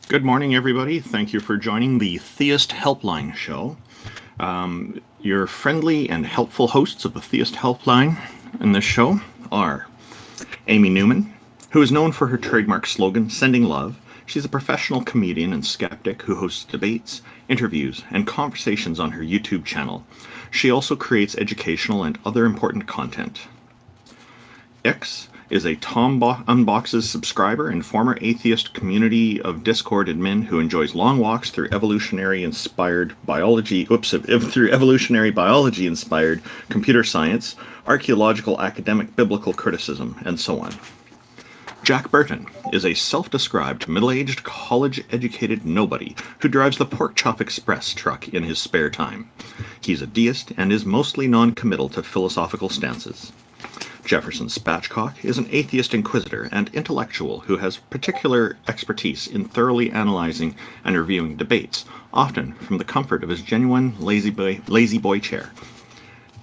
Good morning, everybody. Thank you for joining the Theist Helpline show. Your friendly and helpful hosts of the Theist Helpline in this show are Amy Newman, who is known for her trademark slogan, Sending Love. She's a professional comedian and skeptic who hosts debates, interviews, and conversations on her YouTube channel. She also creates educational and other important content. X is a Tom Unboxes subscriber and former atheist community of Discord admin who enjoys long walks through evolutionary biology inspired computer science, archaeological, academic, biblical criticism, and so on. Jack Burton is a self-described middle-aged college-educated nobody who drives the Pork Chop Express truck in his spare time. He's a deist and is mostly non-committal to philosophical stances. Jefferson Spatchcock is an atheist inquisitor and intellectual who has particular expertise in thoroughly analyzing and reviewing debates, often from the comfort of his genuine lazy boy chair.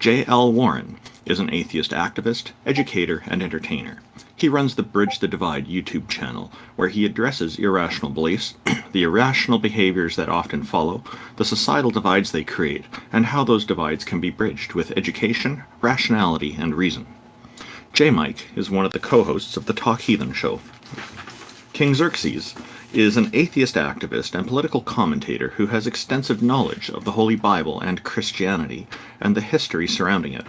J.L. Warren is an atheist activist, educator, and entertainer. He runs the Bridge the Divide YouTube channel, where he addresses irrational beliefs, the irrational behaviors that often follow, the societal divides they create, and how those divides can be bridged with education, rationality, and reason. JMike is one of the co-hosts of the Talk Heathen show. King Xerxes is an atheist activist and political commentator who has extensive knowledge of the Holy Bible and Christianity and the history surrounding it.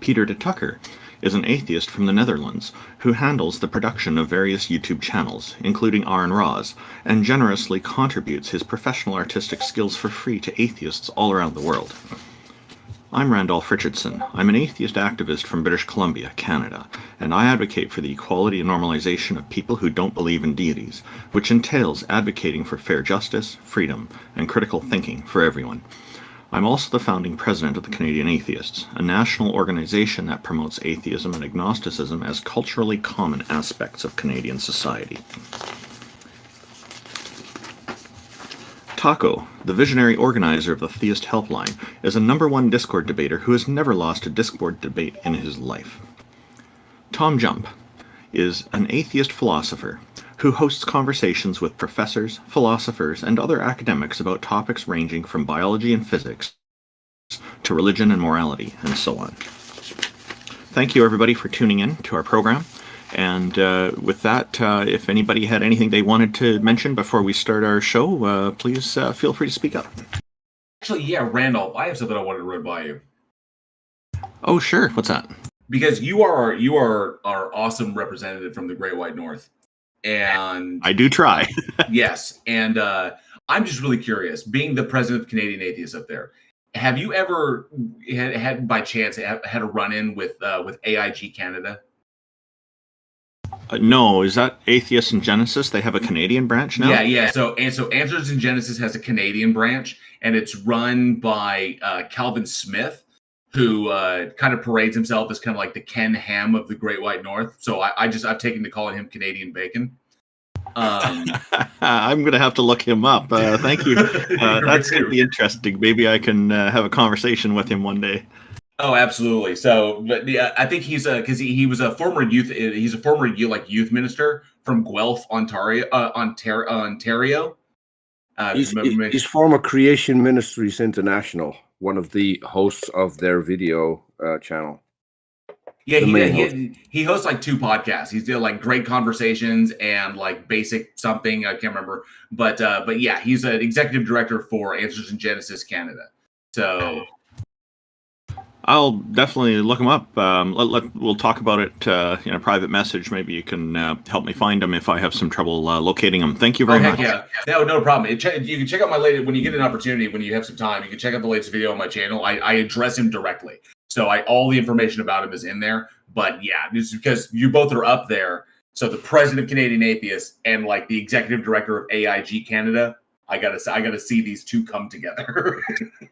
Peter DeTukker is an atheist from the Netherlands who handles the production of various YouTube channels, including Aaron Ross, and generously contributes his professional artistic skills for free to atheists all around the world. I'm Randolf Richardson. I'm an atheist activist from British Columbia, Canada, and I advocate for the equality and normalization of people who don't believe in deities, which entails advocating for fair justice, freedom, and critical thinking for everyone. I'm also the founding president of the Canadian Atheists, a national organization that promotes atheism and agnosticism as culturally common aspects of Canadian society. Taco, the visionary organizer of the Theist Helpline, is a #1 Discord debater who has never lost a Discord debate in his life. TJump is an atheist philosopher who hosts conversations with professors, philosophers, and other academics about topics ranging from biology and physics to religion and morality, and so on. Thank you, everybody, for tuning in to our program. And with that, if anybody had anything they wanted to mention before we start our show, please feel free to speak up. Actually, yeah, Randolph, I have something I wanted to run by you. Oh, sure. What's that? Because you are our awesome representative from the Great White North. And I do try. Yes. And I'm just really curious, being the president of Canadian Atheists up there, have you ever had by chance had a run-in with AIG Canada? No, is that Atheists in Genesis? They have a Canadian branch now? Yeah. So Answers in Genesis has a Canadian branch, and it's run by Calvin Smith, who kind of parades himself as kind of like the Ken Ham of the Great White North. So I've taken to calling him Canadian Bacon. I'm going to have to look him up. Thank you. That's going to be interesting. Maybe I can have a conversation with him one day. Oh, absolutely. So, but yeah, I think he's because he was a former youth. He's a former youth minister from Guelph, Ontario. He's former Creation Ministries International, one of the hosts of their video channel. Yeah, he hosts like 2 podcasts. He's doing like Great Conversations and like Basic something. I can't remember, but yeah, he's an executive director for Answers in Genesis Canada. So I'll definitely look him up. We'll talk about it in a private message. Maybe you can help me find him if I have some trouble locating him. Thank you very much. Yeah, no problem. You can check out my latest, when you get an opportunity, when you have some time, you can check out the latest video on my channel. I address him directly. So all the information about him is in there. But yeah, this is because you both are up there. So the president of Canadian Atheists and like the executive director of AIG Canada, I gotta see these two come together.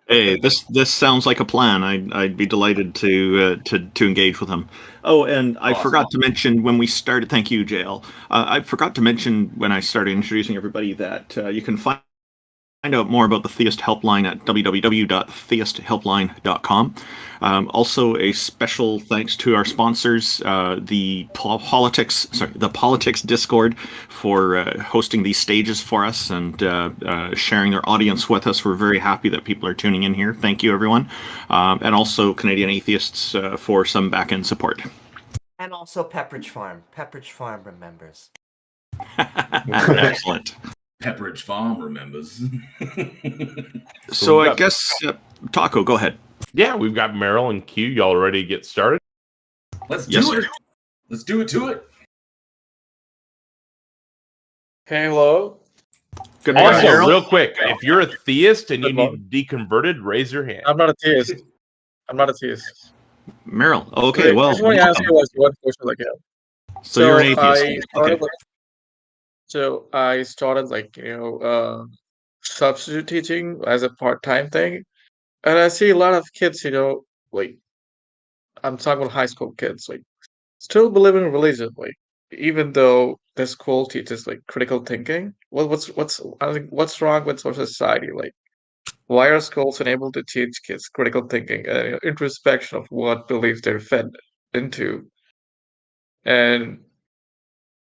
Hey, this sounds like a plan. I'd be delighted to engage with him. Oh, and I forgot to mention when we started. Thank you, JL. I forgot to mention when I started introducing everybody that you can find out more about the Theist Helpline at www.theisthelpline.com. Also, a special thanks to our sponsors, the Politics Discord, for hosting these stages for us and sharing their audience with us. We're very happy that people are tuning in here. Thank you, everyone. And also Canadian Atheists for some back-end support. And also Pepperidge Farm. Pepperidge Farm remembers. Excellent. Pepperidge Farm remembers. So I guess, Taco, go ahead. Yeah, we've got Miril and Q. Y'all ready to get started? Let's do it. Let's do it to it. Hey, hello. Good Also, morning. real quick, if you're a theist and you need deconverted, raise your hand. I'm not a theist. Miril. Okay, well. I just want to ask you one question again. So you're an atheist. I started substitute teaching as a part-time thing, and I see a lot of kids, like I'm talking about high school kids, like still believe in religion, like even though the school teaches like critical thinking. What's wrong with our society? Like, why are schools unable to teach kids critical thinking and introspection of what beliefs they're fed into? And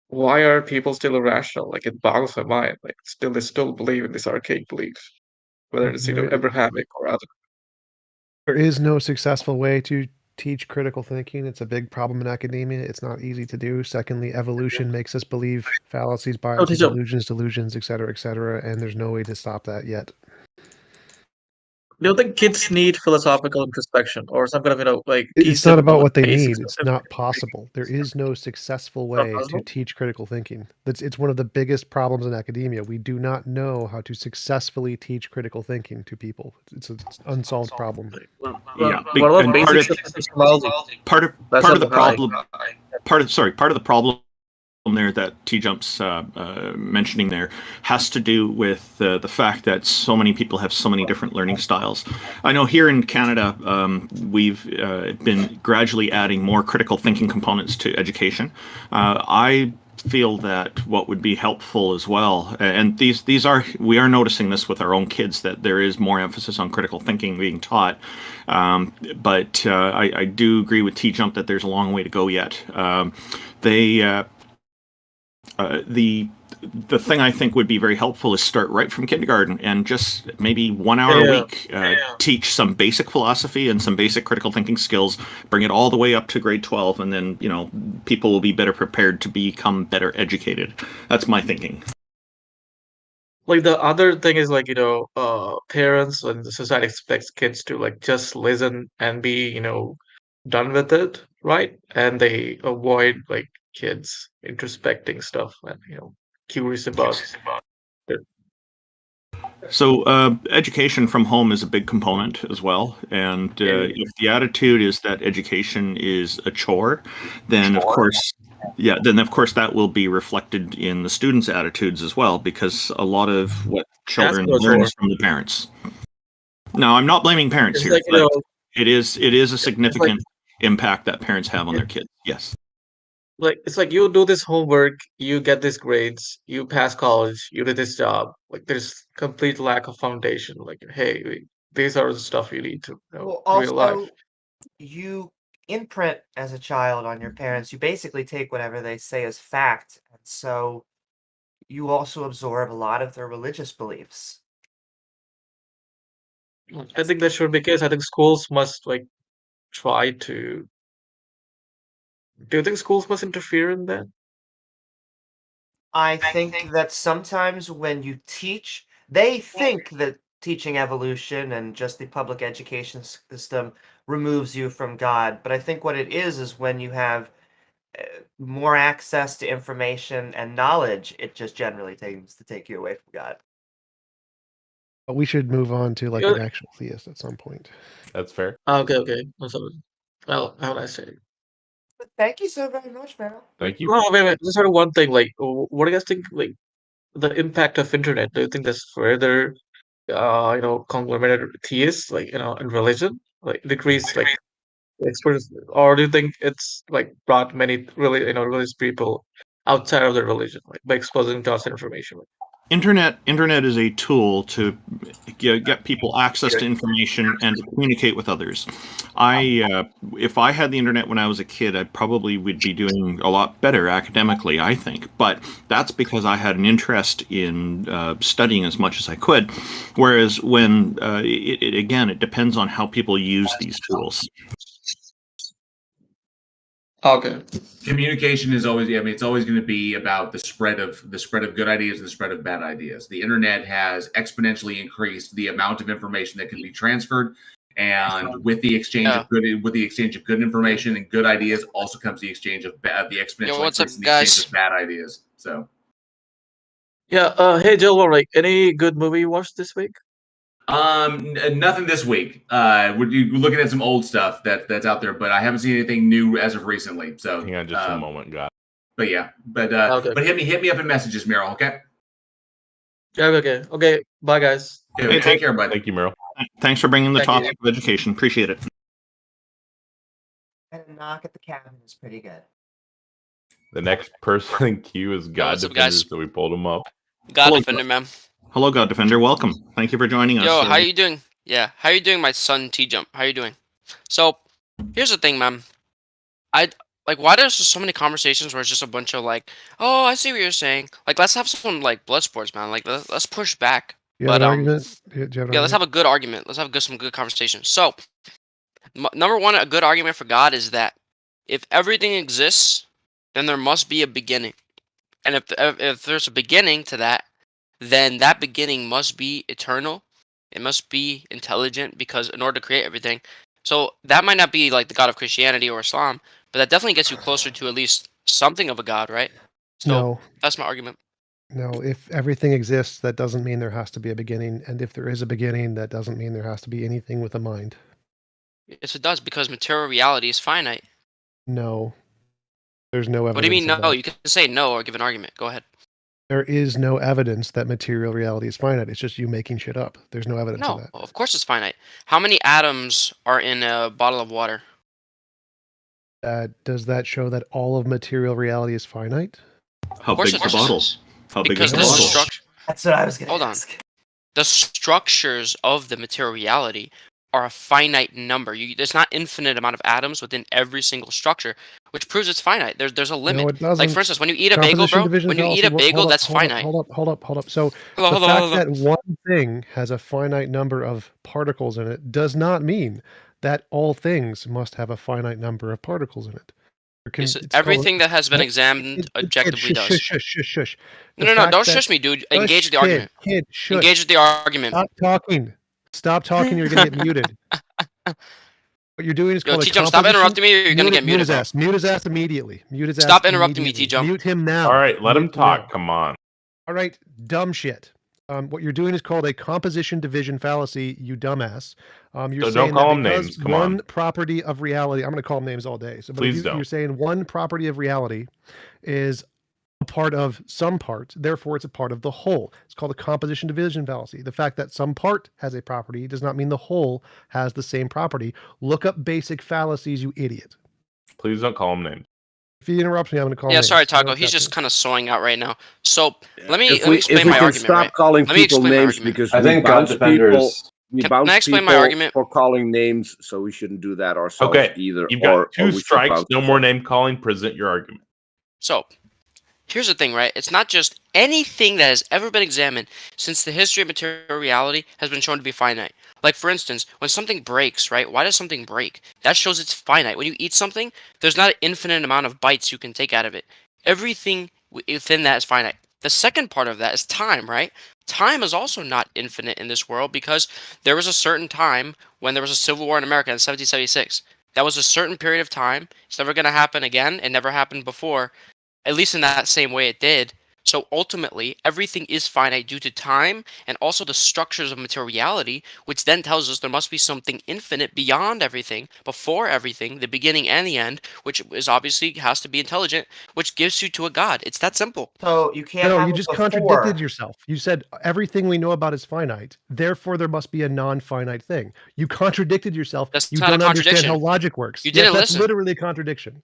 why are people still irrational? Like, it boggles my mind. Like, they still believe in this archaic beliefs, whether it's Abrahamic or other. There is no successful way to teach critical thinking. It's a big problem in academia. It's not easy to do. Secondly, evolution makes us believe fallacies, biases, delusions, etc., and there's no way to stop that yet. Do you think kids need philosophical introspection or some kind of, It's not about what they need. It's not possible. There is no successful way to teach critical thinking. It's one of the biggest problems in academia. We do not know how to successfally teach critical thinking to people. It's an unsolved problem. Yeah. What about basics of cosmology? Part of the problem there that TJump's mentioning there has to do with the fact that so many people have so many different learning styles. I know here in Canada, we've been gradually adding more critical thinking components to education. I feel that what would be helpful as well, and we are noticing this with our own kids, that there is more emphasis on critical thinking being taught. But I do agree with TJump that there's a long way to go yet. The thing I think would be very helpful is start right from kindergarten and just maybe 1 hour a week teach some basic philosophy and some basic critical thinking skills, bring it all the way up to grade 12, and then people will be better prepared to become better educated. That's my thinking. Like, the other thing is parents and the society expects kids to just listen and be done with it, right? And they avoid kids introspecting stuff and curious about it. So education from home is a big component as well, and if the attitude is that education is a chore, then of course that will be reflected in the students' attitudes as well, because a lot of what children learn is from the parents. Now, I'm not blaming parents here, but it is a significant impact that parents have on their kids. Yes. It's like you do this homework, you get these grades, you pass college, you do this job. There's complete lack of foundation. Hey, these are the stuff you need to know real life. You imprint as a child on your parents. You basically take whatever they say as fact, and so you also absorb a lot of their religious beliefs. I think that should be the case. I think schools must try to. Do you think schools must interfere in that? I think that sometimes when you teach, they think that teaching evolution and just the public education system removes you from God. But I think what it is when you have more access to information and knowledge, it just generally tends to take you away from God. But we should move on to an actual theist at some point. That's fair. Okay. Well, how would I say? But thank you so very much, Miril. Thank you. Oh, wait. Just sort of one thing. What do you guys think? The impact of internet. Do you think that's further, conglomerated theists, in religion, decrease, experience, or do you think it's brought many really, religious people outside of their religion, by exposing to us information? Internet is a tool to get people access to information and to communicate with others. If I had the internet when I was a kid, I probably would be doing a lot better academically, I think. But that's because I had an interest in studying as much as I could. Whereas when it depends on how people use these tools. Okay. Communication is always, it's always going to be about the spread of good ideas and the spread of bad ideas. The internet has exponentially increased the amount of information that can be transferred, and with the exchange of good information and good ideas, also comes the exchange of the exponential what's up, increase in the guys? exchange of bad ideas. So, Yeah. Hey, Jill. Like, any good movie you watched this week? Nothing this week. We're looking at some old stuff that's out there, but I haven't seen anything new as of recently. So hang on just a moment, God. But yeah, but hit me up in messages, Miril. Okay. Yeah. Okay. Bye, guys. Yeah, take care, bud. Thank you, Miril. Thanks for bringing the topic of education. Appreciate it. And a knock at the cabin is pretty good. The next person in queue is GodDefender, so we pulled him up. GodDefender, man. Hello, GodDefender. Welcome. Thank you for joining us. Yo, how you doing? Yeah, how you doing, my son TJump? How you doing? So, here's the thing, man. Why there's just so many conversations where it's just a bunch of like, oh, I see what you're saying. Like, let's have some like blood sports, man. Like, let's push back. You have an argument? Let's have a good argument. Let's have some good conversation. So, number one, a good argument for God is that if everything exists, then there must be a beginning, and if there's a beginning to that, then that beginning must be eternal. It must be intelligent, because in order to create everything. So that might not be like the God of Christianity or Islam, but that definitely gets you closer to at least something of a God, right? So No. That's my argument. No, if everything exists, that doesn't mean there has to be a beginning. And if there is a beginning, that doesn't mean there has to be anything with a mind. Yes, it does, because material reality is finite. No. There's no evidence. What do you mean of no? that. You can say no or give an argument. Go ahead. There is no evidence that material reality is finite. It's just you making shit up. There's no evidence of No, that. of course it's finite. How many atoms are in a bottle of water? Does that show that all of material reality is finite? How big is the bottle? How big is Because the the bottle? structure. That's what I was going to Hold on. ask. The structures of the material reality are a finite number. There's not infinite amount of atoms within every single structure, which proves it's finite. There's a limit. No, it doesn't. Like, for instance, when you eat a bagel, Composition bro, division when you eat a fallacy. bagel, that's finite. Hold up. So Hold the fact on. that one thing has a finite number of particles in it does not mean that all things must have a finite number of particles in it. Yes, everything that has been examined objectively does. Shush. No, don't shush me, dude. Engage with the argument. Shush. Engage with the argument. Stop talking. You're gonna get muted. What you're doing is called a T-Jump, stop interrupting me, or you're gonna get muted. Mute his ass immediately. Stop interrupting me, T-Jump. Mute him now. All right, let him talk. Come on. All right, dumb shit. What you're doing is called a composition division fallacy, you dumbass. You're So saying don't call that him because names. Come one on. property of reality, I'm going to call them names all day. So, but Please don't. You're saying one property of reality is a part of some part, therefore it's a part of the whole. It's called a composition division fallacy. The fact that some part has a property does not mean the whole has the same property. Look up basic fallacies, you idiot. Please don't call him names. If he interrupts me, I'm going to call him Yeah, names. sorry, I Taco. don't He's accept just it. kind of sawing out right now. So let me If we explain my can argument. stop Right? calling Let me people explain my names argument. because I we think bounce GodDefender people. is. We Can bounce I explain my people argument? for calling names, so we shouldn't do that ourselves Okay, either. you've got or two we should strikes. bounce No people. more name calling. Present your argument. So, here's the thing, right? It's not just anything that has ever been examined since the history of material reality has been shown to be finite. Like, for instance, when something breaks, right? Why does something break? That shows it's finite. When you eat something, there's not an infinite amount of bites you can take out of it. Everything within that is finite. The second part of that is time, right? Time is also not infinite in this world, because there was a certain time when there was a civil war in America in 1776. That was a certain period of time. It's never going to happen again. It never happened before, at least in that same way it did. So ultimately, everything is finite due to time and also the structures of materiality, which then tells us there must be something infinite beyond everything, before everything, the beginning and the end, which is obviously has to be intelligent, which gives you to a God. It's that simple. So you can't. No, have you it just before. contradicted yourself. You said everything we know about is finite, therefore there must be a non-finite thing. You contradicted yourself. That's You not a don't understand contradiction. how logic works. You didn't that's listen. literally a contradiction.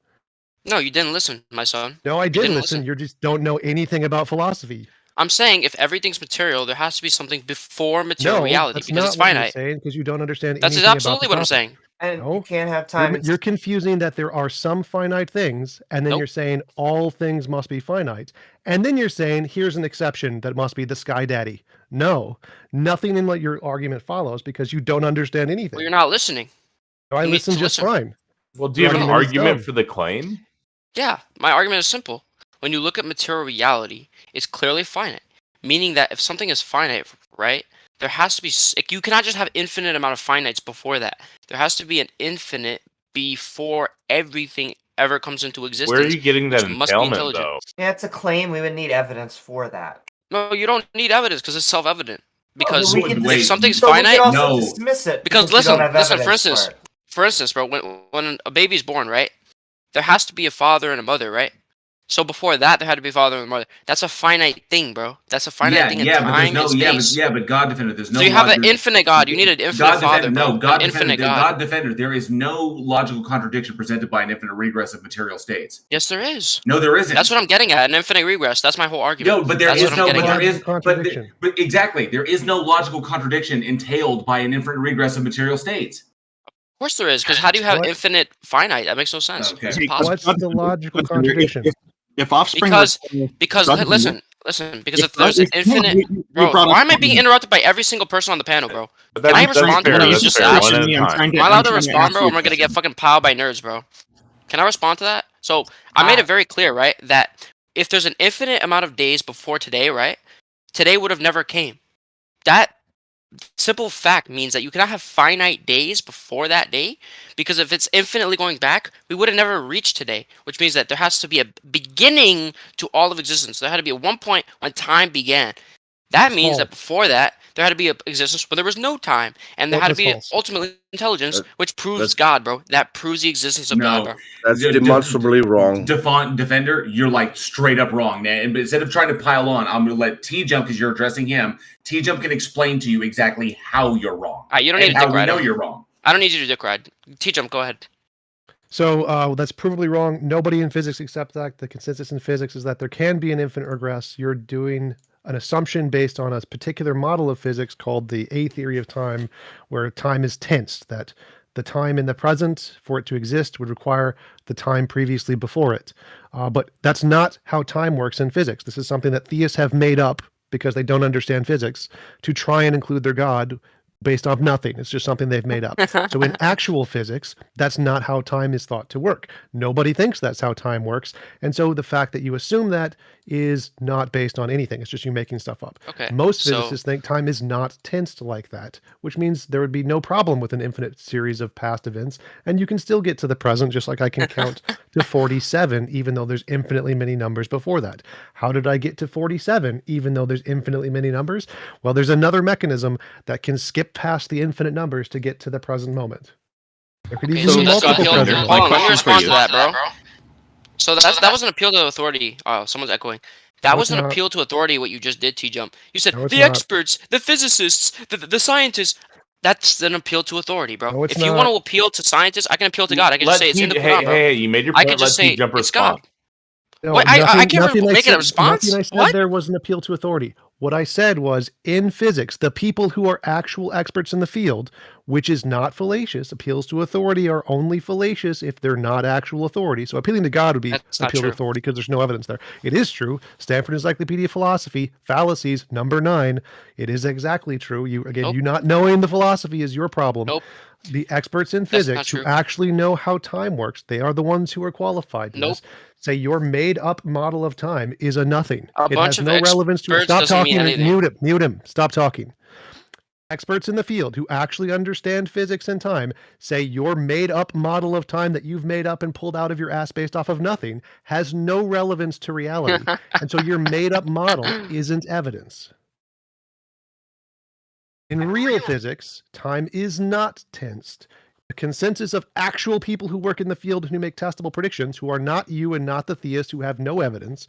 No, you didn't listen, my son. No, I did didn't listen. listen. You just don't know anything about philosophy. I'm saying if everything's material, there has to be something before material reality that's because not it's what you're finite. saying because you don't understand That's anything about absolutely the what I'm topic. saying. And No, you can't have time. you're confusing that there are some finite things, and then Nope. you're saying all things must be finite, and then you're saying here's an exception that must be the Sky Daddy. No, nothing in what your argument follows because you don't understand anything. Well, you're not listening. I You need listen to just listen. fine. Well, do you have an Argument is argument dumb. for the claim? Yeah, my argument is simple. When you look at material reality, it's clearly finite, meaning that if something is finite, right, there has to be, you cannot just have infinite amount of finites before that. There has to be an infinite before everything ever comes into existence. Where are you getting that which must be entailment, intelligent. though? Yeah, it's a claim. We would need evidence for that. No, you don't need evidence because it's self-evident. Because we can if something's so finite, we can also no. dismiss it because we don't listen, have listen. evidence For instance, bro, when a baby's born, right, there has to be a father and a mother, right? So before that, there had to be a father and a mother. That's a finite thing, bro. That's a finite thing in time and space. But GodDefender, there's no. So you have an logical- infinite God. You need an infinite father, bro. No, God An infinite God. GodDefender, there is no logical contradiction presented by an infinite regress of material states. Yes, there is. No, there isn't. That's what I'm getting at. An infinite regress. That's my whole argument. No, but there That's is what no. I'm But getting there at. is. But exactly, there is no logical contradiction entailed by an infinite regress of material states. Of course there is, because how do you have What? infinite finite? That makes no sense. Okay. It's impossible. What's the logical contradiction? If offspring Because God- listen, because if there's an infinite, bro, why am I being interrupted by every single person on the panel, bro? But Can I that's respond to fair, what he's that's just fair. asked? One at a I'm time. trying to- Am I allowed I'm to trying to respond, ask bro? you Or a am I gonna get question. fucking plowed by nerds, bro? Can I respond to that? So I made it very clear, right, that if there's an infinite amount of days before today, right, today would have never came. That simple fact means that you cannot have finite days before that day, because if it's infinitely going back, we would have never reached today, which means that there has to be a beginning to all of existence. There had to be a one point when time began. That means that before that, there had to be an existence when there was no time, and there had to be ultimately intelligence, which proves God, bro. That proves the existence of God, bro. That's demonstrably wrong. Defender, you're like straight up wrong, man. And instead of trying to pile on, I'm going to let TJump, because you're addressing him. TJump can explain to you exactly how you're wrong. You don't need to how dick we ride. know you're wrong. I don't need you to dick ride. TJump, go ahead. So that's provably wrong. Nobody in physics accepts that. The consensus in physics is that there can be an infinite regress. You're doing an assumption based on a particular model of physics called the A theory of time, where time is tensed, that the time in the present for it to exist would require the time previously before it. But that's not how time works in physics. This is something that theists have made up because they don't understand physics to try and include their God based off nothing. It's just something they've made up. So in actual physics, that's not how time is thought to work. Nobody thinks that's how time works. And so the fact that you assume that is not based on anything. It's just you making stuff up. Okay. Most physicists think time is not tensed like that, which means there would be no problem with an infinite series of past events. And you can still get to the present, just like I can count to 47, even though there's infinitely many numbers before that. How did I get to 47, even though there's infinitely many numbers? Well, there's another mechanism that can skip past the infinite numbers to get to the present moment. There could even be multiple present moments. Hold on, let me respond to that, bro. So that was an appeal to authority. Oh, someone's echoing. That was an appeal to authority, what you just did, TJump. You said the experts, the physicists, the scientists. That's an appeal to authority, bro. If you want to appeal to scientists, I can appeal to God. I can just say it's in the Quran, bro. Hey, you made your point. I can just say it's God. No, Wait, I can't make it a response? Nothing I said there was an appeal to authority. What I said was, in physics, the people who are actual experts in the field, which is not fallacious, appeals to authority are only fallacious if they're not actual authority. So appealing to God would be appeal to authority because there's no evidence there. It is true. Stanford Encyclopedia of Philosophy, fallacies, number 9. It is exactly true. You not knowing the philosophy is your problem. Nope. The experts in physics who actually know how time works, they are the ones who are qualified to this. Say your made-up model of time is a nothing. It has no relevance to it. Stop talking. Mute him. Stop talking. Experts in the field who actually understand physics and time say your made-up model of time that you've made up and pulled out of your ass based off of nothing has no relevance to reality. And so your made-up model isn't evidence. In real physics, time is not tensed. The consensus of actual people who work in the field and who make testable predictions, who are not you and not the theists who have no evidence,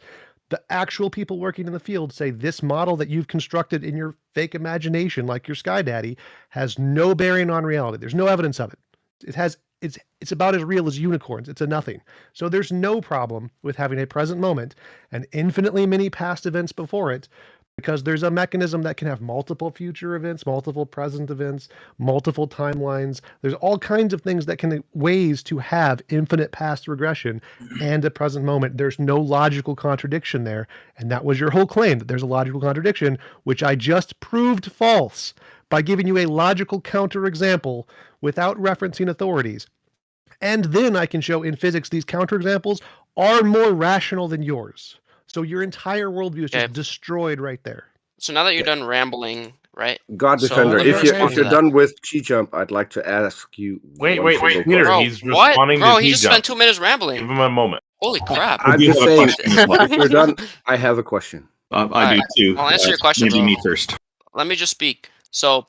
the actual people working in the field say this model that you've constructed in your fake imagination, like your Sky Daddy, has no bearing on reality. There's no evidence of it. It has it's about as real as unicorns. It's a nothing. So there's no problem with having a present moment and infinitely many past events before it, because there's a mechanism that can have multiple future events, multiple present events, multiple timelines. There's all kinds of things that can ways to have infinite past regression and a present moment. There's no logical contradiction there. And that was your whole claim, that there's a logical contradiction, which I just proved false by giving you a logical counterexample without referencing authorities. And then I can show in physics these counterexamples are more rational than yours. So your entire worldview is just destroyed right there. So now that you're done rambling, right? GodDefender, if you're done with TJump, I'd like to ask you. Wait, Peter, bro, he's responding to TJump. He just spent 2 minutes rambling. Give him a moment. Holy crap! I'm just saying, if you're done, I have a question. I do too. I'll answer your question. Maybe me first. Let me just speak. So,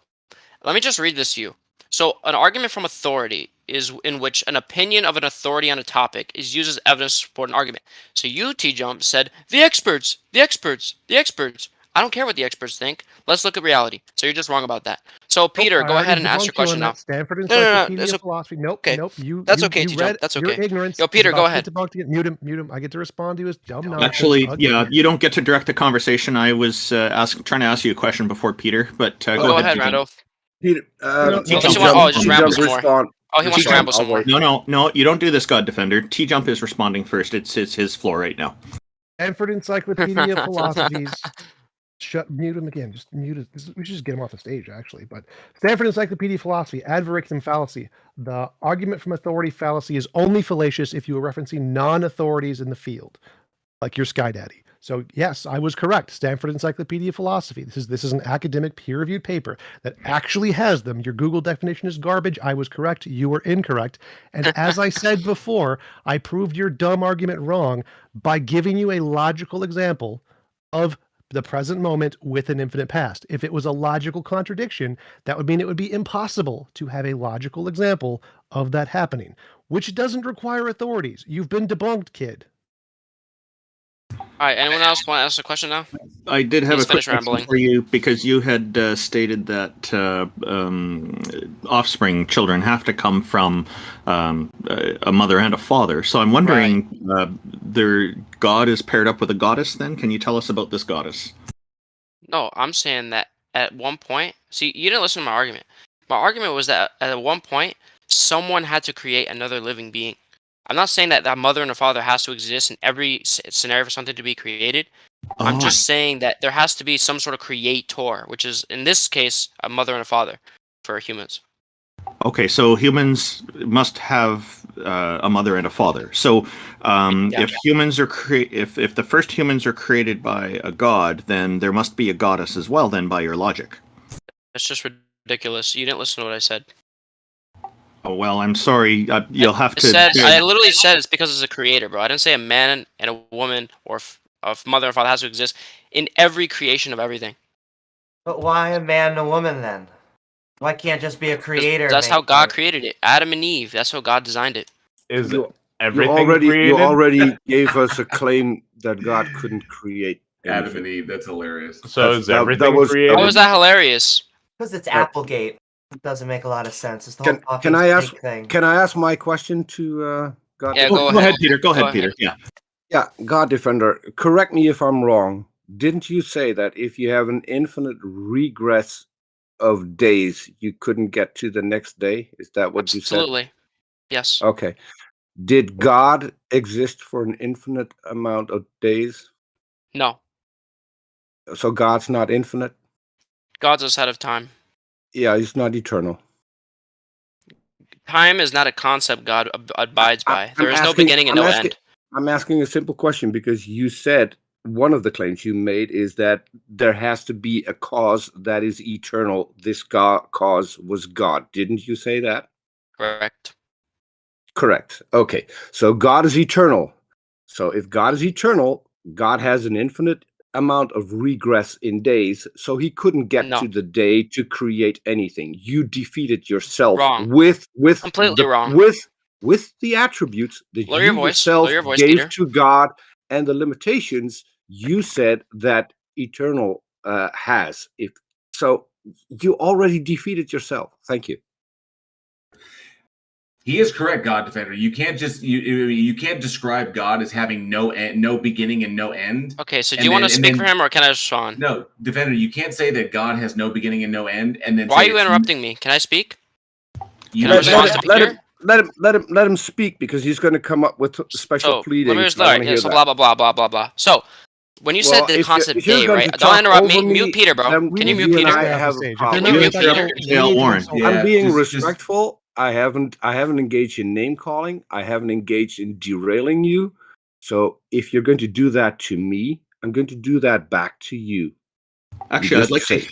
let me just read this to you. So, an argument from authority is in which an opinion of an authority on a topic is used as evidence to support an argument. So you, TJump, said, the experts. I don't care what the experts think. Let's look at reality. So you're just wrong about that. So, Peter, go ahead and ask your question now. Stanford Encyclopedia of Philosophy. Nope, okay. Nope. That's okay, TJump. That's okay. Ignorance. Yo, Peter, go ahead. Mute him. I get to respond to his dumb nonsense. Actually, yeah, you don't get to direct the conversation. I was trying to ask you a question before Peter, but go ahead, Randolph. Peter, just ramble some more. Oh, he wants to ramble some more. No, you don't do this, GodDefender. TJump is responding first. It's his floor right now. Stanford Encyclopedia of Philosophies. Mute him again. Just mute it. We should just get him off the stage, actually. But Stanford Encyclopedia of Philosophy, ad verictum fallacy. The argument from authority fallacy is only fallacious if you are referencing non-authorities in the field, like your Sky Daddy. So yes, I was correct. Stanford Encyclopedia of Philosophy. This is an academic peer-reviewed paper that actually has them. Your Google definition is garbage. I was correct. You were incorrect. And as I said before, I proved your dumb argument wrong by giving you a logical example of the present moment with an infinite past. If it was a logical contradiction, that would mean it would be impossible to have a logical example of that happening, which doesn't require authorities. You've been debunked, kid. All right, anyone else want to ask a question now? I did have a quick question for you, because you had stated that offspring, children, have to come from a mother and a father. So I'm wondering, God is paired up with a goddess then? Can you tell us about this goddess? No, I'm saying that at one point, see, you didn't listen to my argument. My argument was that at one point, someone had to create another living being. I'm not saying that mother and a father has to exist in every scenario for something to be created. I'm just saying that there has to be some sort of creator, which is, in this case, a mother and a father for humans. Okay, so humans must have a mother and a father. So if humans are if the first humans are created by a god, then there must be a goddess as well, then, by your logic. That's just ridiculous. You didn't listen to what I said. Oh, well, I'm sorry. You'll have to... I literally said it's because it's a creator, bro. I didn't say a man and a woman or a mother and father has to exist in every creation of everything. But why a man and a woman, then? Why can't just be a creator? That's how God created it. Adam and Eve. That's how God designed it. Is everything created? You already gave us a claim that God couldn't create anything. Adam and Eve. That's hilarious. So is everything created? How is that hilarious? Because it's Applegate. It doesn't make a lot of sense. It's the whole can I ask? thing. Can I ask my question to God? Yeah, go ahead, Peter. Go ahead, Peter. Yeah. Yeah, GodDefender. Correct me if I'm wrong. Didn't you say that if you have an infinite regress of days, you couldn't get to the next day? Is that what you said? Absolutely. Yes. Okay. Did God exist for an infinite amount of days? No. So God's not infinite? God's ahead of time. Yeah, he's not eternal. Time is not a concept God abides by. There is no beginning and no end. I'm asking a simple question because you said one of the claims you made is that there has to be a cause that is eternal. This cause was God. Didn't you say that? Correct. Correct. Okay. So God is eternal. So if God is eternal, God has an infinite amount of regress in days, so he couldn't get to the day to create anything. You defeated yourself with completely wrong with the attributes that Lower you your voice. yourself Lower your voice, gave Peter. to God and the limitations you said that eternal has. If so, you already defeated yourself. Thank you. He is correct, GodDefender. You can't just you can't describe God as having no beginning and no end. Okay, so do you want to speak for him, or can I respond? No, Defender, you can't say that God has no beginning and no end, and then. Why are you interrupting me? Can I speak? Let him speak, because he's going to come up with special pleadings. Blah blah blah blah blah blah. So, when you said the concept day, right? Don't interrupt me. Mute Peter, bro. Can you mute Peter? Can you mute Peter? Warren. I'm being respectful. I haven't engaged in name calling. I haven't engaged in derailing you. So if you're going to do that to me, I'm going to do that back to you. Actually, I'd like to.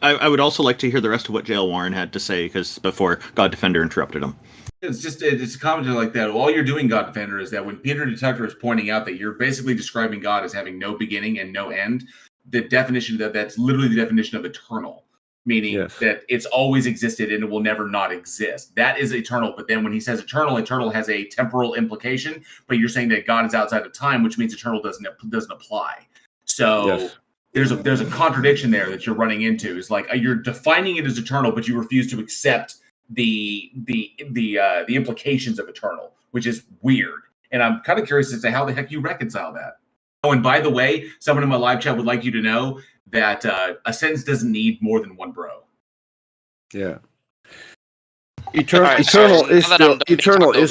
I would also like to hear the rest of what J.L. Warren had to say, because before GodDefender interrupted him. It's a commentary like that. All you're doing, GodDefender, is that when Peter DeTukker is pointing out that you're basically describing God as having no beginning and no end, the definition that's literally the definition of eternal. Meaning that it's always existed and it will never not exist. That is eternal. But then when he says eternal has a temporal implication. But you're saying that God is outside of time, which means eternal doesn't apply. So there's a contradiction there that you're running into. It's like you're defining it as eternal, but you refuse to accept the implications of eternal, which is weird. And I'm kind of curious as to how the heck you reconcile that. Oh, and by the way, someone in my live chat would like you to know that a sentence doesn't need more than one bro. Yeah. Eternal is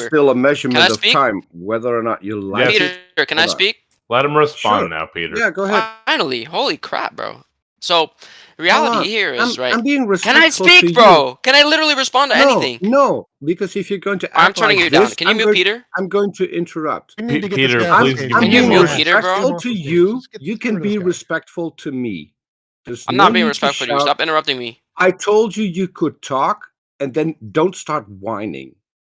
still a measurement of time, whether or not you like it. Peter, can I speak? Let him respond now, Peter. Yeah, go ahead. Finally, holy crap, bro. So, reality here is, right? I'm being respectful. Can I speak, bro? Can I literally respond to anything? No, because if you're going to I'm turning you down. Can you mute Peter? I'm going to interrupt. Peter, please. Can you mute Peter, bro? To you, you can be respectful to me. I'm not being respectful to you. Stop interrupting me. I told you could talk, and then don't start whining,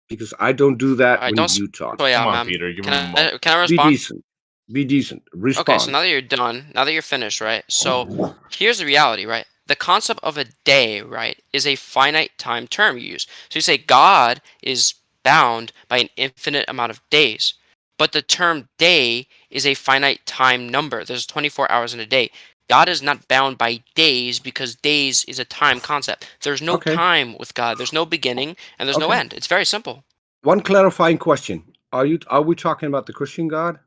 because I don't do that when you talk. Come on, Peter. Give him a moment. Can I respond? Be decent. Respond. Okay, so now that you're done, now that you're finished, right? So here's the reality, right? The concept of a day, right, is a finite time term you use. So you say God is bound by an infinite amount of days. But the term day is a finite time number. There's 24 hours in a day. God is not bound by days, because days is a time concept. There's no time with God. There's no beginning and there's no end. It's very simple. One clarifying question. Are we talking about the Christian God?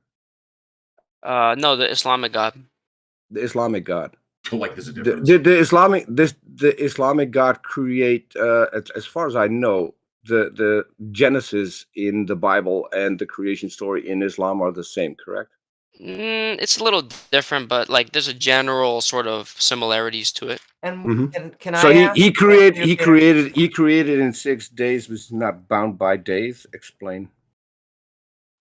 No, the Islamic God. The Islamic God. Like there's a difference. The Islamic God create, as far as I know, the Genesis in the Bible and the creation story in Islam are the same, correct? It's a little different, but like there's a general sort of similarities to it. And can I? So he created in 6 days, was not bound by days. Explain.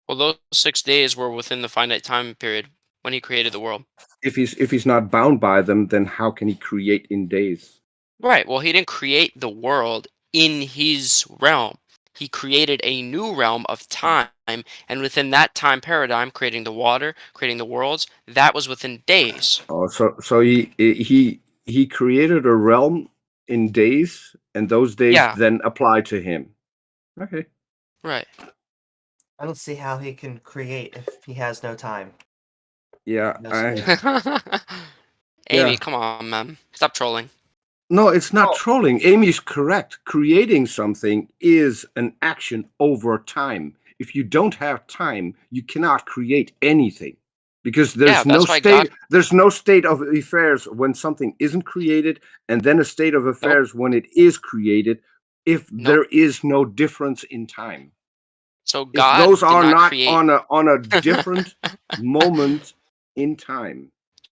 Well, those 6 days were within the finite time period when he created the world. If he's not bound by them, then how can he create in days? Right. Well, he didn't create the world in his realm. He created a new realm of time, and within that time paradigm, creating the water, creating the worlds, that was within days. Oh, so he created a realm in days, and those days then apply to him. Okay. Right. I don't see how he can create if he has no time. Yeah. Amy, come on, man. Stop trolling. No, it's not trolling. Amy's correct. Creating something is an action over time. If you don't have time, you cannot create anything, because there's there's no state of affairs when something isn't created, and then a state of affairs when it is created, if there is no difference in time. So God, if those are not on a different moment in time.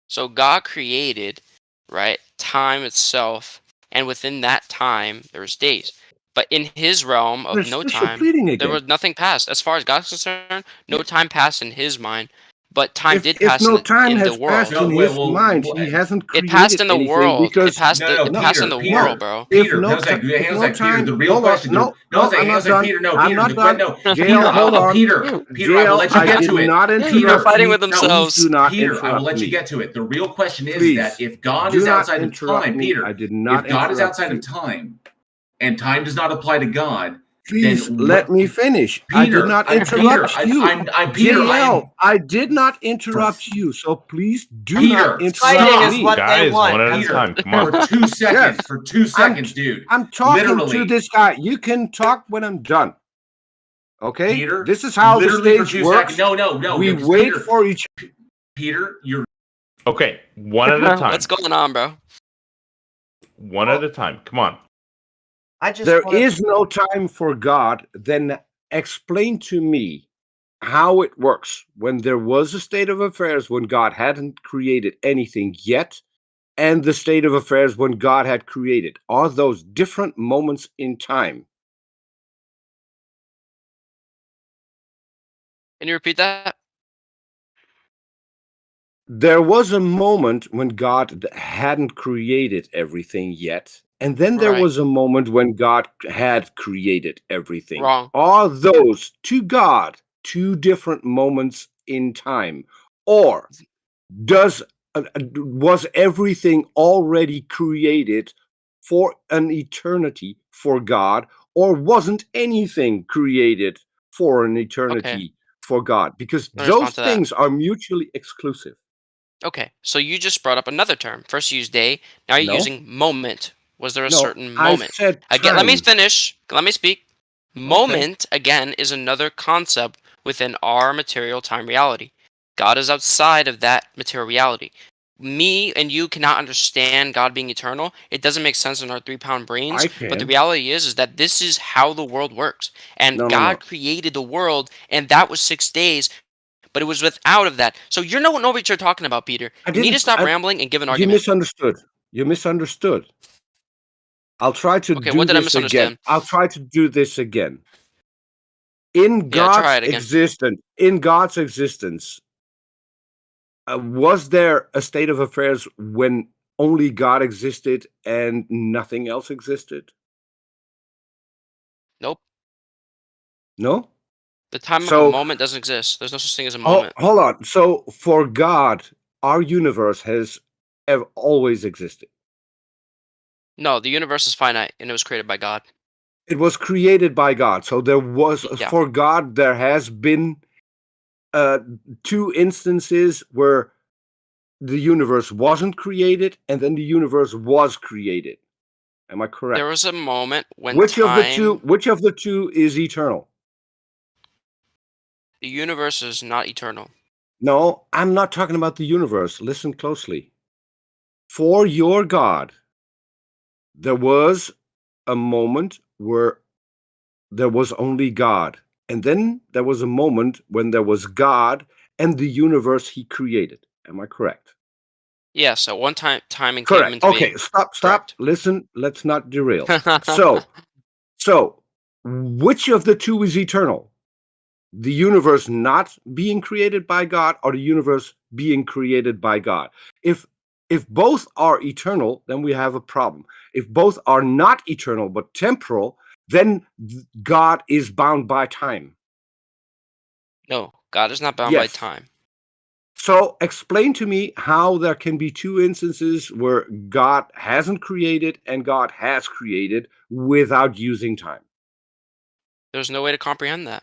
So God created, right, time itself, and within that time there's days. But in his realm of no time, there was nothing passed. As far as God's concerned, no time passed in his mind, but time did pass in the world. If no time has passed in his mind, he hasn't created it passed in the world. It passed in the world, bro. Peter, the real question. Peter, I will let you get to it. Peter, fighting with themselves. Peter, I will let you get to it. The real question is that if God is outside of time, Peter, if God is outside of time, and time does not apply to God, please let me finish. Peter, I did not interrupt you. I'm Peter. I did not interrupt you, so please do not interrupt me. Guys, one at a time. Come on. For 2 seconds. For 2 seconds, dude. I'm talking to this guy. You can talk when I'm done. Okay, Peter, this is how the literally for stage 2 works. seconds. No. We because wait Peter, for each. Peter, you're Okay, one at a time. What's going on, bro? One at a time. Come on. There is no time for God. Then explain to me how it works when there was a state of affairs when God hadn't created anything yet, and the state of affairs when God had created. Are those different moments in time? Can you repeat that? There was a moment when God hadn't created everything yet, and then there Right. was a moment when God had created everything. Wrong. Are those to God two different moments in time, or was everything already created for an eternity for God, or wasn't anything created for an eternity for God? Because Let me respond those to that. things are mutually exclusive. Okay, so you just brought up another term. First you used day, now you're No. using moment. Was there a No, certain I moment? said Again, let me time. finish. Let me speak. Moment, again, is another concept within our material time reality. God is outside of that material reality. Me and you cannot understand God being eternal. It doesn't make sense in our 3-pound brains. I But the can. reality is that this is how the world works. And No. God created the world, and that was 6 days. But it was without of that. So you know what you're talking about, Peter. You need to stop rambling and give an You argument. misunderstood. You misunderstood. I'll try to Okay, do what did I this again. misunderstand? I'll try to do this again. In Yeah, try God's it again. existence, was there a state of affairs when only God existed and nothing else existed? Nope. No? The time of a So, moment doesn't exist. There's no such thing as a moment. hold on. So, for God, our universe has always existed. No, the universe is finite and it was created by God. It was created by God. So there was, Yeah. for God, there has been 2 instances where the universe wasn't created and then the universe was created. Am I correct? There was a moment when Which of the time, two is eternal? the universe is not eternal. No, I'm not talking about the universe. Listen closely. For your God, there was a moment where there was only God. And then there was a moment when there was God and the universe he created. Am I correct? Yes, at one time timing came Correct. into Okay, being. stop. Correct. Listen, let's not derail. So, which of the two is eternal? The universe not being created by God or the universe being created by God? If both are eternal, then we have a problem. If both are not eternal but temporal, then God is bound by time. No, God is not bound by time. So explain to me how there can be 2 instances where God hasn't created and God has created without using time. There's no way to comprehend that.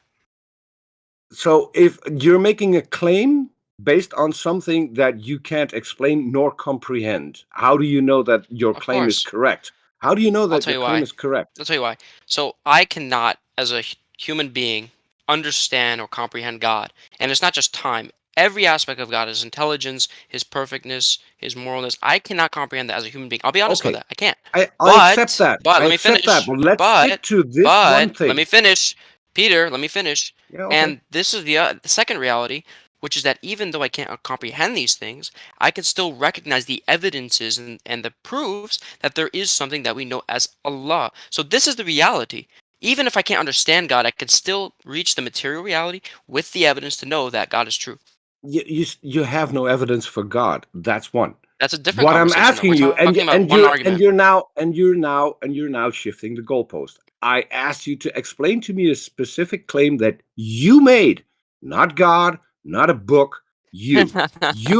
So if you're making a claim based on something that you can't explain nor comprehend, how do you know that your claim is correct? How do you know that your claim is correct? I'll tell you why. So I cannot, as a human being, understand or comprehend God. And it's not just time. Every aspect of God, his intelligence, his perfectness, his moralness, I cannot comprehend that as a human being. I'll be honest with that. I can't. I accept that. But I let me accept finish. that. But let's stick to this one thing. Let me finish. Peter, let me finish. Yeah, okay. And this is the second reality, which is that even though I can't comprehend these things, I can still recognize the evidences and the proofs that there is something that we know as Allah. So this is the reality. Even if I can't understand God, I can still reach the material reality with the evidence to know that God is true. You have no evidence for God. That's one. That's a different What I'm conversation. asking you, We're talking about one argument. you're now shifting the goalpost. I asked you to explain to me a specific claim that you made, not God, not a book. You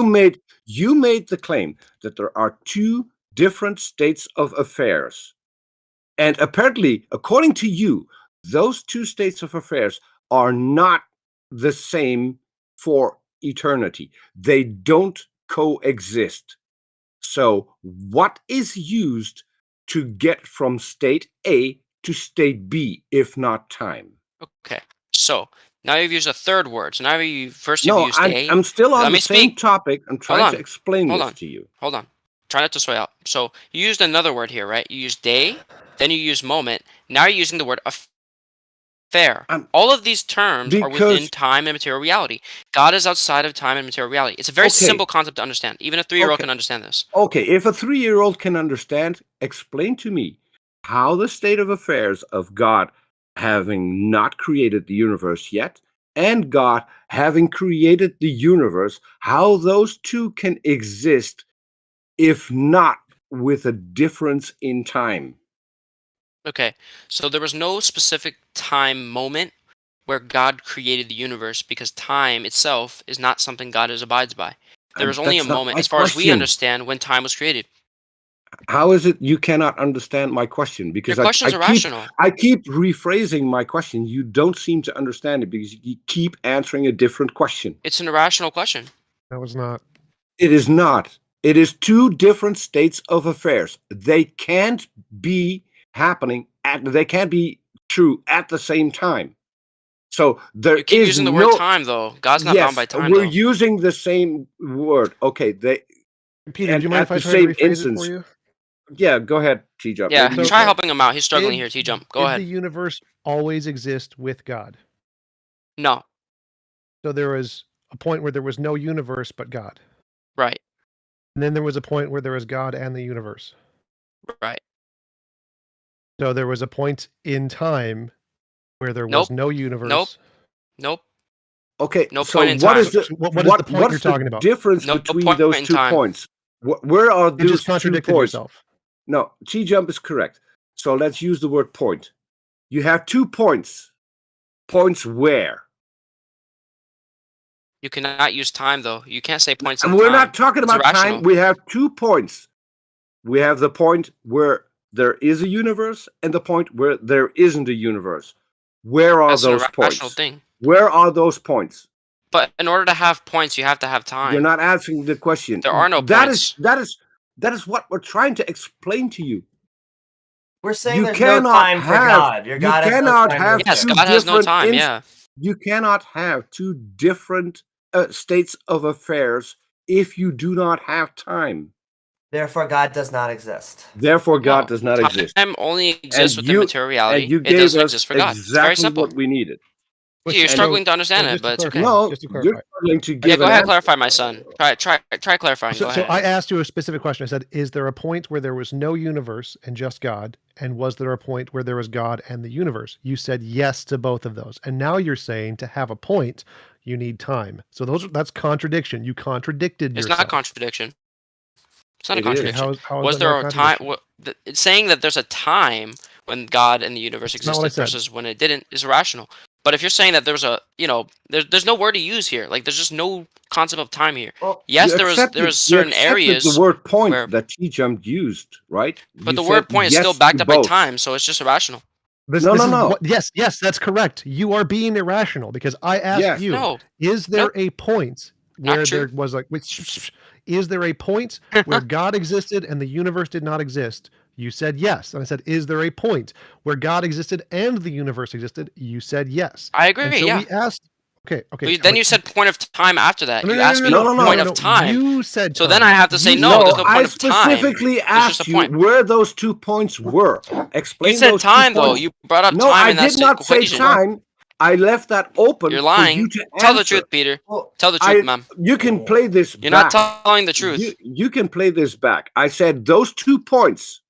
made the claim that there are 2 different states of affairs, and apparently, according to you, those 2 states of affairs are not the same for eternity. They don't coexist. So, what is used to get from state A to state B, if not time? Okay. So now you've used a third word. So now you've used day. I'm still on Let the me same speak. topic. I'm trying to explain Hold this on. to you. Hold on. Try not to sway out. So you used another word here, right? You used day, then you used moment. Now you're using the word affair. All of these terms are within time and material reality. God is outside of time and material reality. It's a very simple concept to understand. Even a 3-year-old can understand this. Okay, if a 3-year-old can understand, explain to me how the state of affairs of God having not created the universe yet and God having created the universe, how those two can exist if not with a difference in time. Okay, so there was no specific time moment where God created the universe because time itself is not something God abides by. There was only a moment, as far as we understand, when time was created. How is it you cannot understand my question? Because your question's irrational. I keep rephrasing my question. You don't seem to understand it because you keep answering a different question. It's an irrational question. That was not. It is not. It is two different states of affairs. They can't be happening they can't be true at the same time. So there you keep is using the word time, though. God's not bound by time. We're using the same word. Okay, Peter, do you mind if I try to rephrase it for you? Yeah, go ahead, TJump. Yeah, try helping him out. He's struggling here, TJump. Go ahead. Did the universe always exist with God? No. So there was a point where there was no universe but God. Right. And then there was a point where there was God and the universe. Right. So there was a point in time where there was no universe. Nope. Okay, no so point in what time. is the point you're talking about? Difference between those 2 points? Where are those you just contradicted 2 points? Yourself. No, TJump is correct. So let's use the word point. You have 2 points. Points where? You cannot use time, though. You can't say points in time. We're not it's talking about irrational. time. We have 2 points. We have the point where there is a universe and the point where there isn't a universe. Where are That's those an points? irrational thing. Where are those points? But in order to have points, you have to have time. You're not answering the question. There are no points. That is what we're trying to explain to you. We're saying there's no time for God. Your God has no time. Yes, God has no time, yeah. You cannot have 2 different states of affairs if you do not have time. Therefore, God does not exist. Therefore, God does not exist. Time only exists within material reality. And you it doesn't gave exist us for God. It's very exactly simple. what we needed. You're struggling to understand it, but it's okay. No, you're struggling to give go ahead, clarify, my son. Try clarifying. So I asked you a specific question. I said, is there a point where there was no universe and just God? And was there a point where there was God and the universe? You said yes to both of those. And now you're saying to have a point, you need time. So that's contradiction. You contradicted yourself. It's not contradiction. It's not a contradiction. How was there a time? It's saying that there's a time when God and the universe existed versus when it didn't is irrational. But if you're saying that there's a, there's no word to use here. Like there's just no concept of time here. Well, yes, there was certain areas. The word point that TJump used, right? But the word point is still backed up by time, so it's just irrational. No. Yes, that's correct. You are being irrational because I asked you, is there a point where there was is there a point where God existed and the universe did not exist? You said yes. And I said, is there a point where God existed and the universe existed? You said yes. I agree, and so we asked, okay. But then you said point of time after that. You asked me point of time. You said so then I have to say, no, there's no point of time. I specifically asked you where those 2 points were. Explain. You said time, though. You brought up time in that equation. No, I did not say time. I left that open. You're lying. For you to Tell answer. the truth, Peter. Tell the truth, ma'am. You can play this You're back. not telling the truth. You can play this back. I said those 2 points.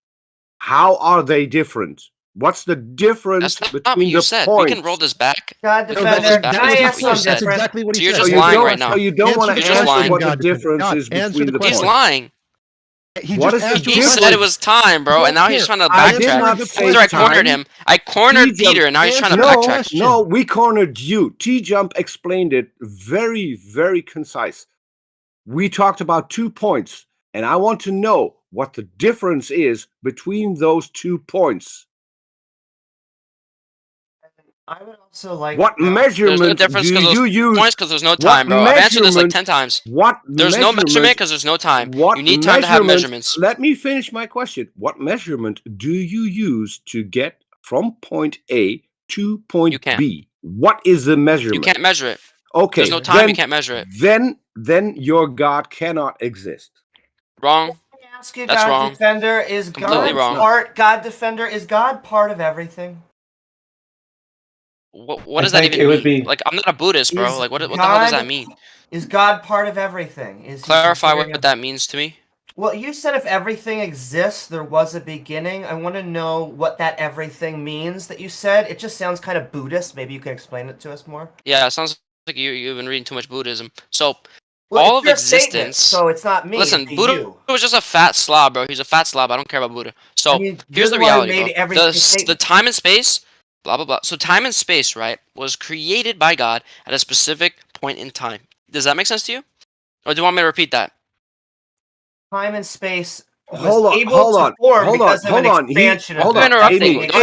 How are they different? What's the difference between the points? We can roll this back. GodDefender, can I ask something That's exactly what he you're said. just lying right now. So you don't want to answer what the difference is between the points. He's lying. He said it was time, bro, and now he's trying to backtrack. After I cornered him, I cornered Peter, and now he's trying to backtrack. No, we cornered you. TJump explained it very, very concise. We talked about 2 points, and I want to know what the difference is between those 2 points. I would also like. What measurement do you use? Points because there's no time, bro. I've answered this like 10 times. There's no measurement because there's no time. You need time to have measurements. Let me finish my question. What measurement do you use to get from point A to point B? What is the measurement? You can't measure it. Okay. There's no time. You can't measure it. Then your God cannot exist. Wrong. Let me ask you, That's wrong. GodDefender, is Completely wrong. GodDefender, is God part of everything? What does that even mean? Like, I'm not a Buddhist, bro. Like, what the hell does that mean? Is God part of everything? Clarify what that means to me. Well, you said if everything exists, there was a beginning. I want to know what that everything means that you said. It just sounds kind of Buddhist. Maybe you can explain it to us more. Yeah, it sounds like you've been reading too much Buddhism. So, all of existence. So it's not me. Listen, Buddha was just a fat slob, bro. He's a fat slob. I don't care about Buddha. So here's the reality, bro. The time and space, blah blah blah. So time and space, right, was created by God at a specific point in time. Does that make sense to you? Or do you want me to repeat that? Time and space. Hold on. Don't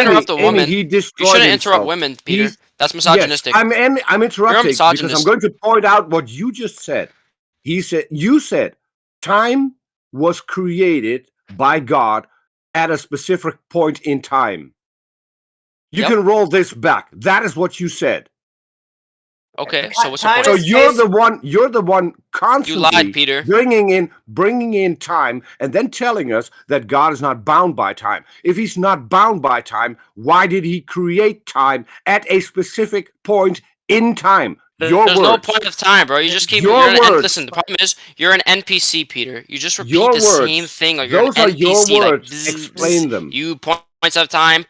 interrupt the woman. You shouldn't interrupt women, Peter. That's misogynistic. Yes, I'm interrupting because I'm going to point out what you just said. You said time was created by God at a specific point in time. You can roll this back. That is what you said. Okay, so what's your point? So you're the one constantly you lied, Peter. bringing in time and then telling us that God is not bound by time. If he's not bound by time, why did he create time at a specific point in time? There's no point of time, bro. You just keep listen, the problem is you're an NPC, Peter. You just repeat the same thing. Like Those are your NPC, words. Explain them. You points of time.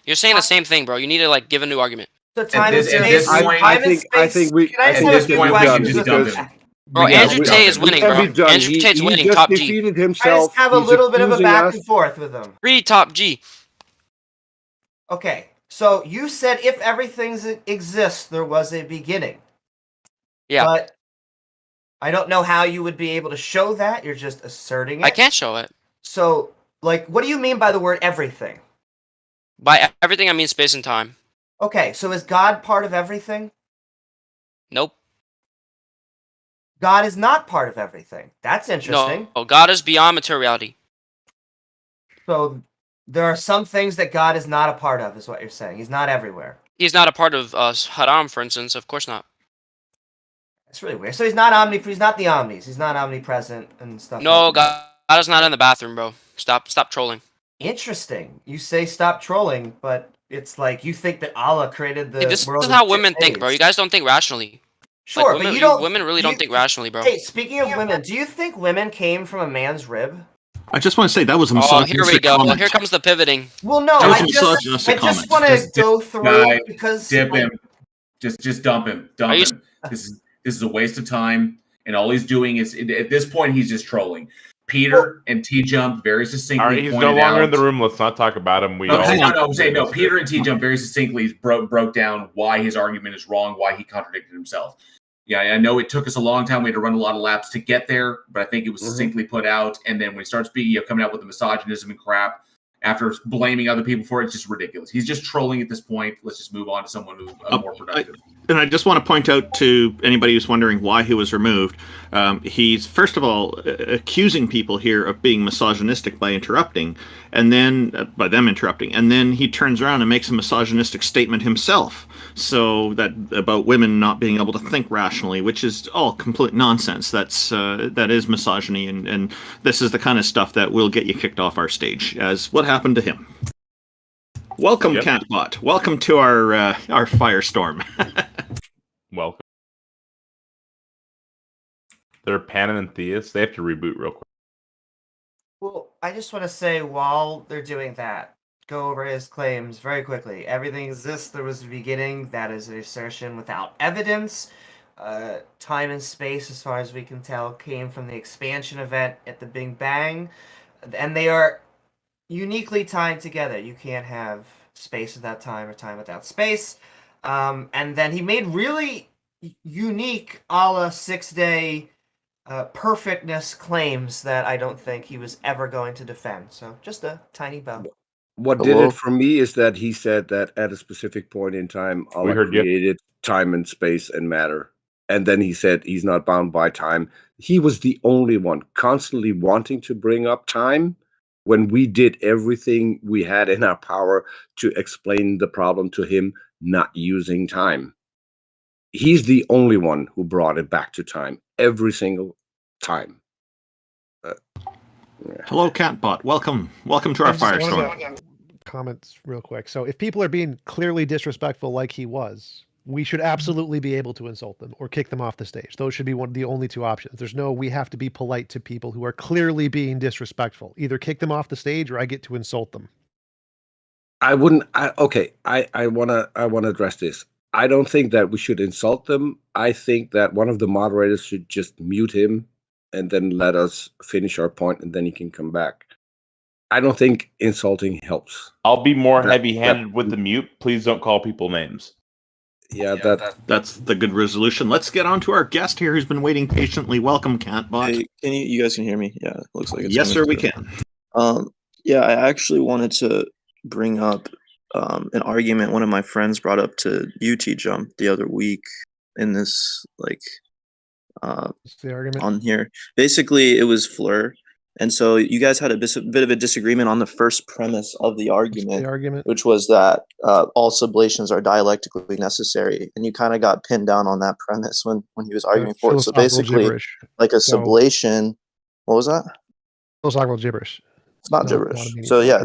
You're saying the same thing, bro. You need to like give a new argument. The time and space. I think we. Can I ask a question? Bro, Andrew Tate is winning, bro. Andrew Tate's winning. Top G. I just have a little bit of a back and forth with him. Read top G. Okay, so you said if everything exists, there was a beginning. Yeah. But I don't know how you would be able to show that. You're just asserting it. I can't show it. So, like, what do you mean by the word everything? By everything, I mean space and time. Okay, so is God part of everything? Nope. God is not part of everything. That's interesting. No, God is beyond materiality. So there are some things that God is not a part of, is what you're saying. He's not everywhere. He's not a part of Haram, for instance. Of course not. That's really weird. So he's not He's not the omnis. He's not omnipresent and stuff. No, God is not in the bathroom, bro. Stop trolling. Interesting. You say stop trolling, but it's like you think that Allah created the this world. This is how women think, bro. You guys don't think rationally. Sure, like, but you don't. Women really don't think rationally, bro. Hey, speaking of women, do you think women came from a man's rib? I just want to say that was a misogynistic here we go. comment. Here comes the pivoting. Well, no, I just want to go through because dip him. Just dump him. Dump him. This is a waste of time, and all he's doing is at this point he's just trolling. Peter and TJump very succinctly. All right, he's no longer in the room. Let's not talk about him. I'm saying no. Peter and TJump very succinctly broke down why his argument is wrong, why he contradicted himself. Yeah, I know it took us a long time. We had to run a lot of laps to get there, but I think it was succinctly put out. And then when he starts speaking, coming out with the misogynism and crap after blaming other people for it, it's just ridiculous. He's just trolling at this point. Let's just move on to someone who's more productive. And I just want to point out to anybody who's wondering why he was removed, he's, first of all, accusing people here of being misogynistic by interrupting, and then, by them interrupting, and then he turns around and makes a misogynistic statement himself, so that about women not being able to think rationally, which is all complete nonsense. That is misogyny, and this is the kind of stuff that will get you kicked off our stage, as what happened to him. Welcome, KantBot. Welcome to our firestorm. Welcome. They're Panin and Theist. They have to reboot real quick. Well, I just want to say while they're doing that, go over his claims very quickly. Everything exists. There was a beginning. That is an assertion without evidence. Time and space, as far as we can tell, came from the expansion event at the Big Bang, and they are uniquely tied together. You can't have space without time or time without space. And then he made really unique a la 6-day perfectness claims that I don't think he was ever going to defend. So just a tiny bow. What did it for me is that he said that at a specific point in time, Allah created time and space and matter. And then he said he's not bound by time. He was the only one constantly wanting to bring up time, when we did everything we had in our power to explain the problem to him. not using time. He's the only one who brought it back to time every single time. Hello, KantBot. Welcome to our firestorm. Comments real quick. So if people are being clearly disrespectful like he was, we should absolutely be able to insult them or kick them off the stage. Those should be the only two options. There's no, we have to be polite to people who are clearly being disrespectful. Either kick them off the stage or I get to insult them. I want to address this. I don't think that we should insult them. I think that one of the moderators should just mute him and then let us finish our point, and then he can come back. I don't think insulting helps. I'll be more heavy-handed with the mute. Please don't call people names. Yeah, that's the good resolution. Let's get on to our guest here who's been waiting patiently. Welcome, KantBot. Hey, you guys can hear me? Yeah, it looks like it's yes, sir, we can. Yeah, I actually wanted to bring up an argument one of my friends brought up to TJump the other week in this what's the argument on here. Basically, it was Fleur, and so you guys had a bit of a disagreement on the first premise of the argument, which was that all sublations are dialectically necessary, and you kind of got pinned down on that premise when he was arguing for it. So basically, gibberish. Like a sublation. What was that? Philosophical gibberish. It's not gibberish. So yeah,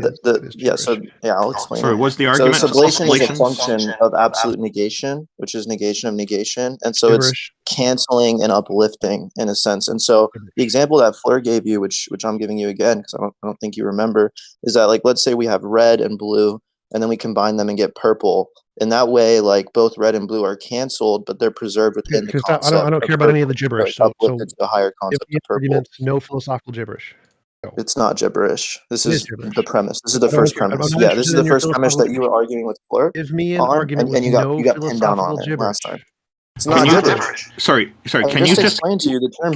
I'll explain. Sorry, what's the argument? So sublation is a function of absolute negation, which is negation of negation, and so gibberish. It's canceling and uplifting in a sense. And so the example that Fleur gave you, which I'm giving you again because I don't think you remember, is that like let's say we have red and blue, and then we combine them and get purple. In that way, like both red and blue are canceled, but they're preserved within the concept. I don't care about any of the gibberish. So the higher concept of purple. No philosophical gibberish. No. It's not gibberish. This is the premise. This is the first premise. Yeah, this is the first premise that you were arguing with Fleur. Give me an argument and you got pinned down on it last time. It's not gibberish. Sorry. Can you just explain to you the term?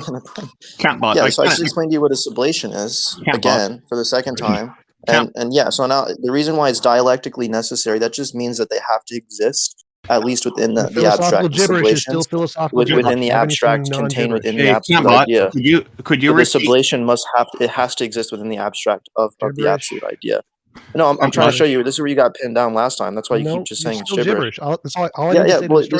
KantBot. Yeah, so I just explained to you what a sublation is again for the second time. And yeah, so now the reason why it's dialectically necessary, that just means that they have to exist at least within the abstract sublations, within the abstract contained within the absolute idea. Could you the sublation has to exist within the abstract of the absolute idea. No, I'm trying to show you. This is where you got pinned down last time. That's why you keep just saying it's gibberish. Well, this is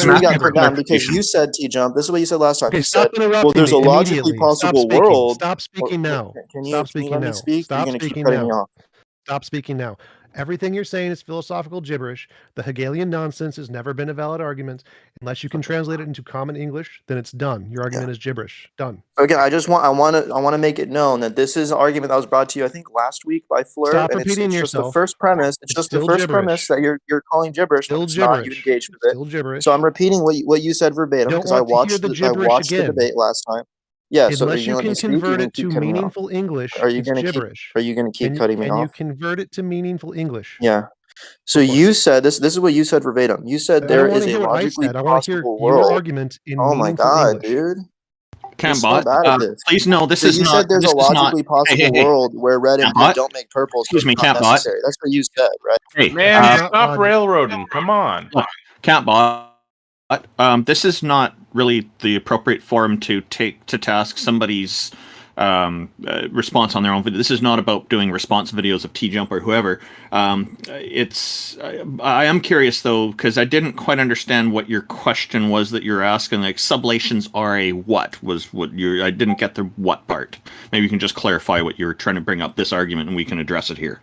where you got pinned down because you said TJump. This is what you said last time. You said, well, there's a logically possible world. Stop speaking now. Stop speaking now. You're going to keep cutting me off. Stop speaking now. Everything you're saying is philosophical gibberish. The Hegelian nonsense has never been a valid argument. Unless you can translate it into common English, then it's done. Your argument is gibberish. Done. Again, I want to make it known that this is an argument that was brought to you, I think, last week by Fleur. Stop repeating yourself. Just the first premise. It's just the first premise that you're calling gibberish. Still gibberish. Not, you engaged with it. Still gibberish. So I'm repeating what you said verbatim because I watched the debate last time. Yeah, unless you can convert it to meaningful English, it's gibberish. Are you going to keep cutting me off? Can you convert it to meaningful English? Yeah. So you said this is what you said verbatim. You said there is a logically possible world. Your argument in oh my god, dude. KantBot, please no, this is not. You said there's a logically possible world where red and blue don't make purple. Excuse me, KantBot. That's what you said, right? Hey, man, stop railroading. Come on. KantBot. This is not really the appropriate forum to take to task somebody's response on their own video. This is not about doing response videos of TJump or whoever. I am curious though, because I didn't quite understand what your question was that you're asking. Like sublations are a what was what you I didn't get the what part. Maybe you can just clarify what you were trying to bring up this argument and we can address it here.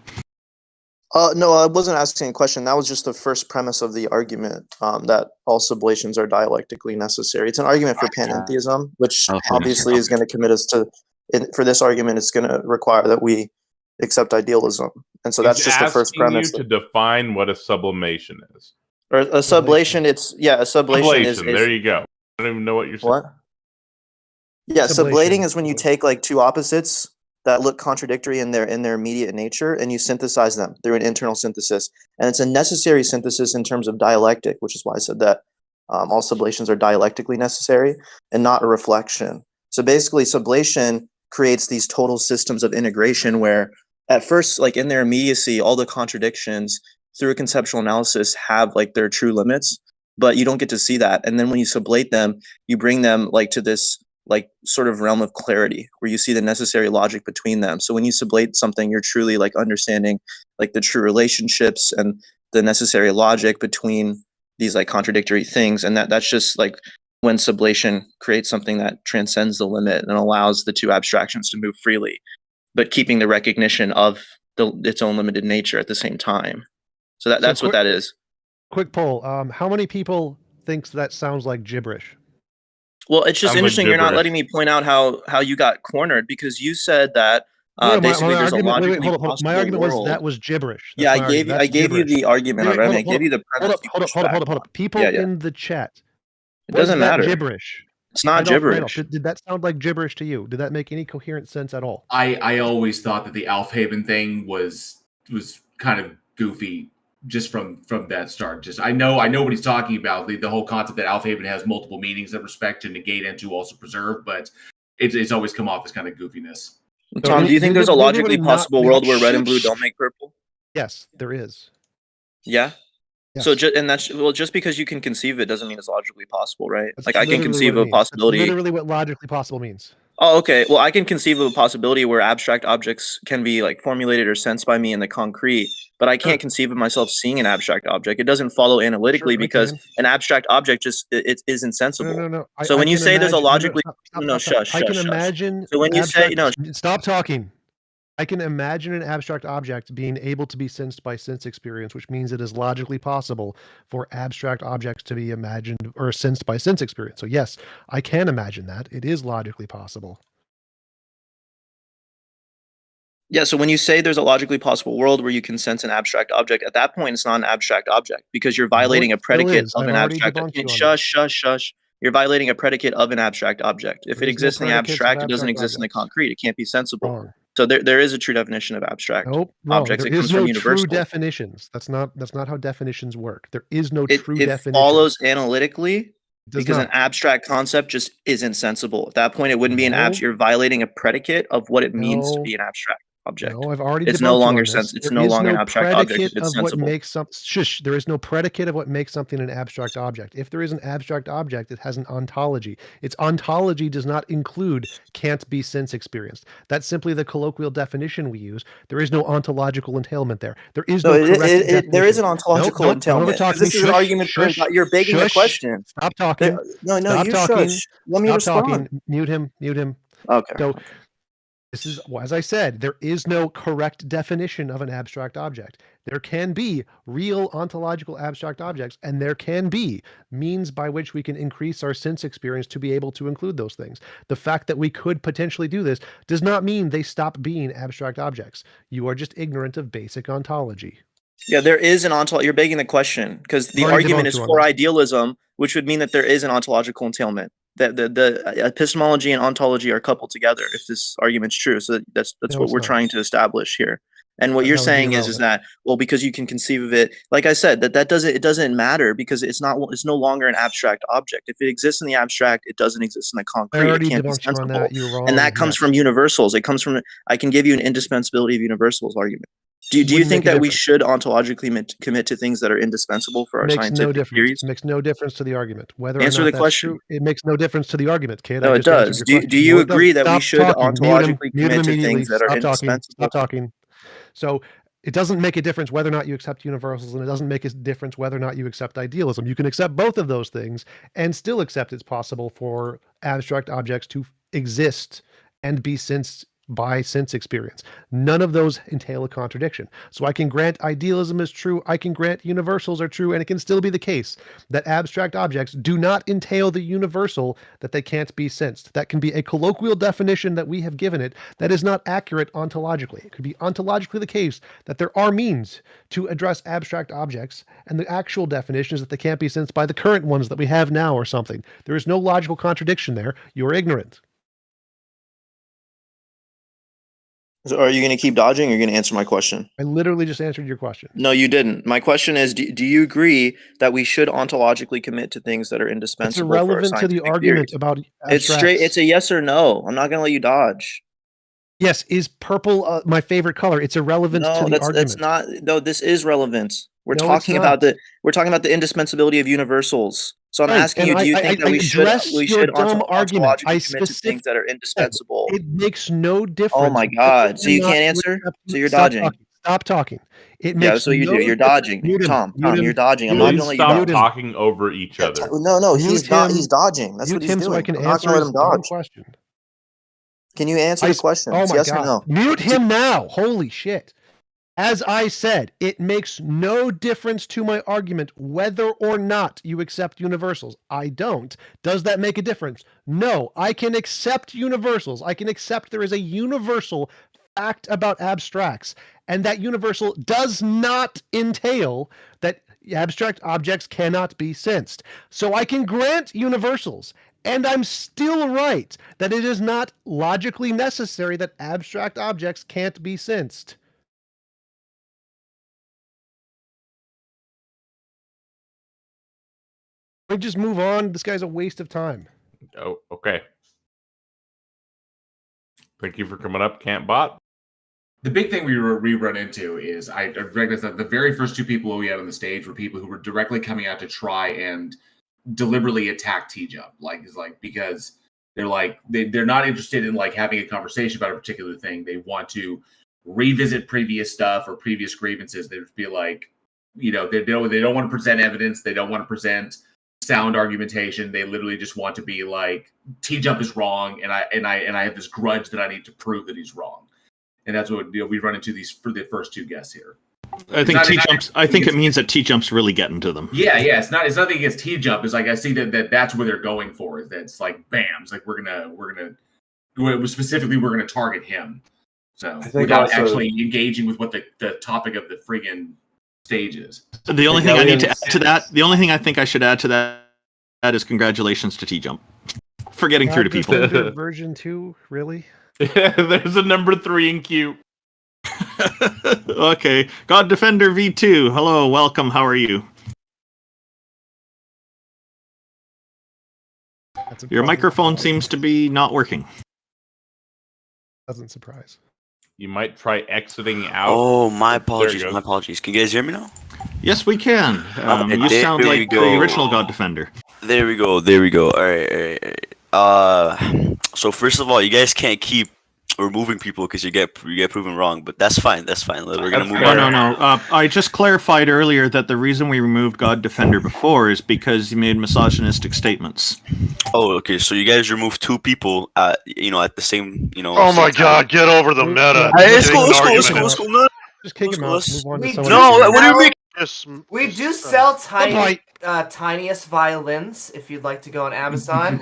No, I wasn't asking a question. That was just the first premise of the argument, that all sublations are dialectically necessary. It's an argument for panentheism, which obviously is going to commit us to, for this argument, it's going to require that we accept idealism. And so that's just the first premise. To define what a sublimation is. Or a sublation, a sublation is... There you go. I don't even know what you're saying. What? Yeah, sublating is when you take like two opposites that look contradictory in their immediate nature, and you synthesize them through an internal synthesis. And it's a necessary synthesis in terms of dialectic, which is why I said that all sublations are dialectically necessary and not a reflection. So basically, sublation creates these total systems of integration where at first, like in their immediacy, all the contradictions through a conceptual analysis have like their true limits, but you don't get to see that. And then when you sublate them, you bring them like to this like sort of realm of clarity where you see the necessary logic between them. So when you sublate something, you're truly like understanding like the true relationships and the necessary logic between these like contradictory things, and that's just like when sublation creates something that transcends the limit and allows the two abstractions to move freely, but keeping the recognition of its own limited nature at the same time. So that's what that is. Quick poll. How many people thinks that sounds like gibberish? Well, it's just interesting you're not letting me point out how you got cornered, because you said that basically there's a logically possible My argument world. was that was gibberish. Yeah, I gave you the argument already. I gave you the premise. Hold up. People in the chat. It doesn't matter. Gibberish. It's not gibberish. Did that sound like gibberish to you? Did that make any coherent sense at all? I always thought that the Alfhaven thing was kind of goofy just from that start. Just I know what he's talking about. The whole concept that Alfhaven has multiple meanings that respect, to negate, and to also preserve, but it's always come off as kind of goofiness. Tom, do you think there's a logically possible world where red and blue don't make purple? Yes, there is. Yeah. Yes. So just because you can conceive it doesn't mean it's logically possible, right? Like I can conceive of a possibility. That's literally what logically possible means. Oh, okay. Well, I can conceive of a possibility where abstract objects can be like formulated or sensed by me in the concrete, but I can't conceive of myself seeing an abstract object. It doesn't follow analytically because an abstract object it is insensible. No. So when you say there's a logically shush. I can imagine. So when you say stop talking. I can imagine an abstract object being able to be sensed by sense experience, which means it is logically possible for abstract objects to be imagined or sensed by sense experience. So yes, I can imagine that. It is logically possible. Yeah, so when you say there's a logically possible world where you can sense an abstract object, at that point it's not an abstract object because you're violating a predicate of an abstract. Shush. You're violating a predicate of an abstract object. If it exists in the abstract, it doesn't exist in the concrete. It can't be sensible. Wrong. So there is a true definition of abstract objects. There is no true definitions. That's not how definitions work. There is no true definition. It follows analytically because an abstract concept just isn't sensible. At that point, it wouldn't be an abstract. You're violating a predicate of what it means to be an abstract object. No, I've already. It's no longer It's no longer an abstract object if it's sensible. There is no predicate of what makes something an abstract object. If there is an abstract object, it has an ontology. Its ontology does not include can't be sense experienced. That's simply the colloquial definition we use. There is no ontological entailment there. There is no correct definition. There is an ontological entailment. This is an argument. You're begging the question. Stop talking. No, you shush. Let me respond. Mute him. Okay. So, this is, as I said, there is no correct definition of an abstract object. There can be real ontological abstract objects, and there can be means by which we can increase our sense experience to be able to include those things. The fact that we could potentially do this does not mean they stop being abstract objects. You are just ignorant of basic ontology. Yeah, there is an ontology. You're begging the question because the argument is for idealism, which would mean that there is an ontological entailment. That the epistemology and ontology are coupled together if this argument's true. So that's what we're trying to establish here. And what you're saying is that, well, because you can conceive of it, like I said, it doesn't matter because it's no longer an abstract object. If it exists in the abstract, it doesn't exist in the concrete. It can't be sensible. And that comes from universals. It comes from, I can give you an indispensability of universals argument. Do you think that we should ontologically commit to things that are indispensable for our scientific theories? It makes no difference to the argument. Answer the question. It makes no difference to the argument, kid. No, it does. Do you agree that we should ontologically commit to things that are indispensable? Stop talking. So it doesn't make a difference whether or not you accept universals, and it doesn't make a difference whether or not you accept idealism. You can accept both of those things and still accept it's possible for abstract objects to exist and be sensed by sense experience. None of those entail a contradiction. So I can grant idealism is true, I can grant universals are true, and it can still be the case that abstract objects do not entail the universal that they can't be sensed. That can be a colloquial definition that we have given it that is not accurate ontologically. It could be ontologically the case that there are means to address abstract objects, and the actual definition is that they can't be sensed by the current ones that we have now or something. There is no logical contradiction there. You're ignorant. So are you going to keep dodging or are you going to answer my question? I literally just answered your question. No, you didn't. My question is, do you agree that we should ontologically commit to things that are indispensable? It's irrelevant to the argument about abstracts. It's a yes or no. I'm not going to let you dodge. Yes, is purple my favorite color? It's irrelevant to the argument. That's not. No, this is relevant. We're talking about the indispensability of universals. So I'm asking you, do you think that we should ontologically commit to things that are indispensable? It makes no difference. Oh my God! So you can't answer? So you're dodging. Stop talking. It Yeah, makes that's what you no do. You're dodging. Mute him. Tom, Mute him. you're dodging. I'm Mute not him. gonna let you Stop dodge. talking over each other. No, he's Mute not. him. He's dodging. That's what Mute he's him doing. so I can I'm not answer gonna let his him dumb dodge. question. Can you answer the question? Oh my Yes or God. no? Mute him now. Holy shit. As I said, it makes no difference to my argument whether or not you accept universals. I don't. Does that make a difference? No. I can accept universals. I can accept there is a universal fact about abstracts, and that universal does not entail that abstract objects cannot be sensed. So I can grant universals, and I'm still right that it is not logically necessary that abstract objects can't be sensed. We just move on. This guy's a waste of time. Oh, okay. Thank you for coming up, KantBot. The big thing we run into is I recognize that the very first two people we had on the stage were people who were directly coming out to try and deliberately attack TJump, because they're not interested in like having a conversation about a particular thing. They want to revisit previous stuff or previous grievances. They just be like, they don't want to present evidence. They don't want to present sound argumentation. They literally just want to be like, TJump is wrong, and I have this grudge that I need to prove that he's wrong. And that's what we run into these for the first two guests here. I think TJump's. I think it means that TJump's really getting to them. Yeah. It's nothing against TJump. It's like I see that's where they're going for. Is that it's like bam. It's like we're gonna target him. So without actually engaging with what the topic of the friggin' stage is. The only thing I need to add to that, the only thing I think I should add to that is congratulations to TJump for getting through to people. Version 2, really? Yeah, there's a number 3 in queue. Okay, GodDefender V2. Hello, welcome. How are you? Your microphone seems to be not working. Doesn't surprise. You might try exiting out. Oh, my apologies. My apologies. Can you guys hear me now? Yes, we can. You sound like the original GodDefender. There we go. All right. So first of all, you guys can't keep removing people because you get proven wrong, but that's fine. We're gonna move on. No. I just clarified earlier that the reason we removed GodDefender before is because he made misogynistic statements. Oh, okay. So you guys removed 2 people at the same, Oh my God! Get over the meta. It's cool. No. Just kick him out. Move on to someone No, else. what do you mean? We do sell tiniest violins. If you'd like to go on Amazon.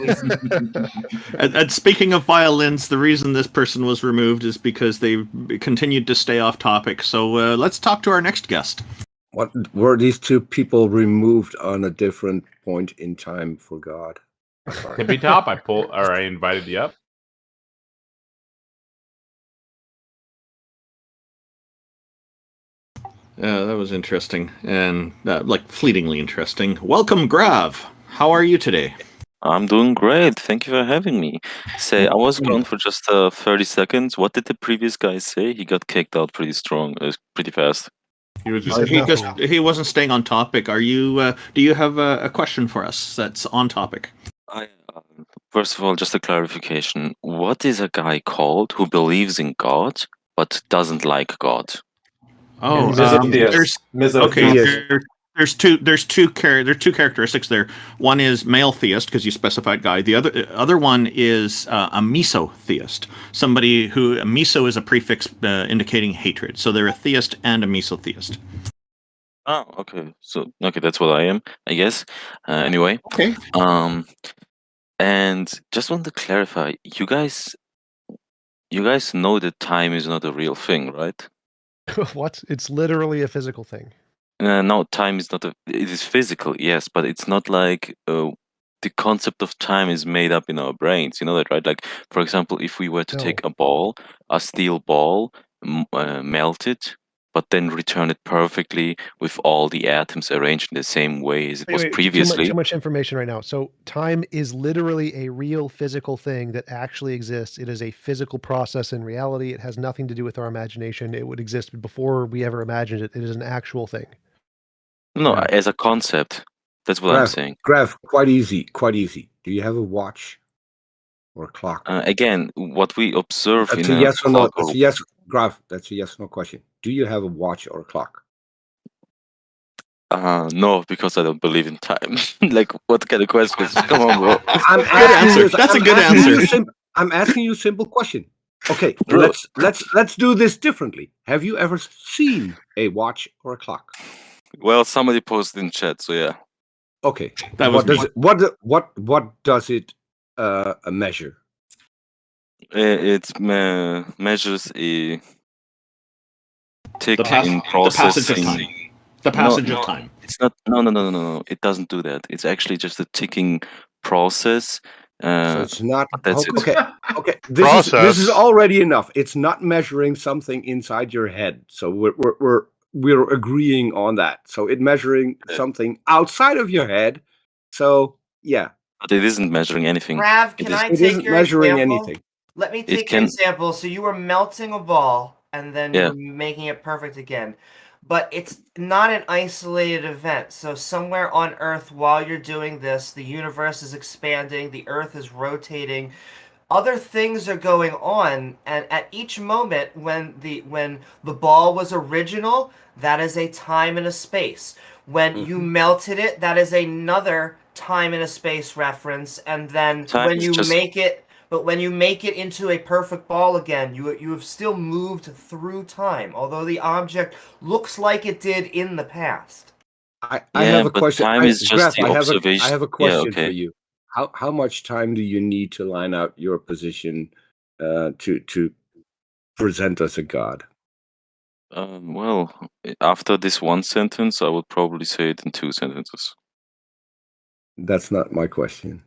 And speaking of violins, the reason this person was removed is because they continued to stay off topic. So let's talk to our next guest. What were these 2 people removed on a different point in time for God? Tippy top. I invited you up. That was interesting and fleetingly interesting. Welcome, Grav. How are you today? I'm doing great. Thank you for having me. I was gone for just 30 seconds. What did the previous guy say? He got kicked out pretty fast. He was he wasn't staying on topic. Are you? Do you have a question for us that's on topic? First of all, just a clarification. What is a guy called who believes in God but doesn't like God? Oh, there's two characteristics there. One is male theist because you specified guy. The other one is a miso-theist. Somebody who miso is a prefix indicating hatred. So they're a theist and a miso-theist. Oh, okay. So that's what I am, I guess. Anyway. Okay. And just want to clarify, you guys know that time is not a real thing, right? What? It's literally a physical thing. No, time is not it is physical, yes, but it's not like the concept of time is made up in our brains. You know that, right? Like, for example, if we were to take a steel ball, melt it, but then return it perfectly with all the atoms arranged in the same way as it was previously. Too much information right now. So time is literally a real physical thing that actually exists. It is a physical process in reality. It has nothing to do with our imagination. It would exist before we ever imagined it. It is an actual thing. No, as a concept. That's what I'm saying. Grav, quite easy. Do you have a watch or a clock? Again, what we observe That's a yes or no. Grav, that's a yes or no question. Do you have a watch or a clock? No, because I don't believe in time. Like, what kind of question is? Come on, bro. I'm asking you. That's a good answer. I'm asking you a simple question. Okay, Bro. let's do this differently. Have you ever seen a watch or a clock? Well, somebody posted in chat, so yeah. Okay. That was what does it measure? It measures a tick in processing. The passage of time. It's not. No. It doesn't do that. It's actually just a ticking process. So it's not. That's okay. Okay. This is already enough. It's not measuring something inside your head. So we're agreeing on that. So it's measuring something outside of your head. So yeah. But it isn't measuring anything. Grav, can I take your measuring example? anything. Let me take your example. So you were melting a ball and then you're making it perfect again. But it's not an isolated event. So somewhere on Earth, while you're doing this, the universe is expanding, the Earth is rotating, other things are going on, and at each moment when the ball was original, that is a time and a space. When you melted it, that is another time and a space reference, and then when you make it. But when you make it into a perfect ball again, you have still moved through time, although the object looks like it did in the past. I have a question. Time is just the observation. I have a question for you. How much time do you need to line out your position to present us a god? Well, after this one sentence, I would probably say it in 2 sentences. That's not my question.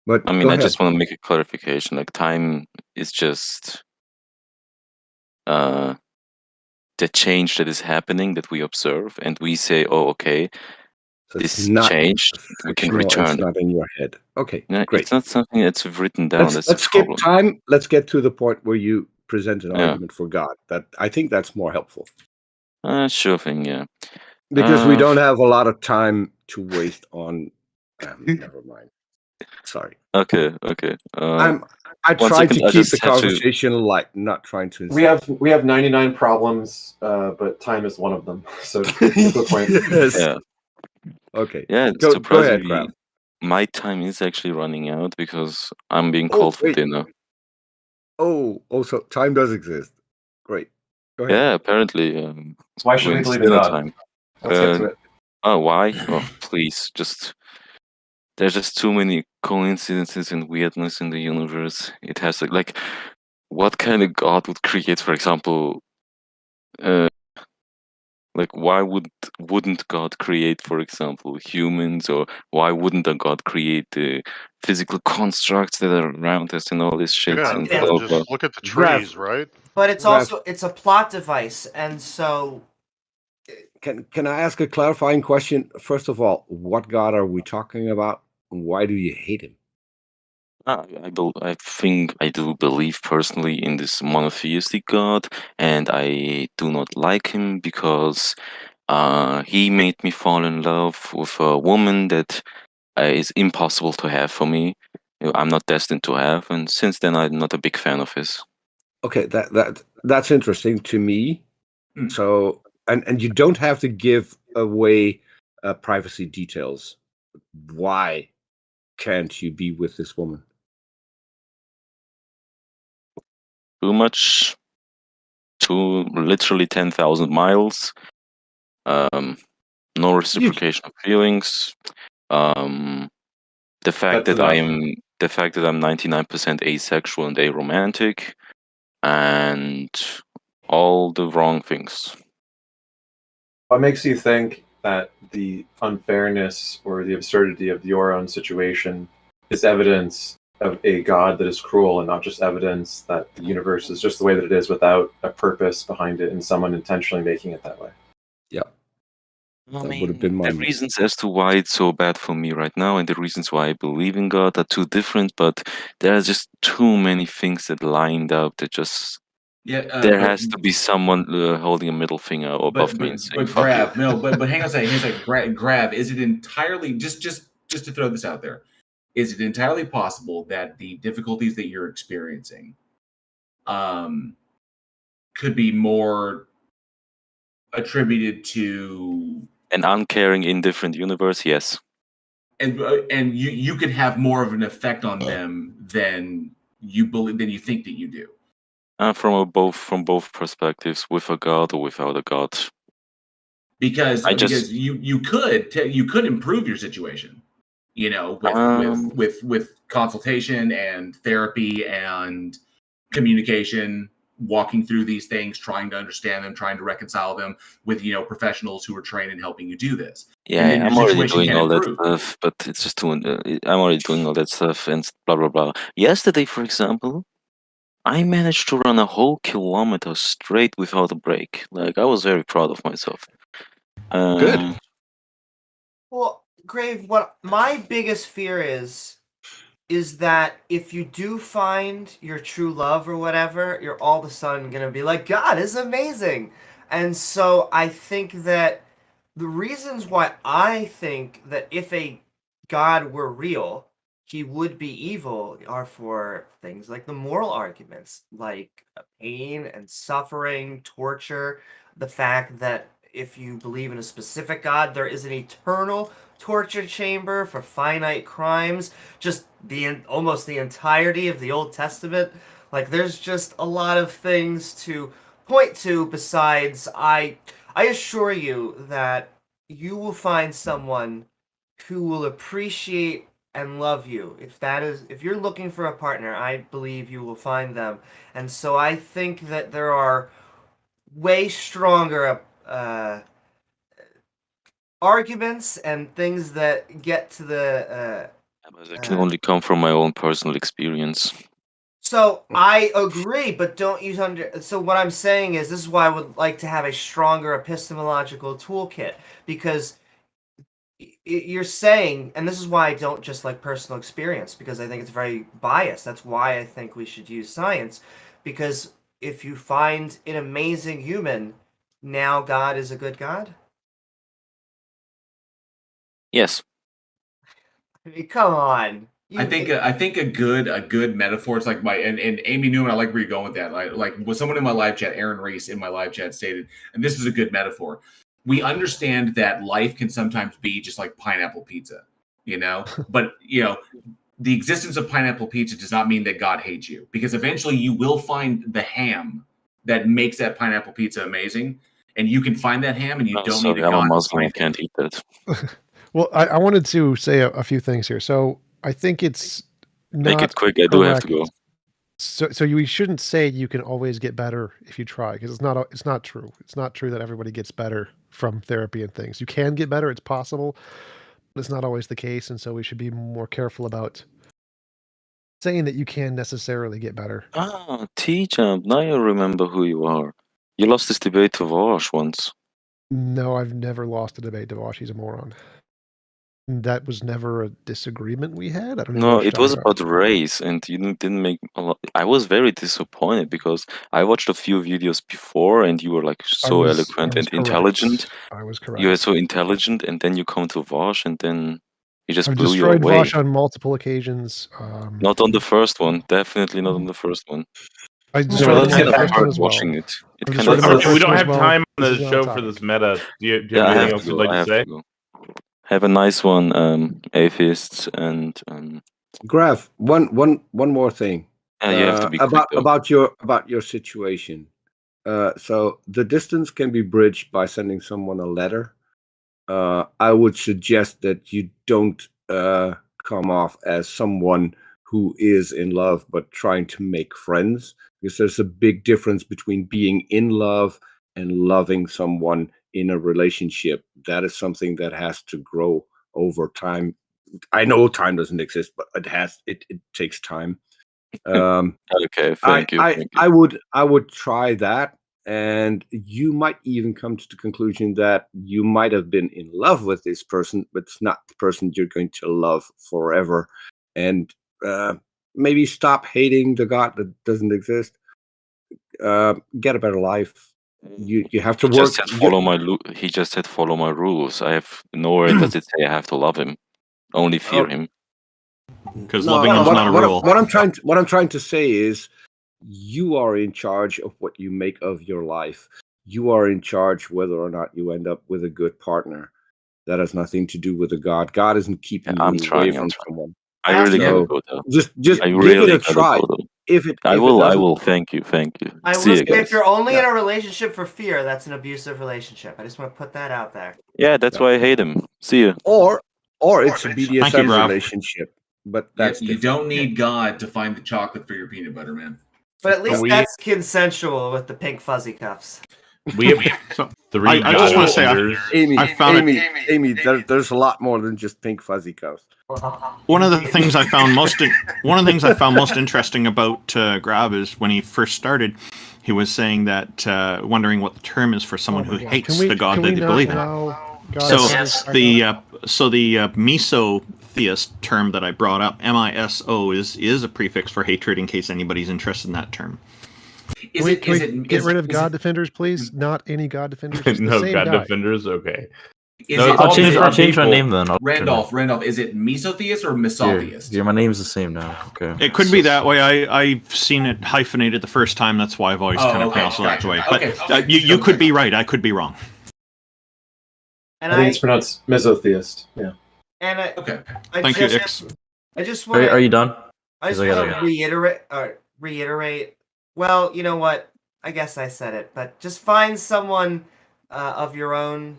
But I mean, I just want to make a clarification. Like, time is just the change that is happening that we observe, and we say, "Oh, okay, so this changed. We can return." It's not in your head. Okay, no, great. It's not something that's written down. Let's skip time. Let's get to the point where you present an argument for God. That I think that's more helpful. Sure thing. Yeah. Because we don't have a lot of time to waste on. Never mind. Sorry. Okay. I tried to keep the conversation light, not trying to. We have 99 problems, but time is one of them. So good point. Yes. Yeah. Okay. Yeah. Go ahead, Grav. My time is actually running out because I'm being called for dinner. Oh, also time does exist. Great. Go ahead. Yeah. Apparently. Why should we believe in God? Time. Let's get to it. Oh, why? Oh, please, there's just too many coincidences and weirdness in the universe. It has to, like, what kind of God would create, for example, like, why wouldn't God create, for example, humans, or why wouldn't a God create the physical constructs that are around us and all this shit? Yeah, and just look at the trees, right? But it's also a plot device, and so. Can I ask a clarifying question? First of all, what God are we talking about? Why do you hate him? I think I do believe personally in this monotheistic God, and I do not like him because he made me fall in love with a woman that is impossible to have for me. I'm not destined to have, and since then I'm not a big fan of his. Okay, that's interesting to me. So, and you don't have to give away privacy details. Why can't you be with this woman? Too much. Literally 10,000 miles. No reciprocation of feelings. The fact that I'm 99% asexual and aromantic, and all the wrong things. What makes you think that the unfairness or the absurdity of your own situation is evidence of a God that is cruel, and not just evidence that the universe is just the way that it is without a purpose behind it and someone intentionally making it that way? Yeah. I mean, the reasons as to why it's so bad for me right now and the reasons why I believe in God are two different, but there are just too many things that lined up that just... there has to be someone holding a middle finger above me and saying, "Fuck Grav, you." No, but hang on a second. Grav, is it entirely just to throw this out there? Is it entirely possible that the difficulties that you're experiencing, could be more attributed to an uncaring, indifferent universe. Yes, and you could have more of an effect on them than you think that you do. From both perspectives, with a god or without a god. Because you could improve your situation, with consultation and therapy and communication, walking through these things, trying to understand them, trying to reconcile them with professionals who are trained in helping you do this. Yeah, I'm already doing all that stuff, but it's just I'm already doing all that stuff and blah blah blah. Yesterday, for example, I managed to run a whole kilometer straight without a break. Like, I was very proud of myself. Good. Well, Grave, what my biggest fear is that if you do find your true love or whatever, you're all of a sudden going to be like, God is amazing. And so I think that the reasons why I think that if a God were real, he would be evil are for things like the moral arguments, like pain and suffering, torture, the fact that if you believe in a specific God, there is an eternal torture chamber for finite crimes, just almost the entirety of the Old Testament. Like, there's just a lot of things to point to besides I assure you that you will find someone who will appreciate and love you. If you're looking for a partner, I believe you will find them. And so I think that there are way stronger arguments and things that get to the That can only come from my own personal experience. So I agree, but don't you so what I'm saying is, this is why I would like to have a stronger epistemological toolkit, because you're saying, and this is why I don't just like personal experience, because I think it's very biased. That's why I think we should use science, because if you find an amazing human, now God is a good God? Yes. I mean, come on. I think a good metaphor is like and Amy Newman, I like where you're going with that. Like with someone in my live chat, Aaron Reese in my live chat stated, and this is a good metaphor. We understand that life can sometimes be just like pineapple pizza, but the existence of pineapple pizza does not mean that God hates you, because eventually you will find the ham that makes that pineapple pizza amazing, and you can find that ham, and you don't need a God. I'm a Muslim. I can't eat that. Well, I wanted to say a few things here. So I think it's make it quick. I do have to go. So you shouldn't say you can always get better if you try, because it's not true. It's not true that everybody gets better from therapy and things. You can get better. It's possible, but it's not always the case. And so we should be more careful about saying that you can necessarily get better. Ah, TJump. Now you remember who you are. You lost this debate to Vosh once. No, I've never lost a debate to Vosh. He's a moron. That was never a disagreement we had. I don't know. No, it was about race, and you didn't make a lot. I was very disappointed because I watched a few videos before, and you were like so eloquent and intelligent. I was correct. You were so intelligent, and then you come to Vosh, and then he just I've blew you away. destroyed Vosh on multiple occasions. Not on the first one. Definitely not on the first one. I destroyed him the first one as well. Watching it. We don't have time on the show for this meta. Do you have anything else you'd like to say? Have a nice one, atheists, and Grav, one more thing. You have to be about your situation. So the distance can be bridged by sending someone a letter. I would suggest that you don't come off as someone who is in love but trying to make friends, because there's a big difference between being in love and loving someone in a relationship. That is something that has to grow over time. I know time doesn't exist, but it takes time. Okay, thank you. I would try that, and you might even come to the conclusion that you might have been in love with this person, but it's not the person you're going to love forever. And maybe stop hating the God that doesn't exist. Get a better life. You have to work. He just said follow my rules. I have nowhere does it say I have to love him. Only fear him. Because loving him is not a rule. What I'm trying to say is, you are in charge of what you make of your life. you are in charge whether or not you end up with a good partner. That has nothing to do with a God. God isn't keeping I'm you trying, away I'm from trying. someone. I really So gotta go though. just I give really it a gotta try. go though. If it I doesn't, will. Thank you. I See will you say if guys. you're only in Yeah. a relationship for fear, that's an abusive relationship. I just want to put that out there. Yeah, that's why I hate him. See you. Or it's a Thank you, BDSM Grav. relationship, but Yeah, that's you different. don't need God to find the chocolate for your peanut butter, man. But at least we- that's consensual with the pink fuzzy cuffs. We have So, three I just want to say, GodDefenders. I found it. Amy, there's a lot more than just pink fuzzy cuffs. One of the things I found most interesting about Grav is when he first started, he was saying that wondering what the term is for someone who hates the God that they believe in. So the miso-theist term that I brought up, MISO, is a prefix for hatred. In case anybody's interested in that term. Can we get rid of GodDefenders, please? Not any GodDefenders. Just No, the same guy. GodDefenders. Okay. I'll change my name then. Randolph, is it miso-theist or miso-theist? Yeah, my name's the same now. Okay. It could be that way. I've seen it hyphenated the first time. That's why I've always kind of pronounced it that way. But you could be right. I could be wrong. And I think it's pronounced miso-theist. Yeah. And Thank you, Ix. I just want. Are you done? I just want to reiterate. Well, you know what? I guess I said it, but just find someone of your own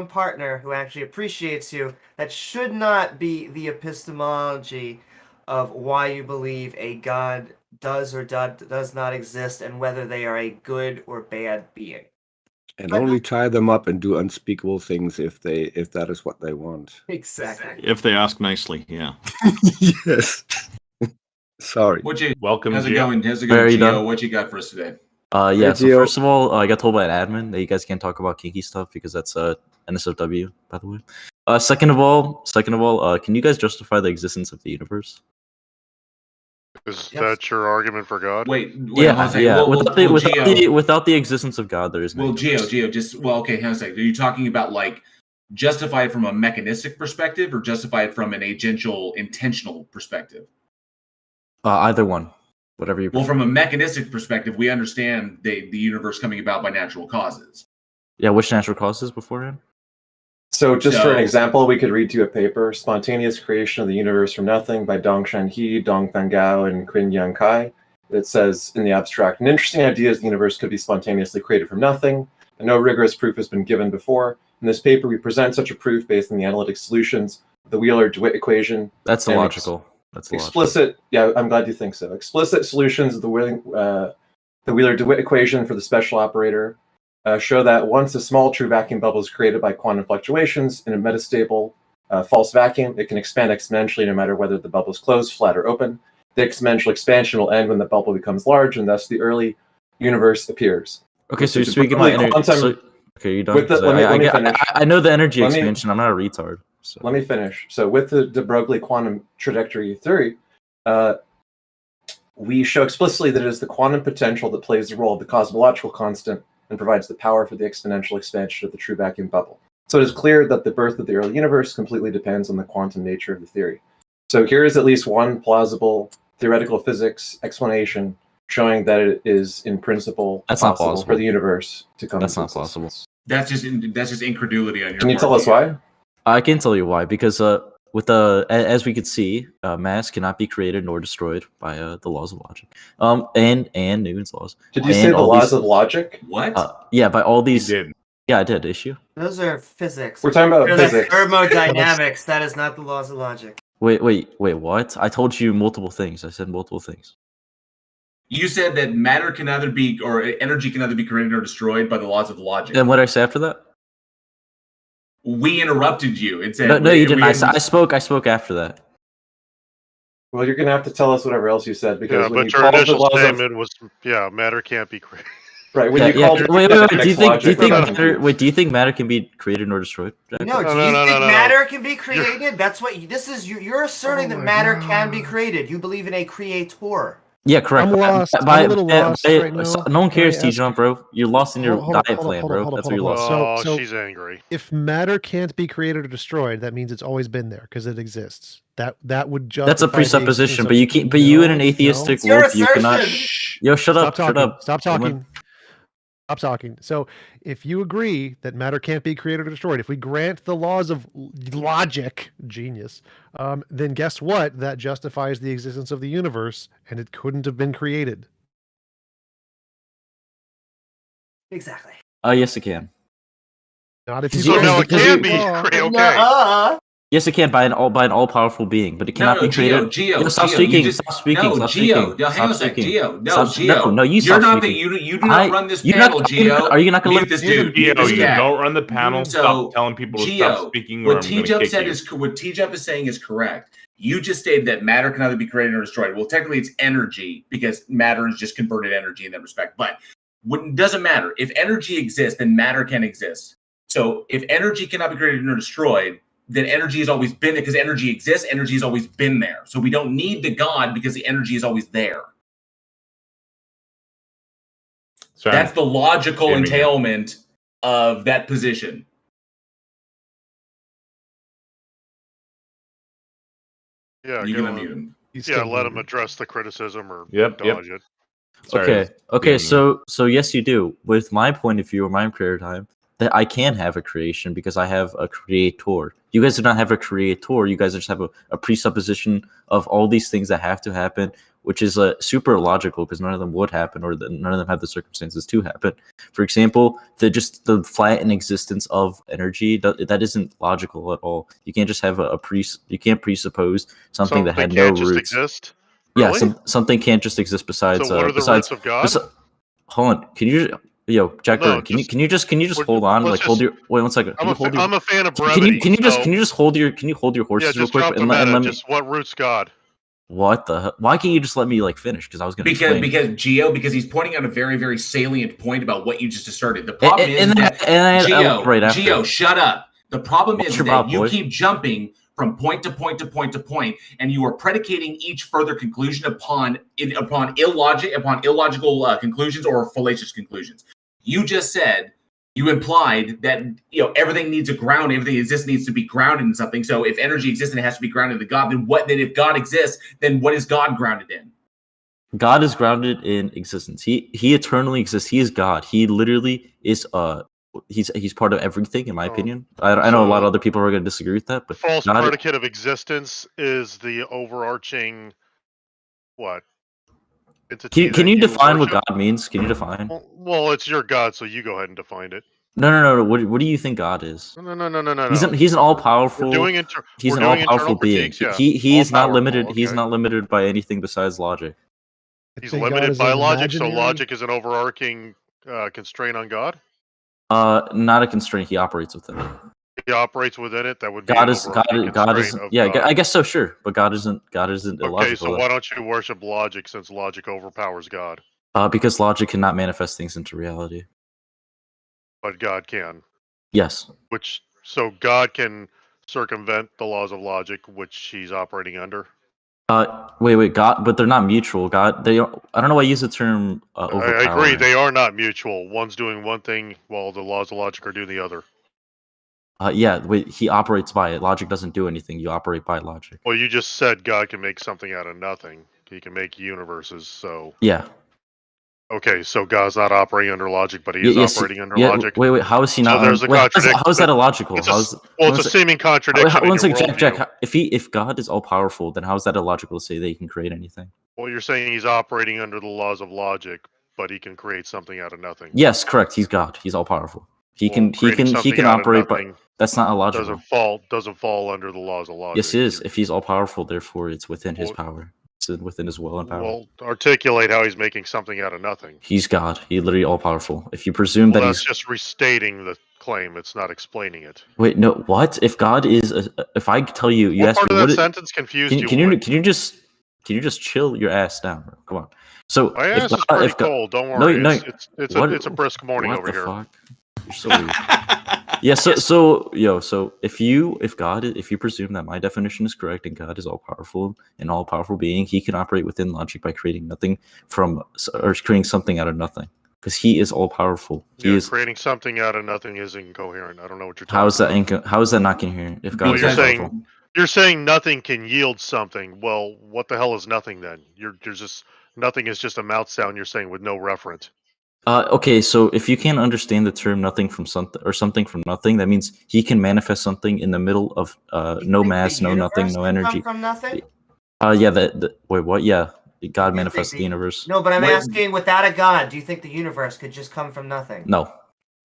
partner who actually appreciates you. That should not be the epistemology of why you believe a God does or does not exist, and whether they are a good or bad being. And only tie them up and do unspeakable things if that is what they want. Exactly. If they ask nicely, yeah. Yes. Sorry. Welcome. How's it going? How's it Are going, you Gio? done? What you got for us today? Yeah. So first of all, I got told by an admin that you guys can't talk about kinky stuff because that's NSFW, by the way. Second of all, can you guys justify the existence of the universe? Is that your argument for God? Wait Yeah. Gio, without the existence of God, there is no. Well, Gio, okay, hang on a second. Are you talking about like justify it from a mechanistic perspective or justify it from an intentional perspective? Either one, whatever you. Well, from a mechanistic perspective, we understand the universe coming about by natural causes. Yeah, which natural causes beforehand? So just for an example, we could read to you a paper, Spontaneous Creation of the Universe from Nothing by Dongshan He, Dongfang Gao, and Qin Yang Kai. It says in the abstract, an interesting idea is the universe could be spontaneously created from nothing, and no rigorous proof has been given before. In this paper, we present such a proof based on the analytic solutions of the Wheeler-DeWitt equation. That's illogical. Explicit, yeah, I'm glad you think so. Explicit solutions of the Wheeler-DeWitt equation for the special operator show that once a small true vacuum bubble is created by quantum fluctuations in a metastable false vacuum, it can expand exponentially no matter whether the bubble is closed, flat, or open. The exponential expansion will end when the bubble becomes large, and thus the early universe appears. Okay, so you're speaking about energy. Okay, you done? Let me finish. I know the energy expansion. I'm not a retard. So. Let me finish. So with the de Broglie quantum trajectory theory, we show explicitly that it is the quantum potential that plays the role of the cosmological constant and provides the power for the exponential expansion of the true vacuum bubble. So it is clear that the birth of the early universe completely depends on the quantum nature of the theory. So here is at least one plausible theoretical physics explanation showing that it is in principle possible for the universe to come. That's not plausible. That's just incredulity on your part. Can you tell us why? I can tell you why. Because as we could see, mass cannot be created nor destroyed by the laws of logic. And Newton's laws. Did you say the laws of logic? What? Yeah, by all these. You did. Yeah, I did. Issue. Those are physics. We're talking about physics. Thermodynamics. That is not the laws of logic. Wait, what? I told you multiple things. I said multiple things. You said that matter can either be, or energy can either be created or destroyed by the laws of logic. And what did I say after that? We interrupted you. It said no, you didn't. I spoke after that. Well, you're gonna have to tell us whatever else you said because when but you your called the initial laws statement was, matter can't be created. Right. When you called wait. Do you think matter can be created or destroyed? No. Do you think matter can be created? That's what this is. You're asserting that matter can be created. You believe in a creator. Yeah, correct. I'm lost. I'm a little lost right now. No one cares, TJump, bro. You're lost in your diet plan, bro. That's what you're lost. So she's angry. If matter can't be created or destroyed, that means it's always been there because it exists. That would justify. That's a presupposition, but you can't. But you in an atheistic world, you cannot. Yo, shut up! Shut up! Stop talking. Stop talking. So, if you agree that matter can't be created or destroyed, if we grant the laws of logic, genius, then guess what? That justifies the existence of the universe, and it couldn't have been created. Exactly. Yes, it can. Not if you. So no, it can be okay. Yes, it can by an all powerful being, but it cannot be created. Stop speaking. Stop speaking. No, Stop Geo. speaking. No, hang on a Stop second. speaking. Geo. No, Stop- Geo. No, you You're stop not speaking. you do not run this panel, Geo. Are you not going to mute this dude? Mute Geo, this you cat. don't run the panel. So, Stop telling people to stop speaking, or what I'm going to TJump kick said you. is what TJump is saying is correct. You just stated that matter can either be created or destroyed. Well, technically, it's energy because matter is just converted energy in that respect. But it doesn't matter if energy exists, then matter can exist. So if energy cannot be created or destroyed, then energy has always been there because energy exists. Energy has always been there. So we don't need the God because the energy is always there. So that's the logical entailment of that position. Yeah, You give can him- unmute him. Yeah, let him address the criticism or Yep. dodge it. Okay. Okay. So yes, you do. With my point of view or my paradigm, that I can have a creation because I have a creator. You guys do not have a creator. You guys just have a presupposition of all these things that have to happen, which is super illogical because none of them would happen, or none of them have the circumstances to happen. For example, the flattened existence of energy that isn't logical at all. You can't just have you can't presuppose something that had no can't just roots. exist? Yeah, Really? something can't just exist besides. So what are the besides, roots of God? Hold on, can you? Yo, Jack No, Burton, can you just hold on? let's Like hold just- your wait 1 second. I'm a fan of Can brevity. you just hold your Yeah, horses real just quick drop the and let meta. me? Just what roots God? What the hell? Why can't you just let me like finish? Because I was gonna explain. Because he's pointing out a very, very salient point about what you just asserted. The problem is And that then- right after. Geo, shut up. The problem What's is your that problem, you boy? keep jumping from point to point to point to point, and you are predicating each further conclusion upon illogical conclusions or fallacious conclusions. You just said, you implied that everything needs a ground, everything exists needs to be grounded in something. So if energy exists and it has to be grounded in God, then what? Then if God exists, then what is God grounded in? God is grounded in existence. He eternally exists. He is God. He literally is he's part of everything, in my opinion. I know a lot of other people are going to disagree with that, but False God, predicate of existence is the overarching what? Entity can that you define what worship? God means? Can you define? Well, it's your God, so you go ahead and define it. No. What do you think God is? No. He's an all powerful. We're doing He's an we're all doing powerful internal being. critiques, yeah. He is not All-powerful, limited. He's okay. not limited by anything besides logic. He's think God limited is by logic, so imaginary? logic is an overarching constraint on God. Not a constraint. He operates within it. He operates within it. That would be God an is overarching God constraint isn't. of Yeah, God. I guess so. Sure, but God isn't Okay, illogical. so why don't you worship logic since logic overpowers God? Because logic cannot manifest things into reality. But God can. Yes. So God can circumvent the laws of logic, which he's operating under. Wait, God, but they're not mutual. God, I don't know why I use the term overpower. I agree, they are not mutual. One's doing one thing while the laws of logic are doing the other. Yeah, wait, he operates by it. Logic doesn't do anything. You operate by logic. Well, you just said God can make something out of nothing. He can make universes, so... Yeah. Okay, so God's not operating under logic, but he is operating under logic. Wait, how is he not? So there's a contradiction. How is that illogical? It's a seeming contradiction. One second, Jack. If God is all powerful, then how is that illogical to say that he can create anything? Well, you're saying he's operating under the laws of logic, but he can create something out of nothing. Yes, correct. He's God. He's all powerful. He can operate, but that's not illogical. Doesn't fall under the laws of logic. Yes, it is. If he's all powerful, therefore it's within his power. It's within his will and power. Well, articulate how he's making something out of nothing. He's God. He's literally all powerful. If you presume that that's he's just restating the claim. It's not explaining it. Wait, no. What if God is? If I tell you, what part of that sentence confused you? Can you just chill your ass down, bro? Come on. So my ass is pretty cold. Don't worry. No, it's a brisk morning over here. Fuck? You're so weird. Yeah. So if you presume that my definition is correct and God is all powerful, an all powerful being, he can operate within logic by creating nothing or creating something out of nothing. Because he is all powerful. Creating something out of nothing is incoherent. I don't know what you're talking about. How is that not incoherent? If God is all powerful? You're saying nothing can yield something. Well, what the hell is nothing then? Nothing is just a mouth sound you're saying with no referent. Okay, so if you can't understand the term "nothing from something" or "something from nothing," that means he can manifest something in the middle of no mass, no nothing, no energy. Come from nothing? Yeah. Wait, what? Yeah, God manifests the universe. No, but I'm asking, without a God, do you think the universe could just come from nothing? No.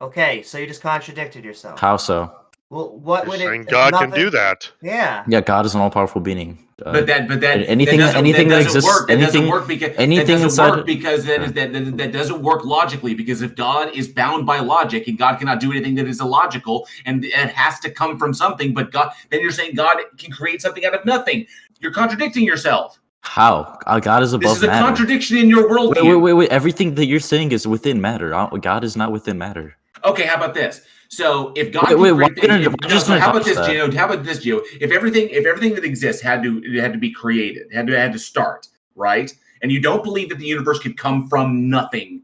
Okay, so you just contradicted yourself. How so? Well, what would it? God can do that. Yeah. Yeah, God is an all-powerful being. But anything that exists, work. That doesn't work because anything that doesn't work logically. Because if God is bound by logic and God cannot do anything that is illogical, and it has to come from something, but God, then you're saying God can create something out of nothing. You're contradicting yourself. How? God is above matter. This is a contradiction in your worldview. Wait. Everything that you're saying is within matter. God is not within matter. Okay, how about this? So if God, how about this, Gio? How about this, Gio? If everything that exists had to be created, had to start, right? And you don't believe that the universe could come from nothing,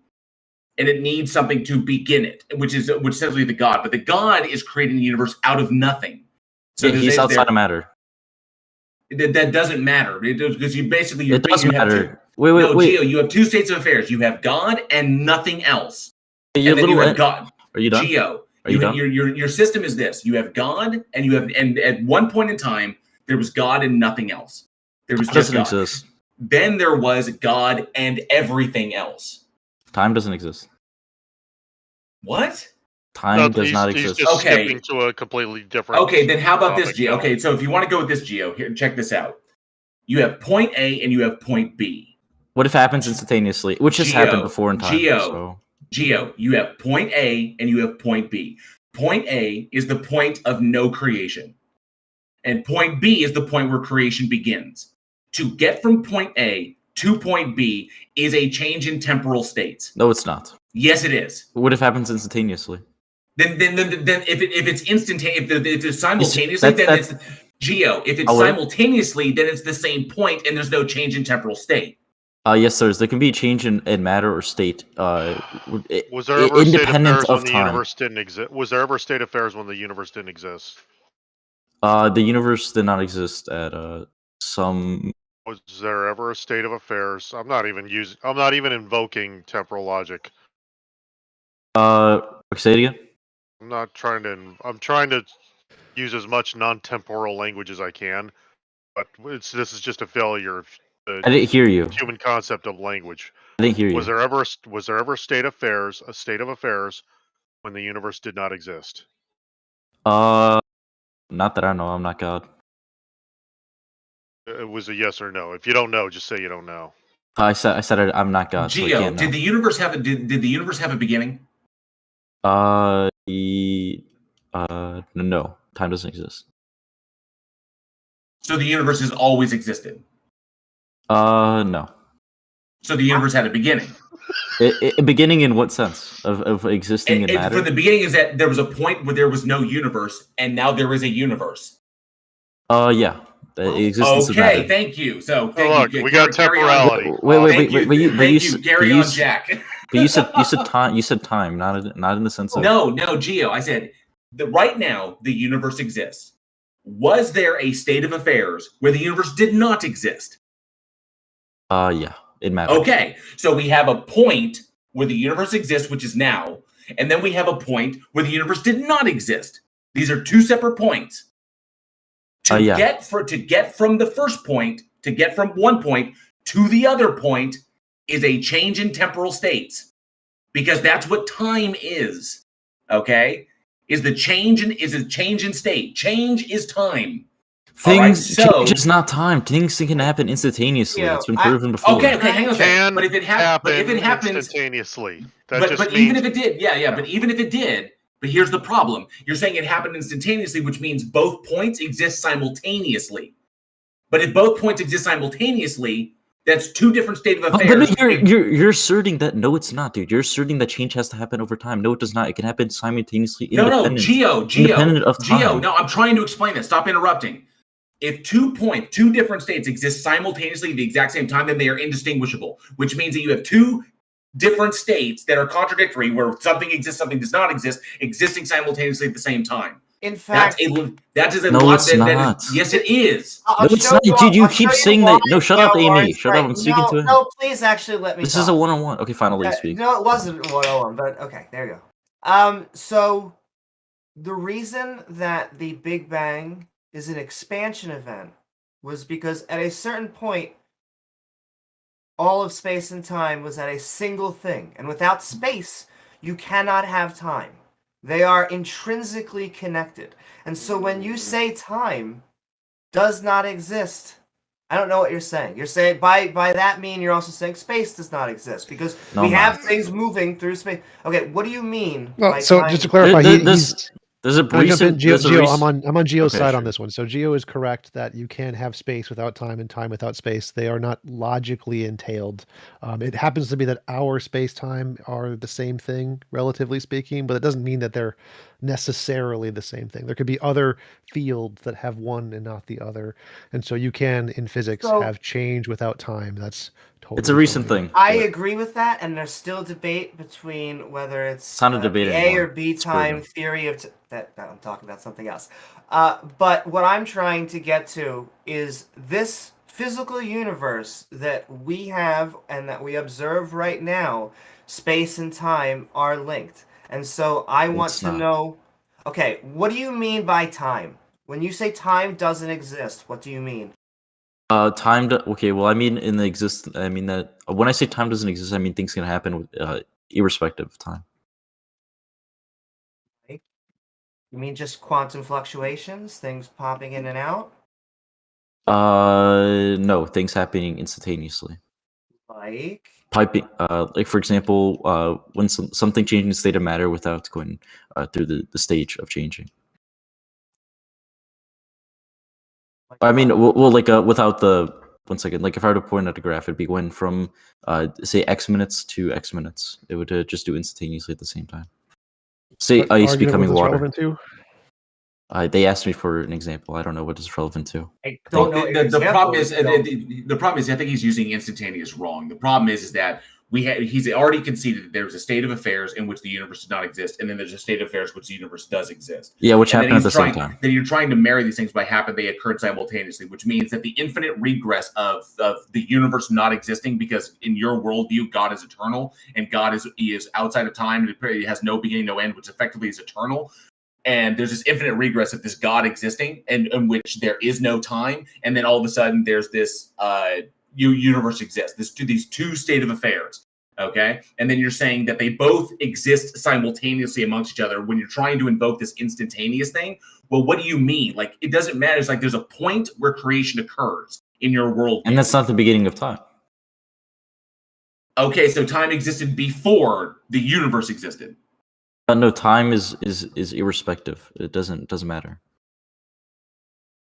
and it needs something to begin it, which essentially the God. But the God is creating the universe out of nothing. So he's outside of matter. That doesn't matter because you basically it does matter. Wait, Gio, you have two states of affairs. You have God and nothing else. You have God. Are you done? Gio, your system is this: you have God, and at one point in time there was God and nothing else. There was just God. Exist. Then there was God and everything else. Time doesn't exist. What? Time does not exist. He's just skipping to a completely different. Okay, then how about this, Gio? Okay, so if you want to go with this, Gio, here, check this out. You have point A and you have point B. What if it happens instantaneously? Which has happened before in time. Gio, you have point A and you have point B. Point A is the point of no creation. And point B is the point where creation begins. To get from point A to point B is a change in temporal states. No, it's not. Yes, it is. What if it happens instantaneously? Then if it's instantaneous, if it's simultaneously, then it's Gio. If it's simultaneously, then it's the same point and there's no change in temporal state. Yes, sirs. There can be a change in matter or state. Was there ever independent of the time? Universe didn't exist? Was there ever a state of affairs when the universe didn't exist? The universe did not exist at some. Was there ever a state of affairs? I'm not even invoking temporal logic. Say it again. I'm trying to use as much non-temporal language as I can, but this is just a failure of the I didn't hear you. Human concept of language. I didn't hear you. Was there ever a state of affairs when the universe did not exist? Not that I know. I'm not God. It was a yes or no. If you don't know, just say you don't know. I said I'm not God. Gio, so did the universe have a beginning? No. Time doesn't exist. So the universe has always existed? No. So the universe had a beginning? A beginning in what sense? Of existing in matter? For the beginning is that there was a point where there was no universe, and now there is a universe. Yeah. The existence of matter. Okay, thank you. So look, we got temporality. Wait. Carry on, Jack. But you said time. You said time, not in the sense of no, Gio. I said that right now the universe exists. Was there a state of affairs where the universe did not exist? Yeah, it matters. Okay, so we have a point where the universe exists, which is now, and then we have a point where the universe did not exist. These are two separate points. To get from the first point, to get from one point to the other point, is a change in temporal states, because that's what time is. Okay, is a change in state. Change is time. Change is not time. Things can happen instantaneously. It's been proven before. Okay, hang on a second. But if it happens instantaneously, but even if it did, but even if it did. But here's the problem. You're saying it happened instantaneously, which means both points exist simultaneously. But if both points exist simultaneously, that's two different states of affairs. But you're asserting that no, it's not, dude.'re asserting that change has to happen over time. No, it does not. It can happen simultaneously. Independent of time. No, I'm trying to explain this. Stop interrupting. If two different states exist simultaneously at the exact same time, then they are indistinguishable, which means that you have two different states that are contradictory, where something exists, something does not exist, existing simultaneously at the same time. In fact, that is a No, it's not. yes, it is. I'll No, it's show not, you dude. why- You I'll keep show you saying why that. No, shut up, Amy. Warren's Shut right. up. I'm speaking to him. No, please actually let me This talk. is a one-on-one. Okay, fine. I'll let you speak. No, it wasn't a 101, but okay, there you go. So the reason that the Big Bang is an expansion event was because at a certain point, all of space and time was at a single thing. And without space, you cannot have time. They are intrinsically connected. And so when you say time does not exist, I don't know what you're saying. You're saying by that mean you're also saying space does not exist because No, we I'm have not. things moving through space. Okay, what do you mean? Well, by so time? just to clarify, There's a Can I jump in? recent. Geo, There's a Geo, recent. I'm on Geo's Okay, side on sure. this one. So Geo is correct that you can't have space without time and time without space. They are not logically entailed. It happens to be that our space time are the same thing, relatively speaking, but it doesn't mean that they're necessarily the same thing. There could be other fields that have one and not the other, and so you can in physics So- have change without time. That's totally. It's a recent fine. thing. I but- agree with that, and there's still debate between whether it's not a debate the A anymore. or B It's time proven. theory of that. I'm talking about something else. But what I'm trying to get to is this physical universe that we have and that we observe right now. Space and time are linked, and so I want It's to not. know. Okay, what do you mean by time? When you say time doesn't exist, what do you mean? Time. Okay. Well, I mean, in the exist. I mean that when I say time doesn't exist, I mean things can happen with, irrespective of time. You mean just quantum fluctuations, things popping in and out? No, things happening instantaneously. Like? Piping. Like for example, when something changing the state of matter without going through the stage of changing. I mean, well, like without the 1 second. Like if I were to point at a graph, it'd be going from say X minutes to X minutes. It would just do instantaneously at the same time. Say What ice argument becoming was this water. relevant to? They asked me for an example. I don't know what it's relevant to. I don't know. The problem is the problem is I think he's using instantaneous wrong. The problem is that he's already conceded that there's a state of affairs in which the universe does not exist, and then there's a state of affairs in which the universe does exist. Yeah, which And happened at the same trying- time. Then you're trying to marry these things by they occurred simultaneously, which means that the infinite regress of the universe not existing, because in your worldview, God is eternal, and God is outside of time, and it has no beginning, no end, which effectively is eternal. And there's this infinite regress of this God existing, and in which there is no time, and then all of a sudden there's this universe exists. These two state of affairs, okay? And then you're saying that they both exist simultaneously amongst each other when you're trying to invoke this instantaneous thing. Well, what do you mean? Like, it doesn't matter. It's like there's a point where creation occurs in your world. And that's not the beginning of time. Okay, so time existed before the universe existed. No, time is irrespective. It doesn't matter.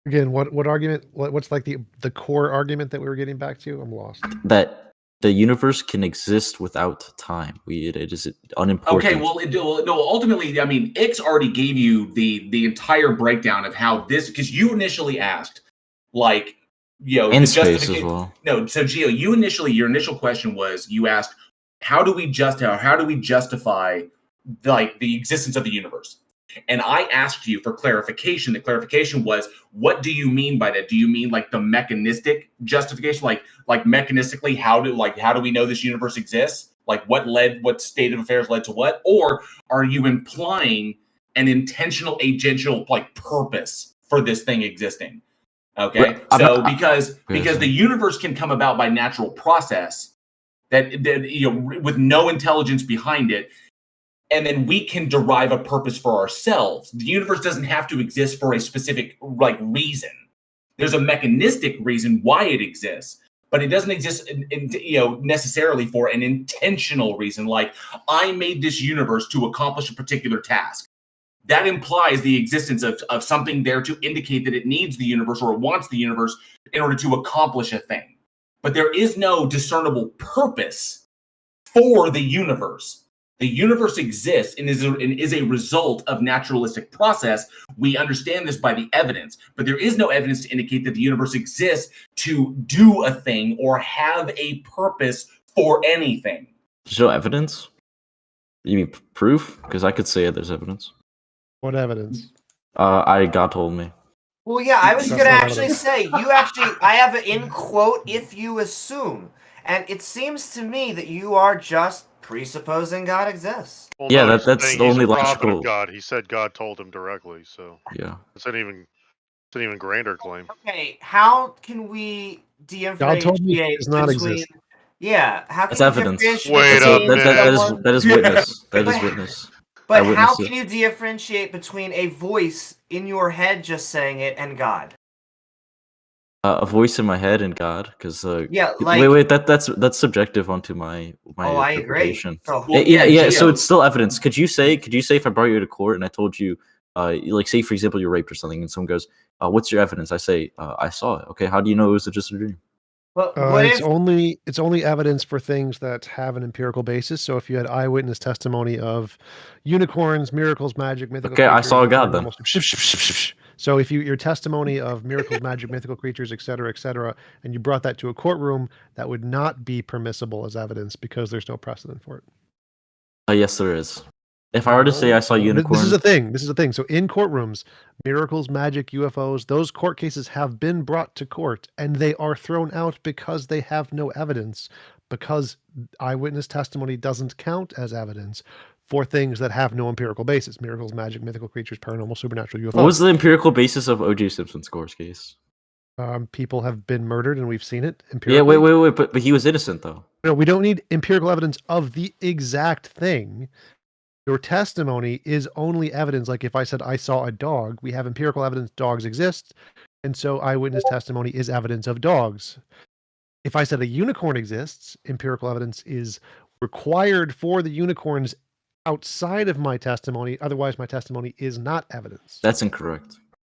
Again, what argument? What's like the core argument that we were getting back to? I'm lost. That the universe can exist without time. It is unimportant. Okay, well, no. Ultimately, I mean, Ix already gave you the entire breakdown of how this, because you initially asked, like, in space as well. No, so Gio, your initial question was, you asked, how do we justify like the existence of the universe? And I asked you for clarification. The clarification was, what do you mean by that? Do you mean like the mechanistic justification, like mechanistically, how do we know this universe exists? Like what state of affairs led to what? Or are you implying an intentional agential like purpose for this thing existing? Okay, so because the universe can come about by natural process that with no intelligence behind it. And then we can derive a purpose for ourselves. The universe doesn't have to exist for a specific reason. There's a mechanistic reason why it exists, but it doesn't exist necessarily for an intentional reason. Like, I made this universe to accomplish a particular task. That implies the existence of something there to indicate that it needs the universe or it wants the universe in order to accomplish a thing. But there is no discernible purpose for the universe. The universe exists and is a result of naturalistic process. We understand this by the evidence, but there is no evidence to indicate that the universe exists to do a thing or have a purpose for anything. There's no evidence? You mean proof? Because I could say there's evidence. What evidence? God told me. Well, yeah, I was That's going to not actually evidence. say, I have an in quote, if you assume. And it seems to me that you are just presupposing God exists. Well, Yeah, no, he's that's saying the he's only a prophet logical. of God. He said God told him directly, so Yeah. it's an even grander claim. Okay, how can we God told me differentiate does not between... exist. Yeah, how can That's you evidence. differentiate Wait That's a, a between that is someone... that is witness. That is But- witness. I But how witnessed can it. you differentiate between a voice in your head just saying it and God? A voice in my head and God, because Yeah, like... wait, that's subjective onto my Oh, I agree. interpretation. So, Yeah. So Gio. it's still evidence. Could you say if I brought you to court and I told you, like say for example you're raped or something, and someone goes, "What's your evidence?" I say, "I saw it." Okay, how do you know it was just a dream? but what It's if... only evidence for things that have an empirical basis. So if you had eyewitness testimony of unicorns, miracles, magic, mythical Okay, I creatures, saw and God then. paranormal- So if your testimony of miracles, magic, mythical creatures, etc., and you brought that to a courtroom, that would not be permissible as evidence because there's no precedent for it. Yes, there is. If I were to say I saw unicorns, This is a thing. So in courtrooms, miracles, magic, UFOs, those court cases have been brought to court and they are thrown out because they have no evidence, because eyewitness testimony doesn't count as evidence for things that have no empirical basis. Miracles, magic, mythical creatures, paranormal, supernatural, UFOs. what was the empirical basis of O.J. Simpson's court case? People have been murdered and we've seen it Yeah, empirically. wait, but he was innocent though. No, we don't need empirical evidence of the exact thing. Your testimony is only evidence. Like if I said I saw a dog, we have empirical evidence dogs exist. And so eyewitness testimony is evidence of dogs. If I said a unicorn exists, empirical evidence is required for the unicorns outside of my testimony. Otherwise, my testimony is not evidence. That's incorrect.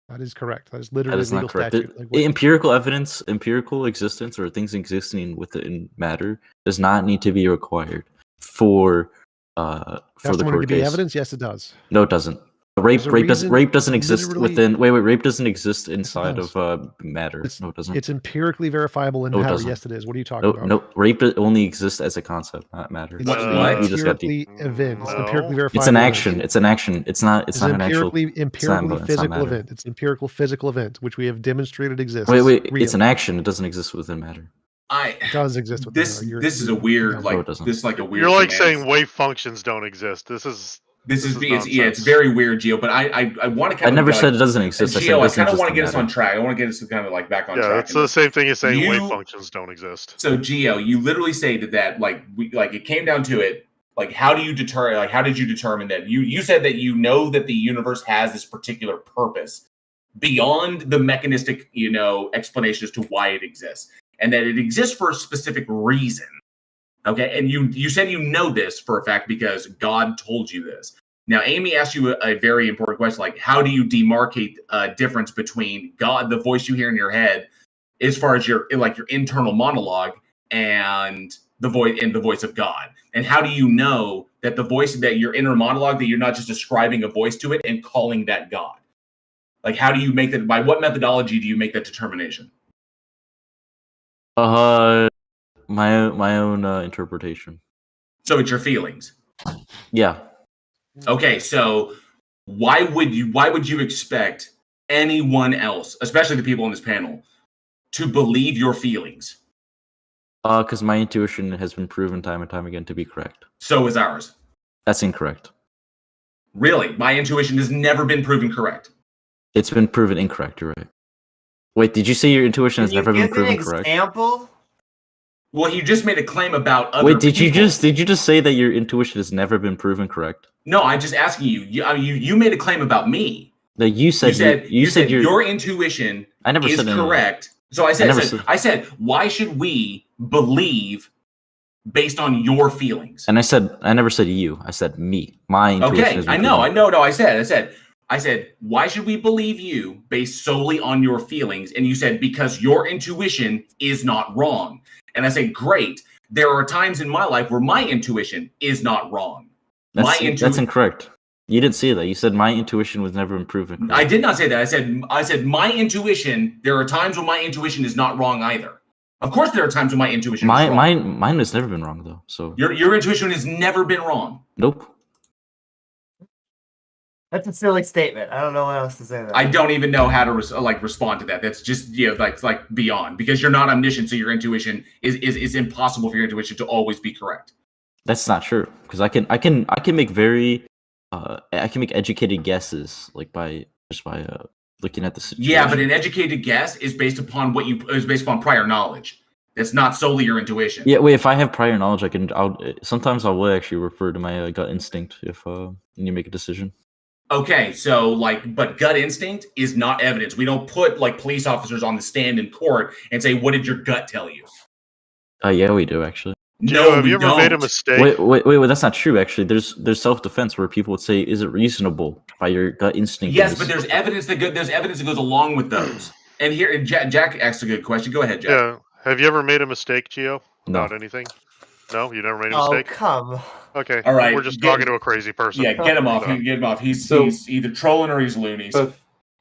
That is correct. That is That literally is legal not correct. statute. Like what- Empirical evidence, empirical existence, or things existing within matter does not need to be required for the testimony court to be case. evidence? Yes, it does. No, it doesn't. There's a Rape reason doesn't exist literally- within. Wait, rape doesn't exist inside does. of matter. No, it doesn't. It's empirically verifiable in No, it matter. doesn't. Yes, it is. What are you talking about? No, rape only exists as a concept, not matter. It's You just got deep. empirically event. It's No. empirically verifiable. It's an event. action. It's an action. It's not. It's It's not an an actual. empirically it's not physical matter. event. It's an empirical physical event, which we have demonstrated exists. Wait. Real. It's an action. It doesn't exist within matter. It does exist within This matter. You're- this is a weird No, it like doesn't. this is like a weird. You're like semantics. saying wave functions don't exist. This is It's very weird, Gio. But I want to kind I of never like, said it doesn't exist. I said it Gio, I doesn't kind of exist want to in get us on matter. track. I want to get us kind of like back on yeah, track. it's the same thing as saying wave You- functions don't exist. So Gio, you literally stated that like it came down to it. Like, how do you deter? Like, how did you determine that? You said that you know that the universe has this particular purpose beyond the mechanistic, explanation as to why it exists, and that it exists for a specific reason. Okay, and you said you know this for a fact because God told you this. Now, Amy asked you a very important question, like how do you demarcate a difference between God, the voice you hear in your head, as far as your internal monologue, and the voice of God, and how do you know that the voice that your inner monologue, that you're not just ascribing a voice to it and calling that God? Like, how do you make that? By what methodology do you make that determination? My own interpretation. So it's your feelings. Yeah. Okay, so why would you expect anyone else, especially the people on this panel, to believe your feelings? Because my intuition has been proven time and time again to be correct. So is ours. That's incorrect. Really? My intuition has never been proven correct. It's been proven incorrect. You're right. Wait, did you say your intuition has never been proven correct? Example? Well, you just made a claim about other Wait, did people. you just say that your intuition has never been proven correct? No, I'm just asking you. You made a claim about me. No, you said your intuition I never is said anything. correct. So I said, why should we believe based on your feelings? And I never said you. I said me. My intuition. Okay, has been I know. proven. No, I said, why should we believe you based solely on your feelings? And you said, because your intuition is not wrong. And I said, great. There are times in my life where my intuition is not wrong. That's incorrect. You didn't say that. You said my intuition was never been proven correct. I did not say that. I said my intuition. There are times when my intuition is not wrong either. Of course, there are times when my intuition is wrong. Mine has never been wrong though. So your intuition has never been wrong. Nope. That's a silly statement. I don't know what else to say. I don't even know how to respond to that. That's just like beyond, because you're not omniscient, so your intuition is impossible for your intuition to always be correct. That's not true, because I can make educated guesses by looking at the situation. Yeah, but an educated guess is based upon prior knowledge. That's not solely your intuition. Yeah, wait. If I have prior knowledge, sometimes I will actually refer to my gut instinct if when you make a decision. Okay, so but gut instinct is not evidence. We don't put police officers on the stand in court and say, "What did your gut tell you?" Yeah, we do actually. No, have you ever made a mistake? Wait, that's not true. Actually, there's self-defense where people would say, "Is it reasonable by your gut instinct?" Yes, but there's evidence that goes along with those. And here, Jack asked a good question. Go ahead, Jack. Yeah. Have you ever made a mistake, Gio? No. About anything? No, you never made a mistake. Oh, come. Okay. All right. We're just talking to a crazy person. Yeah, get him off. Get him off. He's either trolling or he's loonies.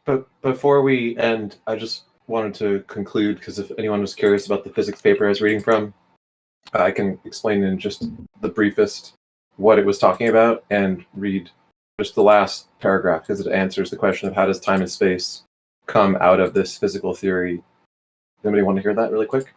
But before we end, I just wanted to conclude, because if anyone was curious about the physics paper I was reading from, I can explain in just the briefest what it was talking about and read just the last paragraph, because it answers the question of how does time and space come out of this physical theory. Anybody want to hear that really quick?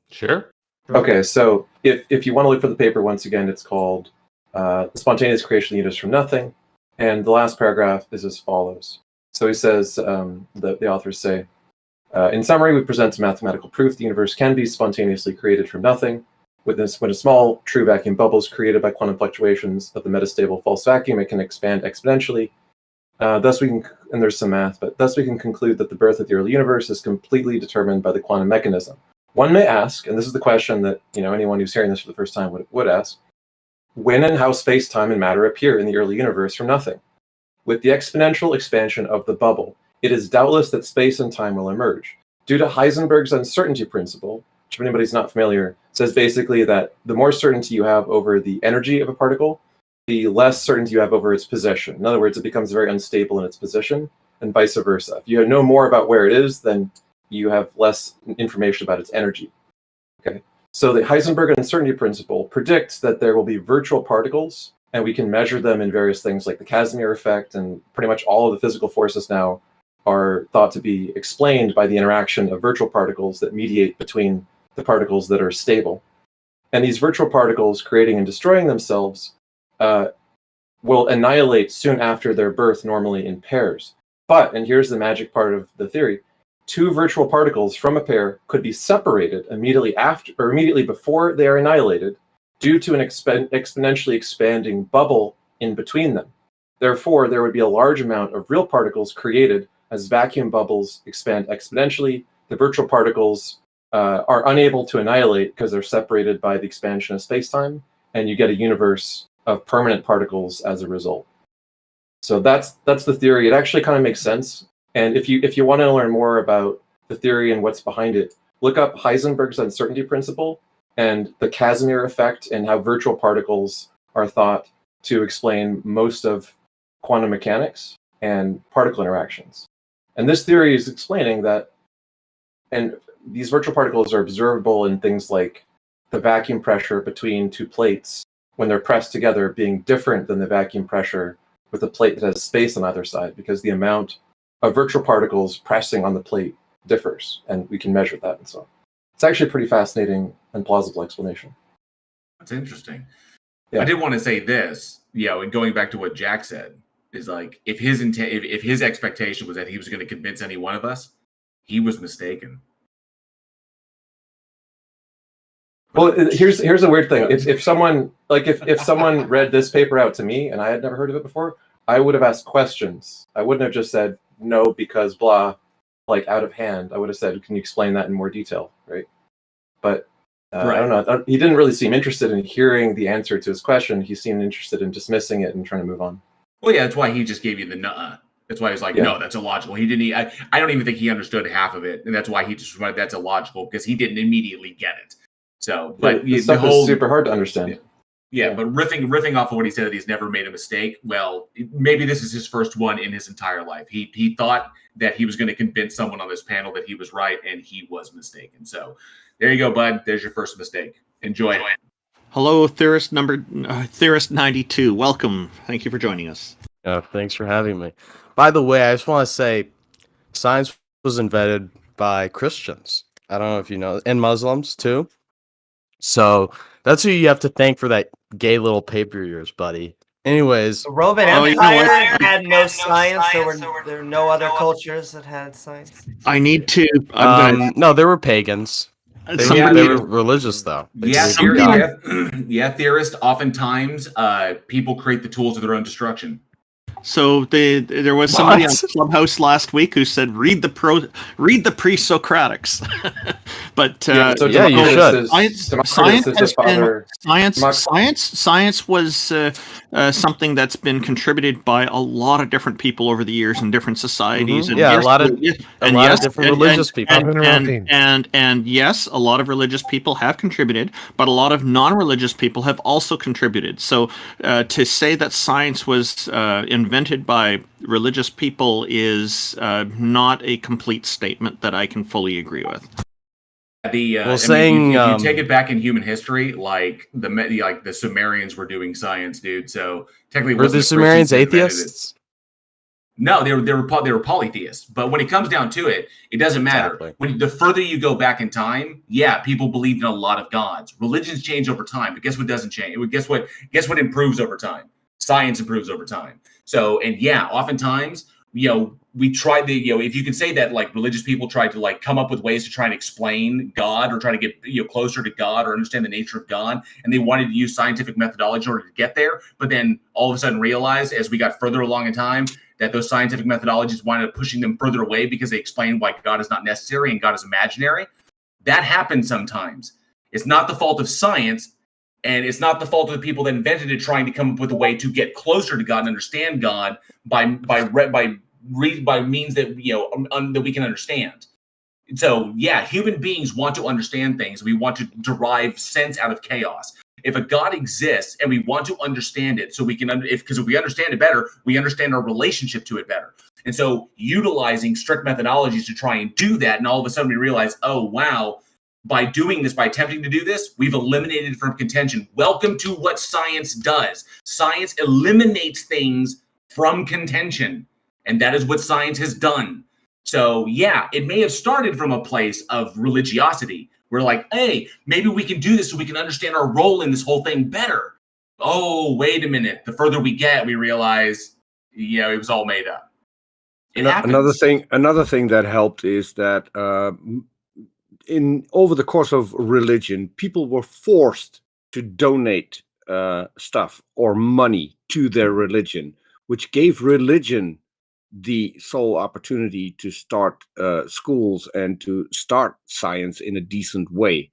Sure. Okay, so if you want to look for the paper, once again, it's called The Spontaneous Creation of the Universe from Nothing. And the last paragraph is as follows. So he says, the authors say, in summary, we present a mathematical proof the universe can be spontaneously created from nothing. When a small true vacuum bubble is created by quantum fluctuations of the metastable false vacuum, it can expand exponentially. Thus we can, and there's some math, but thus we can conclude that the birth of the early universe is completely determined by the quantum mechanism. One may ask, and this is the question that anyone who's hearing this for the first time would ask, when and how space, time, and matter appear in the early universe from nothing? With the exponential expansion of the bubble, it is doubtless that space and time will emerge. Due to Heisenberg's uncertainty principle, which if anybody's not familiar, says basically that the more certainty you have over the energy of a particle, the less certainty you have over its position. In other words, it becomes very unstable in its position, and vice versa. If you know more about where it is, then you have less information about its energy. Okay, so the Heisenberg uncertainty principle predicts that there will be virtual particles, and we can measure them in various things like the Casimir effect, and pretty much all of the physical forces now are thought to be explained by the interaction of virtual particles that mediate between the particles that are stable. And these virtual particles, creating and destroying themselves, will annihilate soon after their birth, normally in pairs. But, and here's the magic part of the theory, two virtual particles from a pair could be separated immediately after or immediately before they are annihilated due to an exponentially expanding bubble in between them. Therefore, there would be a large amount of real particles created as vacuum bubbles expand exponentially. The virtual particles are unable to annihilate because they're separated by the expansion of space-time, and you get a universe of permanent particles as a result. So that's the theory. It actually kind of makes sense. And if you want to learn more about the theory and what's behind it, look up Heisenberg's uncertainty principle and the Casimir effect and how virtual particles are thought to explain most of quantum mechanics and particle interactions. And this theory is explaining that, and these virtual particles are observable in things like the vacuum pressure between two plates when they're pressed together being different than the vacuum pressure with a plate that has space on either side, because the amount of virtual particles pressing on the plate differs, and we can measure that and so on. It's actually a pretty fascinating and plausible explanation. That's interesting. Yeah. I did want to say this, and going back to what Jack said, is like if his expectation was that he was going to convince any one of us, he was mistaken. Well, here's a weird thing. If someone read this paper out to me and I had never heard of it before, I would have asked questions. I wouldn't have just said no because blah, like out of hand. I would have said, "Can you explain that in more detail?" Right? But right. I don't know. He didn't really seem interested in hearing the answer to his question. He seemed interested in dismissing it and trying to move on. Well, yeah, that's why he just gave you the nuh-uh. That's why he was like, no, that's illogical. He didn't. I don't even think he understood half of it, and that's why he just read that's illogical, because he didn't immediately get it. So, but the stuff is super hard to understand. Yeah, but riffing off of what he said that he's never made a mistake. Well, maybe this is his first one in his entire life. He thought that he was going to convince someone on this panel that he was right, and he was mistaken. So, there you go, bud. There's your first mistake. Enjoy it. Hello, Theorist 92. Welcome. Thank you for joining us. Thanks for having me. By the way, I just want to say science was invented by Christians. I don't know if you know, and Muslims too. So that's who you have to thank for that gay little paper of yours, buddy. Anyways, The Roman Empire had no science. There were no other cultures that had science. I need to. No, there were pagans. They were religious, though. Yeah, theorists. Oftentimes, people create the tools of their own destruction. So there was somebody on Clubhouse last week who said, "Read the pre-Socratics." But you should. Science was something that's been contributed by a lot of different people over the years in different societies. Mm-hmm. And a lot of different religious people. And yes, a lot of religious people have contributed, but a lot of non-religious people have also contributed. So to say that science was invented by religious people is not a complete statement that I can fully agree with. If you take it back in human history, like the Sumerians were doing science, dude. So technically, were the Sumerians atheists? No, they were polytheists. But when it comes down to it, it doesn't matter. Exactly. When the further you go back in time, yeah, people believed in a lot of gods. Religions change over time, but guess what doesn't change? Guess what improves over time? Science improves over time. So, and yeah, oftentimes, we tried if you can say that, like, religious people tried to, like, come up with ways to try and explain God or try to get, closer to God or understand the nature of God. And they wanted to use scientific methodology in order to get there. But then all of a sudden realized as we got further along in time that those scientific methodologies wound up pushing them further away because they explained why God is not necessary and God is imaginary. That happens sometimes. It's not the fault of science. And it's not the fault of the people that invented it trying to come up with a way to get closer to God and understand God by means that that we can understand. So yeah, human beings want to understand things. We want to derive sense out of chaos. If a God exists and we want to understand it, so we can because if we understand it better, we understand our relationship to it better. And so utilizing strict methodologies to try and do that, and all of a sudden we realize, oh wow. By doing this, by attempting to do this, we've eliminated from contention. Welcome to what science does. Science eliminates things from contention, and that is what science has done. So yeah, it may have started from a place of religiosity. We're like, hey, maybe we can do this so we can understand our role in this whole thing better. Oh, wait a minute. The further we get, we realize, it was all made up. Another thing that helped is that over the course of religion, people were forced to donate stuff or money to their religion, which gave religion the sole opportunity to start schools and to start science in a decent way.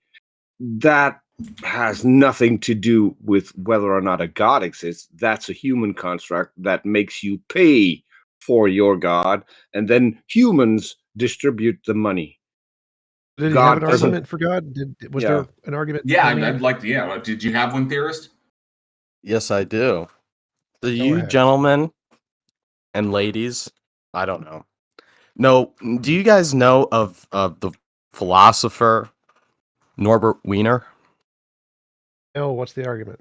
That has nothing to do with whether or not a God exists. That's a human construct that makes you pay for your God, and then humans distribute the money. Did he have an argument for God? Was there an argument? Yeah, I'd like to. Yeah, did you have one, theorist? Yes, I do. So you gentlemen and ladies, I don't know. No, do you guys know of the philosopher Norbert Wiener? No, what's the argument?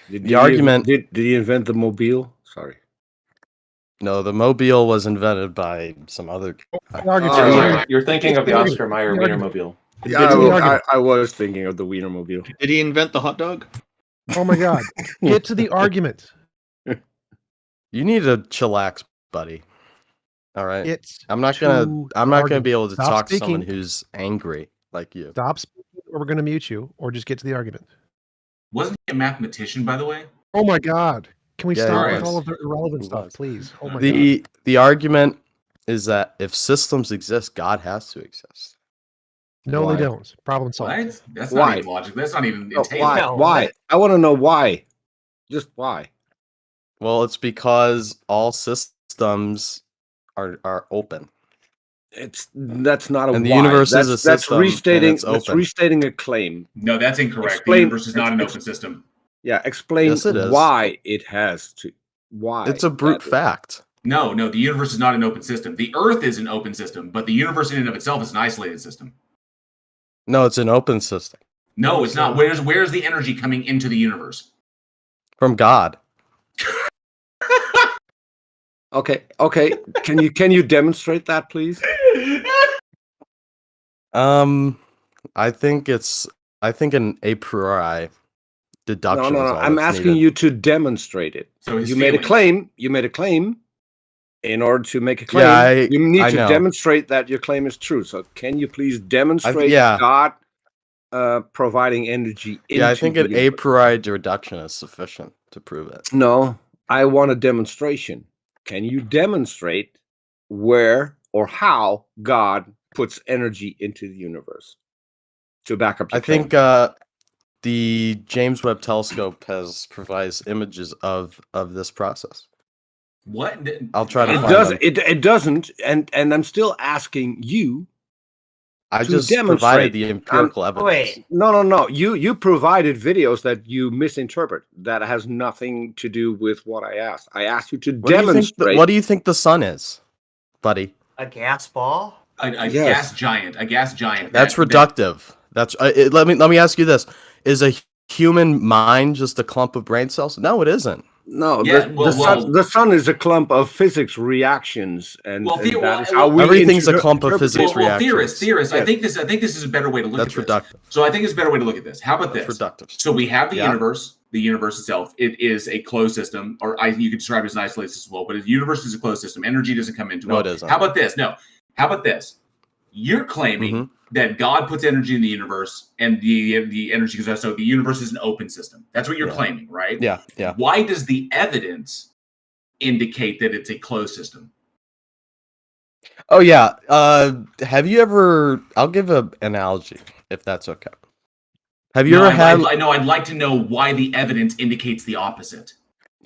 Did he invent the mobile? Sorry. No, the mobile was invented by some other. You're thinking of the Oscar Mayer Wienermobile. Yeah, I was thinking of the Wienermobile. Did he invent the hot dog? Oh my God! Get to the argument. You need to chillax, buddy. All right. I'm not gonna be able to talk to someone who's angry like you. Stop speaking, or we're gonna mute you, or just get to the argument. Wasn't he a mathematician, by the way? Oh my God! Can we stop with all of the irrelevant stuff, please? Oh my God. The argument is that if systems exist, God has to exist. No, they don't. Problem solved. What? That's not even logic. That's not even. Why? I want to know why. Just why? Well, it's because all systems are open. That's not a and the why. universe is a system. That's restating a claim. No, that's incorrect. The universe is not an open system. Yeah, explain why it has to. Why? It's a brute fact. No, the universe is not an open system. The Earth is an open system, but the universe in and of itself is an isolated system. No, it's an open system. No, it's not. Where's the energy coming into the universe? from God. Okay. Can you demonstrate that, please? I think an a priori deduction No. is all I'm that's asking needed. you to demonstrate it. So his You made a feelings. claim. In order to make a claim, Yeah, you need I to know. demonstrate that your claim is true. So can you please demonstrate yeah. God providing energy into I think the an a universe? priori deduction is sufficient to prove it. No, I want a demonstration. Can you demonstrate where or how God puts energy into the universe to back up your I think the James Webb Telescope provides images of this process. What? I'll try to It find does. them. It doesn't. And I'm still asking you. I to just demonstrate. provided the empirical evidence. Wait. No. You provided videos that you misinterpret. That has nothing to do with what I asked. I asked you to demonstrate. What do you think the sun is, buddy? A gas ball? A Yes. gas giant. That's reductive. That's let me ask you this: is a human mind just a clump of brain cells? No, it isn't. No, Yeah, the sun is a clump of physics reactions, and that is how we everything's a clump of physics reactions. Theorists. Yes. I think this is a better way to look That's at this. reductive. So I think it's a better way to look at this. How about this? Reductive. So we have the universe. The universe itself, it is a closed system, or you could describe it as an isolated system as well. But the universe is a closed system. Energy doesn't come into it. No, it isn't. How about this? No. How about this? You're claiming that God puts energy in the universe, and the energy goes out. So the universe is an open system. That's what you're claiming, right? Yeah. Why does the evidence indicate that it's a closed system? Oh yeah. Have you ever? I'll give an analogy if that's okay. Have you ever had? I'd like to know why the evidence indicates the opposite.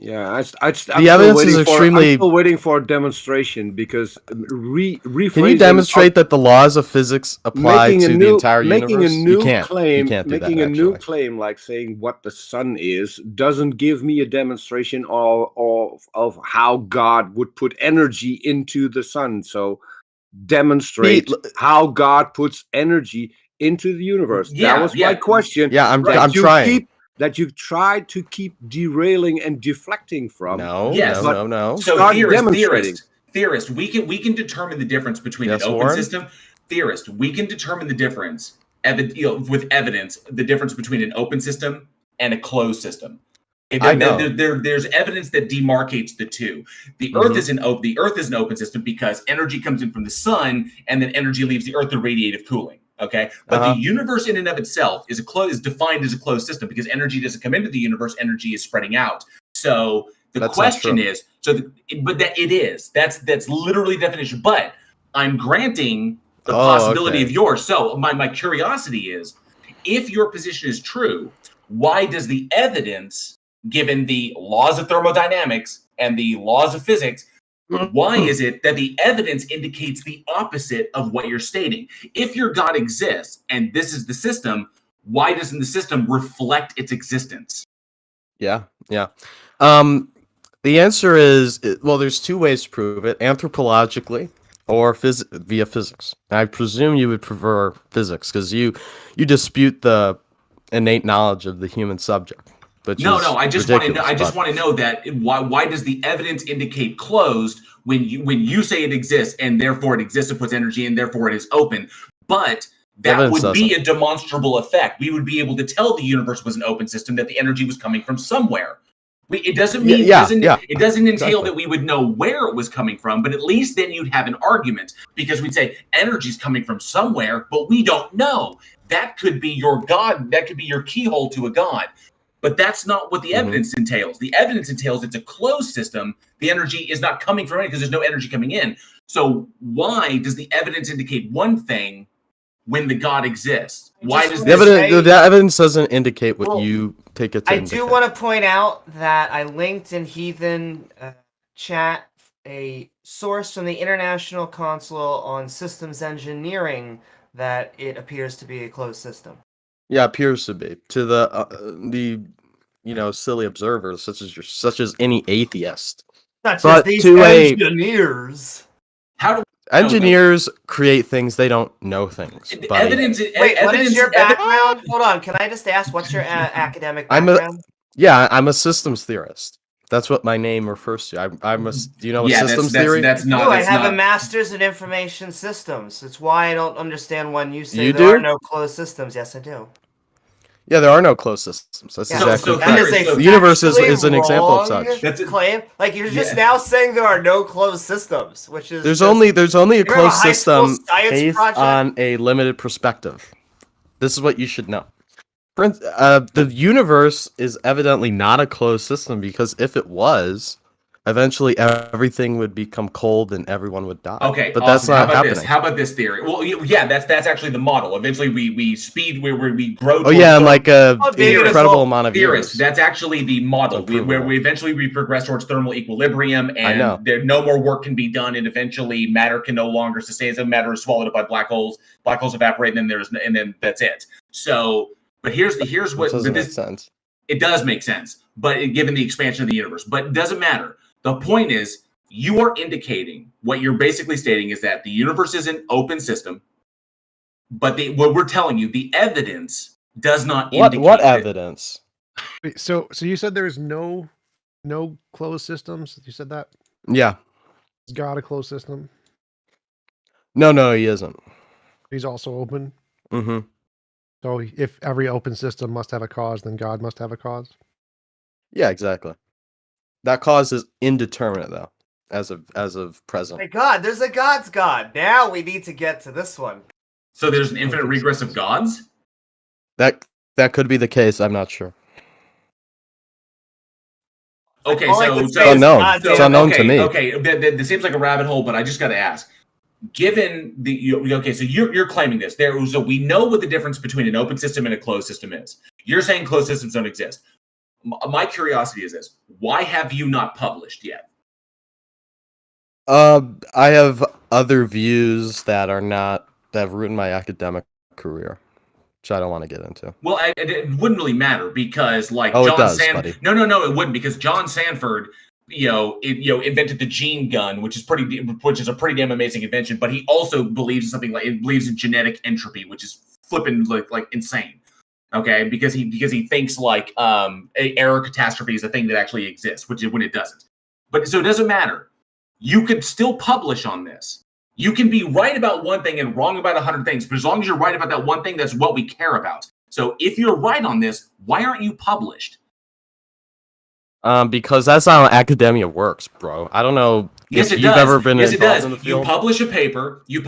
Yeah, the evidence is extremely. I'm still waiting for a demonstration because rephrasing. Can you demonstrate that the laws of physics apply to the entire universe? Making a new claim. You can't do making that, a new claim like saying what the sun is doesn't give me a demonstration of how God would put energy into the sun. So demonstrate how God puts energy into the universe. That was my question. Yeah, I'm trying. That you've tried to keep derailing and deflecting from. No. So theorist, we can determine the difference between an open system. Theorist, we can determine the difference with evidence, the difference between an open system and a closed system. There's evidence that demarcates the two. The Earth is an open system because energy comes in from the sun, and then energy leaves the Earth through radiative cooling. Okay, but the universe in and of itself is defined as a closed system because energy doesn't come into the universe; energy is spreading out. So the question is, that's literally the definition. But I'm granting the possibility of yours. So my curiosity is, if your position is true, why does the evidence, given the laws of thermodynamics and the laws of physics, why is it that the evidence indicates the opposite of what you're stating? If your God exists and this is the system, why doesn't the system reflect its existence? Yeah. The answer is, well, there's two ways to prove it: anthropologically or via physics. I presume you would prefer physics because you dispute the innate knowledge of the human subject. No, I just want to know that why does the evidence indicate closed when you say it exists and therefore it exists and puts energy and therefore it is open, but that would be a demonstrable effect. We would be able to tell the universe was an open system, that the energy was coming from somewhere. It doesn't mean it doesn't entail that we would know where it was coming from, but at least then you'd have an argument because we'd say energy's coming from somewhere, but we don't know. That could be your God. That could be your keyhole to a God. But that's not what the evidence entails. The evidence entails it's a closed system. The energy is not coming from it because there's no energy coming in. So why does the evidence indicate one thing when the God exists? Why does the evidence doesn't indicate what you take it to indicate? I do want to point out that I linked in Heathen chat a source from the International Council on Systems Engineering that it appears to be a closed system. Yeah, appears to be to the silly observers such as any atheist. Such as these engineers. Engineers create things; they don't know things. What is your background? Hold on, can I just ask what's your academic background? Yeah, I'm a systems theorist. That's what my name refers to. I'm a. Do you know what systems theory? That's not. I have not... a master's in information systems. It's why I don't understand when you say You there are do? no closed systems. Yes, I do. Yeah, there are no closed systems. That's exactly correct. That is a The universe is factually an example of wrong such. claim. Like you're just now saying there are no closed systems, which is There's only a closed high school system science based project? on a limited perspective. This is what you should know. The universe is evidently not a closed system because if it was, eventually everything would become cold and everyone would die. Okay, but awesome. that's not happening. How about this theory? Well, yeah, that's actually the model. Eventually, we speed where we grow. Oh yeah, and like a incredible amount of theorists. years. That's actually the model. Where we eventually progress towards thermal equilibrium, and there no more work can be done, and eventually matter can no longer sustain. So matter is swallowed up by black holes. Black holes evaporate, and then that's it. So, but here's what doesn't make sense. It does make sense, but given the expansion of the universe, but it doesn't matter. The point is, you are indicating what you're basically stating is that the universe is an open system, but what we're telling you, the evidence does not indicate what evidence? Wait, so you said there's no closed systems? You said that? Yeah. Is God a closed system? No, he isn't. He's also open? Mm-hmm. So if every open system must have a cause, then God must have a cause? Yeah, exactly. That cause is indeterminate, though, as of present. My God, there's a God's God. Now we need to get to this one. So there's an infinite regress of gods? That could be the case. I'm not sure. Okay, it's unknown. It's unknown to me. Okay, that seems like a rabbit hole, but I just got to ask. Given so you're claiming this. So we know what the difference between an open system and a closed system is. You're saying closed systems don't exist. My curiosity is this: why have you not published yet? I have other views that have ruined my academic career, which I don't want to get into. Well, it wouldn't really matter because, like, it John does, buddy. No, it wouldn't, because John Sanford, invented the gene gun, which is a pretty damn amazing invention. But he also believes in genetic entropy, which is flipping like insane. Okay, because he thinks like error catastrophe is a thing that actually exists, which is when it doesn't. But so it doesn't matter. You could still publish on this. You can be right about one thing and wrong about 100 things, but as long as you're right about that one thing, that's what we care about. So if you're right on this, why aren't you published? Because that's not how academia works, bro. I don't know if you've ever been involved in the field. You publish a paper, you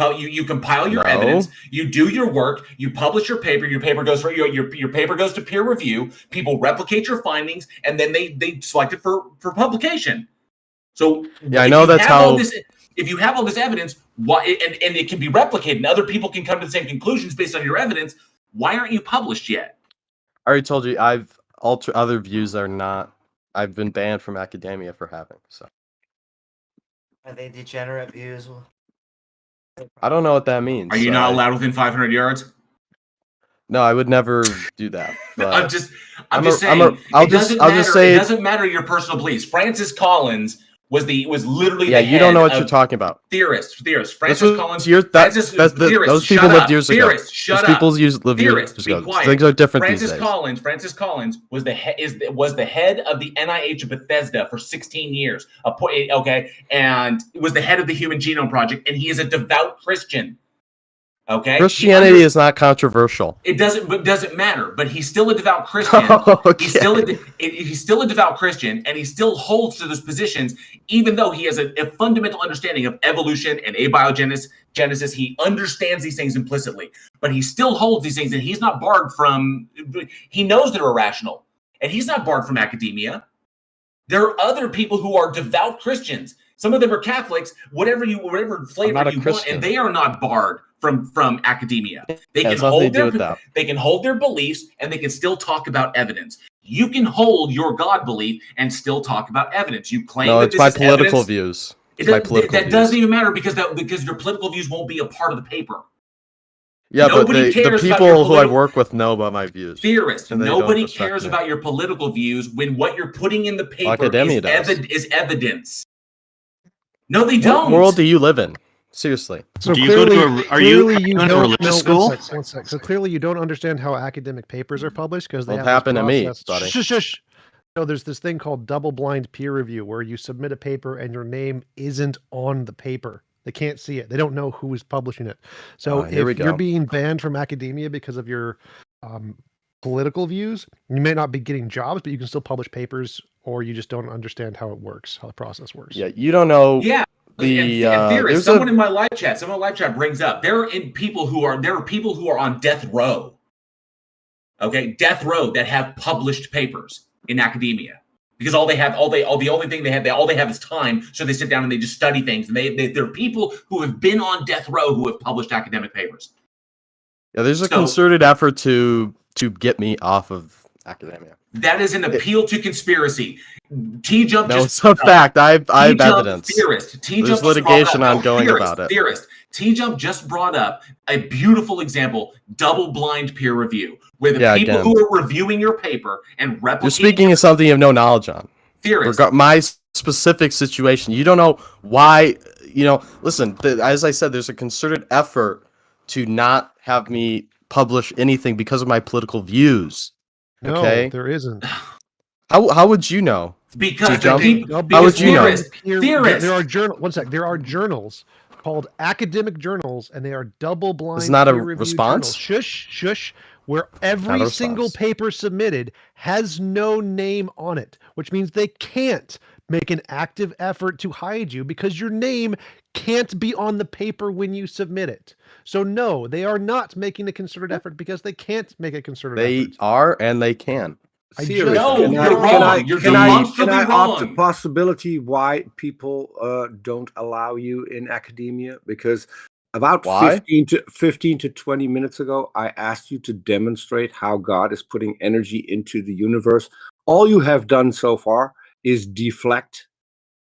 compile your evidence, you do your work, you publish your paper. Your paper goes your paper goes to peer review. People replicate your findings, and then they select it for publication. So yeah, I know that's how. If you have all this evidence, why and it can be replicated, and other people can come to the same conclusions based on your evidence, why aren't you published yet? I already told you I've other views are not. I've been banned from academia for having. So are they degenerate views? I don't know what that means. Are you not allowed within 500 yards? No, I would never do that. I'm just saying. It doesn't matter your personal beliefs. Francis Collins was literally the head. You don't know what you're talking about. Theorist. Francis Collins. Those people lived years ago. Shut up. People lived years ago. Things are different these days. Francis Collins was the head of the NIH of Bethesda for 16 years. And was the head of the Human Genome Project, and he is a devout Christian. Okay. Christianity is not controversial. It doesn't matter. But he's still a devout Christian. He's still a devout Christian, and he still holds to those positions, even though he has a fundamental understanding of evolution and abiogenesis. He understands these things implicitly, but he still holds these things, and he's not barred from. He knows they're irrational, and he's not barred from academia. There are other people who are devout Christians. Some of them are Catholics. Whatever flavor you want, and they are not barred from academia. They can hold their beliefs, and they can still talk about evidence. You can hold your God belief and still talk about evidence. You claim it's my political views. That doesn't even matter because your political views won't be a part of the paper. Yeah, nobody but the people who I work with know about my views. Theorists. Nobody cares about your political views when what you're putting in the paper is evidence. No, they don't. What world do you live in? Seriously. So do you go to are you going to a religious school? One sec. So clearly you don't understand how academic papers are published because they happened to me, buddy. Shush. So there's this thing called double-blind peer review where you submit a paper and your name isn't on the paper. They can't see it. They don't know who is publishing it. So Here we if you're go. being banned from academia because of your political views, you may not be getting jobs, but you can still publish papers, or you just don't understand how it works, how the process works. Yeah, you don't know. Yeah. The and theorist, there's someone a in my live chat brings up there are people who are on death row. Okay, death row that have published papers in academia because the only thing they have is time, so they sit down and they just study things. And there are people who have been on death row who have published academic papers. Yeah, there's a concerted effort to get me off of academia. That is an appeal to conspiracy. TJump No, just it's a fact. I have evidence. Theorist. There's litigation ongoing about it. Theorist. TJump just brought up a beautiful example: double-blind peer review, where the people who are reviewing your paper and replicating. You're speaking of something you have no knowledge on. Theorist. My specific situation, you don't know why. Listen. As I said, there's a concerted effort to not have me publish anything because of my political views. No, Okay, there isn't. How would you know? Because how would you know? Theorist. There are There are journals called academic journals, and they are double-blind. It's not a peer-reviewed response? journals. Shush. Where every single paper submitted has no name on it, which means they can't make an active effort to hide you because your name can't be on the paper when you submit it. So no, they are not making a concerted effort because they can't make a concerted effort. They are and they can. Seriously, No, can you're wrong. You're demonstrably I opt the wrong. possibility why people don't allow you in academia? Because about Why? 15 to 20 minutes ago, I asked you to demonstrate how God is putting energy into the universe. All you have done so far is deflect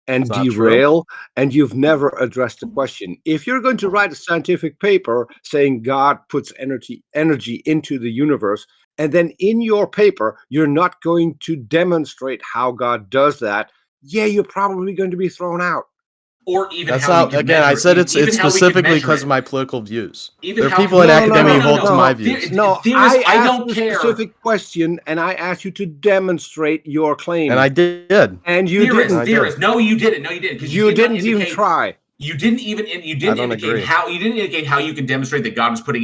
and That's not derail, and you've never addressed the question. If you're going to write a scientific paper saying God puts energy into the universe, and then in your paper, you're not going to demonstrate how God does that, you're probably going to be thrown out. Or even That's how not. we can Again, I measure said it. it's Even how we can specifically measure because it. of my political views. Even There are how- people in No, academia who hold to my no. views. No, Theorists, I don't asked a care. specific question, and I asked you to demonstrate your claim. And I did. And you didn't. Theorist. No, you didn't. No, you didn't. Because You did not didn't even indicate- try. You didn't don't agree. indicate how you can demonstrate that God is putting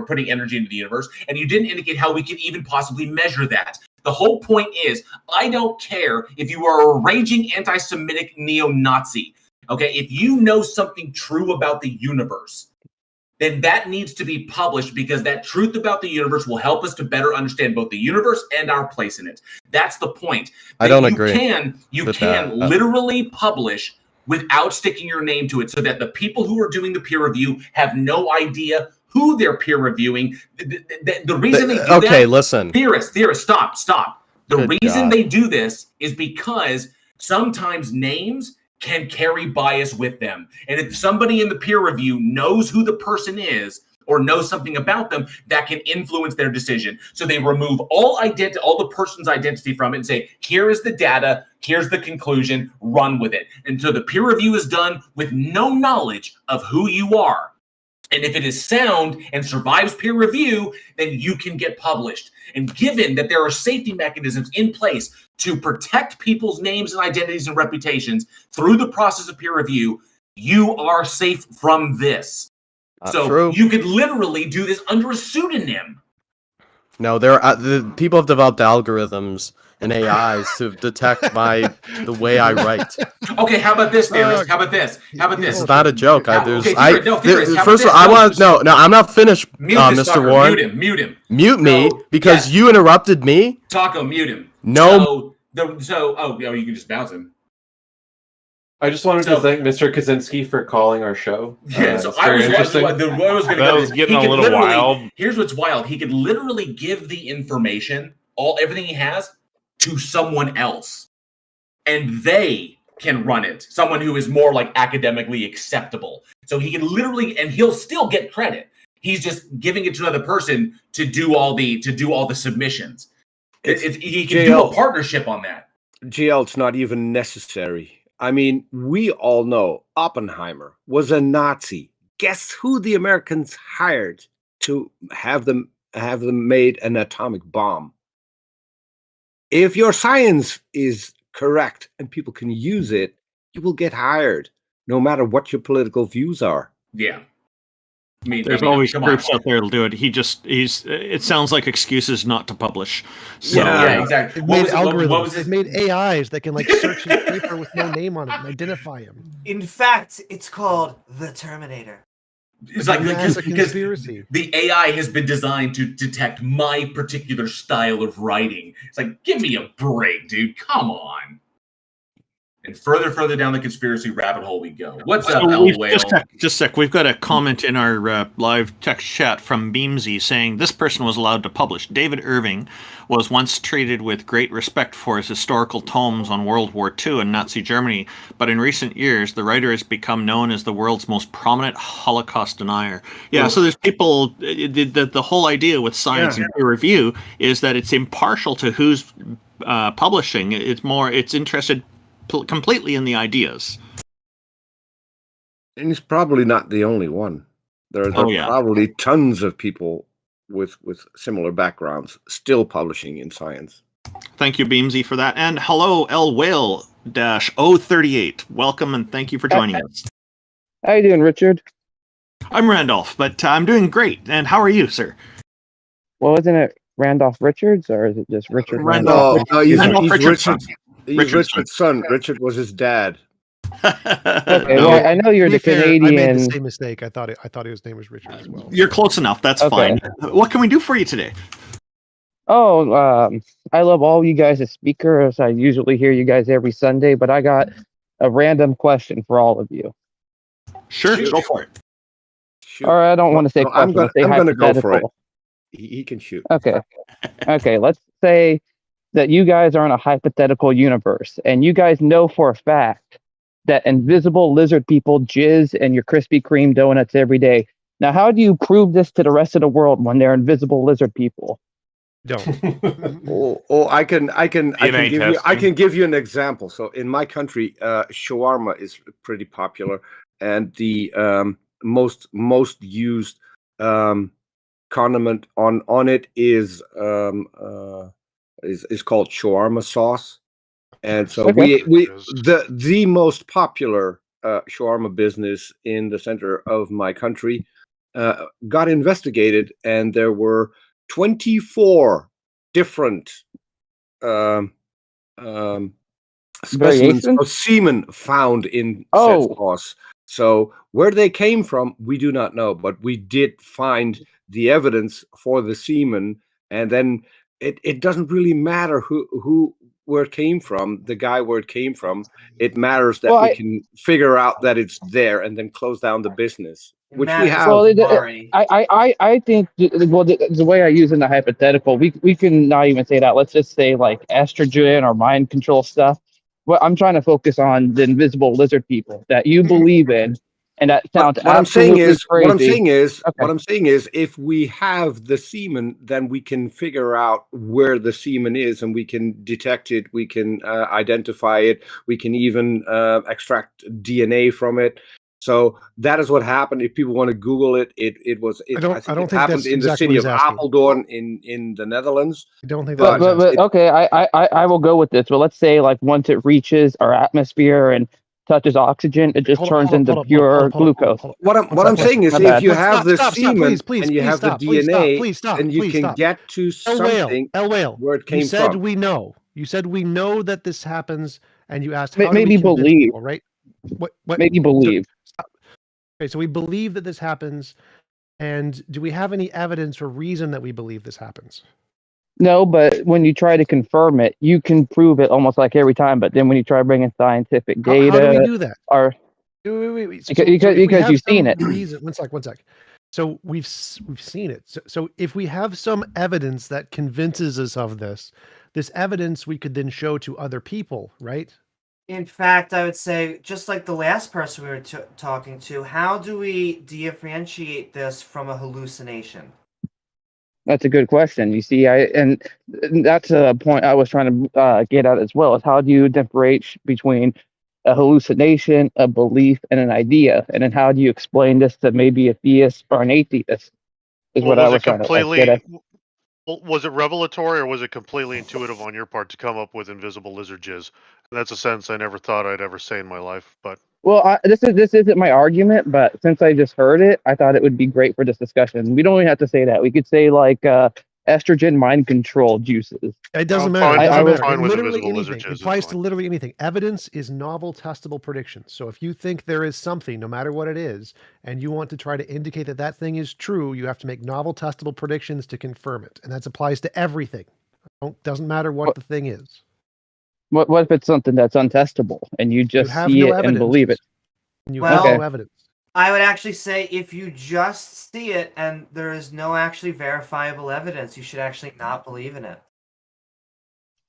putting energy into the universe, and you didn't indicate how we can even possibly measure that. The whole point is, I don't care if you are a raging anti-Semitic neo-Nazi. Okay, if you know something true about the universe, then that needs to be published because that truth about the universe will help us to better understand both the universe and our place in it. That's the point. I don't agree. You with can that. literally publish without sticking your name to it so that the people who are doing the peer review have no idea who they're peer reviewing. The reason they do that... Okay, listen. Theorists, stop. The Good reason God. they do this is because sometimes names can carry bias with them. And if somebody in the peer review knows who the person is or knows something about them, that can influence their decision. So they remove all the person's identity from it and say, here is the data, here's the conclusion, run with it. And so the peer review is done with no knowledge of who you are. And if it is sound and survives peer review, then you can get published. And given that there are safety mechanisms in place to protect people's names and identities and reputations through the process of peer review, you are safe from this. So you could literally do this under a pseudonym. No, the people have developed algorithms and AIs to detect the way I write. Okay, how about this, Theorist? How about this? It's not a joke. First of all, I want no. I'm not finished, Mr. Warren. Mute him. Mute me because you interrupted me. Taco, mute him. No. You can just bounce him. I just wanted to thank Mr. Kaczynski for calling our show. Yeah, so it's I very was interesting. That was getting a little wild. Here's what's wild. He could literally give the information, everything he has, to someone else. And they can run it. Someone who is more like academically acceptable. So he can literally, and he'll still get credit. He's just giving it to another person to do all the submissions. He can do a partnership on that. GL, it's not even necessary. I mean, we all know Oppenheimer was a Nazi. Guess who the Americans hired to have them made an atomic bomb? if your science is correct and people can use it, you will get hired, no matter what your political views are. Yeah. There's always groups out there that'll do it. It sounds like excuses not to publish. So, yeah, exactly. They've made algorithms. They've made AIs that can like search his paper with no name on it and identify him. In fact, it's called the Terminator. It's like That's a because conspiracy. the AI has been designed to detect my particular style of writing. It's like, give me a break, dude. Come on. And further down the conspiracy rabbit hole we go. What's up, L Whale? Just a sec. We've got a comment in our live text chat from Beamsy saying this person was allowed to publish. David Irving was once treated with great respect for his historical tomes on World War II and Nazi Germany, but in recent years, the writer has become known as the world's most prominent Holocaust denier. Yeah, so there's people. The whole idea with science and peer review is that it's impartial to who's publishing. It's interested completely in the ideas. And he's probably not the only one. There are probably tons of people with similar backgrounds still publishing in science. Thank you, Beamsy, for that. And hello, L Whale -038. Welcome and thank you for joining us. How you doing, Richard? I'm Randolph, but I'm doing great. And how are you, sir? Well, isn't it Randolph Richards, or is it just Richard? No, he's Richardson. He's Richard's son. Richard was his dad. Okay, well, I know you're the Canadian. I made the same mistake. I thought his name was Richard as well. You're close enough. That's fine. What can we do for you today? Oh, I love all you guys as speakers. I usually hear you guys every Sunday, but I got a random question for all of you. Sure, go for it. Shoot. Or I don't want to say question. I'm going to go for it. He can shoot. Okay. Okay, let's say that you guys are in a hypothetical universe, and you guys know for a fact that invisible lizard people jizz in your Krispy Kreme donuts every day. Now, how do you prove this to the rest of the world when they're invisible lizard people? Don't. I can give you an example. So in my country, shawarma is pretty popular, and the most used condiment on it is called shawarma sauce. And so the most popular shawarma business in the center of my country got investigated, and there were 24 different specimens of semen found in said sauce. So where they came from, we do not know, but we did find the evidence for the semen, and then it doesn't really matter where it came from, the guy where it came from. It matters that we can figure out that it's there and then close down the business, which we have. Well, I think the way I use in the hypothetical, we can not even say that. Let's just say like estrogen or mind control stuff. But I'm trying to focus on the invisible lizard people that you believe in. And that sounds what I'm saying is, crazy. What I'm saying is, if we have the semen, then we can figure out where the semen is, and we can detect it. We can identify it. We can even extract DNA from it. So that is what happened. If people want to Google it, I think it happened in the city of Apeldoorn in the Netherlands. I don't think that. But okay, I will go with this. But let's say like once it reaches our atmosphere and touches oxygen, it just turns into pure glucose. What I'm saying is, if you have the semen and you have the DNA, and you can get to something where it came from. You said we know that this happens, and you asked how maybe believe, people, right? What maybe believe. Okay, so we believe that this happens, and do we have any evidence or reason that we believe this happens? No, but when you try to confirm it, you can prove it almost like every time. But then when you try bringing scientific data, how do we do that? Wait. Because you've seen it. One sec. So we've seen it. So if we have some evidence that convinces us of this evidence we could then show to other people, right? In fact, I would say, just like the last person we were talking to, how do we differentiate this from a hallucination? That's a good question. You see, and that's a point I was trying to get at as well. Is how do you differentiate between a hallucination, a belief, and an idea, and then how do you explain this to maybe a theist or an atheist? Is what I was trying to get at. Well, was it revelatory or was it completely intuitive on your part to come up with invisible lizard jizz? That's a sentence I never thought I'd ever say in my life, but Well, this isn't my argument, but since I just heard it, I thought it would be great for this discussion. We don't even have to say that. We could say like estrogen mind control juices. It doesn't matter. It doesn't matter. Literally anything. It applies to literally anything. Evidence is novel, testable predictions. So if you think there is something, no matter what it is, and you want to try to indicate that that thing is true, you have to make novel, testable predictions to confirm it, and that applies to everything. Doesn't matter what the thing is. What if it's something that's untestable and you just see it and believe it? You have no evidence. I would actually say if you just see it and there is no actually verifiable evidence, you should actually not believe in it.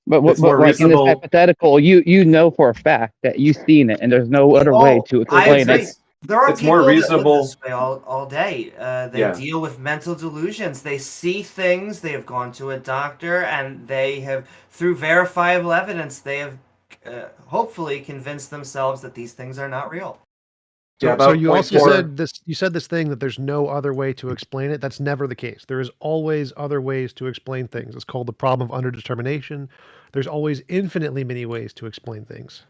But like in this hypothetical, you know for a fact that you've seen it and there's no other way to explain it. There are It's people more that reasonable- live this way all day. They deal with mental delusions. They see things. They have gone to a doctor, and they have, through verifiable evidence, they have hopefully convinced themselves that these things are not real. So you also said this. You said this thing that there's no other way to explain it. That's never the case. There is always other ways to explain things. It's called the problem of underdetermination. There's always infinitely many ways to explain things.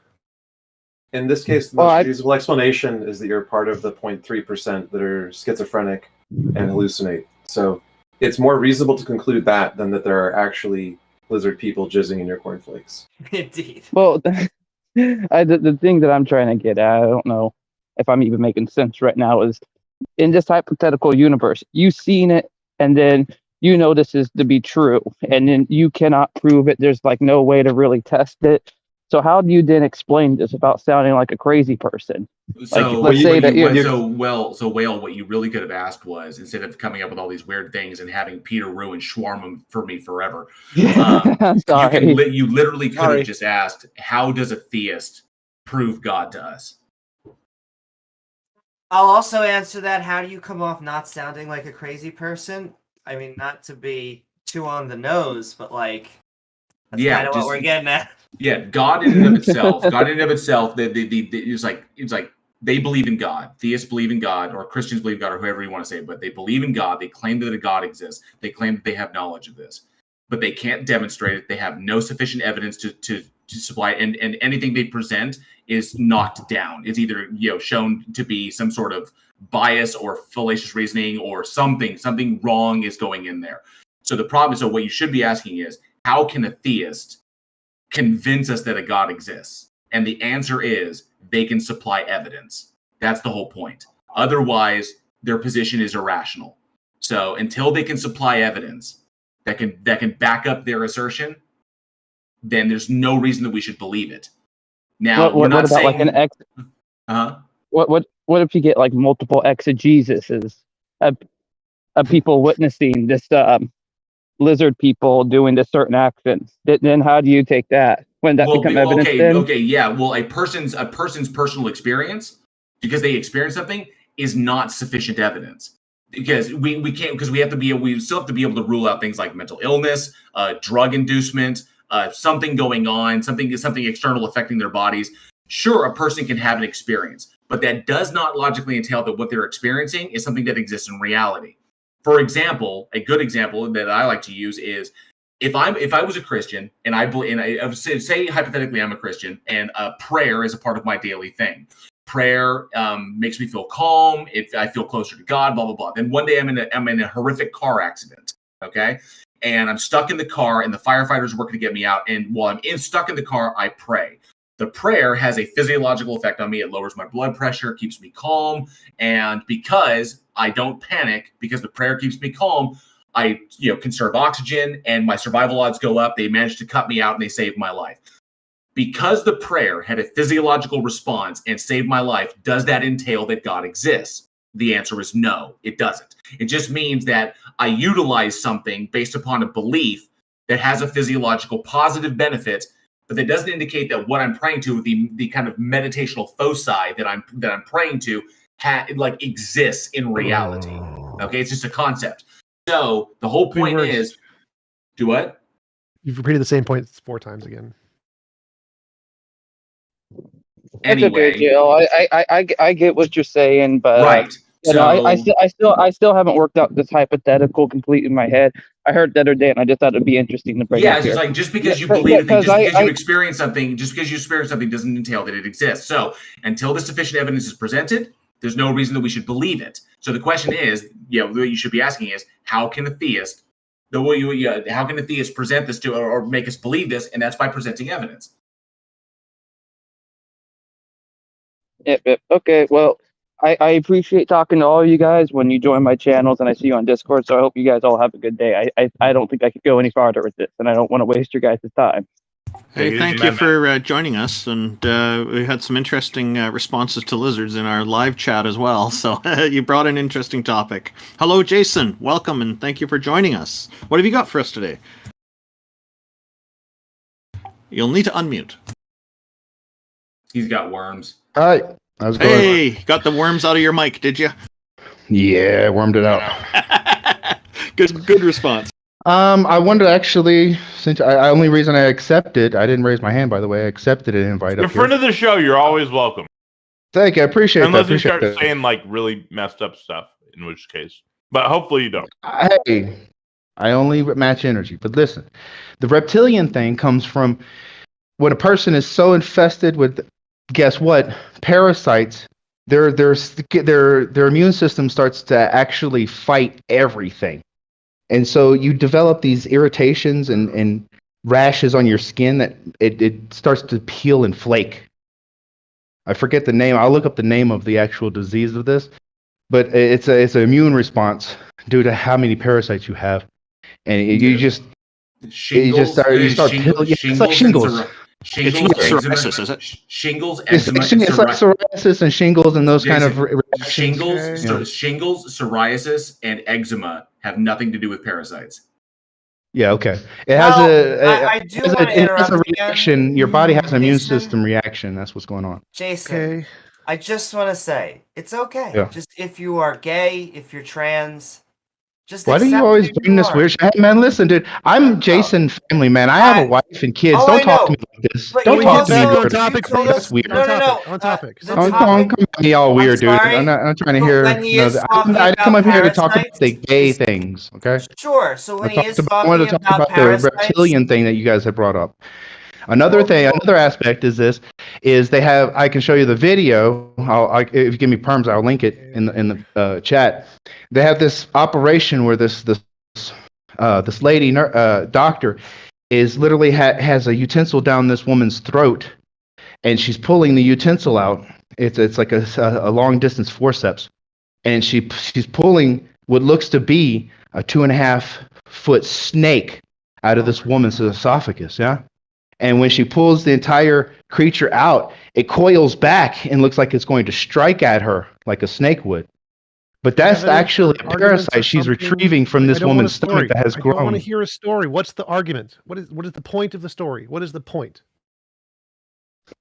In this case, the most reasonable explanation is that you're part of the 0.3% that are schizophrenic and hallucinate. So it's more reasonable to conclude that than that there are actually lizard people jizzing in your cornflakes. Indeed. Well, the thing that I'm trying to get at, I don't know if I'm even making sense right now, is in this hypothetical universe, you've seen it and then you know this is to be true, and then you cannot prove it. There's like no way to really test it. So how do you then explain this without sounding like a crazy person? So let's say that Whale, what you really could have asked was, instead of coming up with all these weird things and having Peter ruin Schwarm for me forever, you literally could have just asked, how does a theist prove God to us? I'll also answer that. How do you come off not sounding like a crazy person? I mean, not to be too on the nose, but like, that's kind of what we're getting at. Yeah, God in and of itself. It's like they believe in God. Theists believe in God, or Christians believe in God, or whoever you want to say. But they believe in God. They claim that a God exists. They claim that they have knowledge of this, but they can't demonstrate it. They have no sufficient evidence to supply it, and anything they present is knocked down. It's either shown to be some sort of bias or fallacious reasoning or something wrong is going in there. So the problem is, what you should be asking is, how can a theist convince us that a God exists? And the answer is, they can supply evidence. That's the whole point. Otherwise, their position is irrational. So until they can supply evidence that can back up their assertion, then there's no reason that we should believe it. Now, what about saying, like an ex? What if you get like multiple exegeses of people witnessing this lizard people doing this certain action? Then how do you take that? When that become evidence? Well, a person's personal experience, because they experience something, is not sufficient evidence. Because we can't, because we still have to be able to rule out things like mental illness, drug inducement, something going on, something external affecting their bodies. Sure, a person can have an experience, but that does not logically entail that what they're experiencing is something that exists in reality. For example, a good example that I like to use is, if I was a Christian and I say hypothetically I'm a Christian and prayer is a part of my daily thing. Prayer makes me feel calm. I feel closer to God. Blah blah blah. Then one day I'm in a horrific car accident. Okay, and I'm stuck in the car, and the firefighters are working to get me out. And while I'm stuck in the car, I pray. The prayer has a physiological effect on me. It lowers my blood pressure, keeps me calm, and because I don't panic, because the prayer keeps me calm, I conserve oxygen, and my survival odds go up. They managed to cut me out, and they saved my life. Because the prayer had a physiological response and saved my life, does that entail that God exists? The answer is no, it doesn't. It just means that I utilize something based upon a belief that has a physiological positive benefit, but that doesn't indicate that what I'm praying to, the kind of meditational foci that I'm praying to, exists in reality. Okay, it's just a concept. So the whole point is, do what? You've repeated the same point 4 times again. Anyway, okay, Jill. I get what you're saying, but right. I still haven't worked out this hypothetical completely in my head. I heard the other day, and I just thought it'd be interesting to bring Yeah, up it's here. just like just because you Yeah, believe it, just because you I- experience something, doesn't entail that it exists. So until the sufficient evidence is presented, there's no reason that we should believe it. So the question is, what you should be asking is, how can a theist, how can a theist present this to or make us believe this? And that's by presenting evidence. Yep. Okay, well, I appreciate talking to all of you guys when you join my channels, and I see you on Discord, so I hope you guys all have a good day. I don't think I could go any farther with this, and I don't want to waste your guys' time. Hey, thank you for joining us, and we had some interesting responses to lizards in our live chat as well, so you brought an interesting topic. Hello, Jason. Welcome, and thank you for joining us. What have you got for us today? You'll need to unmute. He's got worms. Hi. How's it going? Hey, got the worms out of your mic, did you? Yeah, wormed it out. Good response. I wanted to actually, since only reason I accepted, I didn't raise my hand, by the way. I accepted an invite. You're a friend of the show. You're always welcome. Thank you. I appreciate that. Unless you start saying like really messed up stuff, in which case. But hopefully you don't. Hey, I only match energy. But listen, the reptilian thing comes from when a person is so infested with, guess what, parasites. Their immune system starts to actually fight everything. And so you develop these irritations and rashes on your skin that it starts to peel and flake. I forget the name. I'll look up the name of the actual disease of this, but it's an immune response due to how many parasites you have, and you just start peeling. It's like shingles. Shingles, psoriasis, is it? Shingles, It's like psoriasis and shingles and those kind of reactions. Shingles, psoriasis, and eczema have nothing to do with parasites. Yeah, okay. It has a reaction. again. Your body has an immune system reaction. That's what's going on. Jason, I just want to say, it's okay. Yeah. Just if you are gay, if you're trans, just Why do you accept always who bring you this are. weird shit? Hey, man, listen, dude. I'm Jason family, man. I have a wife and kids. Oh, Don't I talk to know. me like this. But Don't you talk to me also- weird. topic, told That's us- weird. On topic. Don't come at me all weird, dude. sorry, I'm not trying to but hear. when he No, is I talking didn't come about up here to talk about parasites, the gay things, okay? Sure. So when he is I wanted to talking talk about about the parasites, reptilian thing that you guys have brought up. Another aspect is they have. I can show you the video. If you give me perms, I'll link it in the chat. They have this operation where this lady doctor is literally has a utensil down this woman's throat, and she's pulling the utensil out. It's like a long distance forceps, and she's pulling what looks to be a 2.5-foot snake out of this woman's esophagus. Yeah. And when she pulls the entire creature out, it coils back and looks like it's going to strike at her like a snake would. But that's actually a parasite she's retrieving from this woman's stomach that has I don't want grown. to hear a story. What's the argument? What is the point of the story? What is the point?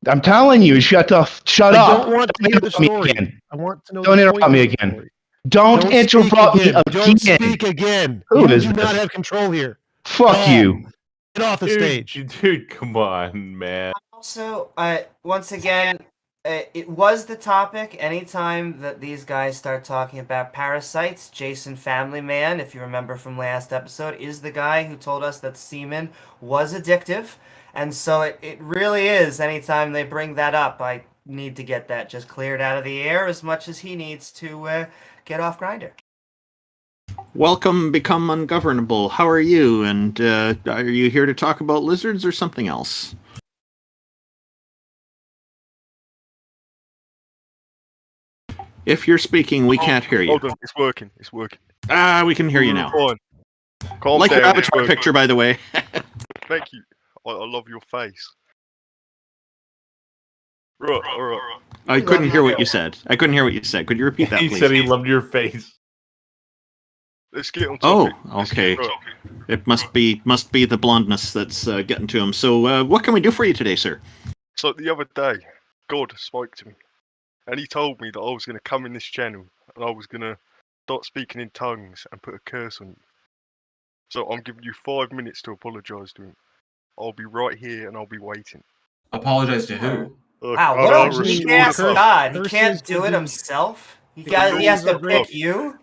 I'm telling you, shut up. I don't want to hear the interrupt me story. again. I want to know. Don't the interrupt point me of the again. story. Don't interrupt me again. Don't speak again. Who You is do not this? have control here. Fuck you. Get off the stage. Dude, come on, man. Also, once again, it was the topic. Anytime that these guys start talking about parasites, Jason Family Man, if you remember from last episode, is the guy who told us that semen was addictive. And so it really is. Anytime they bring that up, I need to get that just cleared out of the air as much as he needs to get off Grindr. Welcome, Become Ungovernable. How are you? And are you here to talk about lizards or something else? If you're speaking, we can't hear you. Hold on, it's working. It's working. We can hear you now. Fine. Calm Like your down, it's avatar working. picture, by the way. Thank you. I love your face. Right, all right. I couldn't hear what you said. Could you repeat that, He please? said he loved your face. Let's get on Oh, topic. Let's get okay. on topic. It must be the blondness that's getting to him. So, what can we do for you today, sir? So the other day, God spoke to me, and he told me that I was going to come in this channel, and I was going to start speaking in tongues and put a curse on you. So I'm giving you 5 minutes to apologise to him. I'll be right here, and I'll be waiting. Apologize to who? Wow, what a weak ass god. He can't do it himself? He has to pick you?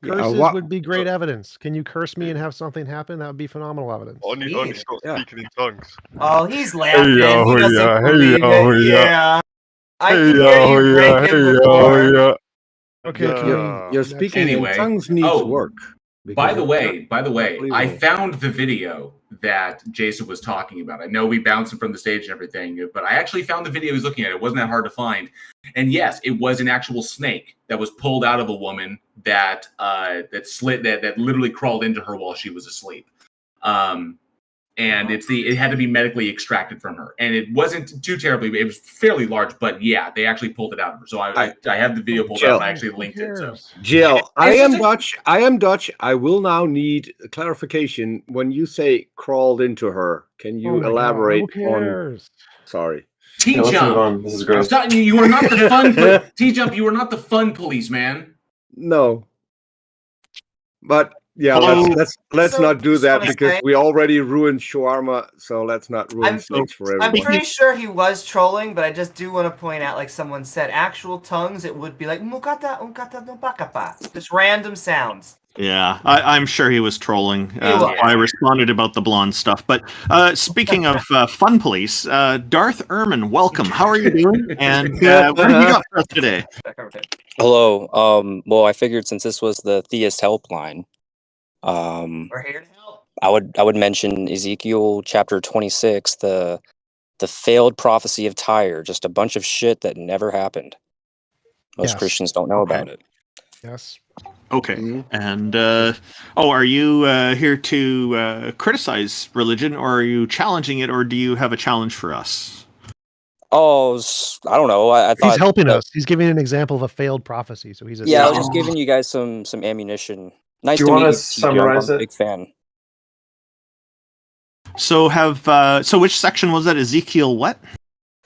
Curses would be great evidence. Can you curse me and have something happen? That would be phenomenal evidence. Only start speaking in tongues. Oh, he's laughing. He doesn't believe it. Yeah. I can hear you break him before. Okay, your speaking in Anyway. tongues needs work. By the way, I believable. found the video that Jason was talking about. I know we bounced him from the stage and everything, but I actually found the video he was looking at. It wasn't that hard to find. And yes, it was an actual snake that was pulled out of a woman that that literally crawled into her while she was asleep. And it had to be medically extracted from her, and it wasn't too terribly. It was fairly large, but yeah, they actually pulled it out of her. So I have the video pulled up. And I actually linked it. So Jill, I am Dutch. I will now need clarification. When you say crawled into her, can you elaborate on? Sorry. TJump. This is great. You are not the fun. TJump. You are not the fun police, man. No. But yeah, let's not do that because we already ruined shawarma. So let's not ruin things for everyone. I'm pretty sure he was trolling, but I just do want to point out, like someone said, actual tongues, it would be like mukata unkata no bakapa. Just random sounds. Yeah, I'm sure he was trolling. I responded about the blonde stuff. But speaking of fun police, Darth Ehrman, welcome. How are you doing? And what have you got for us today? Hello. Well, I figured since this was the Theist Helpline, we're here to help. I would mention Ezekiel chapter 26, the failed prophecy of Tyre, just a bunch of shit that never happened. Most Christians don't know about it. Yes. Okay. And are you here to criticize religion, or are you challenging it, or do you have a challenge for us? Oh, I don't know. I thought he's helping us. He's giving an example of a failed prophecy. So he's I was just giving you guys some ammunition. Nice Do to you meet want you. to summarize I'm a it? big fan. So which section was that? Ezekiel what?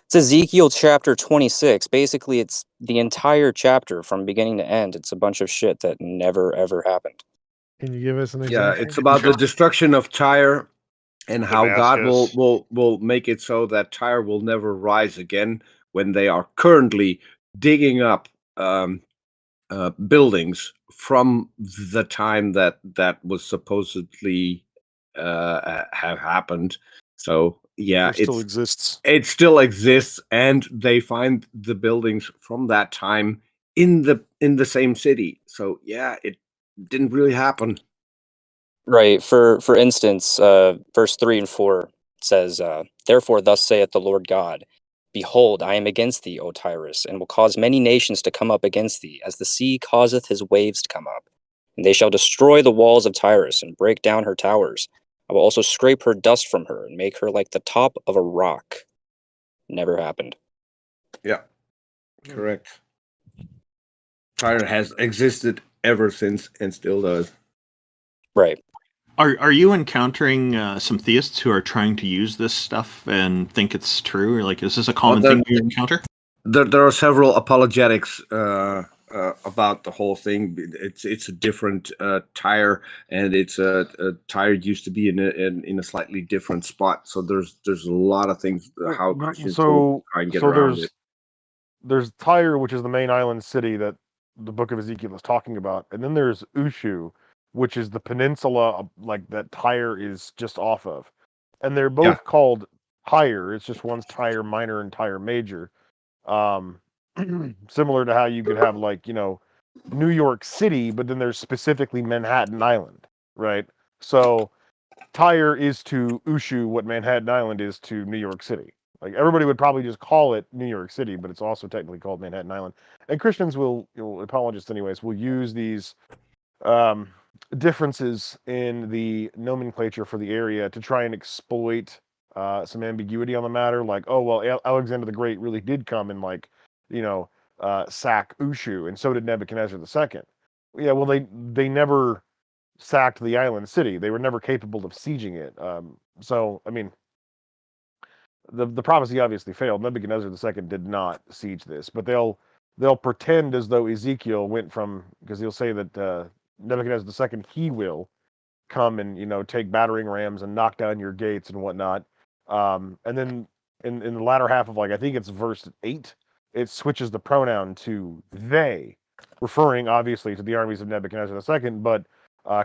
It's Ezekiel chapter 26. Basically, it's the entire chapter from beginning to end. It's a bunch of shit that never, ever happened. Can you give us an Yeah, example? it's about the destruction of Tyre and how God Damascus. will make it so that Tyre will never rise again when they are currently digging up buildings from the time that was supposedly have happened. So yeah, It still exists. It still exists, and they find the buildings from that time in the same city. So yeah, it didn't really happen. Right. For instance, verse 3 and 4 says, "Therefore thus saith the Lord God, Behold, I am against thee, O Tyrus, and will cause many nations to come up against thee, as the sea causeth his waves to come up. And they shall destroy the walls of Tyrus, and break down her towers. I will also scrape her dust from her, and make her like the top of a rock." Never happened. Yeah, correct. Tyre has existed ever since and still does. Right. Are you encountering some theists who are trying to use this stuff and think it's true? Or like, is this a common thing you encounter? There are several apologetics about the whole thing. It's a different Tyre, and it's a Tyre used to be in a slightly different spot. So there's a lot of things how Christians will try and get around it. There's Tyre, which is the main island city that the book of Ezekiel is talking about, and then there's Ushu, which is the peninsula like that Tyre is just off of, and they're both called Tyre. It's just one's Tyre minor and Tyre major. Similar to how you could have New York City, but then there's specifically Manhattan Island, right? So Tyre is to Ushu what Manhattan Island is to New York City. Like everybody would probably just call it New York City, but it's also technically called Manhattan Island. And Christians apologists anyways, will use these differences in the nomenclature for the area to try and exploit some ambiguity on the matter. Like, oh, well, Alexander the Great really did come and sack Ushu, and so did Nebuchadnezzar II. Yeah, well, they never sacked the island city. They were never capable of sieging it. So, I mean, the prophecy obviously failed. Nebuchadnezzar II did not siege this, but they'll pretend as though Ezekiel went from, because he'll say that Nebuchadnezzar II, he will come and take battering rams and knock down your gates and whatnot. And then in the latter half of I think it's verse 8, it switches the pronoun to they, referring obviously to the armies of Nebuchadnezzar II, but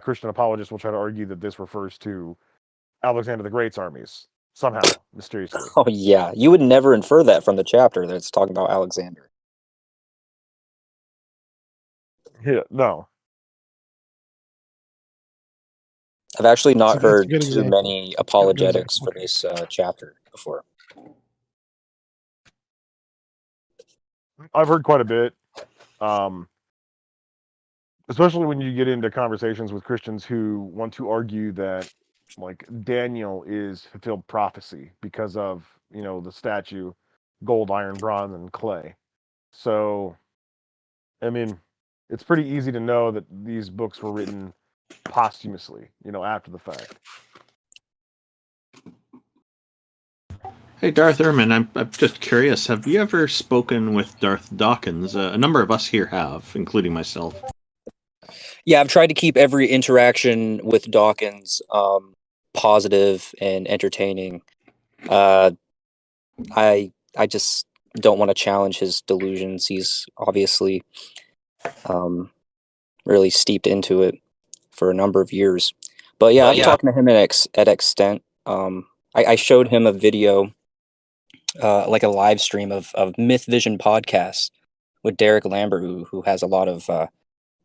Christian apologists will try to argue that this refers to Alexander the Great's armies somehow, mysteriously. Oh yeah, you would never infer that from the chapter that's talking about Alexander. Yeah, no. I've actually not That's a heard good too example. many apologetics for this chapter before. I've heard quite a bit, especially when you get into conversations with Christians who want to argue that, like, Daniel is fulfilled prophecy because of, you know, the statue, gold, iron, bronze, and clay. So, I mean, it's pretty easy to know that these books were written posthumously, you know, after the fact. Hey, Darth Ehrman, I'm just curious. Have you ever spoken with Darth Dawkins? A number of us here have, including myself. Yeah, I've tried to keep every interaction with Dawkins positive and entertaining. I just don't want to challenge his delusions. He's obviously really steeped into it for a number of years. But yeah, I've talked to him at extent. I showed him a video, like a live stream of Myth Vision podcast with Derek Lambert, who has a lot of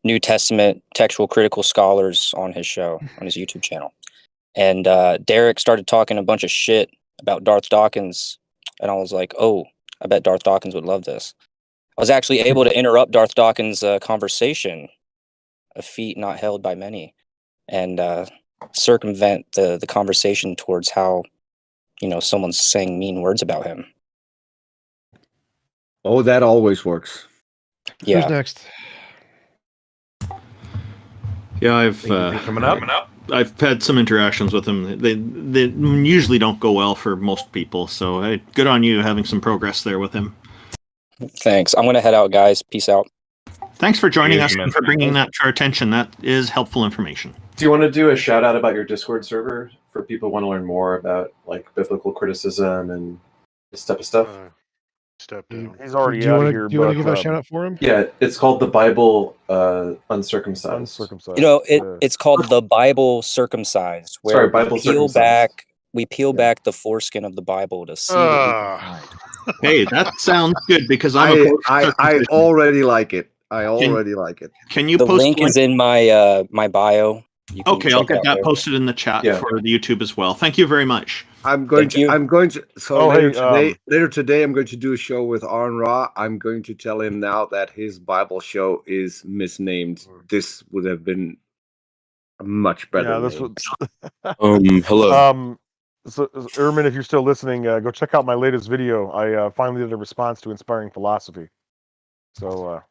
New Testament textual critical scholars on his show, on his YouTube channel. And Derek started talking a bunch of shit about Darth Dawkins, and I was like, oh, I bet Darth Dawkins would love this. I was actually able to interrupt Darth Dawkins' conversation, a feat not held by many, and circumvent the conversation towards how, you know, someone's saying mean words about him. Oh, that always works. Yeah. Who's next? Yeah, I've coming up. I've had some interactions with him. They usually don't go well for most people. So hey, good on you having some progress there with him. Thanks. I'm gonna head out, guys. Peace out. Thanks for joining us and for bringing that to our attention. That is helpful information. Do you want to do a shout out about your Discord server for people who want to learn more about like biblical criticism and this type of stuff? Step down. He's already Do you out want of to here. do you want to give a shout out for him? Yeah, it's called the Bible Uncircumcised. You know, it's called the Bible Circumcised, where Sorry, Bible Circumcised. we peel back the foreskin of the Bible to see what we can find. Hey, that sounds good because I'm I already like it. I already like it. Can you The post link is in my my bio. You can Okay, I'll check it get out that there. posted in the chat for the YouTube as well. Thank you very much. I'm going to. So Oh, later hey, today, later today, I'm going to do a show with Aaron Ra. I'm going to tell him now that his Bible show is misnamed. This would have been a much better. Yeah, this name. was. Hello. So Ehrman, if you're still listening, go check out my latest video. I finally did a response to Inspiring Philosophy. So.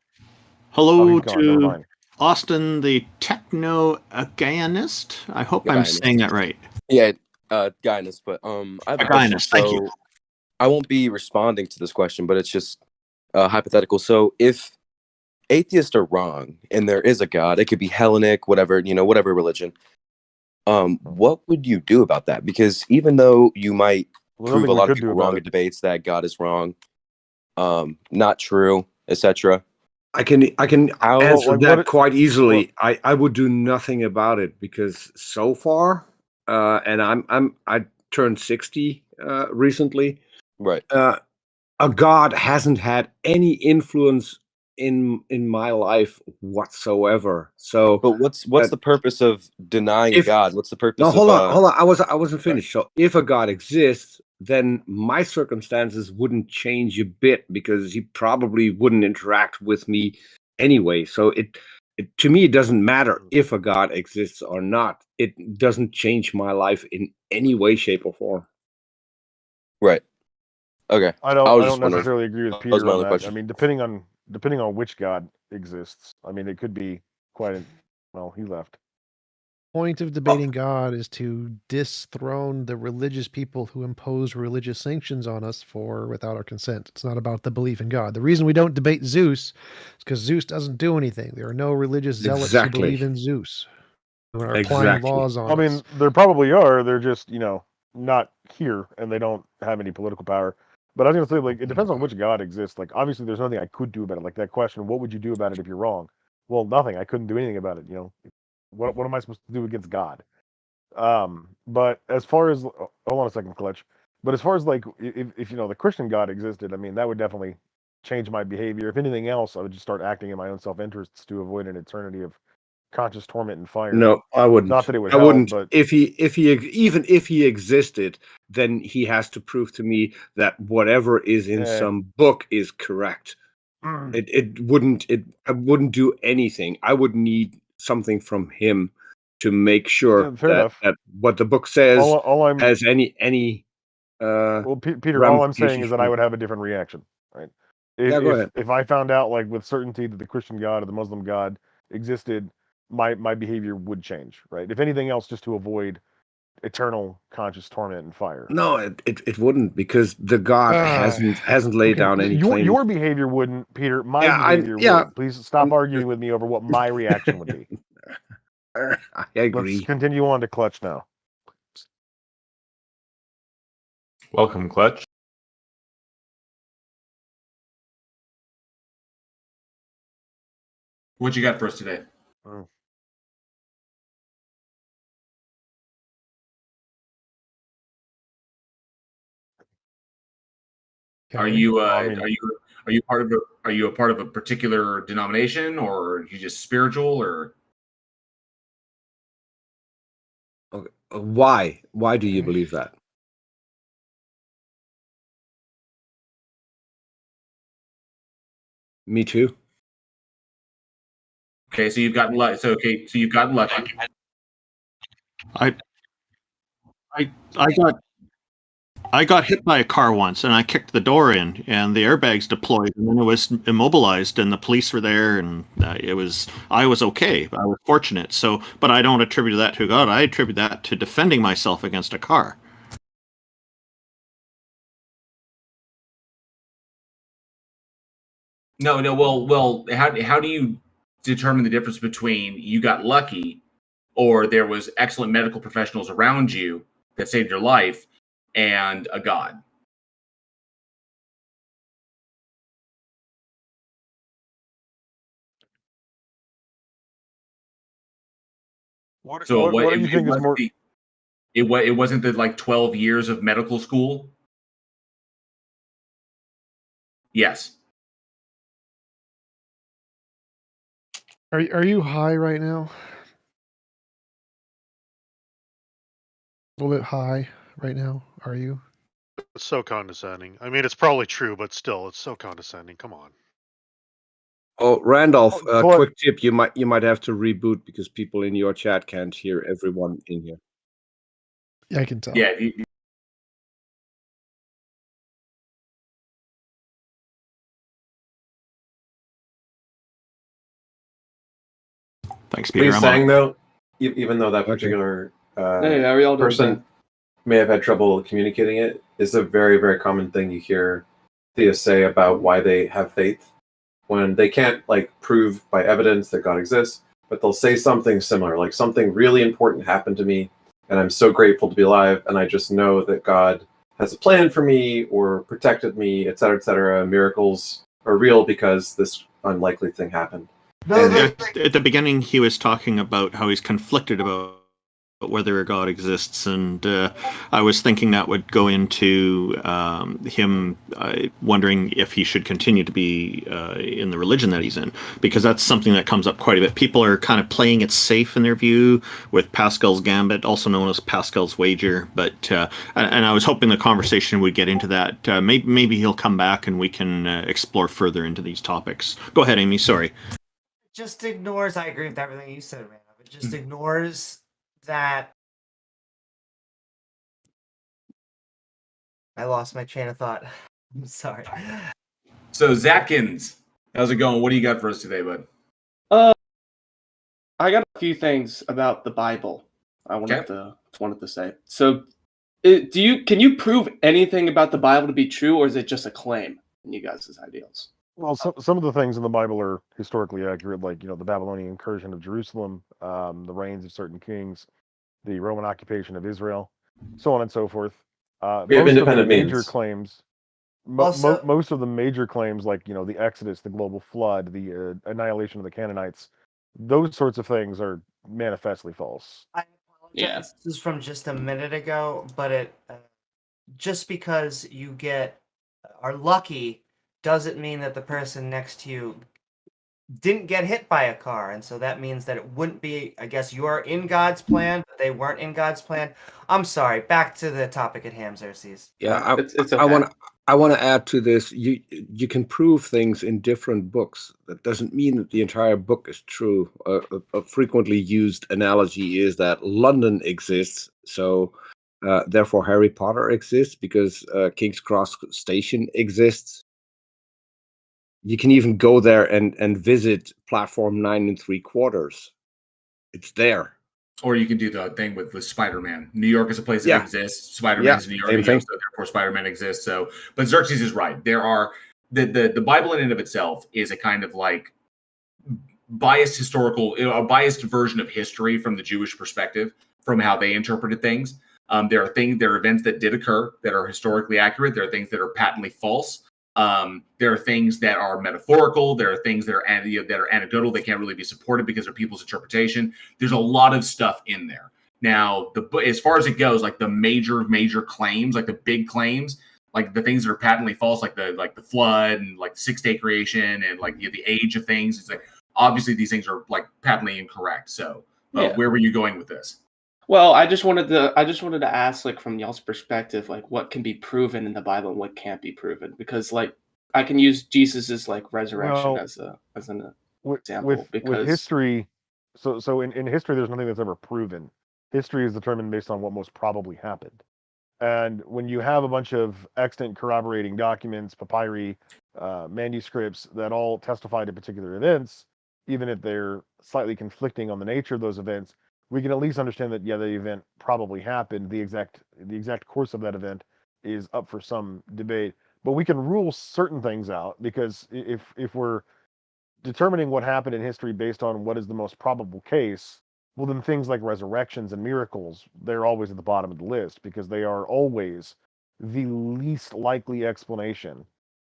Hello he's gone, never to mind. Austin, the technogaianist. I hope I'm Gaianist. saying that right. Yeah, Gaianist, but I have a question. Gaianist, thank you. I won't be responding to this question, but it's just hypothetical. So if atheists are wrong and there is a God, it could be Hellenic, whatever, whatever religion. What would you do about that? Because even though you might prove a lot of people wrong in debates that God is wrong, not true, etc. I can answer that quite easily. I would do nothing about it because so far, and I turned 60 recently. Right. A God hasn't had any influence in my life whatsoever. So, but what's the purpose of denying God? What's the purpose? No, hold of, on. I wasn't finished. So, if a God exists, then my circumstances wouldn't change a bit because he probably wouldn't interact with me anyway. So it to me, it doesn't matter if a God exists or not. It doesn't change my life in any way, shape, or form. Right. Okay. I don't wondering. necessarily agree with That was Peter my on other that. question. I mean, depending on which God exists. I mean, it could be quite. Well, he left. Point of debating God is to dethrone the religious people who impose religious sanctions on us without our consent. It's not about the belief in God. The reason we don't debate Zeus is because Zeus doesn't do anything. There are no religious zealots who believe in Zeus who are applying laws on I mean, there probably are. They're just not here, and they don't have any political power. But I was gonna say, like, it depends on which God exists. Like, obviously, there's nothing I could do about it. Like that question, what would you do about it if you're wrong? Well, nothing. I couldn't do anything about it. What am I supposed to do against God? But as far as hold on a second, Clutch. But as far as like, if the Christian God existed, I mean, that would definitely change my behavior. If anything else, I would just start acting in my own self-interests to avoid an eternity of conscious torment and fire. No, I wouldn't. Not that it would I help, wouldn't. but Even if he existed, then he has to prove to me that whatever is in some book is correct. I wouldn't do anything. I would need something from him to make sure that what the book says has any well, Peter, all I'm saying is that I would have a different reaction, right? Yeah, go ahead. If I found out, like, with certainty that the Christian God or the Muslim God existed, my behavior would change, right? If anything else, just to avoid eternal conscious torment and fire. No, it wouldn't, because the God hasn't laid down any claim. Your behavior wouldn't, Peter. My behavior would. Please stop arguing with me over what my reaction would be. I agree. Let's continue on to Clutch now. Welcome, Clutch. What you got for us today? Are you are you part of a particular denomination, or are you just spiritual, or Okay. Why? Why do you believe that? Me too. okay? So you've gotten lucky. So you've gotten lucky. I got hit by a car once, and I kicked the door in, and the airbags deployed, and then it was immobilized, and the police were there, and I was okay. I was fortunate. So, but I don't attribute that to God. I attribute that to defending myself against a car. No. Well. How do you determine the difference between you got lucky, or there was excellent medical professionals around you that saved your life, and a God? What do you think is more? It wasn't the like 12 years of medical school. Yes. Are you high right now? A little bit high right now, are you? It's so condescending. I mean, it's probably true, but still, it's so condescending. Come on. Oh, Randolph, quick tip: you might have to reboot because people in your chat can't hear everyone in here. Yeah, I can tell. Yeah. Thanks, Peter. Please saying though, even though that particular Hey, how are y'all doing person today? may have had trouble communicating it, is a very, very common thing you hear theists say about why they have faith when they can't like prove by evidence that God exists, but they'll say something similar, like something really important happened to me, and I'm so grateful to be alive, and I just know that God has a plan for me or protected me, etc., etc. Miracles are real because this unlikely thing happened. At the beginning, he was talking about how he's conflicted about whether a God exists, and I was thinking that would go into him wondering if he should continue to be in the religion that he's in, because that's something that comes up quite a bit. People are kind of playing it safe in their view with Pascal's Gambit, also known as Pascal's Wager, but and I was hoping the conversation would get into that. Maybe he'll come back and we can explore further into these topics. Go ahead, Amy, sorry. Just ignores, I agree with everything you said, Randolph. It just ignores that. I lost my train of thought. I'm sorry. So Zatkins, how's it going? What do you got for us today, bud? I got a few things about the Bible I wanted to say. So, can you prove anything about the Bible to be true, or is it just a claim in you guys' ideals? Well, some of the things in the Bible are historically accurate, like the Babylonian incursion of Jerusalem, the reigns of certain kings, the Roman occupation of Israel, so on and so forth. We have Most of the independent major means. claims. most of the major claims, like the Exodus, the global flood, the annihilation of the Canaanites, those sorts of things are manifestly false. I apologize. This is from just a minute ago, but it just because you are lucky doesn't mean that the person next to you didn't get hit by a car, and so that means that it wouldn't be. I guess you are in God's plan, but they weren't in God's plan. I'm sorry. Back to the topic at hand, Xerxes. Yeah, it's okay. I want to add to this. You can prove things in different books. That doesn't mean that the entire book is true. A frequently used analogy is that London exists, so therefore Harry Potter exists because King's Cross Station exists. You can even go there and visit platform 9 3/4. It's there. Or you can do the thing with Spider-Man. New York is a place that exists. Spider-Man is New York, so therefore Spider-Man exists. So, but Xerxes is right. There are the Bible in and of itself is a kind of like biased a biased version of history from the Jewish perspective, from how they interpreted things. There are events that did occur that are historically accurate. There are things that are patently false. There are things that are metaphorical. There are things that are anecdotal. They can't really be supported because of people's interpretation. There's a lot of stuff in there. Now, as far as it goes, like the major claims, like the big claims, like the things that are patently false, like the flood and like the 6-day creation and like the age of things. It's like obviously these things are like patently incorrect. So, where were you going with this? Well, I just wanted to ask, like, from y'all's perspective, like, what can be proven in the Bible and what can't be proven, because like I can use Jesus's like resurrection as an example with history. So in history, there's nothing that's ever proven. History is determined based on what most probably happened, and when you have a bunch of extant corroborating documents, papyri, manuscripts that all testify to particular events, even if they're slightly conflicting on the nature of those events, we can at least understand that the event probably happened. The exact course of that event is up for some debate, but we can rule certain things out, because if we're determining what happened in history based on what is the most probable case, well, then things like resurrections and miracles, they're always at the bottom of the list, because they are always the least likely explanation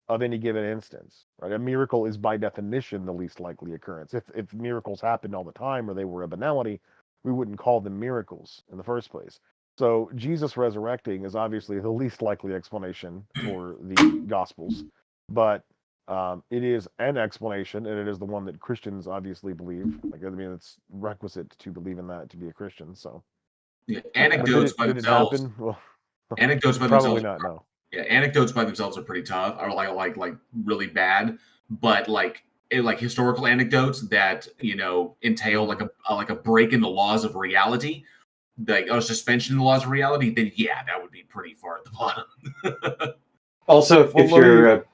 of any given instance, right? A miracle is by definition the least likely occurrence. If miracles happened all the time or they were a banality, we wouldn't call them miracles in the first place. So Jesus resurrecting is obviously the least likely explanation for the Gospels, but it is an explanation, and it is the one that Christians obviously believe. Like, I mean, it's requisite to believe in that to be a Christian. So, Anecdotes by themselves. Well, anecdotes by probably themselves. not. No. Yeah, anecdotes by themselves are pretty tough, or like really bad. But like historical anecdotes that entail like a break in the laws of reality, like a suspension in the laws of reality, then yeah, that would be pretty far at the bottom. Also, if you're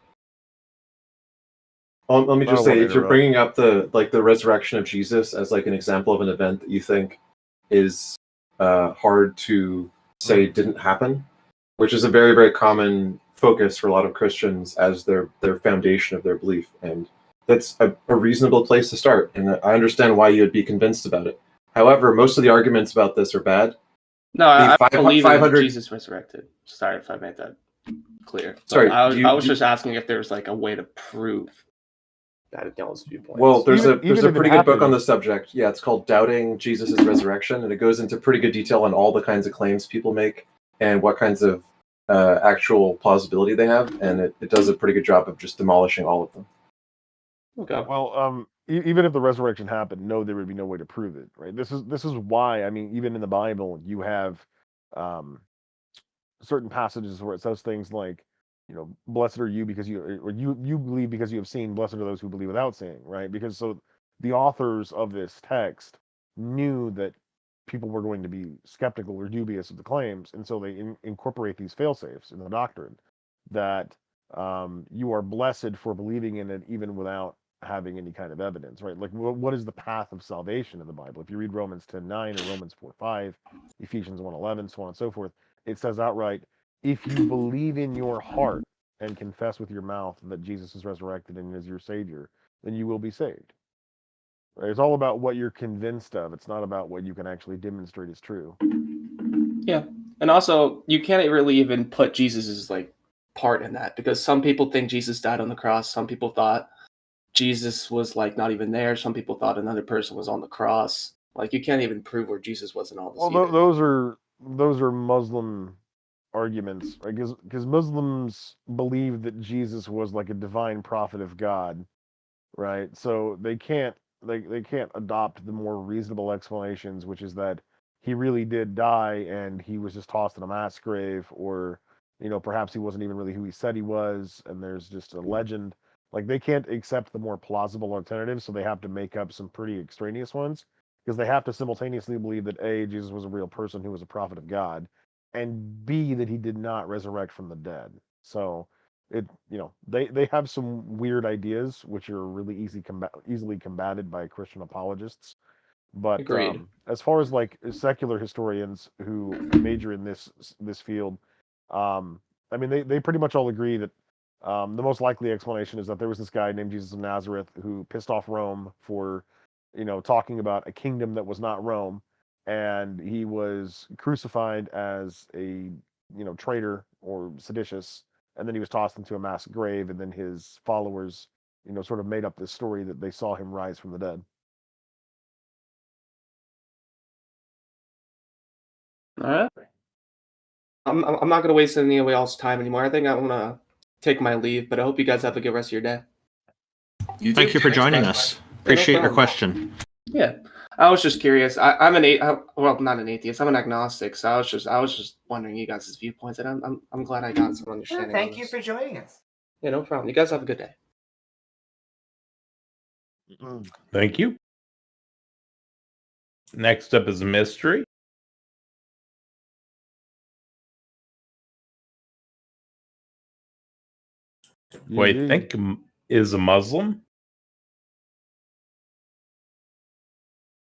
let me just say, if you're bringing up the resurrection of Jesus as like an example of an event that you think is hard to say didn't happen, which is a very, very common focus for a lot of Christians as their foundation of their belief, and that's a reasonable place to start, and I understand why you'd be convinced about it. However, most of the arguments about this are bad. No, I believe in Jesus resurrected. Sorry if I made that clear. Sorry, I was just asking if there's like a way to prove that y'all's viewpoint. Well, there's a pretty good book on the subject. Yeah, it's called Doubting Jesus' Resurrection, and it goes into pretty good detail on all the kinds of claims people make and what kinds of actual plausibility they have, and it does a pretty good job of just demolishing all of them. Okay. Well, even if the resurrection happened, no, there would be no way to prove it, right? This is why, I mean, even in the Bible, you have certain passages where it says things like, blessed are you because you believe because you have seen. Blessed are those who believe without seeing, right? Because so the authors of this text knew that people were going to be skeptical or dubious of the claims, and so they incorporate these fail-safes in the doctrine that you are blessed for believing in it even without having any kind of evidence, right? Like, what is the path of salvation in the Bible? If you read Romans 10:9 or Romans 4:5, Ephesians 1:11, so on and so forth, it says outright, if you believe in your heart and confess with your mouth that Jesus is resurrected and is your Savior, then you will be saved. Right? It's all about what you're convinced of. It's not about what you can actually demonstrate is true. Yeah, and also you can't really even put Jesus's like part in that, because some people think Jesus died on the cross. Some people thought Jesus was like not even there. Some people thought another person was on the cross. Like you can't even prove where Jesus was in all this. Well, those are Muslim arguments, right? Because Muslims believe that Jesus was like a divine prophet of God, right? So they can't adopt the more reasonable explanations, which is that he really did die and he was just tossed in a mass grave, or perhaps he wasn't even really who he said he was, and there's just a legend. Like they can't accept the more plausible alternatives, so they have to make up some pretty extraneous ones, because they have to simultaneously believe that A, Jesus was a real person who was a prophet of God, and B, that he did not resurrect from the dead. So they have some weird ideas which are really easily combated by Christian apologists. But Agreed. as far as like secular historians who major in this field, I mean they pretty much all agree that the most likely explanation is that there was this guy named Jesus of Nazareth who pissed off Rome for talking about a kingdom that was not Rome, and he was crucified as a traitor or seditious, and then he was tossed into a mass grave, and then his followers sort of made up this story that they saw him rise from the dead. All right. I'm not going to waste any of y'all's time anymore. I think I'm going to take my leave, but I hope you guys have a good rest of your day. Thank you for joining us. Appreciate your question. Yeah, I was just curious. I'm not an atheist. I'm an agnostic. So I was just wondering you guys' viewpoints, and I'm glad I got some understanding. Thank you for joining us. Yeah, no problem. You guys have a good day. Thank you. Next up is Mystery. Who I think is a Muslim.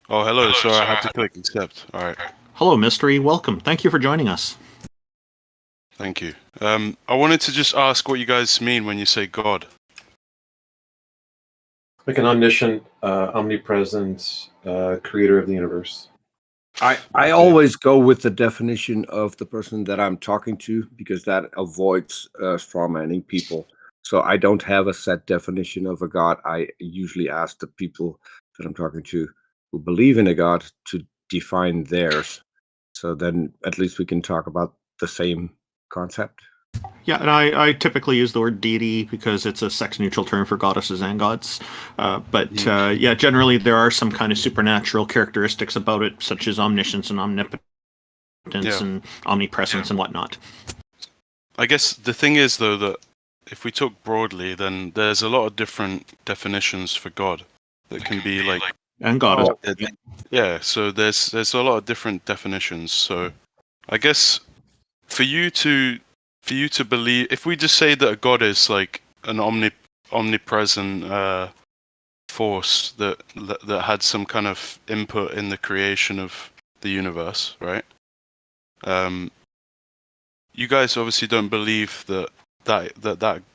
Oh, hello. Sorry, I had to click accept. All right. Hello, Mystery. Welcome. Thank you for joining us. Thank you. I wanted to just ask what you guys mean when you say God. Like an omniscient, omnipresent creator of the universe. I always go with the definition of the person that I'm talking to, because that avoids strawmanning people. So I don't have a set definition of a God. I usually ask the people that I'm talking to who believe in a God to define theirs. So then at least we can talk about the same concept. Yeah, and I typically use the word deity because it's a sex-neutral term for goddesses and gods. But generally there are some kind of supernatural characteristics about it, such as omniscience and omnipotence and omnipresence and whatnot. I guess the thing is, though, that if we talk broadly, then there's a lot of different definitions for God that can be like... And goddess. Yeah, so there's a lot of different definitions. So I guess for you to believe, if we just say that a God is like an omnipresent force that had some kind of input in the creation of the universe, right? You guys obviously don't believe that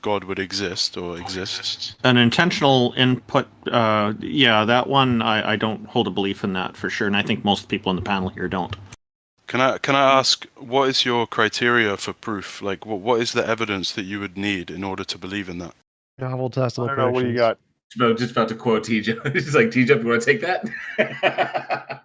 God would exist or exists. An intentional input, that one, I don't hold a belief in that for sure, and I think most people in the panel here don't. Can I ask, what is your criteria for proof? Like, what is the evidence that you would need in order to believe in that? Novel testable I don't know, what do you predictions. got? Just about to quote TJump. He's like, TJump, you want to take that?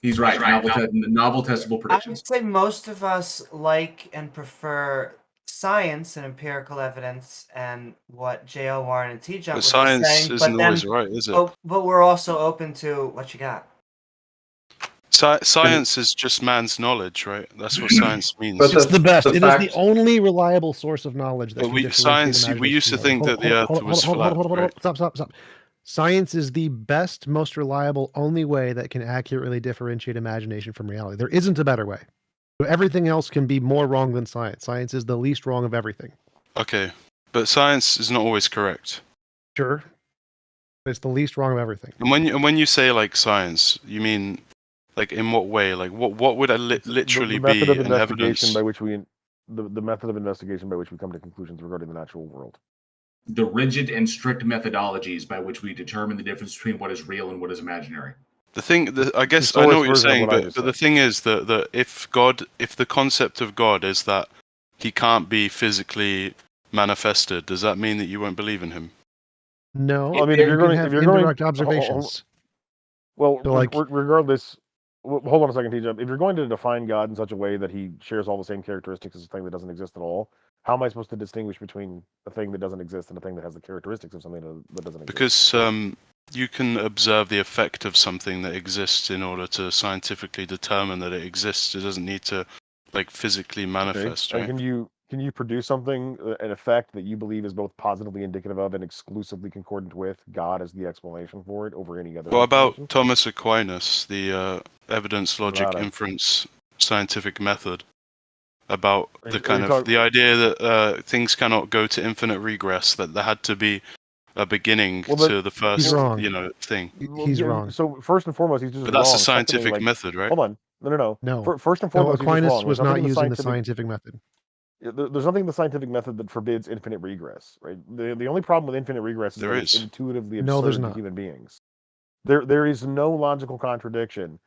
He's right. Novel testable I predictions. would say most of us like and prefer science and empirical evidence and what J.O. Warren and TJump But were science saying, isn't always right, is it? But we're also open to what you got. Science is just man's knowledge, right? That's what science means. It's the best. It is the only reliable source of knowledge that But can we differentiate imagination used to from think reality. that the Earth was flat. Right? Stop. Science is the best, most reliable, only way that can accurately differentiate imagination from reality. There isn't a better way. Everything else can be more wrong than science. Science is the least wrong of everything. Okay, but science is not always correct. Sure. It's the least wrong of everything. And when you say like science, you mean like in what way? Like what would literally the method be of an investigation evidence? by which the method of investigation by which we come to conclusions regarding the natural world. The rigid and strict methodologies by which we determine the difference between what is real and what is imaginary. I guess I know what you're saying, but the thing is that if the concept of God is that he can't be physically manifested, does that mean that you won't believe in him? No, I mean, if you you're can going, have if you're going, indirect observations. well, So, like, regardless, hold on a second, TJump. If you're going to define God in such a way that he shares all the same characteristics as a thing that doesn't exist at all, how am I supposed to distinguish between a thing that doesn't exist and a thing that has the characteristics of something that doesn't exist? Because you can observe the effect of something that exists in order to scientifically determine that it exists. It doesn't need to, like, physically manifest, And right? can you produce something, an effect that you believe is both positively indicative of and exclusively concordant with God as the explanation for it over any other What explanation? about Thomas Aquinas, the evidence, logic, About it. inference, scientific method? About Are the you kind of talking- the idea that things cannot go to infinite regress, that there had to be a beginning to the first, wrong. thing. He's wrong. So first and foremost, he's just But that's wrong. a scientific Secondly, like, method, right? Hold on, no. No. First and No, foremost, he's just Aquinas wrong. was There's nothing not in the using the scientific method. There's nothing in the scientific method that forbids infinite regress, right? The only problem with infinite regress is There that it's is. intuitively No, there's absurd to not. human beings. There is no logical contradiction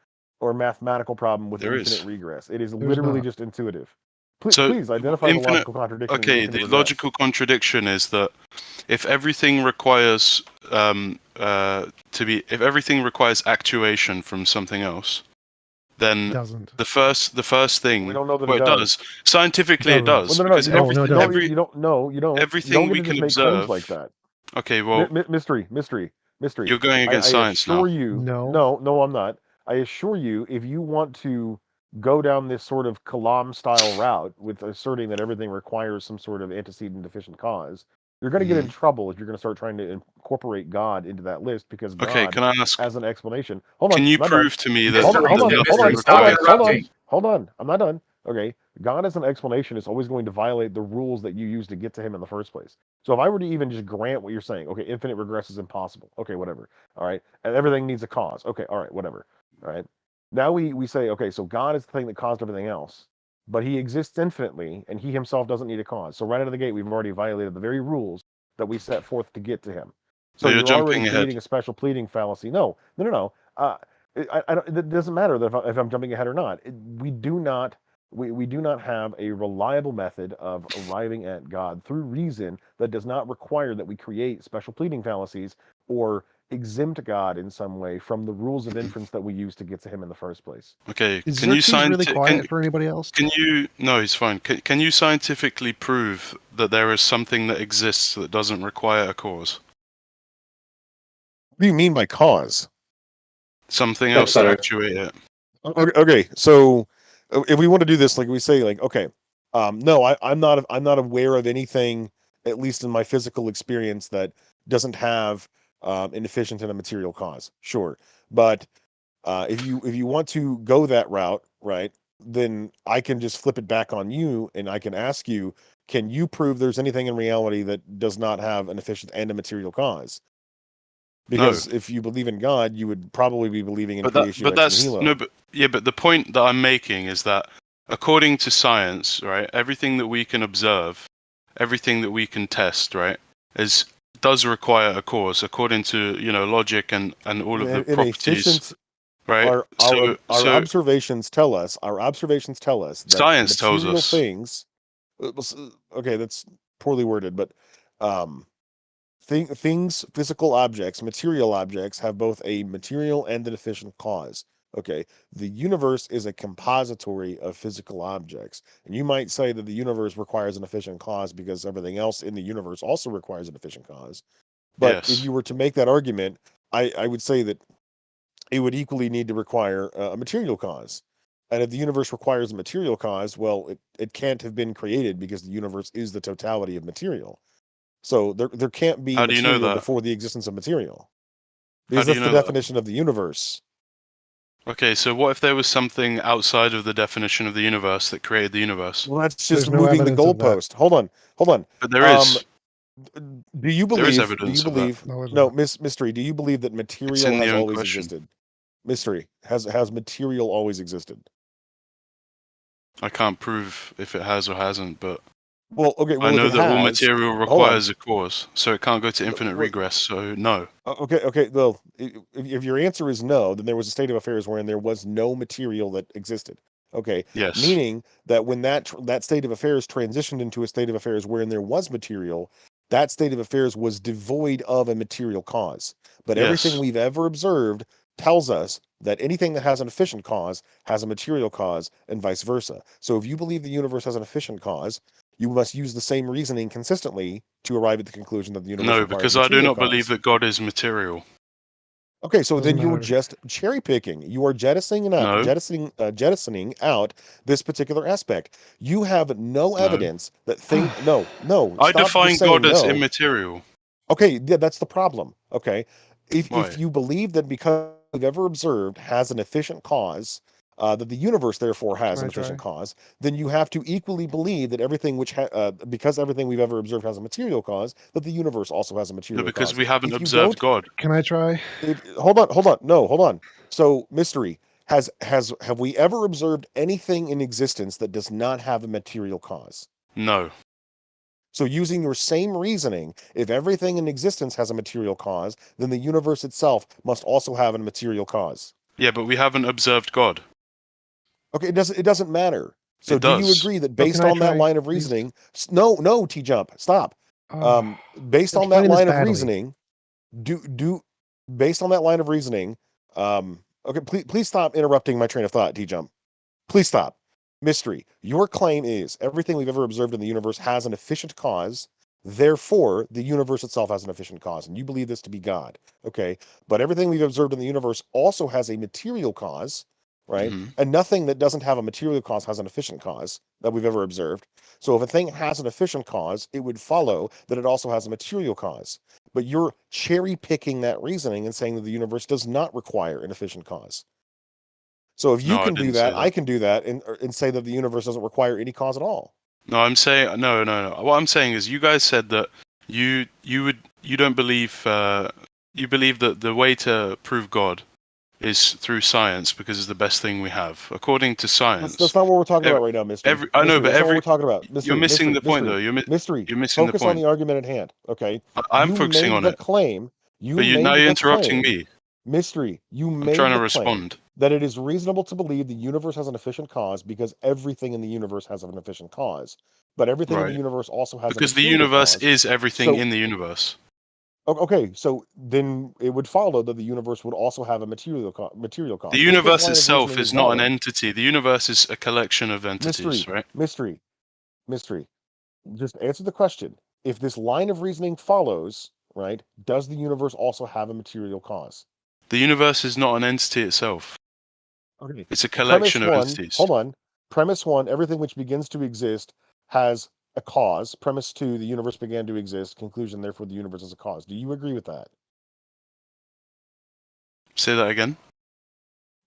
or mathematical problem with There infinite is. regress. It is There's literally not. just intuitive. Please, So please identify the logical contradiction. in Okay, infinite the regress. logical contradiction is that if everything requires if everything requires actuation from something else, then doesn't. the first thing We don't know that well, it does. Scientifically, it Doesn't. does. Well, no, because you don't. everything, You don't. every, You don't. No, you don't. everything You don't we get to can just make claims observe. like that. Okay, well, Mystery. you're going against I science now. assure you. No. No, I'm not. I assure you, if you want to go down this sort of Kalam style route with asserting that everything requires some sort of antecedent deficient cause, you're going to get in trouble if you're going to start trying to incorporate God into that list because Okay, God can I ask? has an explanation. Hold on. Can you I'm not done. prove to me that Hold on. nothing requires? Hold on. I'm not done. Okay. God as an explanation is always going to violate the rules that you use to get to him in the first place. So if I were to even just grant what you're saying, okay, infinite regress is impossible. Okay, whatever. All right. And everything needs a cause. Okay, all right, whatever. All right. Now we say, okay, so God is the thing that caused everything else, but he exists infinitely and he himself doesn't need a cause. So right out of the gate, we've already violated the very rules that we set forth to get to him. So you're you're jumping already ahead. creating a special pleading fallacy. No. I don't, it doesn't matter if I'm jumping ahead or not. We do not have a reliable method of arriving at God through reason that does not require that we create special pleading fallacies or exempt God in some way from the rules of inference that we use to get to him in the first place. Okay, Is can you Xerxes really quiet for anybody else? Can you? No, he's fine. Can you scientifically prove that there is something that exists that doesn't require a cause? What do you mean by cause? Something else to actuate it. Okay, so if we want to do this, like we say, like, okay, no, I'm not aware of anything, at least in my physical experience, that doesn't have an efficient and a material cause. Sure, but if you want to go that route, right, then I can just flip it back on you, and I can ask you, can you prove there's anything in reality that does not have an efficient and a material cause? Because if you believe in God, you would probably be believing in creation ex nihilo. But the point that I'm making is that according to science, right, everything that we can observe, everything that we can test, right, does require a cause according to logic and all of the properties. Right. Our observations tell us. Our observations tell us that science tells material us things. Okay, that's poorly worded, but things, physical objects, material objects have both a material and an efficient cause. Okay, the universe is a compository of physical objects, and you might say that the universe requires an efficient cause because everything else in the universe also requires an efficient cause. But if you were to make that argument, I would say that it would equally need to require a material cause. And if the universe requires a material cause, well, it can't have been created because the universe is the totality of material. So there can't be How do you know material that? before the existence of material. How Because do you that's the know that? definition of the universe. Okay, so what if there was something outside of the definition of the universe that created the universe? Well, that's just moving the goalpost. Hold on. But there is. Do you There is believe? evidence of that. No, Mystery. Do you believe that material in the has own always question. existed? Mystery has material always existed? I can't prove if it has or hasn't, but Well, okay. Well, I know if it that all has, material hold on. requires a cause, so it can't go to infinite regress. So no. Okay. Well, if your answer is no, then there was a state of affairs wherein there was no material that existed. Okay. Yes. Meaning that when that state of affairs transitioned into a state of affairs wherein there was material, that state of affairs was devoid of a material cause. But everything Yes. we've ever observed tells us that anything that has an efficient cause has a material cause, and vice versa. So if you believe the universe has an efficient cause, you must use the same reasoning consistently to arrive at the conclusion that the universe No, requires because a I do material not believe cause. that God is material. Okay, so Doesn't then you're matter. just cherry picking. You are jettisoning No. jettisoning out this particular aspect. You have no No. evidence that no. I Stop define just saying God as no. immaterial. Okay, yeah, that's the problem. Okay, if Why? you believe that because we've ever observed has an efficient cause, that the universe therefore has Can an I efficient try? cause, then you have to equally believe that everything because everything we've ever observed has a material cause, that the universe also has a No, material because cause. we haven't If you observed don't, God. Can I try? hold on. No, hold on. So, mystery, have we ever observed anything in existence that does not have a material cause? No. So, using your same reasoning, if everything in existence has a material cause, then the universe itself must also have a material cause. Yeah, but we haven't observed God. Okay, it doesn't matter. So, It do you does. agree that So can based I on that try, line of please? reasoning, no, TJump, stop. Oh, Based on that explain this line of badly. reasoning, based on that line of reasoning, okay, please stop interrupting my train of thought, TJump. Please stop. Mystery, your claim is everything we've ever observed in the universe has an efficient cause, therefore the universe itself has an efficient cause, and you believe this to be God. Okay, but everything we've observed in the universe also has a material cause, right? Mm-hmm. And nothing that doesn't have a material cause has an efficient cause that we've ever observed. So if a thing has an efficient cause, it would follow that it also has a material cause. But you're cherry picking that reasoning and saying that the universe does not require an efficient cause. So if you No, I can do didn't say that, I that. can do that and say that the universe doesn't require any cause at all. No, I'm saying no. What I'm saying is, you guys said that you don't believe you believe that the way to prove God is through science because it's the best thing we have. According to science, That's not what we're talking about right now, Mystery. I know, Mystery, but that's not what we're talking about. you're Mystery, missing mystery, the point mystery, though. mystery. You're missing the Focus on point. the argument at hand. Okay. I'm You focusing made on the it. claim. But now you're interrupting me. Mystery. You I'm made trying to the claim respond. that it is reasonable to believe the universe has an efficient cause because everything in the universe has an efficient cause. But everything in the Right. universe also has a Because the material universe cause. is everything So in the universe. okay, so then it would follow that the universe would also have a material cause. The If this universe line of itself reasoning is is not an valid, entity. The universe is a collection of entities, right? mystery. Just answer the question. If this line of reasoning follows, right, does the universe also have a material cause? The universe is not an entity itself. Okay. It's a Premise collection of one, entities. hold on. Premise one, everything which begins to exist has a cause. Premise two, the universe began to exist. Conclusion, therefore, the universe is a cause. Do you agree with that? Say that again.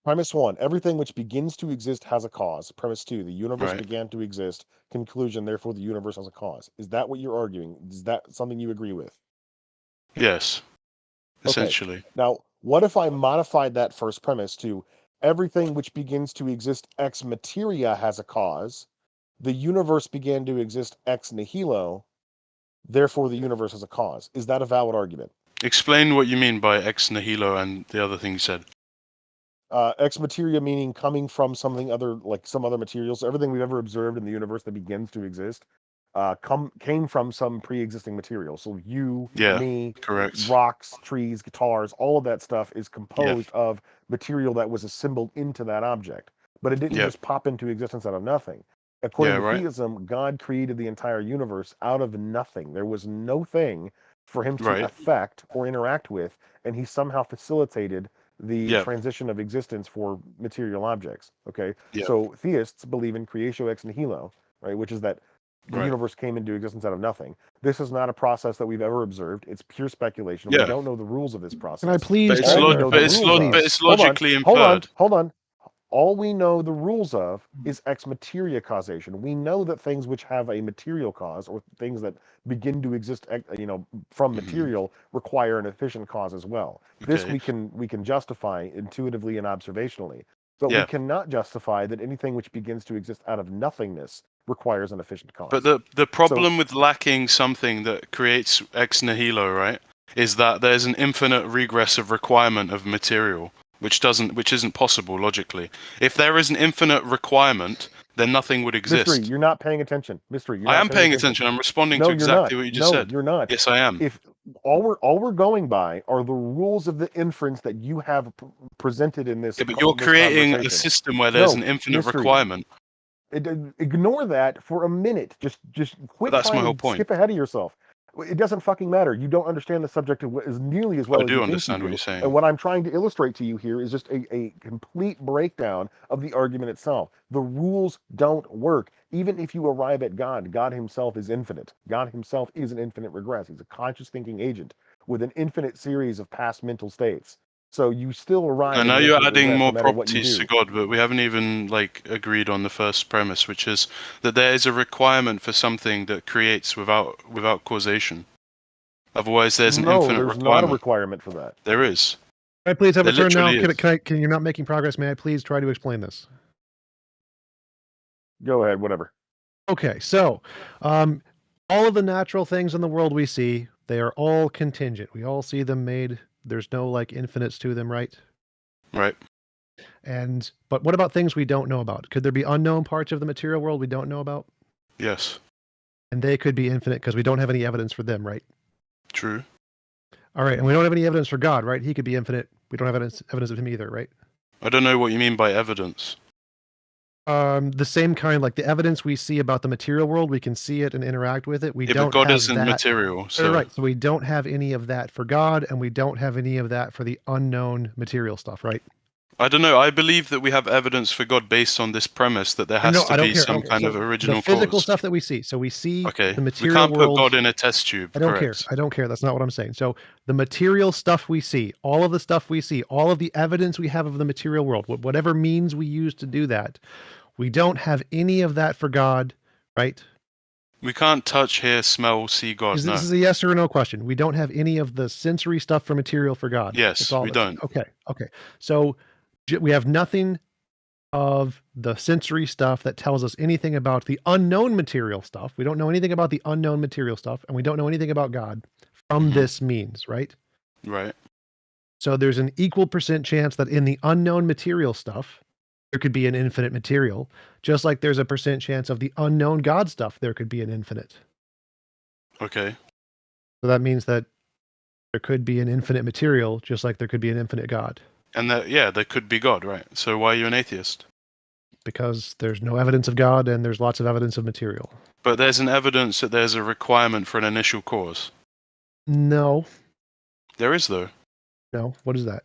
Premise one, everything which begins to exist has a cause. Premise two, the universe Right. began to exist. Conclusion, therefore, the universe has a cause. Is that what you're arguing? Is that something you agree with? Yes. Okay. Essentially. Now, what if I modified that first premise to everything which begins to exist ex materia has a cause? The universe began to exist ex nihilo. Therefore, the universe has a cause. Is that a valid argument? Explain what you mean by ex nihilo and the other thing you said. Ex materia meaning coming from something other, like some other materials. So everything we've ever observed in the universe that begins to exist came from some pre-existing material. So you, Yeah, me, correct. rocks, trees, guitars, all of that stuff is Yep. composed of material that was assembled into that object. But it didn't Yep. just pop into existence out of nothing. Yeah, According to right. theism, God created the entire universe out of nothing. There was no thing for him to Right. affect or interact with, and he somehow facilitated the Yep. transition of existence for material objects. Okay, Yep. so theists believe in creatio ex nihilo, right, which is that the Right. universe came into existence out of nothing. This is not a process that we've ever observed. It's pure speculation. We Yeah. don't know the rules of this Can I process. please All we try? know the rules of. Please. logically Hold on. inferred. Hold on. All we know the rules of is ex materia causation. We know that things which have a material cause or things that begin to exist, from material require an efficient cause as well. This Okay. we can justify intuitively and observationally, but we Yeah. cannot justify that anything which begins to exist out of nothingness requires an efficient cause. But the problem with lacking something that creates ex nihilo, right, is that there's an infinite regress of requirement of material. which isn't possible logically. If there is an infinite requirement, then nothing would exist. Mystery, you're not paying attention. Mystery, you're I not am paying attention. I'm responding No, to you're exactly not. what you just said. No, you're not. Yes, I am. If all we're going by are the rules of the inference that you have presented in this. Yeah, but you're this creating a conversation. system where there's No, an infinite Mystery, requirement. Ignore that for a minute. Just quit That's my trying whole to point. skip ahead of yourself. It doesn't fucking matter. You don't understand the subject as nearly as well I as do you understand think what you you're do. saying. And what I'm trying to illustrate to you here is just a complete breakdown of the argument itself. The rules don't work. Even if you arrive at God, God himself is infinite. God himself is an infinite regress. He's a conscious thinking agent with an infinite series of past mental states. So you still arrive. I at know an you're infinite adding regress more no matter what you properties to do. God, but we haven't even agreed on the first premise, which is that there is a requirement for something that creates without causation. Otherwise, there's an No, infinite there's requirement. not a requirement for that. There is. Can I please have a There turn now? literally is. Can you're not making progress? May I please try to explain this? Go ahead, whatever. Okay, so all of the natural things in the world we see, they are all contingent. We all see them made. There's no infinites to them, right? Right. But what about things we don't know about? Could there be unknown parts of the material world we don't know about? Yes. And they could be infinite because we don't have any evidence for them, right? True. All right, and we don't have any evidence for God, right? He could be infinite. We don't have evidence of him either, right? I don't know what you mean by evidence. The same kind, like the evidence we see about the material world, we can see it and interact with it. We Yeah, don't but God have isn't that. material, so Right. So we don't have any of that for God, and we don't have any of that for the unknown material stuff, right? I don't know. I believe that we have evidence for God based on this premise that there has No, to I don't be care. some kind So of original the physical cause. stuff that we see. So we see Okay. the We material can't put world. God in a test tube. I don't Correct. care. I don't care. That's not what I'm saying. So the material stuff we see, all of the stuff we see, all of the evidence we have of the material world, whatever means we use to do that, we don't have any of that for God, right? We can't touch, hear, smell, see God. This No. is a yes or no question. We don't have any of the sensory stuff for material for God. Yes, It's all we this. don't. Okay. So we have nothing of the sensory stuff that tells us anything about the unknown material stuff. We don't know anything about the unknown material stuff, and we don't know anything about God from this means, right? Right. So there's an equal % chance that in the unknown material stuff, there could be an infinite material, just like there's a % chance of the unknown God stuff, there could be an infinite. Okay. So that means that there could be an infinite material, just like there could be an infinite God. And there could be God, right? So why are you an atheist? Because there's no evidence of God and there's lots of evidence of material. But there's an evidence that there's a requirement for an initial cause. No. There is, though. No. What is that?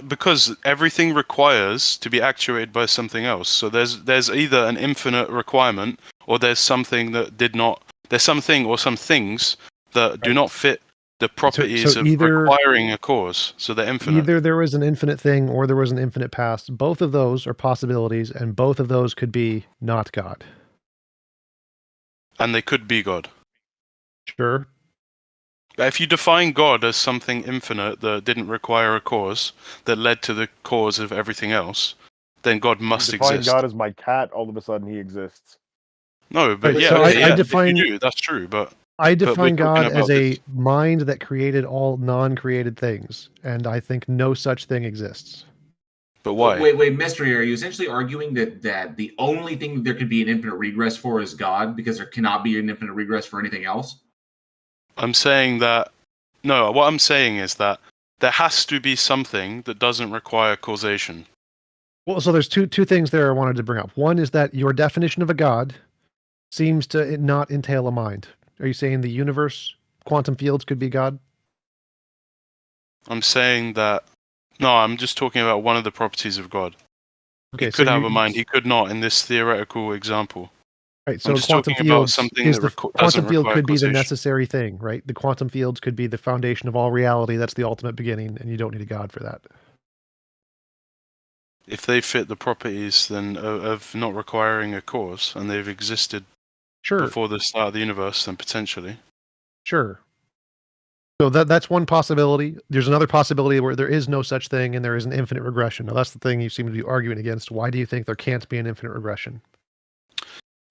Because everything requires to be actuated by something else. So there's either an infinite requirement, or there's something that did not. There's something or some things that do not fit the properties so of either, requiring a cause. So they're infinite. Either there was an infinite thing or there was an infinite past. Both of those are possibilities, and both of those could be not God. And they could be God. Sure. If you define God as something infinite that didn't require a cause, that led to the cause of everything else, then God must Define exist. God as my cat, all of a sudden he exists. No, but Right, yeah, so okay, I yeah, define- if you do, that's true. But I but we're define God talking as about a this- mind that created all non-created things, and I think no such thing exists. But why? Wait, Mystery, are you essentially arguing that the only thing there could be an infinite regress for is God, because there cannot be an infinite regress for anything else? I'm saying that no. What I'm saying is that there has to be something that doesn't require causation. Well, so there's two things there I wanted to bring up. One is that your definition of a God seems to not entail a mind. Are you saying the universe, quantum fields could be God? I'm saying that no. I'm just talking about one of the properties of God. Okay, He so could have you- a mind. He could not in this theoretical example. Right, so I'm just quantum talking about fields something is that the doesn't quantum field require could be the causation. necessary thing, right? The quantum fields could be the foundation of all reality. That's the ultimate beginning, and you don't need a God for that. If they fit the properties then of not requiring a cause, and they've existed Sure. before the start of the universe, then potentially. Sure. So that's one possibility. There's another possibility where there is no such thing and there is an infinite regression. Now that's the thing you seem to be arguing against. Why do you think there can't be an infinite regression?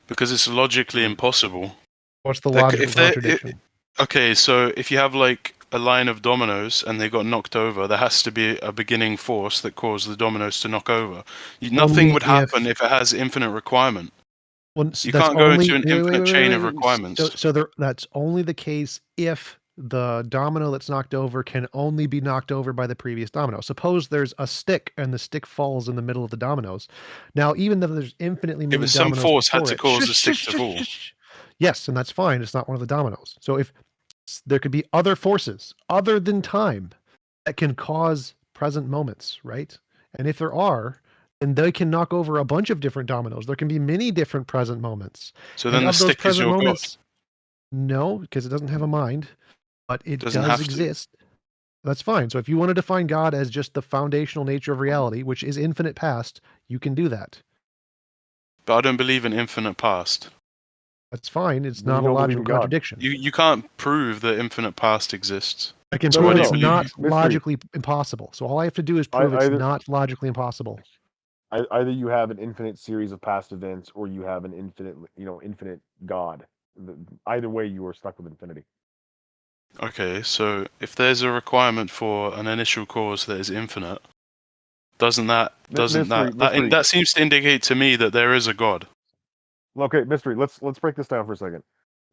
Because it's logically impossible. What's the Like, logical if they- contradiction? Okay, so if you have like a line of dominoes and they got knocked over, there has to be a beginning force that caused the dominoes to knock over. Nothing would happen if it has infinite requirement. Well, You that's can't go only, into an wait, wait, infinite wait, chain wait, of wait. requirements. So that's only the case if the domino that's knocked over can only be knocked over by the previous domino. Suppose there's a stick and the stick falls in the middle of the dominoes. Now, even though there's infinitely Yeah, many but some dominoes force had before to it, cause the stick to fall. yes, and that's fine. It's not one of the dominoes. So if there could be other forces other than time that can cause present moments, right? And if there are, then they can knock over a bunch of different dominoes. There can be many different present moments. So And then the of those stick is present your god. moments, no, because it doesn't have a mind, but it Doesn't does have to. exist. That's fine. So if you want to define God as just the foundational nature of reality, which is infinite past, you can do that. But I don't believe in infinite past. That's fine. It's Then you not a don't believe logical in God. contradiction. You can't prove that infinite past exists. I can So prove why do you it's believe not it? logically impossible. So all I have to do is prove it's Either not logically impossible. either you have an infinite series of past events, or you have an infinite God. Either way, you are stuck with infinity. Okay, so if there's a requirement for an initial cause that is infinite, that seems to indicate to me that there is a god. Okay, mystery. Let's break this down for a second.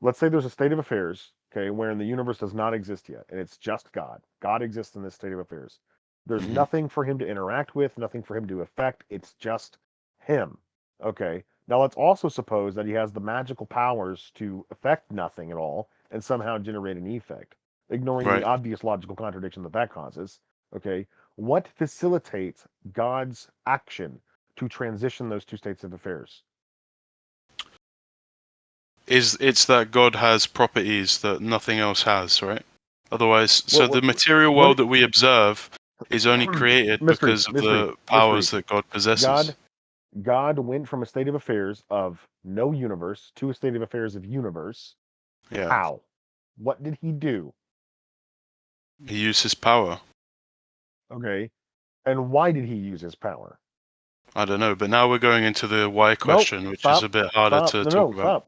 Let's say there's a state of affairs, okay, wherein the universe does not exist yet, and it's just God. God exists in this state of affairs. There's nothing for him to interact with, nothing for him to affect. It's just him. Okay. Now let's also suppose that he has the magical powers to affect nothing at all and somehow generate an effect, ignoring Right. the obvious logical contradiction that causes. Okay. What facilitates God's action to transition those two states of affairs? It's that God has properties that nothing else has, right? Otherwise, so the material what- world that we observe is only created Mystery, because of mystery, the powers mystery. that God possesses. God went from a state of affairs of no universe to a state of affairs of universe. Yeah. How? What did he do? He used his power. Okay. And why did he use his power? I don't know, but now we're going into the why question, which is a bit harder to talk about.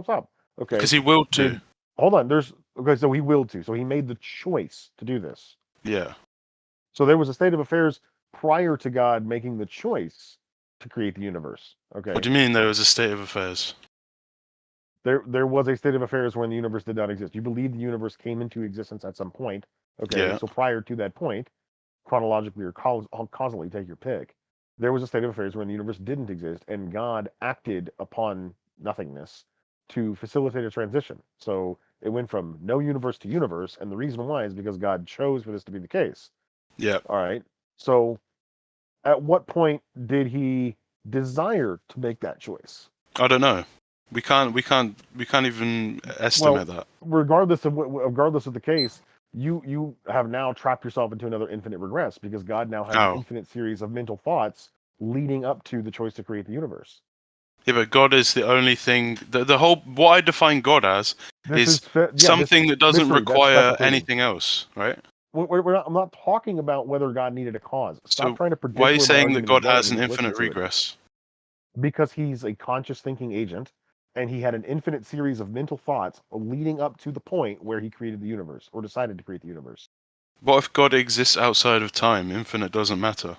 Stop. Okay. Because he willed to. Hold on. So he willed to. So he made the choice to do this. Yeah. So there was a state of affairs prior to God making the choice to create the universe. Okay. What do you mean there was a state of affairs? There was a state of affairs when the universe did not exist. You believe the universe came into existence at some point. Okay. Yeah. So prior to that point, chronologically or causally, take your pick, there was a state of affairs when the universe didn't exist, and God acted upon nothingness to facilitate a transition. So it went from no universe to universe, and the reason why is because God chose for this to be the case. Yeah. All right. So at what point did he desire to make that choice? I don't know. We can't even estimate that. Regardless of the case, you have now trapped yourself into another infinite regress, because God now has an infinite series of mental thoughts leading up to the choice to create the universe. Yeah, but God is the only thing. The whole what I define God as is something that doesn't require anything else, right? I'm not talking about whether God needed a cause. Stop trying to predict. Why are you where my saying that argument God is going has and an just listen infinite to it. regress? Because he's a conscious thinking agent, and he had an infinite series of mental thoughts leading up to the point where he created the universe, or decided to create the universe. What if God exists outside of time? Infinite doesn't matter.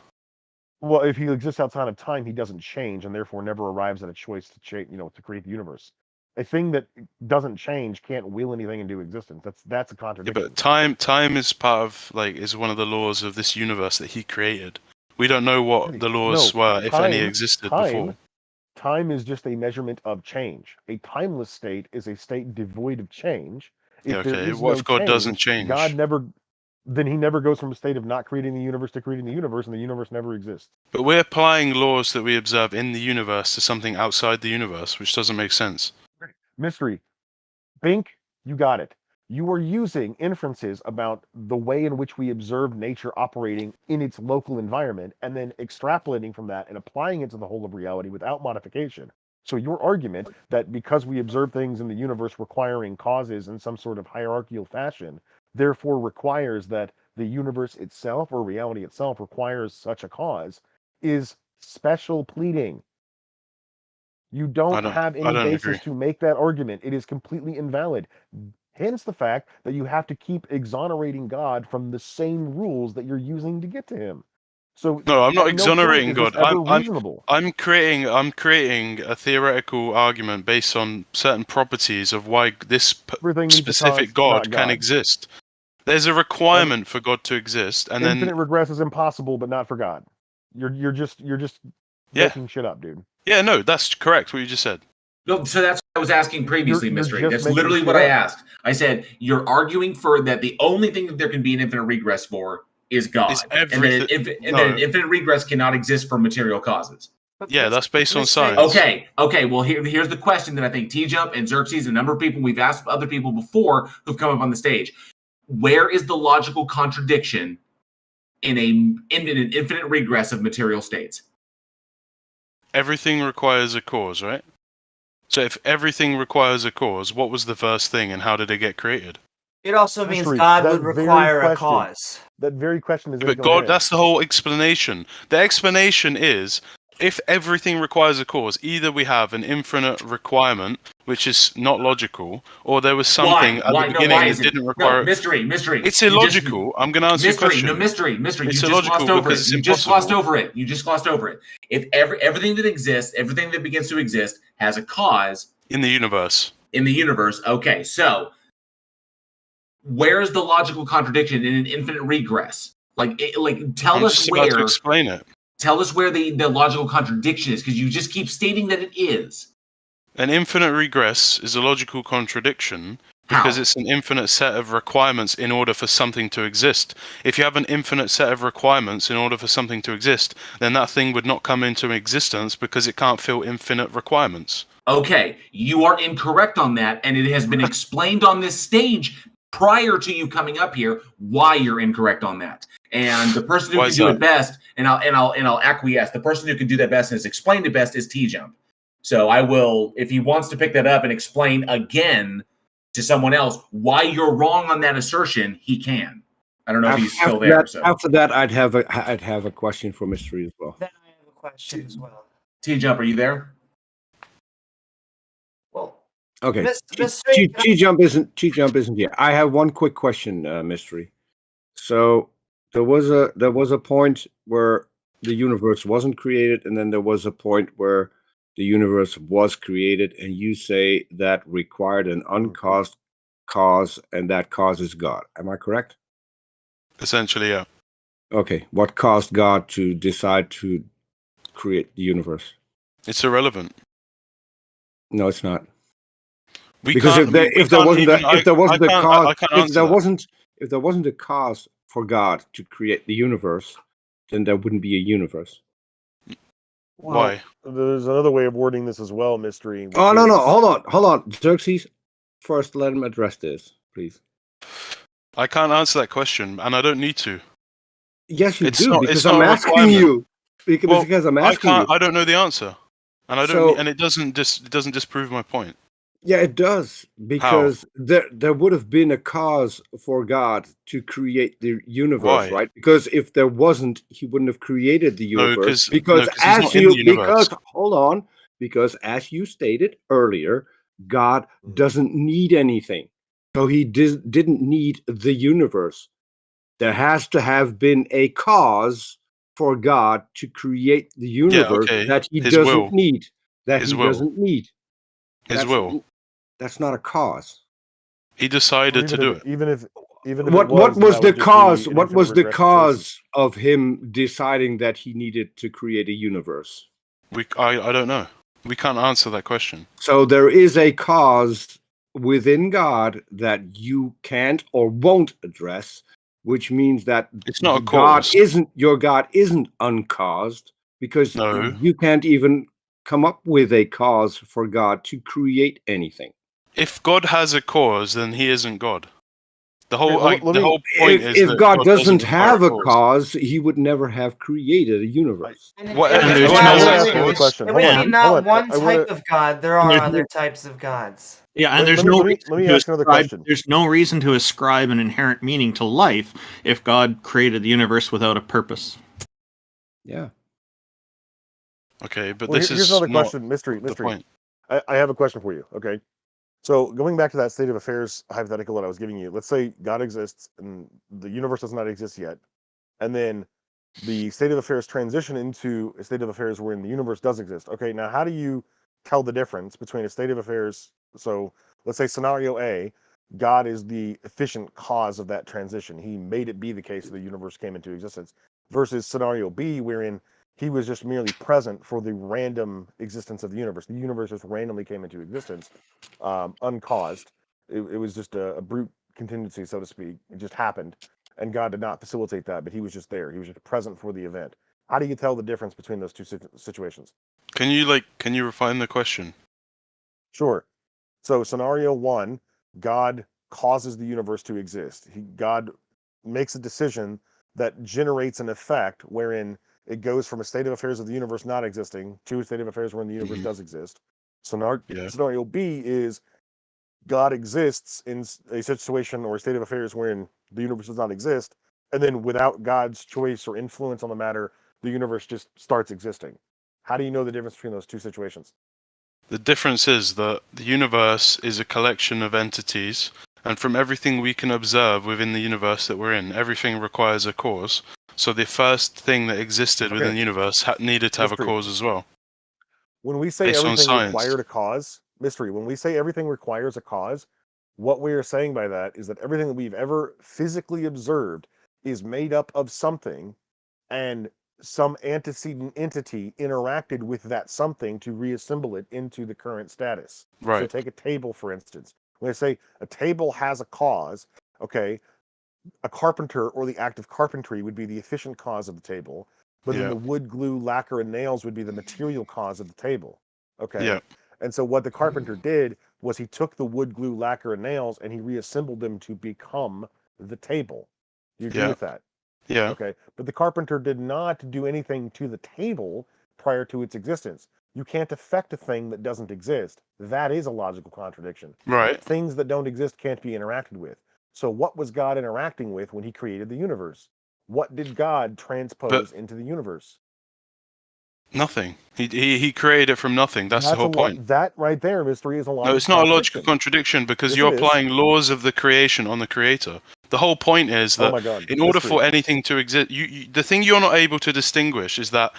Well, if he exists outside of time, he doesn't change, and therefore never arrives at a choice to change, to create the universe. A thing that doesn't change can't will anything into existence. That's a Yeah, contradiction. but time is part of is one of the laws of this universe that he created. We don't know what the laws were, if any existed before. Time is just a measurement of change. A timeless state is a state devoid of change. If there Okay, is what no if God doesn't change? Then he never goes from a state of not creating the universe to creating the universe, and the universe never exists. But we're applying laws that we observe in the universe to something outside the universe, which doesn't make sense. Mystery. Bink, you got it. You are using inferences about the way in which we observe nature operating in its local environment, and then extrapolating from that and applying it to the whole of reality without modification. So your argument that because we observe things in the universe requiring causes in some sort of hierarchical fashion, therefore requires that the universe itself or reality itself requires such a cause, is special pleading. You don't have any basis to make that argument. It is completely invalid. Hence the fact that you have to keep exonerating God from the same rules that you're using to get to him. So No, I'm not at no point exonerating is this God. ever reasonable. I'm creating a theoretical argument based on certain properties of why this Everything needs a specific cause, not God can God. exist. There's a requirement for God to exist, and Infinite then regress is impossible, but not for God. You're just Yeah. making shit up, dude. yeah, no, that's correct. What you just said. No, so that's what I was asking previously, You're Mystery. just That's making literally shit what I up. asked. I said, you're arguing for that the only thing that there can be an infinite regress for is God. And that an infinite regress cannot exist for material causes. Yeah, that's based on science. Okay. Well, here's the question that I think TJump and Xerxes, a number of people, we've asked other people before who've come up on the stage. Where is the logical contradiction in an infinite regress of material states? Everything requires a cause, right? So if everything requires a cause, what was the first thing, and how did it get created? It also means Mystery, God that would very require a question- cause. That very question is But incoherent. God, that's the whole explanation. The explanation is, if everything requires a cause, either we have an infinite requirement, which is not logical, or there was something at the beginning that didn't require. No, mystery. It's illogical. I'm going to answer your question. Mystery. It's You just illogical glossed over because it. it's You just glossed impossible. over it. If everything that exists, everything that begins to exist, has a cause in the universe. Okay, so where's the logical contradiction in an infinite regress? Tell I'm us just where. about to explain it. Tell us where the logical contradiction is, because you just keep stating that it is. An infinite regress is a logical contradiction because it's an infinite set of requirements in order for something to exist. If you have an infinite set of requirements in order for something to exist, then that thing would not come into existence because it can't fill infinite requirements. Okay, you are incorrect on that, and it has been explained on this stage prior to you coming up here why you're incorrect on that. And the person who can do it best, and I'll acquiesce. The person who can do that best and has explained it best is TJump. So I will, if he wants to pick that up and explain again to someone else why you're wrong on that assertion, he can. I don't know if he's still there. After that, I'd have a question for Mystery as well. Then I have a question as well. TJump, are you there? Well, Okay. Mystery, TJump isn't here. I have one quick question, Mystery. So there was a point where the universe wasn't created, and then there was a point where the universe was created, and you say that required an uncaused cause, and that cause is God. Am I correct? Essentially, yeah. Okay. What caused God to decide to create the universe? It's irrelevant. No, it's not. Because if there wasn't a cause for God to create the universe, then there wouldn't be a universe. Why? There's another way of wording this as well, Mystery. Oh, no. Hold on. Xerxes, first let him address this, please. I can't answer that question, and I don't need to. Yes, you It's do, not- because it's not I'm a asking requirement. you. Because I'm asking you. I don't know the answer, and and it doesn't disprove my point. Yeah, it does, because there would have been a cause for God to create the universe, Why? right? Because if there wasn't, he wouldn't have created the No, universe. 'cause he's not in the universe. Because as you stated earlier, God doesn't need anything, so he didn't need the universe. There has to have been a cause for God to create the universe that he His doesn't will. need. His will. Doesn't need. His will. That's not a cause. He decided to do it. Even if What was the cause? What was the cause of him deciding that he needed to create a universe? I don't know. We can't answer that question. So there is a cause within God that you can't or won't address, which means that it's not a God cause. your God isn't uncaused, because you can't even come up with a cause for God to create anything. If God has a cause, then he isn't God. The whole point is if that God doesn't have a require cause, he would never have created a universe. It would be not one type of God. There are other types of gods. Yeah, and there's no reason to ascribe an inherent meaning to life if God created the universe without a purpose. Yeah. Okay, but Well, this here's is another not question, Mystery. the point. I have a question for you. Okay, So going back to that state of affairs hypothetical that I was giving you, let's say God exists and the universe does not exist yet, and then the state of affairs transition into a state of affairs wherein the universe does exist. Okay, now how do you tell the difference between a state of affairs? So let's say scenario A, God is the efficient cause of that transition. He made it be the case that the universe came into existence, versus scenario B, wherein he was just merely present for the random existence of the universe. The universe just randomly came into existence, uncaused. It was just a brute contingency, so to speak. It just happened, and God did not facilitate that, but he was just there. He was just present for the event. How do you tell the difference between those two situations? Can you refine the question? Sure. So scenario 1, God causes the universe to exist. God makes a decision that generates an effect wherein it goes from a state of affairs of the universe not existing to a state of affairs wherein the universe does exist. Scenario B is God exists in a situation or a state of affairs wherein the universe does not exist, and then without God's choice or influence on the matter, the universe just starts existing. How do you know the difference between those two situations? The difference is that the universe is a collection of entities, and from everything we can observe within the universe that we're in, everything requires a cause. So the first thing that existed within the universe needed to have a cause as well. When we say Based on everything science. required a cause, mystery, when we say everything requires a cause, what we are saying by that is that everything that we've ever physically observed is made up of something, and some antecedent entity interacted with that something to reassemble it into the current status. So Right. take a table, for instance. When I say a table has a cause, okay, a carpenter or the act of carpentry would be the efficient cause of the table, but then Yeah. the wood, glue, lacquer, and nails would be the material cause of the table. Okay. Yeah. And so what the carpenter did was he took the wood, glue, lacquer, and nails and he reassembled them to become the table. Do you agree Yeah. with that? Yeah. Okay. But the carpenter did not do anything to the table prior to its existence. You can't affect a thing that doesn't exist. That is a logical contradiction. Right. Things that don't exist can't be interacted with. So what was God interacting with when he created the universe? What did God transpose into the universe? Nothing. He created it from nothing. That's the whole point. That right there, mystery, is a logical No, it's not a logical contradiction because Yes, you're it is. applying laws of the creation on the creator. The whole point is Oh that my God, in order mystery. for anything to exist, the thing you're not able to distinguish is that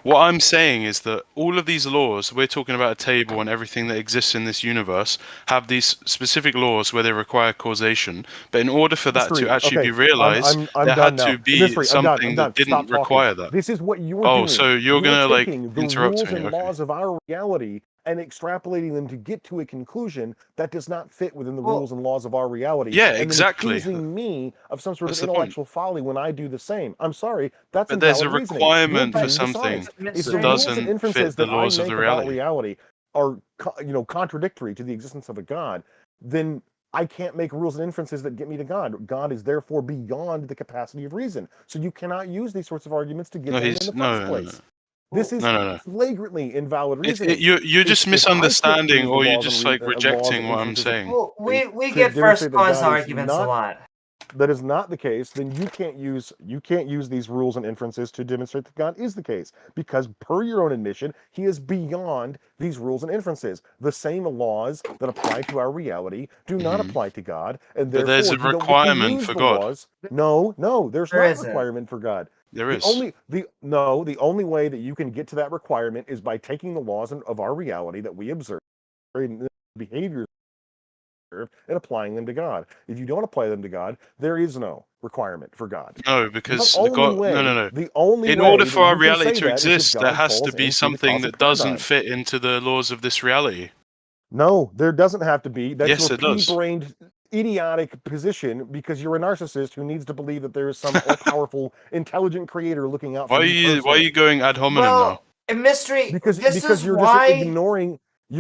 what I'm saying is that all of these laws, we're talking about a table and everything that exists in this universe, have these specific laws where they require causation. But in order for that to Mystery. actually Okay, be realized, I'm there done had now. to be Mystery, I'm something done. that didn't Stop talking. require that. This is what you're Oh, doing. so you're gonna like taking the interrupt rules me? and Okay. laws of our reality and extrapolating them to get to a conclusion that does not fit within the rules and laws of our reality. Yeah, and exactly. Then accusing me of some sort That's of the point. intellectual folly when I do the same. I'm sorry, that's But there's a invalid reasoning. requirement You're for doing the something science. If the that rules and doesn't inferences fit the that I laws of make the about reality. reality are contradictory to the existence of a God, then I can't make rules and inferences that get me to God. God is therefore beyond the capacity of reason. So you cannot use these sorts of arguments to get No, them in he's the no, first no, place. no. This is No. flagrantly invalid reasoning. You're just If I can't misunderstanding, use the or you're laws just and like laws rejecting and what I'm inferences saying. Well, we to get first demonstrate that cause God is arguments a not lot. that is not the case, then you can't use these rules and inferences to demonstrate that God is the case, because per your own admission, he is beyond these rules and inferences. The same laws that apply to our reality do not apply to God, and But there's therefore a you don't get to requirement use for the God. laws. No, there's There not a isn't. requirement for God. There The is. only way that you can get to that requirement is by taking the laws of our reality that we observe, behaviors, and applying them to God. If you don't apply them to God, there is no requirement for God. No, because The only God. way, No. the only In way order that for our you can reality say to that is if exist, there God has to falls be into the something cosmic that doesn't paradigm. fit into the laws of this reality. No, there doesn't have to be. That's Yes, your it does. pea-brained, idiotic position because you're a narcissist who needs to believe that there is some all-powerful, intelligent creator looking out Why for are you you personally. going ad hominem Well, now? mystery. Because This is you're why.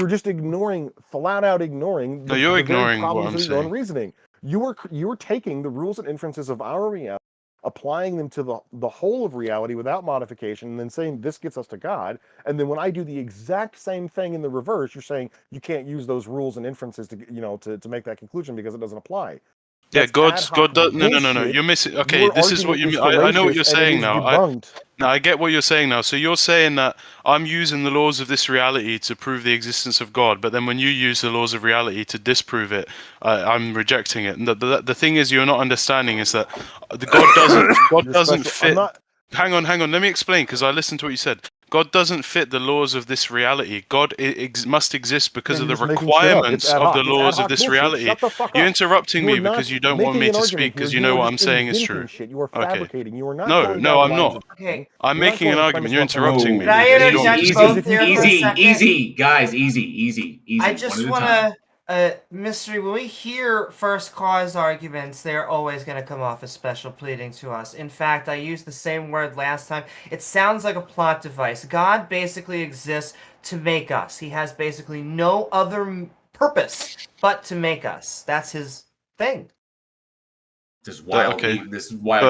just ignoring, flat out ignoring No, you're the very ignoring what problems I'm of your own saying. reasoning. You're taking the rules and inferences of our reality, applying them to the whole of reality without modification, and then saying this gets us to God. And then when I do the exact same thing in the reverse, you're saying you can't use those rules and inferences to make that conclusion because it doesn't apply. Yeah, That's God does. No. bullshit. You're missing. Your Okay, this is what argument you is mean. I know what fallacious you're and it saying is now. debunked. I get what you're saying now. So you're saying that I'm using the laws of this reality to prove the existence of God, but then when you use the laws of reality to disprove it, I'm rejecting it. And the thing is, you're not understanding is that God doesn't fit. Hang on. Let me explain because I listened to what you said. God doesn't fit the laws of this reality. God must exist because of the requirements of the laws of this reality. Shut the fuck up. You're interrupting You are me because not you don't want making me an to argument speak because here. you know are what I'm just saying is inventing true. Shit. You are Okay. fabricating. You are not No, going down I'm the lines not. of thinking. I'm You're not making an going argument. You're premise by premise. interrupting me. Can I because you don't interject want me to both speak. here for a second? Easy, guys, easy. I One just at a want time. to, Mystery, when we hear first cause arguments, they're always going to come off as special pleading to us. In fact, I used the same word last time. It sounds like a plot device. God basically exists to make us. He has basically no other purpose but to make us. That's his thing. This wild,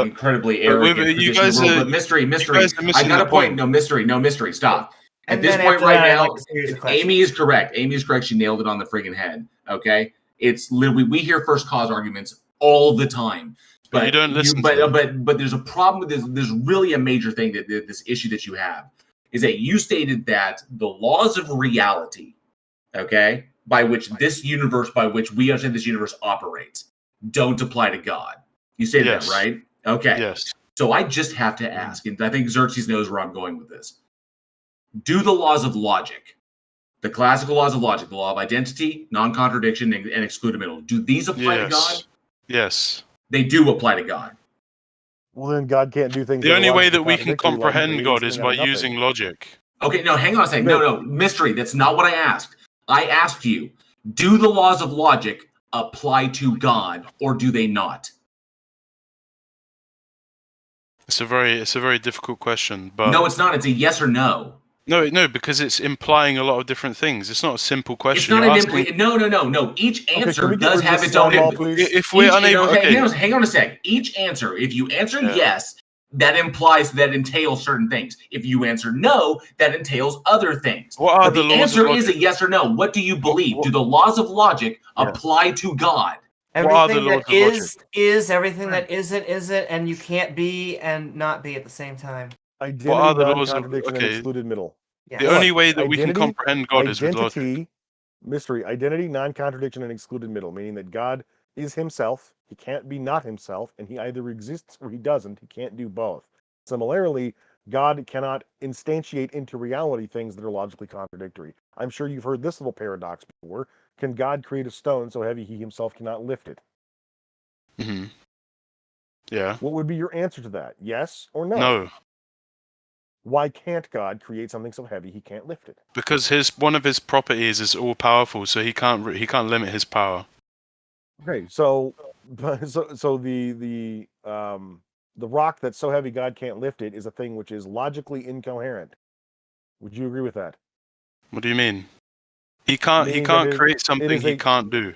incredibly but arrogant you position. guys But are mystery. you guys are I missing got the a point. point. No mystery. Stop. At And this then point after right that, I'd now, like a series of questions. Amy is correct. She nailed it on the friggin' head. Okay, it's literally we hear first cause arguments all the time. But you don't listen to them. But there's a problem with this. There's really a major thing that this issue that you have is that you stated that the laws of reality, okay, by which this universe, by which we understand this universe operates, don't apply to God. You stated that, right? Okay. Yes. So I just have to ask, and I think Xerxes knows where I'm going with this. Do the laws of logic, the classical laws of logic, the law of identity, non-contradiction, and excludable, do these apply to God? Yes. They do apply to God. Well, then God can't do things. The only way that we logically can contradictory, like comprehend creating God is something by out of nothing. using logic. Okay, no, hang on a second. No, mystery. That's not what I asked. I asked you, do the laws of logic apply to God, or do they not? It's a very difficult question, but No, it's not. It's a yes or no. No, because it's implying a lot of different things. It's not a simple question. It's not You're an asking- No. Each answer can we get does rid of have this its own. sideball, please? If we're unable, okay. hang on a sec. Each answer, if you answer yes, that implies that entails certain things. If you answer no, that entails other things. What are But the the laws of answer is logic? a yes or no. What do you believe? Do the laws of logic apply to God? Everything that is, everything that isn't, and you can't be and not be at the same time. Identity, What are the laws of non-contradiction, and excluded middle. Yes. The only way that we can Identity, comprehend God is with logic. identity, mystery, identity, non-contradiction, and excluded middle, meaning that God is himself. He can't be not himself, and he either exists or he doesn't. He can't do both. Similarly, God cannot instantiate into reality things that are logically contradictory. I'm sure you've heard this little paradox before. Can God create a stone so heavy he himself cannot lift it? Mm-hmm. Yeah. What would be your answer to that? Yes or no? No, Why can't God create something so heavy he can't lift it? because one of his properties is all powerful, so he can't limit his power. Okay, so the rock that's so heavy God can't lift it is a thing which is logically incoherent. Would you agree with that? What do you mean? He can't create something he can't do.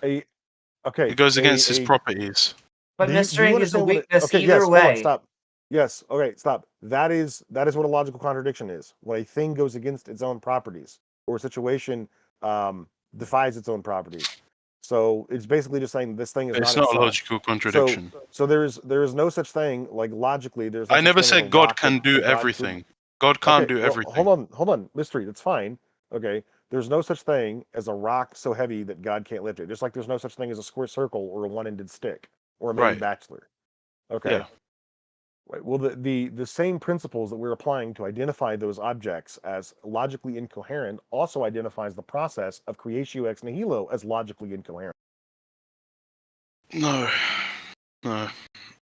Okay. It goes against his properties. But Do you mystery is a understand what weakness okay, either yes, hold on, way. stop. Yes, okay, stop. That is what a logical contradiction is. When a thing goes against its own properties, or a situation defies its own properties. So it's basically just saying this thing is It's not not itself. a logical contradiction. So there is no such thing, like logically there's no I such never thing as said a God rock can that do God could- everything. God can't Okay, do well, everything. hold on, mystery, that's fine. Okay. There's no such thing as a rock so heavy that God can't lift it. Just like there's no such thing as a square circle or a one-ended stick or a mini Right. bachelor. Okay. Yeah. Right. Well, the same principles that we're applying to identify those objects as logically incoherent also identifies the process of creatio ex nihilo as logically incoherent. No.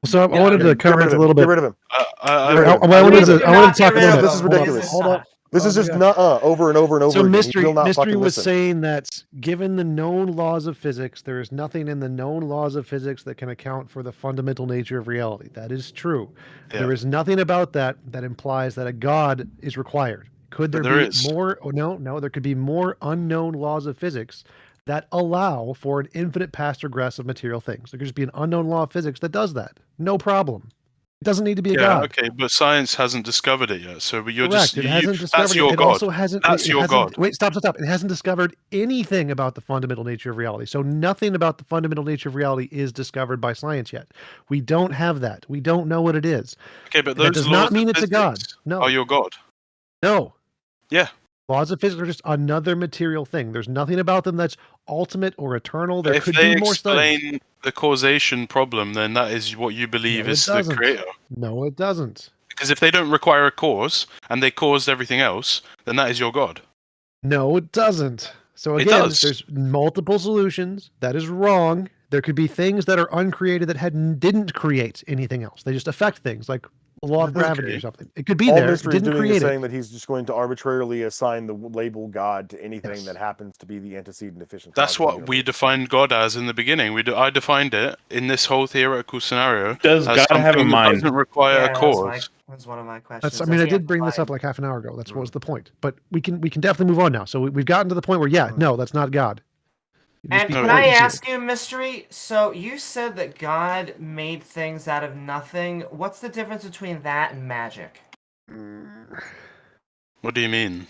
So I wanted to comment a little bit. Get rid of him. I wanted to talk a little bit. This is ridiculous. Hold on. This is just over and over and over So again. mystery He will not was fucking listen. saying that given the known laws of physics, there is nothing in the known laws of physics that can account for the fundamental nature of reality. That is true. Yeah. There is nothing about that implies that a God is required. Could there There be is. more? Oh, no. There could be more unknown laws of physics that allow for an infinite past regress of material things. There could just be an unknown law of physics that does that. No problem. It doesn't need to be a Yeah, god. okay, but science hasn't discovered it yet. So you're Correct. just It hasn't that's discovered your it. It god. also hasn't. That's it your hasn't, god. Wait, stop. It hasn't discovered anything about the fundamental nature of reality. So nothing about the fundamental nature of reality is discovered by science yet. We don't have that. We don't know what it is. Okay, but That those does laws not of mean it's a god. physics No. are your god. No. Yeah. Laws of physics are just another material thing. There's nothing about them that's ultimate or eternal. There If could they be more studies. explain the causation problem, then that is what you believe No, it is the doesn't. creator. No, it doesn't. Because if they don't require a cause and they caused everything else, then that is your god. No, it doesn't. So It again, does. there's multiple solutions. That is wrong. There could be things that are uncreated that didn't create anything else. They just affect things, like a law of gravity or something. It could be All there. It Mystery is didn't doing is create saying it. that he's just going to arbitrarily assign the label God to anything that happens to be the antecedent efficient. That's what we defined God as in the beginning. I defined it in this whole theoretical scenario Does as God have a something that mind? doesn't require a That cause. was one of my questions. That's. I mean, I did bring this up like half an hour ago. That's what was the point. But we can definitely move on now. So we've gotten to the point where no, that's not God. And can I ask you, Mystery? So you said that God made things out of nothing. What's the difference between that and magic? What do you mean?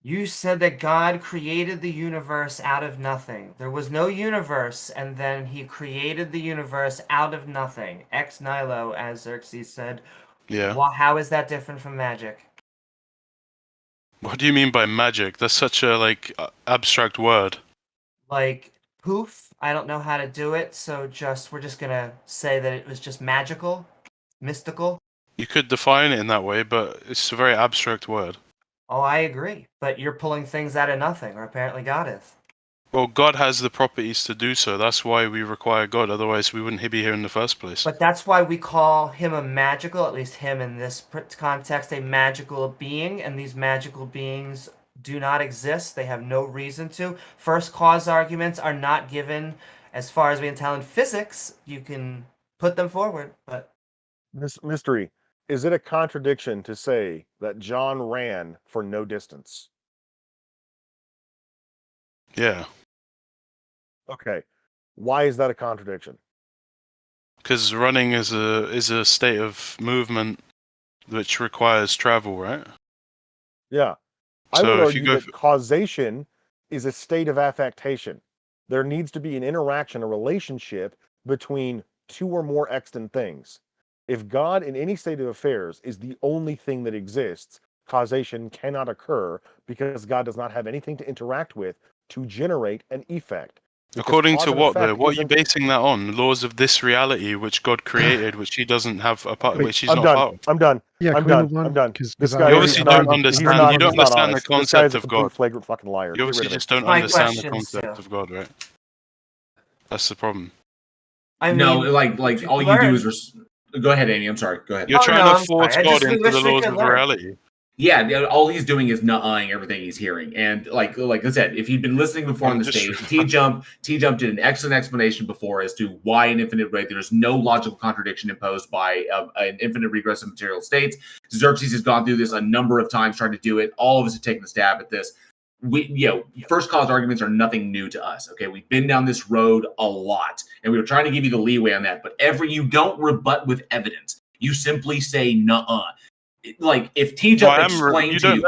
You said that God created the universe out of nothing. There was no universe, and then he created the universe out of nothing. Ex nihilo, as Xerxes said. Yeah. How is that different from magic? What do you mean by magic? That's such a abstract word. Like, poof, I don't know how to do it, so we're just gonna say that it was just magical, mystical. You could define it in that way, but it's a very abstract word. Oh, I agree. But you're pulling things out of nothing, or apparently God is. Well, God has the properties to do so. That's why we require God. Otherwise, we wouldn't be here in the first place. But that's why we call him a magical, at least him in this context, a magical being, and these magical beings do not exist. They have no reason to. First cause arguments are not given, as far as we can tell in physics. You can put them forward, but Mystery, is it a contradiction to say that John ran for no distance? Yeah, Okay. Why is that a contradiction? because running is a state of movement which requires travel, right? Yeah. I So would if you argue go that causation is a state of affectation. There needs to be an interaction, a relationship between two or more extant things. If God in any state of affairs is the only thing that exists, causation cannot occur because God does not have anything to interact with to generate an effect. Because According cause to and what though? effect What are you isn't- basing that on? Laws of this reality, which God created, which He doesn't have a part, Wait, which He's I'm not done. part of. I'm done. Yeah, I'm can we done. move on? I'm done. 'Cause This I- guy You is obviously not don't even, understand. he's not, You don't he's not understand the honest. This guy's concept a of complete God. flagrant fucking liar. You Get rid obviously of him. just don't My understand the questions, concept too. of God, right? That's the problem. I No, mean, like all you do is go ahead, Amy. I'm sorry. Go ahead. You're trying to I'm force sorry. I God just into wish the we laws could of learn. reality. Yeah, all he's doing is nut-eyeing everything he's hearing. And like I said, if he'd been listening before on the stage, TJump did an excellent explanation before as to why an infinite rate, there's no logical contradiction imposed by an infinite regress of material states. Xerxes has gone through this a number of times trying to do it. All of us have taken a stab at this. First cause arguments are nothing new to us. Okay, we've been down this road a lot, and we were trying to give you the leeway on that. But you don't rebut with evidence. You simply say nuh-uh. Like if T-Jump explained to you,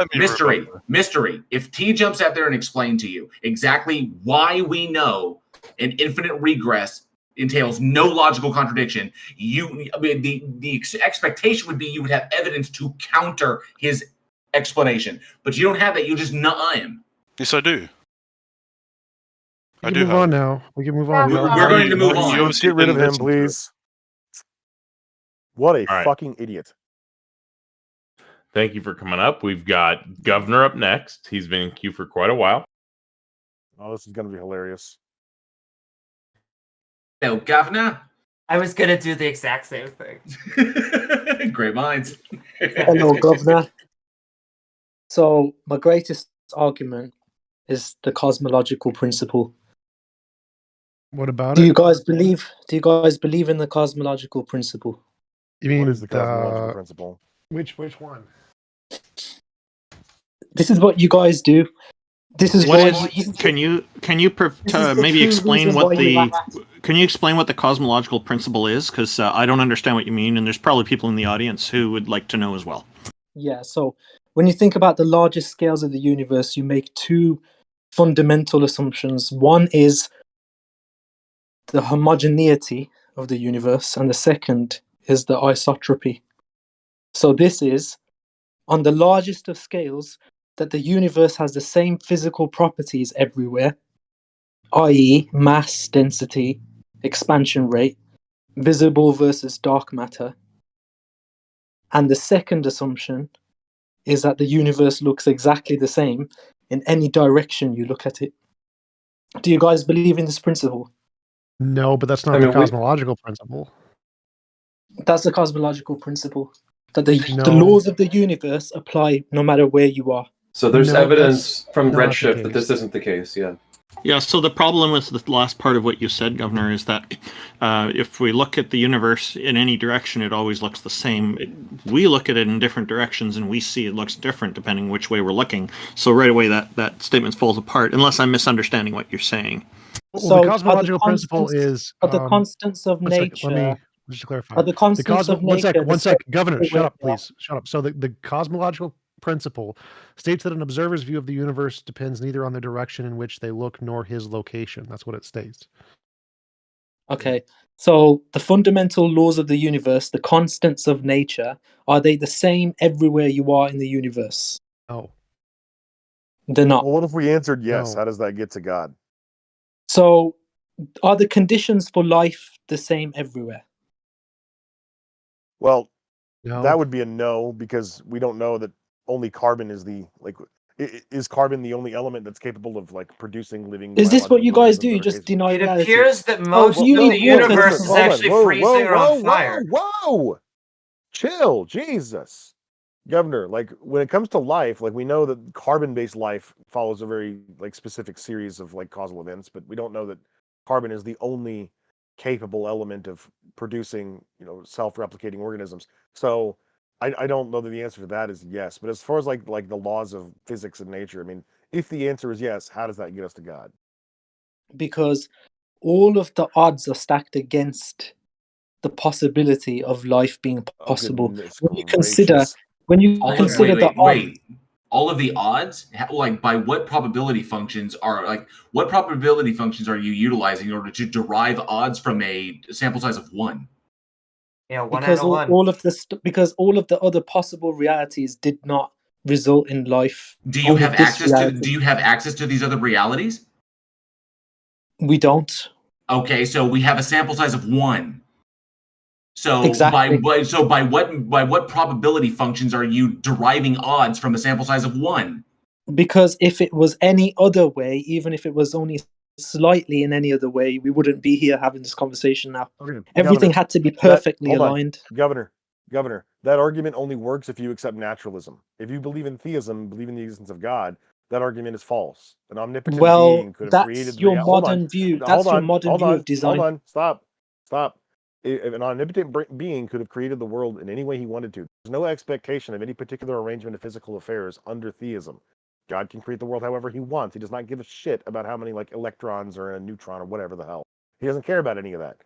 mystery, if T-Jump sat there and explained to you exactly why we know an infinite regress entails no logical contradiction, the expectation would be you would have evidence to counter his explanation, but you don't have that. You just nuh-uh him. Yes, I do. We can move on now. We can move on. We're going to move on. Let's get rid of him, please. What a All right. fucking idiot. Thank you for coming up. We've got Guv'nor up next. He's been in queue for quite a while. Oh, this is going to be hilarious. No, Guv'nor. I was gonna do the exact same thing. Great minds. Hello, Governor. So my greatest argument is the cosmological principle. What about Do it? you guys believe in the cosmological principle? You mean What is the cosmological principle? Which one? This is what you guys do. This is What why. is? Can you maybe true explain reason what why you the? act. Can you explain what the cosmological principle is? Because I don't understand what you mean, and there's probably people in the audience who would like to know as well. Yeah, so when you think about the largest scales of the universe, you make two fundamental assumptions. One is the homogeneity of the universe, and the second is the isotropy. So this is, on the largest of scales, that the universe has the same physical properties everywhere, i.e. mass, density, expansion rate, visible versus dark matter. And the second assumption is that the universe looks exactly the same in any direction you look at it. Do you guys believe in this principle? No, but that's not the cosmological principle. That's the cosmological principle. That the No. laws of the universe apply no matter where you are. So there's No, evidence that's from not the Redshift that case. this isn't the case. Yeah. Yeah, so the problem with the last part of what you said, Governor, is that if we look at the universe in any direction, it always looks the same. We look at it in different directions, and we see it looks different depending which way we're looking. So right away, that statement falls apart, unless I'm misunderstanding what you're saying. Well, So the cosmological principle is are the constants of one second, nature. let me just clarify. Are the constants of nature? One sec, Governor, shut up, everywhere? please. Shut up. So the cosmological principle states that an observer's view of the universe depends neither on the direction in which they look nor his location. That's what it states. Okay, so the fundamental laws of the universe, the constants of nature, are they the same everywhere you are in the universe? No. They're not. Well, what if we answered yes? No. How does that get to God? So are the conditions for life the same everywhere? Well, No. that would be a no, because we don't know that only carbon is is carbon the only element that's capable of producing living? Is this what you guys do? organisms You that are just deny It reality. appears that Oh, most of you the need water to universe is survive. actually freezing or on fire. Whoa! Chill, Jesus. Governor, when it comes to life, we know that carbon-based life follows a very specific series of causal events, but we don't know that carbon is the only capable element of producing, self-replicating organisms. So I don't know that the answer to that is yes. But as far as the laws of physics and nature, I mean, if the answer is yes, how does that get us to God? Because all of the odds are stacked against the possibility of life being possible. When you consider the odds, all of the odds, by what probability functions are you utilizing in order to derive odds from a sample size of 1? Yeah, one because out of one. because all of the other possible realities did not result in life. Do you have access to these other realities? We don't. Okay, so we have a sample size of 1. So Exactly. by what probability functions are you deriving odds from a sample size of 1? Because if it was any other way, even if it was only slightly in any other way, we wouldn't be here having this conversation now. Okay, Everything Governor, had to be perfectly hold on. aligned. Governor, that argument only works if you accept naturalism. If you believe in theism, believe in the existence of God, that argument is false. An omnipotent being could have created that's your hold modern on. view. Hold That's your on, modern hold view on, of design. hold on. Stop. If an omnipotent being could have created the world in any way he wanted to. There's no expectation of any particular arrangement of physical affairs under theism. God can create the world however he wants. He does not give a shit about how many electrons are in a neutron or whatever the hell. He doesn't care about any of that.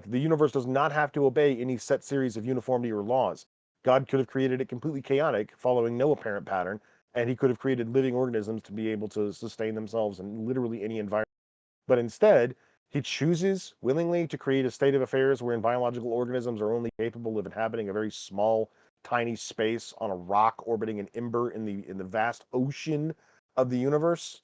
The universe does not have to obey any set series of uniformity or laws. God could have created it completely chaotic, following no apparent pattern, and he could have created living organisms to be able to sustain themselves in literally any environment. But instead, he chooses willingly to create a state of affairs wherein biological organisms are only capable of inhabiting a very small, tiny space on a rock orbiting an ember in the vast ocean of the universe.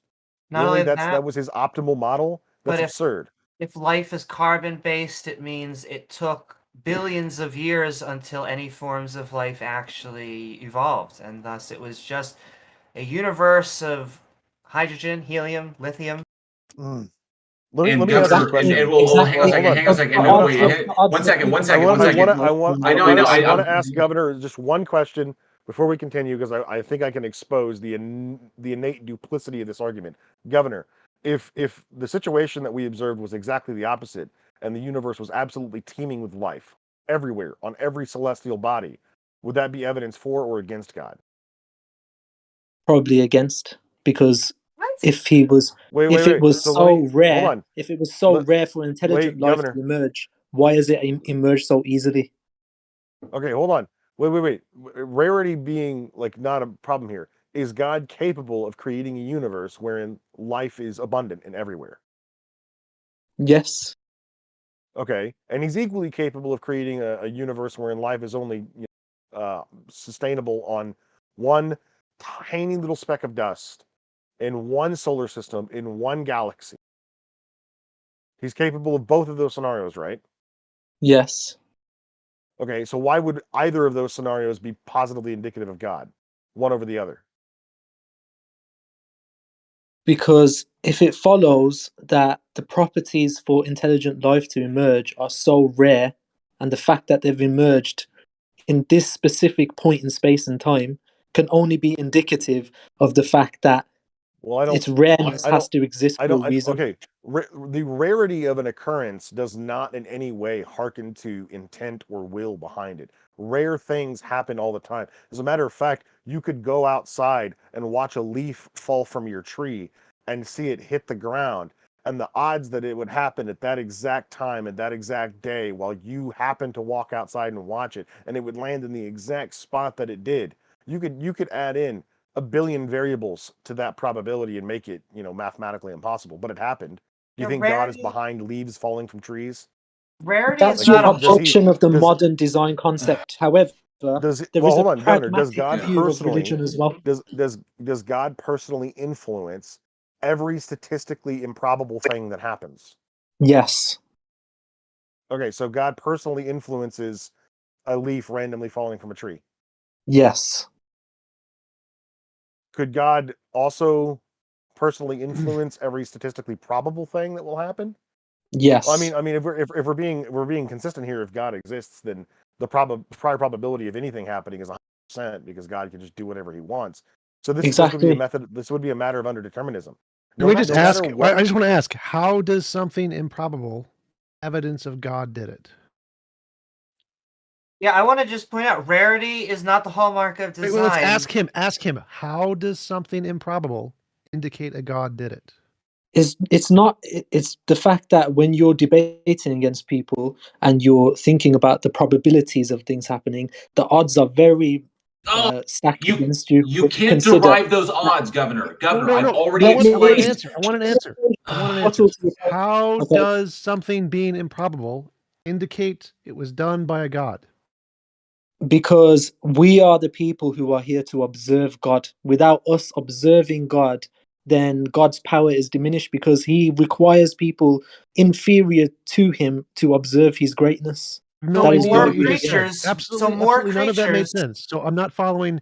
Not only that, that was his optimal model? That's absurd. If life is carbon-based, it means it took billions of years until any forms of life actually evolved, and thus it was just a universe of hydrogen, helium, lithium. Let me ask you a question. Hang on a second. No, wait, one second. I want to ask I Governor just one question before we continue, because I think I can expose the innate duplicity of this argument. Governor, if the situation that we observed was exactly the opposite, and the universe was absolutely teeming with life everywhere on every celestial body, would that be evidence for or against God? Probably against, because if he was Wait, if it was So so hold rare, on. if it was so rare for intelligent life Governor. to emerge, why has it emerged so easily? Okay, hold on. Wait. Rarity being like not a problem here. Is God capable of creating a universe wherein life is abundant and everywhere? Yes. Okay, and he's equally capable of creating a universe wherein life is only sustainable on one tiny little speck of dust in one solar system in one galaxy. He's capable of both of those scenarios, right? Yes. Okay, so why would either of those scenarios be positively indicative of God, one over the other? Because if it follows that the properties for intelligent life to emerge are so rare, and the fact that they've emerged in this specific point in space and time can only be indicative of the fact that its rareness has to exist for a reason. Okay, the rarity of an occurrence does not in any way hearken to intent or will behind it. Rare things happen all the time. As a matter of fact, you could go outside and watch a leaf fall from your tree and see it hit the ground. And the odds that it would happen at that exact time, at that exact day, while you happen to walk outside and watch it, and it would land in the exact spot that it did, you could add in a billion variables to that probability and make it, mathematically impossible. But it happened. Do you think God is behind leaves falling from trees? Rarity That's is your not a adoption of the modern design concept. However, there is hold a on, Governor. Does pragmatic God view of personally religion as well. does God personally influence every statistically improbable thing that happens? Yes. Okay, so God personally influences a leaf randomly falling from a tree. Yes. Could God also personally influence every statistically probable thing that will happen? Yes. Well, I mean, if we're being consistent here, if God exists, then the prior probability of anything happening is 100% because God can just do whatever He wants. So this would be a method. This would be a matter of underdeterminism. Let me just ask. I just want to ask: how does something improbable evidence of God did it? Yeah, I want to just point out rarity is not the hallmark of design. Wait, let's ask him. Ask him. How does something improbable indicate a God did it? It's not. It's the fact that when you're debating against people and you're thinking about the probabilities of things happening, the odds are very stacked against you. You can't derive those odds, Governor. Governor, I've already I want an explained. answer. I want an answer. I want an answer. How does something being improbable indicate it was done by a God? Because we are the people who are here to observe God. Without us observing God, then God's power is diminished because He requires people inferior to Him to observe His greatness. No idea what you just said. Absolutely none of that made sense. So I'm not following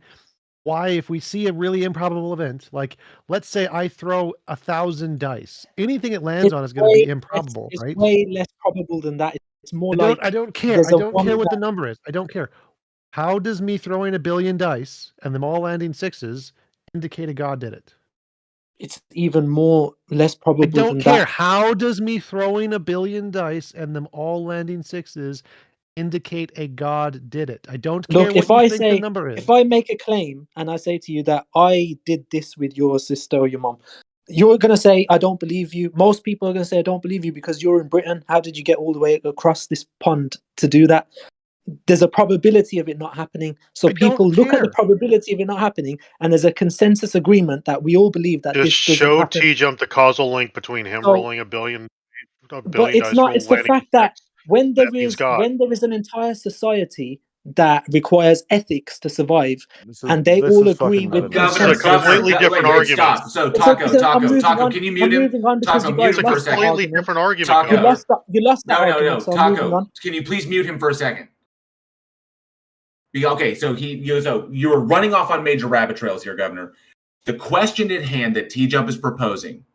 why, if we see a really improbable event, like let's say I throw 1,000 dice, anything it lands on is going to be improbable, it's right? way less probable than that. It's more like I don't care. I don't care what the number is. I don't care. How does me throwing 1 billion dice and them all landing sixes indicate a God did it? It's even more less probable I don't than care. that. How does me throwing 1 billion dice and them all landing sixes indicate a God did it? I don't care Look, what you think the number is. if I make a claim and I say to you that I did this with your sister or your mom, you're going to say, I don't believe you. Most people are going to say, I don't believe you because you're in Britain. How did you get all the way across this pond to do that? There's a probability of it not happening. So people look at the probability of it not happening, and there's a consensus agreement that we all believe that Just this doesn't show happen. TJump the causal link between him So- rolling a billion But it's dice not. roll It's the landing fact that when there means is God. an entire society that requires ethics to survive, and they this all is agree fucking with This is a completely different argument. Stop. So It's okay, Taco, I'm moving on. can you I'm mute him? moving on because Taco, you mute guys him for a lost that second. Completely argument. different argument. Taco. You lost that argument. No. So I'm moving Taco, on. can you please mute him for a second? Okay, so you're running off on major rabbit trails here, Governor. The question at hand that TJump is proposing: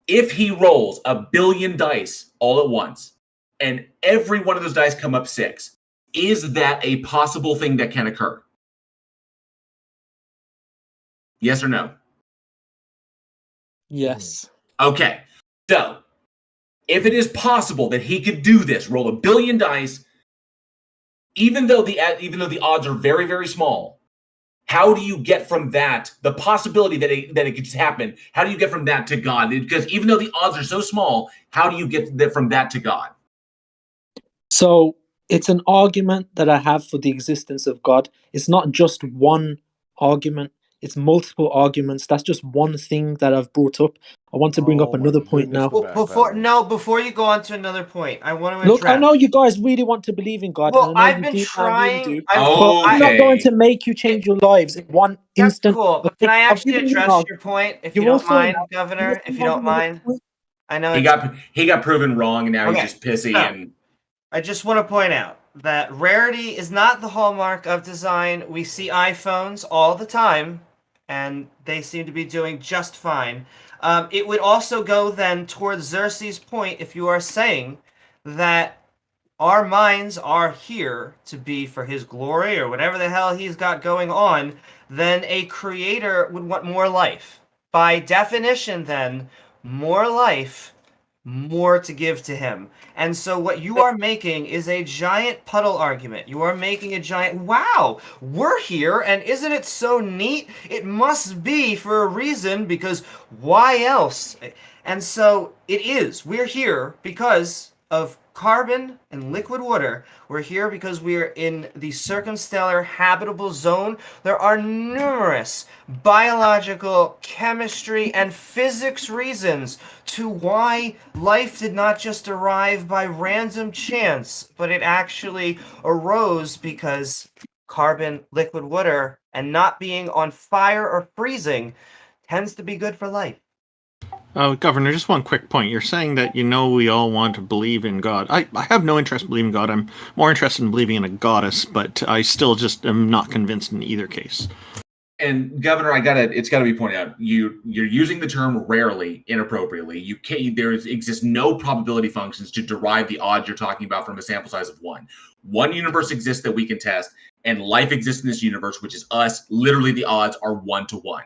if he rolls 1 billion dice all at once, and every one of those dice come up 6, is that a possible thing that can occur? Yes or no? Yes. Okay. So, if it is possible that he could do this, roll 1 billion dice, even though the odds are very, very small, How do you get from that, the possibility that it could just happen, how do you get from that to God? Because even though the odds are so small, how do you get from that to God? So it's an argument that I have for the existence of God. It's not just one argument, it's multiple arguments. That's just one thing that I've brought up. I want to bring up another point now. Before you go on to another point, I want to Look, I address. know you guys really want to believe in God. Well, and I know I've you been do, trying. I really do, Oh, but I'm not going to make you change your lives in one That's instant. cool, but Okay, can I I've actually given you an address argument. your point, if You're you don't also mind, not- Governor? If you you're don't also mind, I know he got proven wrong, and now Okay, he's just pissy. so- And I just want to point out that rarity is not the hallmark of design. We see iPhones all the time, and they seem to be doing just fine. It would also go then towards Xerxes' point if you are saying that our minds are here to be for his glory or whatever the hell he's got going on, then a creator would want more life. By definition, then, more life, more to give to him. And so what you are making is a giant puddle argument. You are making a giant, wow, we're here, and isn't it so neat? It must be for a reason, because why else? And so it is. We're here because of carbon and liquid water. We're here because we are in the circumstellar habitable zone. There are numerous biological, chemistry, and physics reasons to why life did not just arrive by random chance, but it actually arose because carbon, liquid water, and not being on fire or freezing tends to be good for life. Governor, just one quick point. You're saying that we all want to believe in God. I have no interest in believing in God. I'm more interested in believing in a goddess, but I still just am not convinced in either case. And Governor, it's gotta be pointed out, you're using the term rarely inappropriately. You can't. There exists no probability functions to derive the odds you're talking about from a sample size of one. One universe exists that we can test, and life exists in this universe, which is us. Literally, the odds are 1 to 1.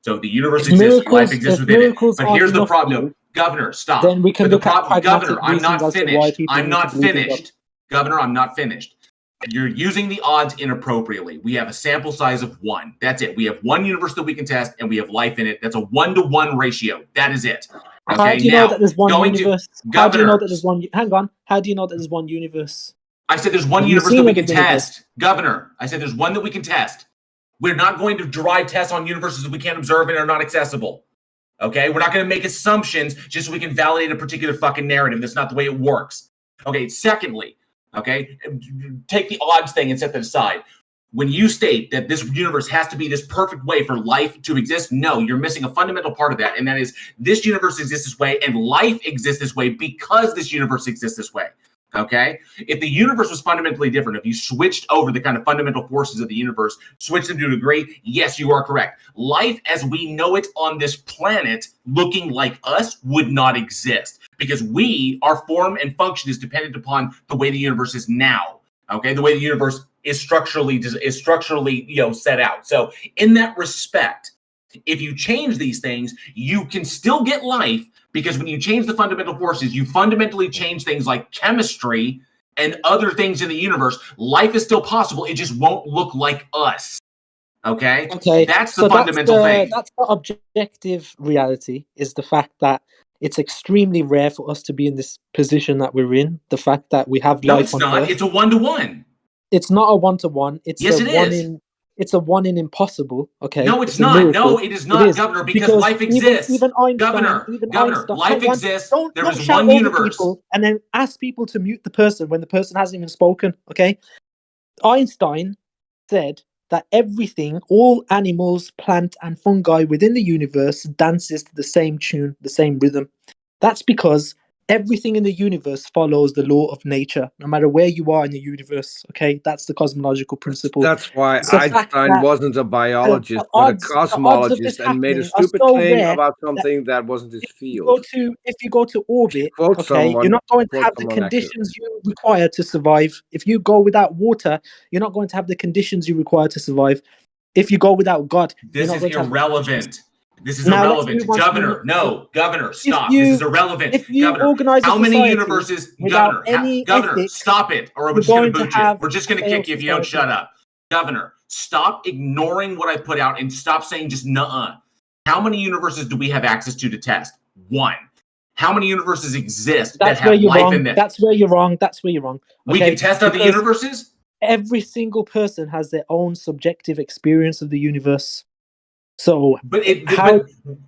So the universe exists, life exists within it. But here's the problem. No, Governor, stop. Then we can But look the at problem, pragmatic Governor, I'm reasons not as to why finished. people I'm need not to believe in God. finished. Governor, I'm not finished. You're using the odds inappropriately. We have a sample size of 1. That's it. We have one universe that we can test, and we have life in it. That's a 1-to-1 ratio. That is it. Okay, How do you now, know that there's one universe? How do you know Governor, that there's one? Hang on. How do you know that there's one universe? I said there's one Have you universe seen that we can other universe? test. Governor, I said there's one that we can test. We're not going to derive tests on universes that we can't observe and are not accessible. Okay? We're not going to make assumptions just so we can validate a particular fucking narrative. That's not the way it works. Okay, secondly, okay, take the odds thing and set that aside. When you state that this universe has to be this perfect way for life to exist, no, you're missing a fundamental part of that, and that is this universe exists this way and life exists this way because this universe exists this way. Okay? If the universe was fundamentally different, if you switched over the kind of fundamental forces of the universe, switched them to a degree, yes, you are correct. Life as we know it on this planet, looking like us, would not exist because our form and function is dependent upon the way the universe is now. Okay? The way the universe is structurally set out. So in that respect, if you change these things, you can still get life, because when you change the fundamental forces, you fundamentally change things like chemistry and other things in the universe. Life is still possible. It just won't look like us. Okay? Okay. That's the fundamental thing. That's the objective reality, is the fact that it's extremely rare for us to be in this position that we're in. The fact that we have No, life it's on not. Earth. It's a 1-to-1. It's not a 1-to-1. It's Yes, a it one is. in. It's a 1 in impossible. Okay. No, it's a not. miracle. No, it is not, Governor, because life exists. Even Einstein, Governor, life exists. There Don't is shout one over universe. people and then ask people to mute the person when the person hasn't even spoken. Okay. Einstein said that everything, all animals, plant, and fungi within the universe dances to the same tune, the same rhythm. That's because everything in the universe follows the law of nature, no matter where you are in the universe. Okay, that's the cosmological principle. That's why It's the fact Einstein that wasn't a biologist, the but a odds of this cosmologist, and made a happening are stupid so claim rare about that something that wasn't his if field. you go to orbit, Quote okay, you're someone, not going to quote have the someone accurate. conditions you require to survive. If you go without water, you're not going to have the conditions you require to survive. If you go without God, you're This not is going to have. irrelevant. This is Now let's irrelevant. move on to Governor, no. Governor, stop. you- This is irrelevant. if you Governor, organize a how many society universes? without Governor, any Governor, ethics, stop it, or we're you're just going to going to boot you. have We're just going a to kick failed you if you don't society. shut up. Guv'nor, stop ignoring what I put out and stop saying just nuh-uh. How many universes do we have access to test? One. How many universes exist That's that where have you're life wrong. in them? That's where you're wrong. That's where you're wrong. We can test other Because universes? every single person has their own subjective experience of the universe. So, but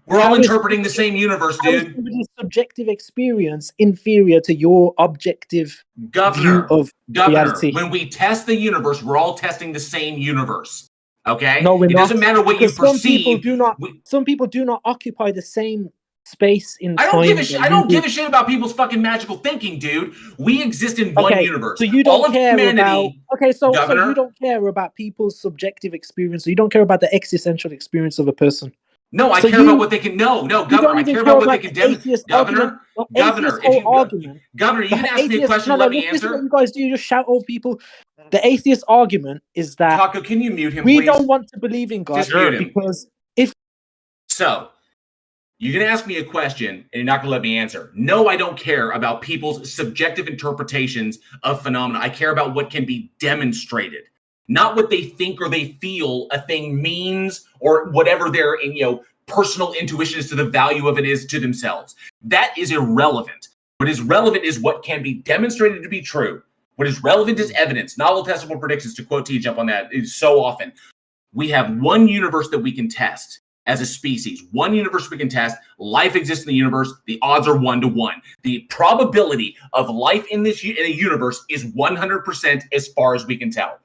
we're all interpreting the same universe, how is dude. somebody's subjective experience inferior to your objective view of reality? When we test the universe, we're all testing the same universe. Okay? No, we're it not. doesn't matter what Because you perceive. Some people do not occupy the same space in I time. don't give a shit. that I you don't do. give a shit about people's fucking magical thinking, dude. We exist in one universe. So you all don't of care about humanity, so Governor, you don't care about people's subjective experience. So you don't care about the existential experience of a person. No, I So care about what they can know. No, you Governor, don't I even care care about what they about can the demonstrate. atheist Governor, argument. The Governor, atheist if you, whole argument. Governor, you The can ask me a atheist- question no, and let no, me this is what answer. you guys do. You just shout over people. The atheist argument is that Taco, can you mute him, we please? don't want to believe in God Just mute him. because if So, you're going to ask me a question and you're not going to let me answer. No, I don't care about people's subjective interpretations of phenomena. I care about what can be demonstrated, not what they think or they feel a thing means or whatever their personal intuition as to the value of it is to themselves. That is irrelevant. What is relevant is what can be demonstrated to be true. What is relevant is evidence, novel testable predictions, to quote TJump on that, is so often. We have one universe that we can test as a species. One universe we can test. Life exists in the universe. The odds are 1-to-1. The probability of life in a universe is 100% as far as we can tell,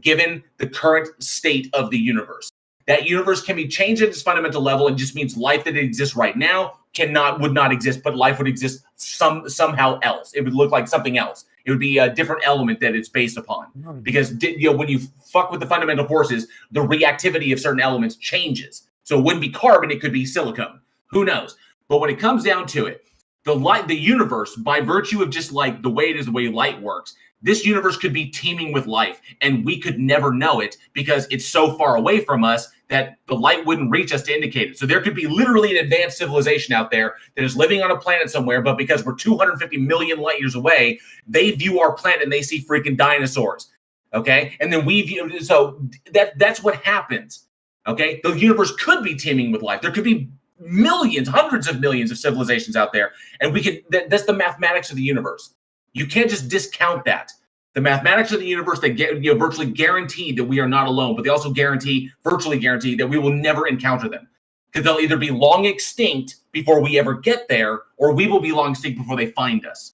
given the current state of the universe. That universe can be changed at its fundamental level. It just means life that exists right now would not exist, but life would exist somehow else. It would look like something else. It would be a different element that it's based upon. Because when you fuck with the fundamental forces, the reactivity of certain elements changes. So it wouldn't be carbon, it could be silicone. Who knows? But when it comes down to it, the universe, by virtue of just like the way it is, the way light works, this universe could be teeming with life, and we could never know it because it's so far away from us that the light wouldn't reach us to indicate it. So there could be literally an advanced civilization out there that is living on a planet somewhere, but because we're 250 million light years away, they view our planet and they see freaking dinosaurs. Okay? And then we view, so that's what happens. Okay? The universe could be teeming with life. There could be millions, hundreds of millions of civilizations out there, and that's the mathematics of the universe. You can't just discount that. The mathematics of the universe, they virtually guarantee that we are not alone, but they also virtually guarantee that we will never encounter them. Because they'll either be long extinct before we ever get there, or we will be long extinct before they find us.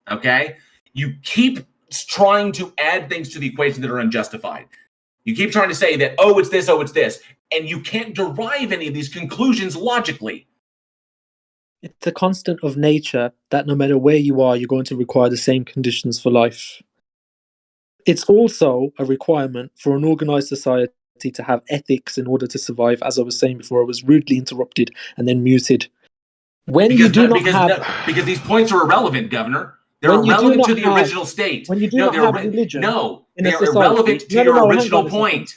Okay? You keep trying to add things to the equation that are unjustified. You keep trying to say that, oh, it's this, and you can't derive any of these conclusions logically. it's a constant of nature that no matter where you are, you're going to require the same conditions for life. It's also a requirement for an organized society to have ethics in order to survive. As I was saying before, I was rudely interrupted and then muted. Because these points are irrelevant, Governor. They're irrelevant to the original state. When you do not have religion, they are irrelevant to your original point.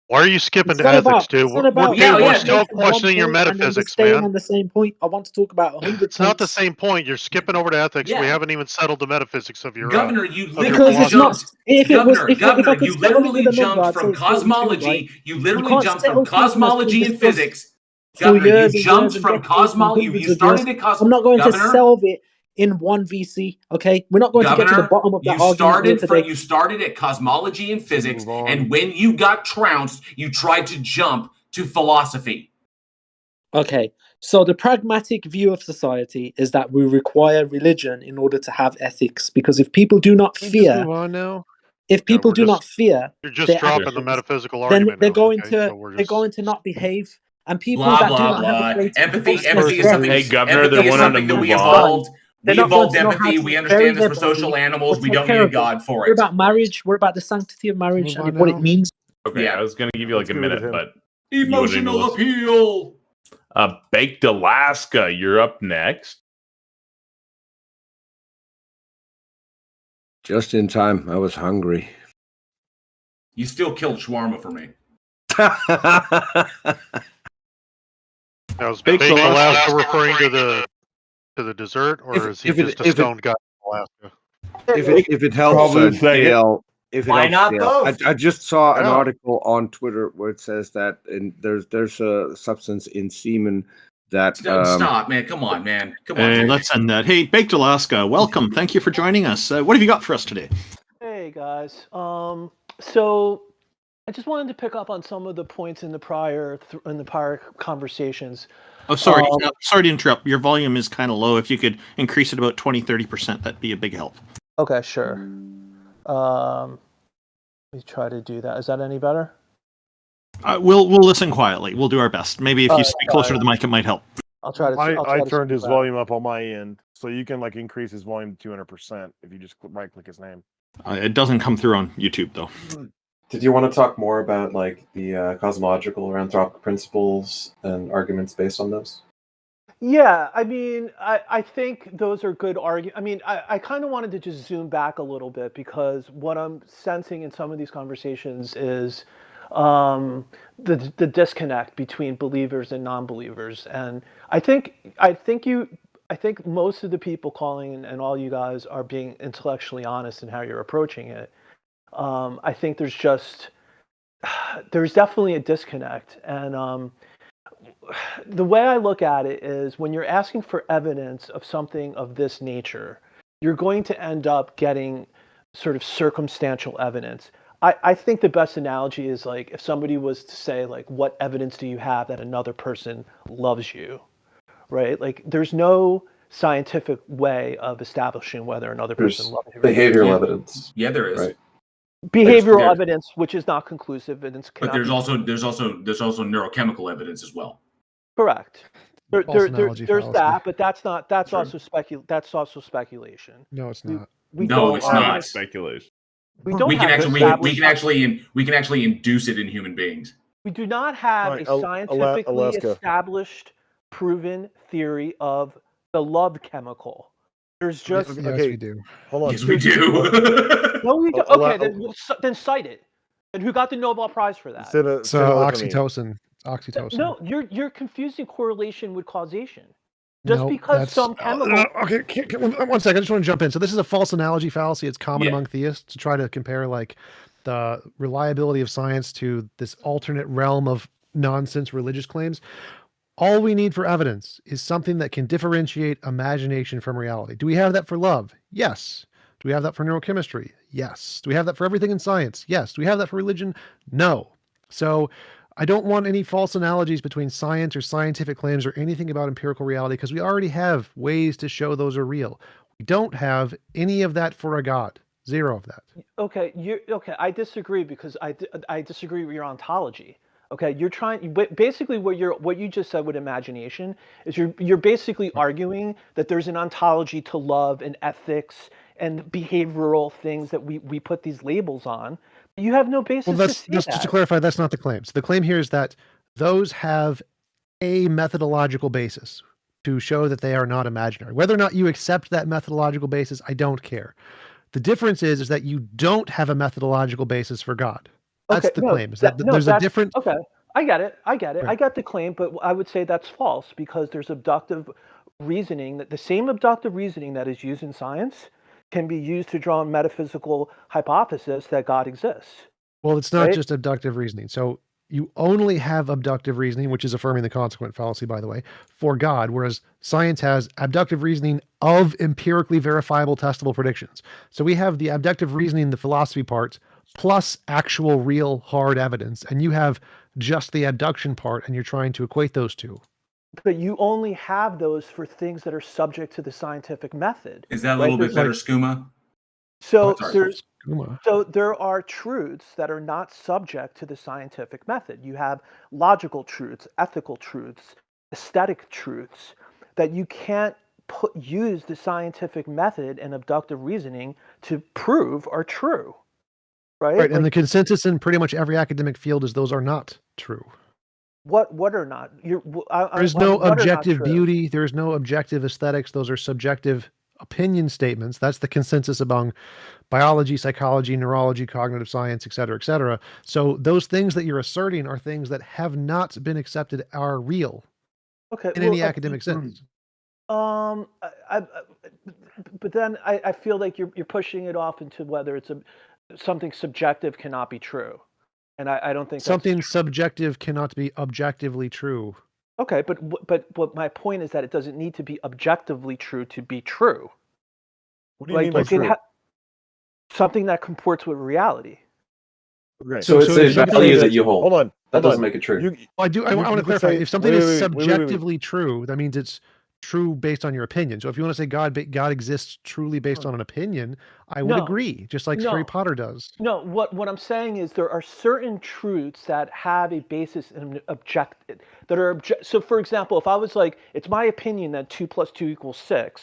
Why are you skipping to ethics, dude? We're still questioning your metaphysics, man. On the same point, I want to talk about 100 It's not the same point. You're skipping over to ethics. We haven't even settled the metaphysics of your Governor. You literally jumped. Governor, you literally jumped from cosmology. You literally jumped from cosmology and physics. Governor, you jumped from cosmology. You started at cosmology. I'm not going to solve it in one VC, okay? We're not going to get to the bottom of that argument. You started at cosmology and physics, and when you got trounced, you tried to jump to philosophy. Okay, so the pragmatic view of society is that we require religion in order to have ethics, because if people do not fear, if people do not fear, you're just dropping the metaphysical argument. Then they're going to not behave, and people that do not have a empathy is something. Hey, Governor, empathy is something that we evolved. We evolved empathy. We understand this for social animals. We don't need God for it. We're about marriage. We're about the sanctity of marriage and what it means. Okay, I was going to give you like a minute, but emotional appeal. Baked Alaska, you're up next. Just in time. I was hungry. You still killed shawarma for me. Now, is Baked Alaska referring to the dessert, or is he just a stoned guy in Alaska? If it helps, If it Why helps, not yeah. both? I just saw an Yeah. article on Twitter where it says that there's a substance in semen that Stop, man. Come on, man. Come on. Hey, dude. let's end that. Hey, Baked Alaska, welcome. Thank you for joining us. What have you got for us today? Hey guys. So I just wanted to pick up on some of the points in the prior conversations. Oh, sorry. Sorry to interrupt. Your volume is kind of low. If you could increase it about 20-30%, that'd be a big help. Okay, sure. Let me try to do that. Is that any better? We'll listen quietly. We'll do our best. Maybe if you speak closer to the mic, it might help. I'll try to. I turned his volume up on my end, so you can like increase his volume to 200% if you just right click his name. It doesn't come through on YouTube though. Did you want to talk more about like the cosmological or anthropic principles and arguments based on those? Yeah, I mean, I think those are good arguments. I mean, I kind of wanted to just zoom back a little bit because what I'm sensing in some of these conversations is the disconnect between believers and non-believers, and I think most of the people calling and all you guys are being intellectually honest in how you're approaching it. I think there's definitely a disconnect, and the way I look at it is when you're asking for evidence of something of this nature, you're going to end up getting sort of circumstantial evidence. I think the best analogy is like if somebody was to say like, what evidence do you have that another person loves you, right? Like there's no scientific way of establishing whether another person loves you. Behavioral evidence. Yeah, there is. Right. Behavioral evidence, which is not conclusive, and it's But there's also neurochemical evidence as well. correct. There's analogy fallacy. that, but that's also speculation. No, it's not. No, it's not speculation. We don't. We can have actually induce it in human beings. We do not have Right, a scientifically Alaska. established, proven theory of the love chemical. There's just Yes, we do. Hold on. Yes, we do. no. We do. Okay, then cite it. And who got the Nobel Prize for that? Oxytocin. No, you're confusing correlation with causation. Just No, because that's- some chemical. Okay, one second. I just want to jump in. So this is a false analogy fallacy. It's common among theists to try to compare like the reliability of science to this alternate realm of nonsense religious claims. All we need for evidence is something that can differentiate imagination from reality. Do we have that for love? Yes. Do we have that for neurochemistry? Yes. Do we have that for everything in science? Yes. Do we have that for religion? No. So I don't want any false analogies between science or scientific claims or anything about empirical reality because we already have ways to show those are real. We don't have any of that for a God. Zero of that. Okay, I disagree because I disagree with your ontology. Okay, you're trying basically what you just said with imagination is you're basically arguing that there's an ontology to love and ethics and behavioral things that we put these labels on. You have no basis Well, to see just that. to clarify, that's not the claim. So the claim here is that those have a methodological basis to show that they are not imaginary. Whether or not you accept that methodological basis, I don't care. The difference is that you don't have a methodological basis for God. That's the claim. Is that there's a different. Okay, I get it. Right. I got the claim, but I would say that's false because there's abductive reasoning that the same abductive reasoning that is used in science can be used to draw a metaphysical hypothesis that God exists. Well, it's not just abductive reasoning. So you only have abductive reasoning, which is affirming the consequent fallacy, by the way, for God, whereas science has abductive reasoning of empirically verifiable testable predictions. So we have the abductive reasoning, the philosophy part, plus actual real hard evidence, and you have just the abduction part, and you're trying to equate those two. But you only have those for things that are subject to the scientific method. Is that a little bit better, Skooma? So Skooma. So there are truths that are not subject to the scientific method. You have logical truths, ethical truths, aesthetic truths that you can't use the scientific method and abductive reasoning to prove are true. Right? And the consensus in pretty much every academic field is those are not true. What are not? There's no objective beauty. There's no objective aesthetics. Those are subjective opinion statements. That's the consensus among biology, psychology, neurology, cognitive science, et cetera, et cetera. So those things that you're asserting are things that have not been accepted are real. Okay. In any academic sense. But then I feel like you're pushing it off into whether it's something subjective cannot be true, and I don't think something subjective cannot be objectively true. Okay, but my point is that it doesn't need to be objectively true to be true. What do you mean by true? Something that comports with reality. Right. So it's a value that you hold. Hold on. That doesn't make it true. I want to clarify. If something is subjectively true, that means it's true based on your opinion. So if you want to say God exists truly based on an opinion, I would agree, just like Harry Potter does. No, what I'm saying is there are certain truths that have a basis in so for example, if I was like, it's my opinion that 2 + 2 = 6,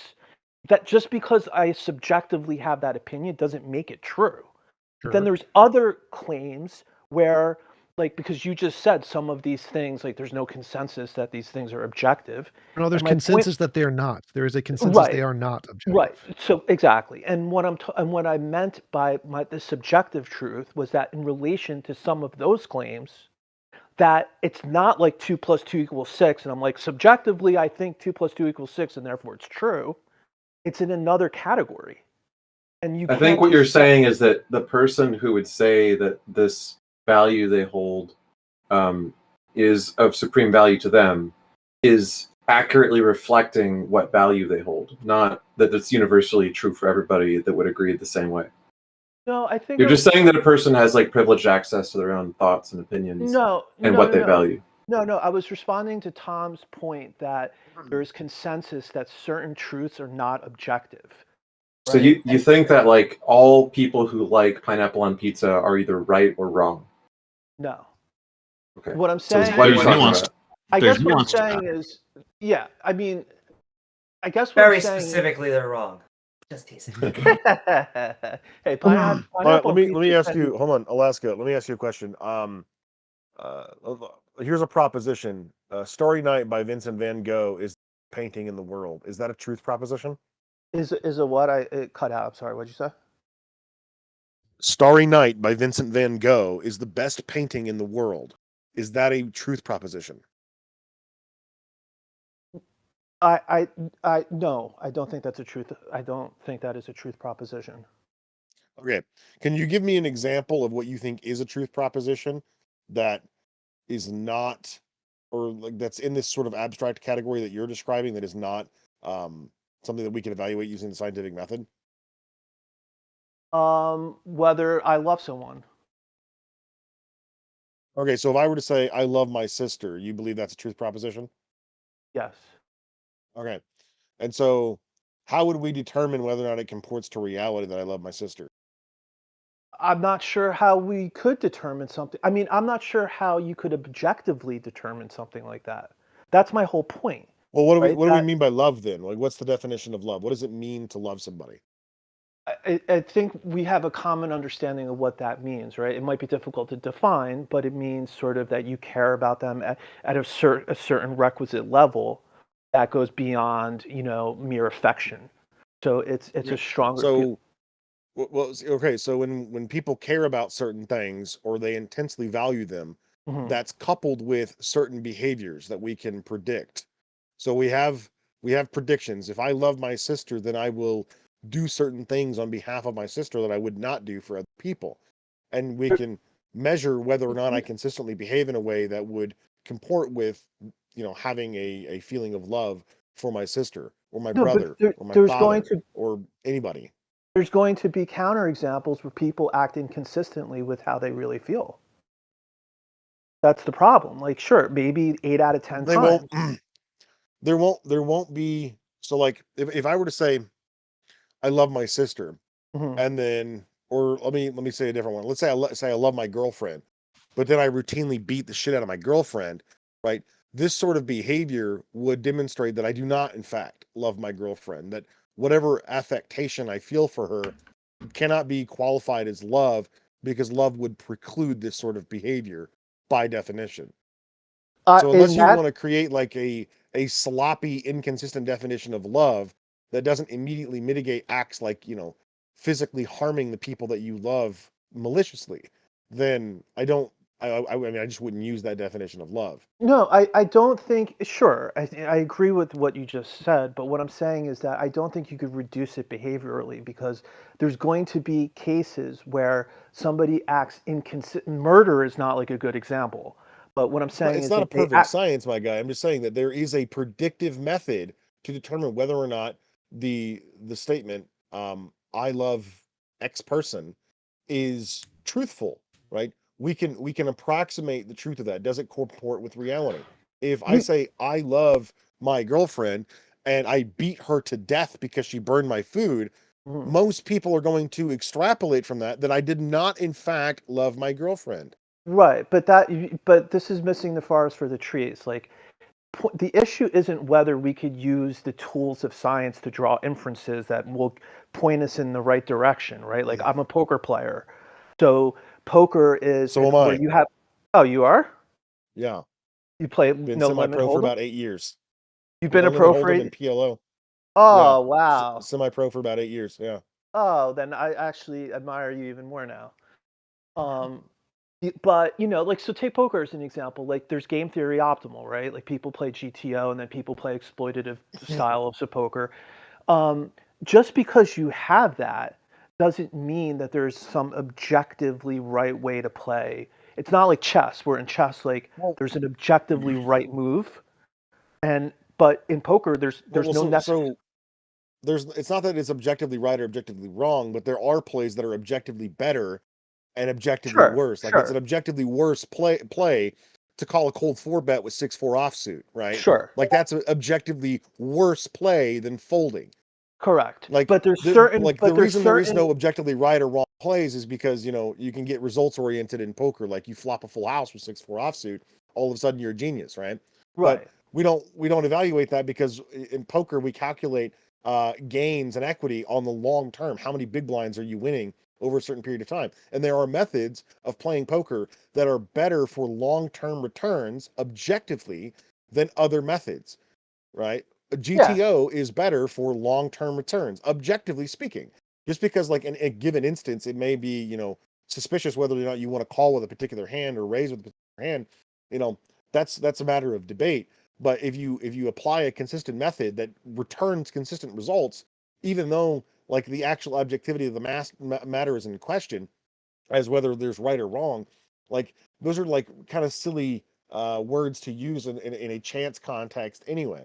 that just because I subjectively have that opinion doesn't make it true. Sure. Then there's other claims where, like, because you just said some of these things, like there's no consensus that these things are objective. No, there's consensus that they're not. There is a consensus they are not objective. Right. So exactly. And what I meant by the subjective truth was that in relation to some of those claims, that it's not like 2 + 2 = 6, and I'm like, subjectively I think 2 + 2 = 6, and therefore it's true. It's in another category. And I think what you're saying is that the person who would say that this value they hold is of supreme value to them is accurately reflecting what value they hold, not that it's universally true for everybody that would agree the same way. No, I think you're just saying that a person has like privileged access to their own thoughts and opinions and what they value. No, I was responding to Tom's point that there's consensus that certain truths are not objective. So you think that like all people who like pineapple on pizza are either right or wrong? No. Okay. What I'm saying, I guess what I'm saying is, yeah. I mean, I guess what very I'm saying specifically they're wrong. Just teasing. Hey, let me ask you. Hold on, Alaska. Let me ask you a question. Here's a proposition. Starry Night by Vincent van Gogh is the painting in the world. Is that a truth proposition? Is a what? It cut out. I'm sorry. What'd you say? Starry Night by Vincent van Gogh is the best painting in the world. Is that a truth proposition? No, I don't think that's a truth. I don't think that is a truth proposition. Okay. Can you give me an example of what you think is a truth proposition that is not, or like that's in this sort of abstract category that you're describing that is not something that we can evaluate using the scientific method? Whether I love someone. Okay, so if I were to say I love my sister, you believe that's a truth proposition? Yes. Okay. And so how would we determine whether or not it comports to reality that I love my sister? I'm not sure how we could determine something. I mean, I'm not sure how you could objectively determine something like that. That's my whole point. Well, what do we mean by love then? Like, what's the definition of love? What does it mean to love somebody? I think we have a common understanding of what that means, right? It might be difficult to define, but it means sort of that you care about them at a certain requisite level that goes beyond, mere affection. So it's a stronger. So, well, okay. So when people care about certain things or they intensely value them, that's coupled with certain behaviors that we can predict. So we have predictions. If I love my sister, then I will do certain things on behalf of my sister that I would not do for other people. And we can measure whether or not I consistently behave in a way that would comport with, having a feeling of love for my sister or my brother or my father or anybody. There's going to be counterexamples where people act inconsistently with how they really feel. That's the problem. Like, sure, maybe 8 out of 10 times. There won't be. So like, if I were to say, I love my sister, and then, or let me say a different one. Let's say I love my girlfriend, but then I routinely beat the shit out of my girlfriend, right? This sort of behavior would demonstrate that I do not, in fact, love my girlfriend. That whatever affectation I feel for her cannot be qualified as love because love would preclude this sort of behavior by definition. So unless you want to create like a sloppy, inconsistent definition of love that doesn't immediately mitigate acts like, physically harming the people that you love maliciously, then I don't I mean, I just wouldn't use that definition of love. No, I don't think. Sure, I agree with what you just said, but what I'm saying is that I don't think you could reduce it behaviorally because there's going to be cases where somebody acts inconsistent. Murder is not like a good example, but what I'm saying It's is not a that they perfect act. science, my guy. I'm just saying that there is a predictive method to determine whether or not the statement "I love X person" is truthful, right? We can approximate the truth of that. Does it comport with reality? If I say I love my girlfriend and I beat her to death because she burned my food, most people are going to extrapolate from that I did not in fact love my girlfriend. Right, but this is missing the forest for the trees. Like, the issue isn't whether we could use the tools of science to draw inferences that will point us in the right direction, right? Like, I'm a poker player, so poker is So am where I. you have. Oh, you are? Yeah. You play Been no limit semi-pro for hold'em? about 8 years. You've been No a limit pro for hold'em 8. and PLO. Oh, Yeah. wow. Semi-pro for about 8 years. Yeah. Oh, then I actually admire you even more now. But like, so take poker as an example. Like, there's game theory optimal, right? Like, people play GTO and then people play exploitative styles of poker. Just because you have that doesn't mean that there's some objectively right way to play. It's not like chess, where in chess, like, there's an objectively right move, but in poker, there's no necessary. It's not that it's objectively right or objectively wrong, but there are plays that are objectively better and objectively worse. Like, it's an objectively worse play to call a cold 4-bet with 6-4 offsuit, right? Sure. Like, that's an objectively worse play than folding. Correct. Like, But there's the certain. reason there is no objectively right or wrong plays is because, you can get results oriented in poker. Like, you flop a full house with 6-4 offsuit, all of a sudden you're a genius, right? Right. But we don't evaluate that because in poker we calculate gains and equity on the long term. How many big blinds are you winning over a certain period of time? And there are methods of playing poker that are better for long-term returns objectively than other methods, right? A GTO is better for long-term returns, objectively speaking. Just because, like, in a given instance, it may be, suspicious whether or not you want to call with a particular hand or raise with a particular hand, that's a matter of debate. But if you apply a consistent method that returns consistent results, even though, like, the actual objectivity of the matter is in question, as whether there's right or wrong, like, those are, like, kind of silly words to use in a chance context anyway.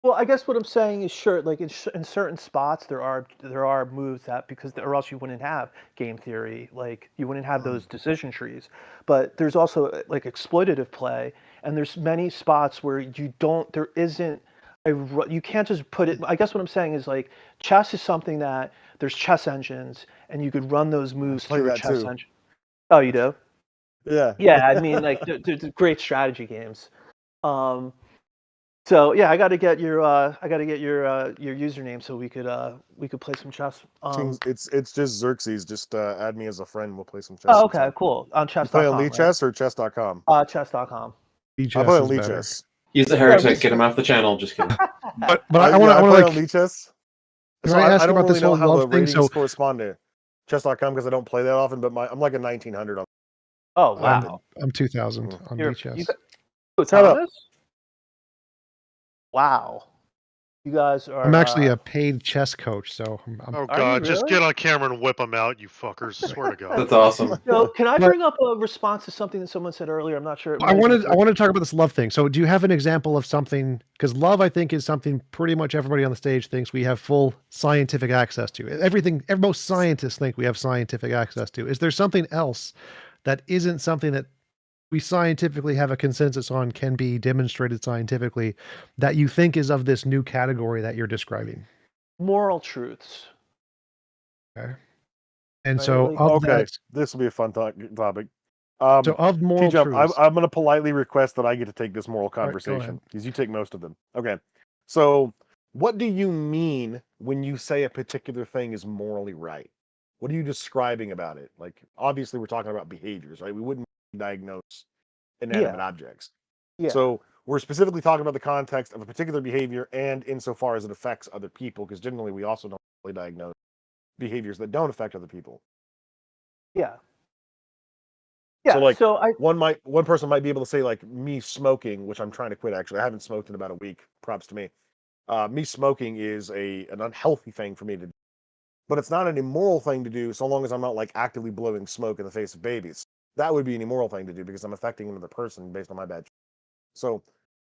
Well, I guess what I'm saying is, sure, like, in certain spots there are moves that, or else you wouldn't have game theory, like, you wouldn't have those decision trees. But there's also, like, exploitative play, and there's many spots where there isn't you can't just put it. I guess what I'm saying is, like, chess is something that there's chess engines, and you could run those moves play through a that chess too. engine. Oh, you do? Yeah. Yeah, I mean, like, they're great strategy games. So yeah, I got to get your username so we could play some chess. It's just Xerxes. Just add me as a friend. We'll play some chess. Oh, okay, cool. On You play on chess.com, right? Lichess or chess.com? Chess.com. I play on Lichess. He's a heretic. Get him off the channel. Just kidding. But I want to play like. on Lichess. Can So I ask I don't about really this know whole how love the thing? ratings So correspond to chess.com because I don't play that often. But I'm like a 1900 on. Oh wow. I'm 2000 on You're, chess. you Shut up. Thomas? Wow. You guys are. I'm actually a paid chess coach, so I'm Oh Are God! you Just really? get on camera and whip them out, you fuckers! Swear to God. That's awesome. So can I But- bring up a response to something that someone said earlier? I'm not sure. I wanted to talk about this love thing. So do you have an example of something? Because love, I think, is something pretty much everybody on the stage thinks we have full scientific access to. Most scientists think we have scientific access to. Is there something else that isn't something that we scientifically have a consensus on, can be demonstrated scientifically, that you think is of this new category that you're describing? Moral truths. Okay. And Right, so like- of Okay, that, this will be a fun topic. so of moral TJump, truths. I'm going to politely request that I get to take this moral right, go conversation ahead. because you take most of them. Okay, so what do you mean when you say a particular thing is morally right? What are you describing about it? Like, obviously, we're talking about behaviors, right? We wouldn't diagnose inanimate objects. Yeah. So we're specifically talking about the context of a particular behavior and insofar as it affects other people, because generally we also don't really diagnose behaviors that don't affect other people. Yeah. Yeah, So like so one person might be able to say like me smoking, which I'm trying to quit actually. I haven't smoked in about a week. Props to me. Me smoking is an unhealthy thing for me to do. But it's not an immoral thing to do so long as I'm not like actively blowing smoke in the face of babies. That would be an immoral thing to do because I'm affecting another person based on my bad. So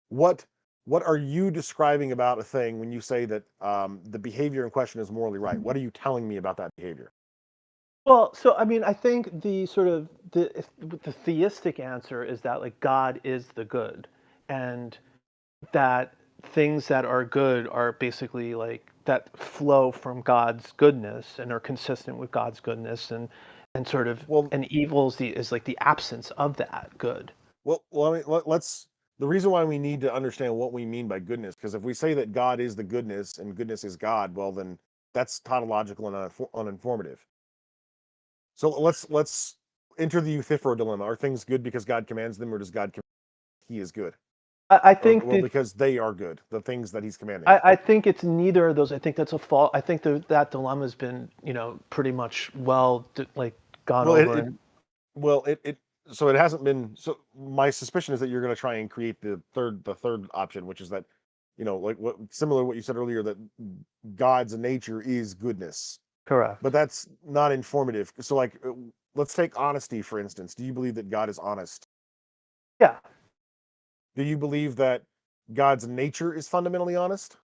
what are you describing about a thing when you say that the behavior in question is morally right? What are you telling me about that behavior? Well, so I mean, I think the sort of the theistic answer is that like God is the good, and that things that are good are basically like that flow from God's goodness and are consistent with God's goodness, and sort of and evil is like the absence of that good. Well, I mean, let's. The reason why we need to understand what we mean by goodness, because if we say that God is the goodness and goodness is God, well, then that's tautological and uninformative. So let's enter the Euthyphro dilemma. Are things good because God commands them, or does God command He is good? I think because they are good, the things that He's commanding. I think it's neither of those. I think that's a fault. I think that dilemma has been, pretty much gone over. So it hasn't been. So my suspicion is that you're going to try and create the third option, which is that, like what similar to what you said earlier, that God's nature is goodness. Correct. But that's not informative. So like, let's take honesty for instance. Do you believe that God is honest? Yeah. Do you believe that God's nature is fundamentally honest?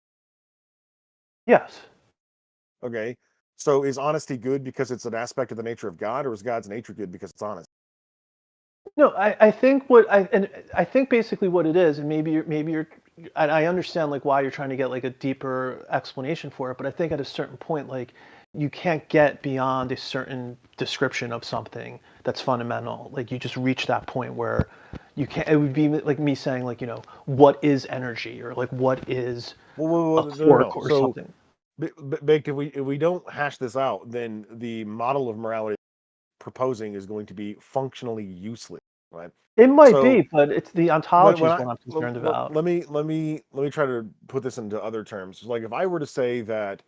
Yes. Okay. So is honesty good because it's an aspect of the nature of God, or is God's nature good because it's honest? No, I think I think basically what it is, and maybe you're, and I understand like why you're trying to get like a deeper explanation for it, but I think at a certain point, like you can't get beyond a certain description of something that's fundamental. Like you just reach that point where you can't. It would be like me saying like what is energy, or like what is a quark or So, something. Baked, if we don't hash this out, then the model of morality proposing is going to be functionally useless, right? It might So be, but it's the ontology is what I'm concerned about. let me try to put this into other terms. Like if I were to say that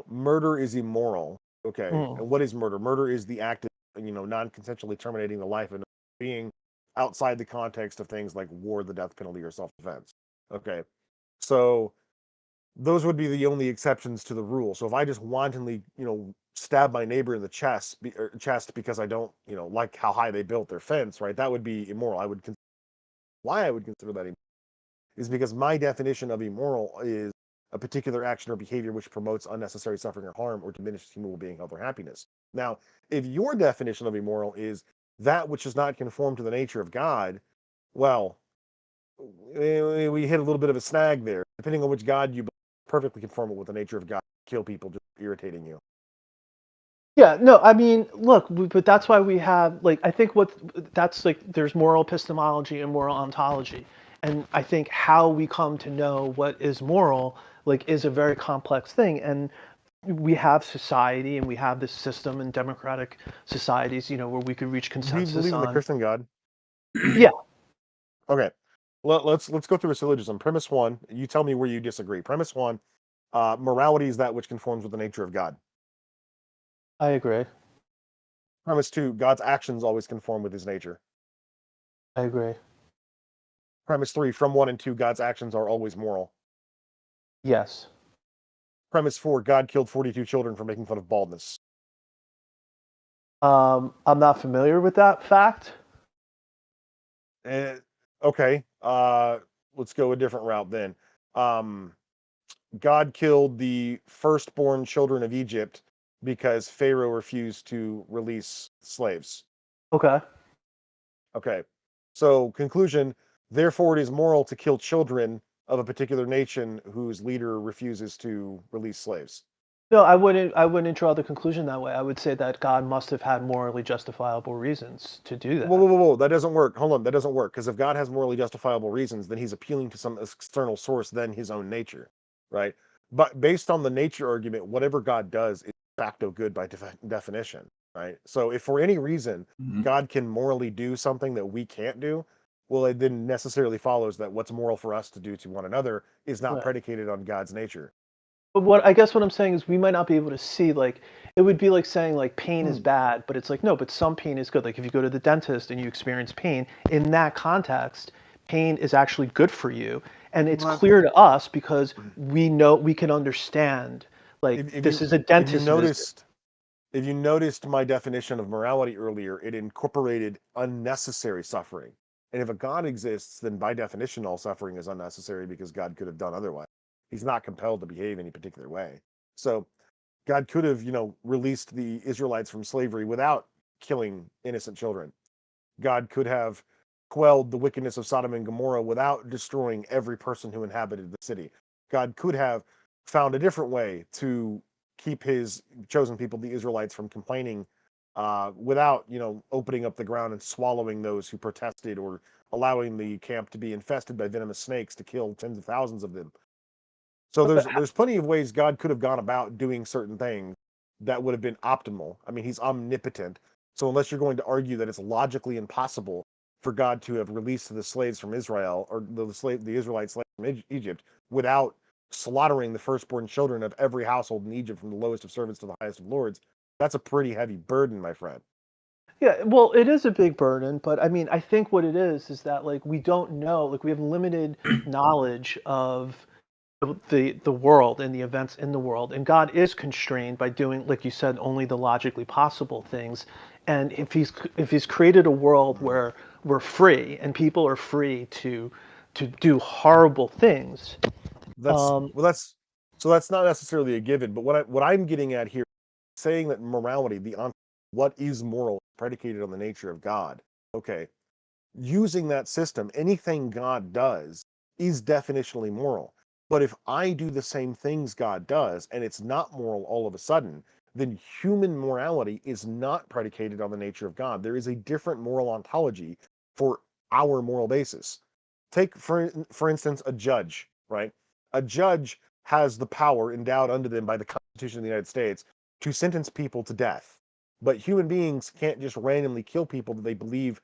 murder is immoral, okay, and what is murder? Murder is the act of non-consensually terminating the life of another being outside the context of things like war, the death penalty, or self-defense. Okay, so those would be the only exceptions to the rule. So if I just wantonly, stab my neighbor in the chest because I don't, like how high they built their fence, right? That would be immoral. Why I would consider that immoral is because my definition of immoral is a particular action or behavior which promotes unnecessary suffering or harm or diminishes human well-being, health, or happiness. Now, if your definition of immoral is that which does not conform to the nature of God, well, we hit a little bit of a snag there. Depending on which God you believe, perfectly conformable with the nature of God, kill people just irritating you. Yeah, no, I mean, look, but that's why we have like I think that's like there's moral epistemology and moral ontology, and I think how we come to know what is moral like is a very complex thing, and we have society and we have this system in democratic societies, where we could reach consensus Do you believe in the on. Christian God? Yeah. Okay. Let's go through a syllogism. Premise one, you tell me where you disagree. Premise one, morality is that which conforms with the nature of God. I agree. Premise two, God's actions always conform with his nature. I agree. Premise three, from 1 and 2, God's actions are always moral. Yes. Premise 4, God killed 42 children for making fun of baldness. I'm not familiar with that fact. Okay. Let's go a different route then. God killed the firstborn children of Egypt because Pharaoh refused to release slaves. Okay. Okay. So, conclusion, therefore, it is moral to kill children of a particular nation whose leader refuses to release slaves. No, I wouldn't draw the conclusion that way. I would say that God must have had morally justifiable reasons to do that. Whoa. That doesn't work. Hold on. That doesn't work. Because if God has morally justifiable reasons, then he's appealing to some external source than his own nature, right? But based on the nature argument, whatever God does is de facto good by definition, right? So if for any reason God can morally do something that we can't do, well, it then necessarily follows that what's moral for us to do to one another is not Right. predicated on God's nature. But what I guess what I'm saying is we might not be able to see, like, it would be like saying like pain is bad, but it's like no, but some pain is good. Like if you go to the dentist and you experience pain, in that context, pain is actually good for you, and it's clear to us because we know we can understand. Like this is a dentist visit. If you noticed my definition of morality earlier, it incorporated unnecessary suffering. And if a God exists, then by definition, all suffering is unnecessary because God could have done otherwise. He's not compelled to behave any particular way. So God could have, released the Israelites from slavery without killing innocent children. God could have quelled the wickedness of Sodom and Gomorrah without destroying every person who inhabited the city. God could have found a different way to keep his chosen people, the Israelites, from complaining without, opening up the ground and swallowing those who protested or allowing the camp to be infested by venomous snakes to kill tens of thousands of them. So there's plenty of ways God could have gone about doing certain things that would have been optimal. I mean, he's omnipotent. So unless you're going to argue that it's logically impossible for God to have released the slaves from Israel or the Israelite slaves from Egypt without slaughtering the firstborn children of every household in Egypt, from the lowest of servants to the highest of lords, that's a pretty heavy burden, my friend. Yeah, well, it is a big burden, but I mean, I think what it is that like we don't know, like we have limited knowledge of the world and the events in the world, and God is constrained by doing, like you said, only the logically possible things. And if he's created a world where we're free and people are free to do horrible things, that's not necessarily a given. But what I'm getting at here, saying that morality, what is moral, predicated on the nature of God. Okay, using that system, anything God does is definitionally moral. But if I do the same things God does and it's not moral all of a sudden, then human morality is not predicated on the nature of God. There is a different moral ontology for our moral basis. Take, for instance, a judge, right? A judge has the power endowed unto them by the Constitution of the United States to sentence people to death. But human beings can't just randomly kill people that they believe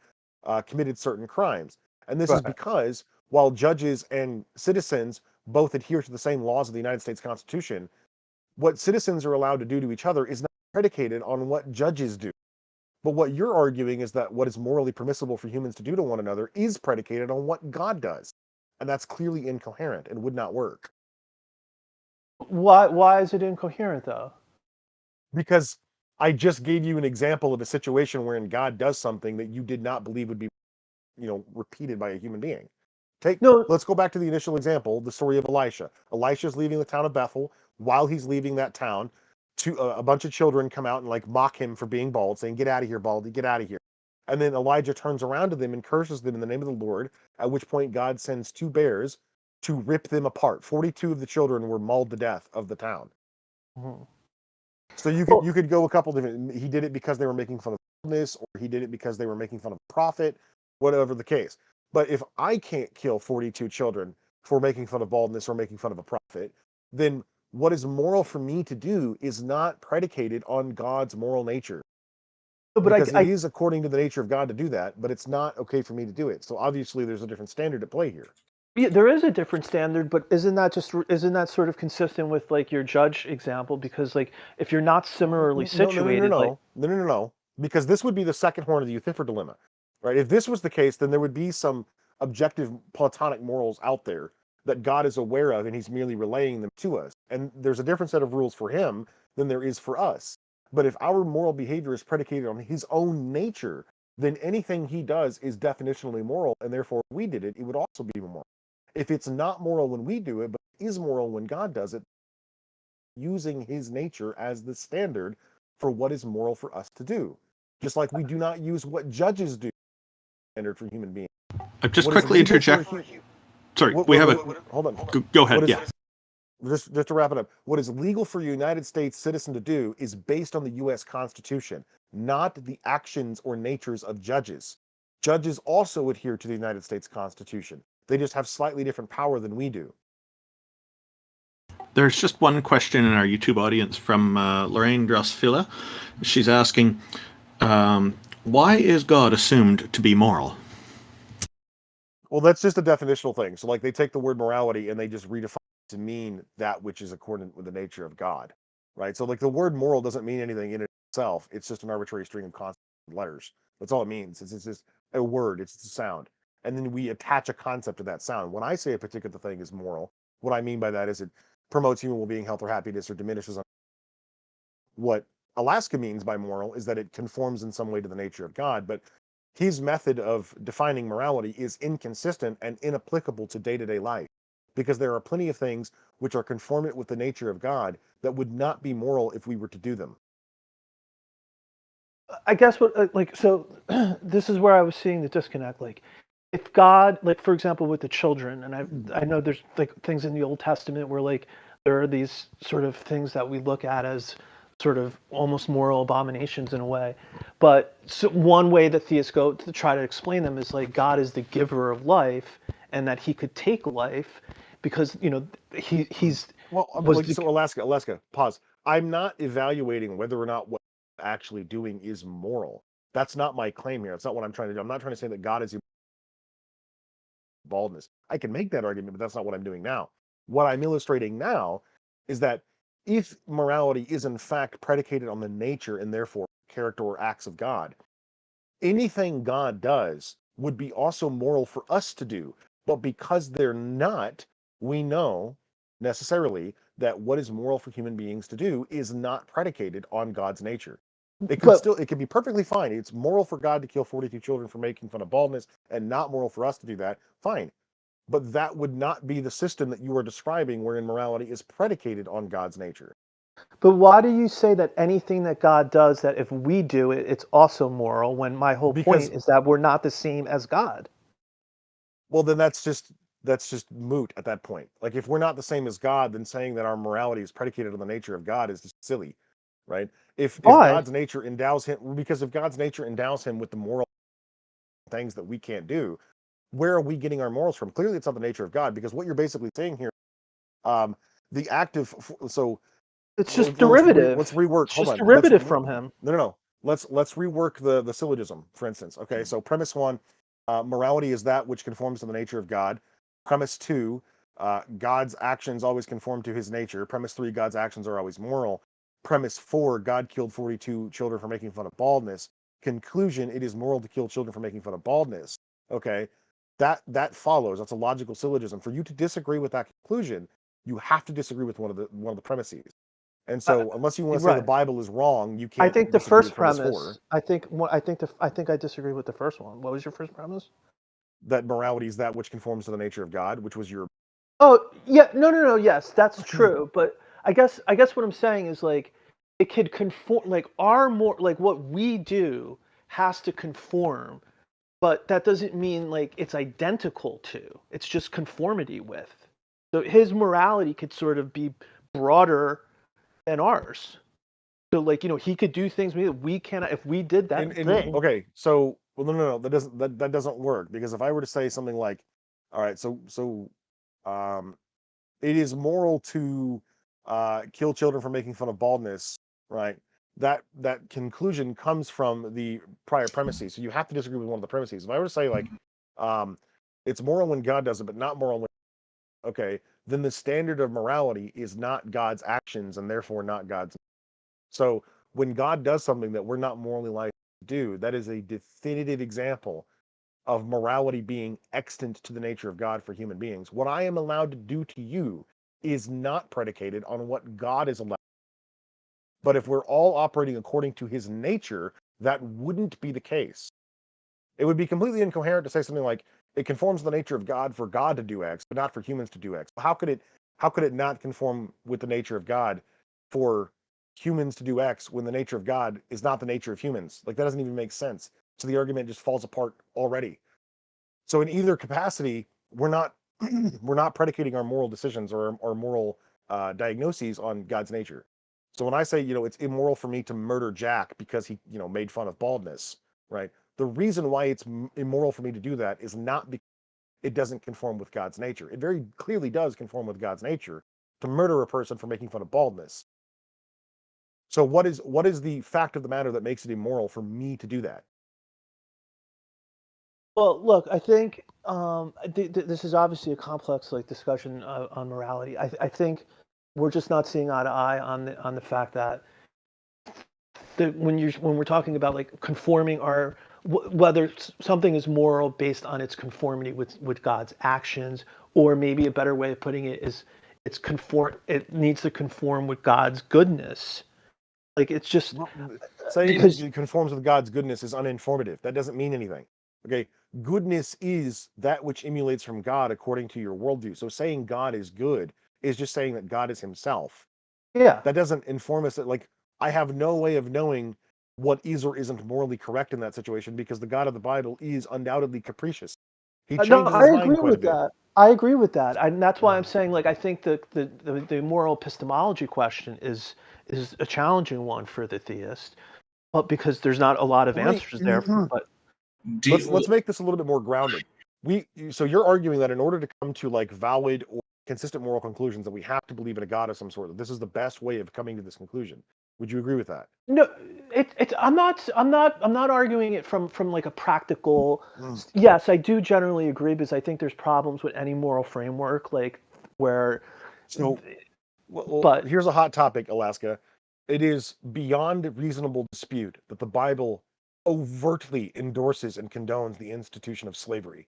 committed certain crimes. And this is because while judges and citizens both adhere to the same laws of the United States Constitution, what citizens are allowed to do to each other is not predicated on what judges do. But what you're arguing is that what is morally permissible for humans to do to one another is predicated on what God does. And that's clearly incoherent and would not work. why is it incoherent though? Because I just gave you an example of a situation wherein God does something that you did not believe would be, repeated by a human being. Let's go back to the initial example, the story of Elisha. Elisha's leaving the town of Bethel. While he's leaving that town, a bunch of children come out and like mock him for being bald, saying, "Get out of here, baldy, get out of here." And then Elijah turns around to them and curses them in the name of the Lord, at which point God sends 2 bears to rip them apart. 42 of the children were mauled to death of the town. Mm-hmm. So you could go a couple different. He did it because they were making fun of this, or he did it because they were making fun of a prophet, whatever the case. But if I can't kill 42 children for making fun of baldness or making fun of a prophet, then what is moral for me to do is not predicated on God's moral nature. Because it is according to the nature of God to do that, but it's not okay for me to do it. So obviously there's a different standard at play here. Yeah, there is a different standard, but isn't that sort of consistent with like your judge example? Because like if you're not similarly situated, No, because this would be the second horn of the Euthyphro dilemma, right? If this was the case, then there would be some objective Platonic morals out there that God is aware of, and he's merely relaying them to us. And there's a different set of rules for him than there is for us. But if our moral behavior is predicated on his own nature, then anything he does is definitionally moral, and therefore if we did it, it would also be moral. If it's not moral when we do it, but is moral when God does it, using his nature as the standard for what is moral for us to do. Just like we do not use what judges do standard for human beings. Just quickly interject. Sorry, hold on. Go ahead, yeah. Just to wrap it up, what is legal for a United States citizen to do is based on the U.S. Constitution, not the actions or natures of judges. Judges also adhere to the United States Constitution. They just have slightly different power than we do. There's just one question in our YouTube audience from Lorraine Drosfila. She's asking, why is God assumed to be moral? Well, that's just a definitional thing. So like they take the word morality and they just redefine to mean that which is accordant with the nature of God, right? So like the word moral doesn't mean anything in itself. It's just an arbitrary string of consonants and letters. That's all it means. It's just a word. It's a sound. And then we attach a concept to that sound. When I say a particular thing is moral, what I mean by that is it promotes human well-being, health, or happiness, or diminishes. What Alaska means by moral is that it conforms in some way to the nature of God, but his method of defining morality is inconsistent and inapplicable to day-to-day life, because there are plenty of things which are conformant with the nature of God that would not be moral if we were to do them. I guess what like so this is where I was seeing the disconnect. Like if God, like for example with the children, and I know there's like things in the Old Testament where like there are these sort of things that we look at as sort of almost moral abominations in a way. But so one way that theists go to try to explain them is like God is the giver of life, and that he could take life because he's well like, so Alaska, pause. I'm not evaluating whether or not what we're actually doing is moral. That's not my claim here. That's not what I'm trying to do. I'm not trying to say that God is baldness. I can make that argument, but that's not what I'm doing now. What I'm illustrating now is that if morality is in fact predicated on the nature and therefore character or acts of God, anything God does would be also moral for us to do. But because they're not, we know necessarily that what is moral for human beings to do is not predicated on God's nature. It could be perfectly fine. It's moral for God to kill 42 children for making fun of baldness and not moral for us to do that. Fine. But that would not be the system that you are describing wherein morality is predicated on God's nature. But why do you say that anything that God does, that if we do it, it's also moral, when my whole point is that we're not the same as God? Well, then that's just moot at that point. Like if we're not the same as God, then saying that our morality is predicated on the nature of God is just silly, right? If God's nature endows him, because if God's nature endows him with the moral things that we can't do, where are we getting our morals from? Clearly, it's not the nature of God, because what you're basically saying here, the active, so it's just derivative. Let's rework. It's Hold just on. derivative from him. No. Let's rework the syllogism, for instance. Okay, so premise one, morality is that which conforms to the nature of God. Premise two, God's actions always conform to his nature. Premise three, God's actions are always moral. Premise four, God killed 42 children for making fun of baldness. Conclusion, it is moral to kill children for making fun of baldness. Okay, that follows. That's a logical syllogism. For you to disagree with that conclusion, you have to disagree with one of the premises. And so, unless you want to say the Bible is wrong, you can't. I think the first premise. I think I disagree with the first one. What was your first premise? That morality is that which conforms to the nature of God, which was your. Oh yeah, no. Yes, that's true. But I guess what I'm saying is like it could conform. Like like what we do has to conform, but that doesn't mean like it's identical to. It's just conformity with. So his morality could sort of be broader than ours. So like he could do things we cannot. If we did that thing. Okay, so well, no, that doesn't work, because if I were to say something like, all right, so it is moral to kill children for making fun of baldness, right? That conclusion comes from the prior premises, so you have to disagree with one of the premises. If I were to say like, it's moral when God does it, but not moral when, okay, then the standard of morality is not God's actions and therefore not God's. So when God does something that we're not morally likely to do, that is a definitive example of morality being extant to the nature of God for human beings. What I am allowed to do to you is not predicated on what God is allowed. But if we're all operating according to his nature, that wouldn't be the case. It would be completely incoherent to say something like, it conforms to the nature of God for God to do X, but not for humans to do X. How could it not conform with the nature of God for humans to do X when the nature of God is not the nature of humans? Like, that doesn't even make sense. So the argument just falls apart already. So in either capacity, we're not predicating our moral decisions or our moral diagnoses on God's nature. So when I say, it's immoral for me to murder Jack because he, made fun of baldness, right? The reason why it's immoral for me to do that is not because it doesn't conform with God's nature. It very clearly does conform with God's nature to murder a person for making fun of baldness. So what is the fact of the matter that makes it immoral for me to do that? Well, look, I think this is obviously a complex discussion on morality. I think we're just not seeing eye to eye on the fact that when we're talking about conforming our whether something is moral based on its conformity with God's actions, or maybe a better way of putting it is it needs to conform with God's goodness. It's just saying because it conforms with God's goodness is uninformative. That doesn't mean anything. Okay, goodness is that which emulates from God according to your worldview. So saying God is good is just saying that God is Himself. Yeah. That doesn't inform us that I have no way of knowing what is or isn't morally correct in that situation, because the God of the Bible is undoubtedly capricious. He changes no, I his mind agree quite a with bit. that. I agree with that, and that's why I'm saying I think the moral epistemology question is a challenging one for the theist, but because there's not a lot of answers there. But let's make this a little bit more grounded. So you're arguing that in order to come to valid or consistent moral conclusions, that we have to believe in a God of some sort. That this is the best way of coming to this conclusion. Would you agree with that? No, I'm not arguing it from a practical. Yes, I do generally agree, because I think there's problems with any moral framework where. So, but here's a hot topic, Alaska. It is beyond reasonable dispute that the Bible overtly endorses and condones the institution of slavery.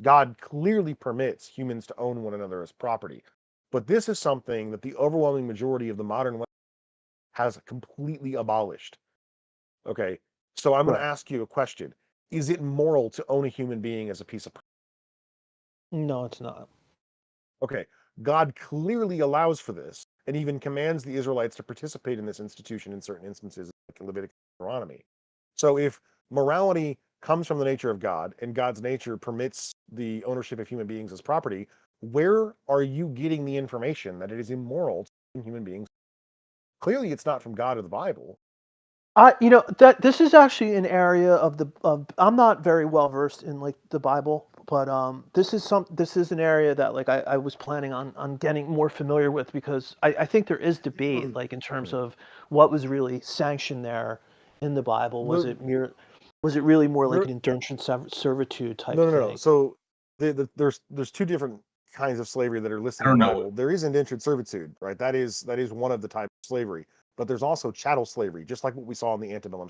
God clearly permits humans to own one another as property. But this is something that the overwhelming majority of the modern West has completely abolished. Okay, so I'm going to ask you a question. Is it moral to own a human being as a piece of property? No, it's not. Okay, God clearly allows for this and even commands the Israelites to participate in this institution in certain instances, like in Leviticus and Deuteronomy. So if morality comes from the nature of God and God's nature permits the ownership of human beings as property, where are you getting the information that it is immoral to own human beings? Clearly, it's not from God or the Bible. That this is actually an area of I'm not very well versed in the Bible, but this is an area that I was planning on getting more familiar with, because I think there is debate in terms of what was really sanctioned there in the Bible. Was it really more like an indentured servitude type thing? No. So there's two different kinds of slavery that are listed in the Bible. There is indentured servitude, right? That is one of the types of slavery. But there's also chattel slavery, just like what we saw in the antebellum.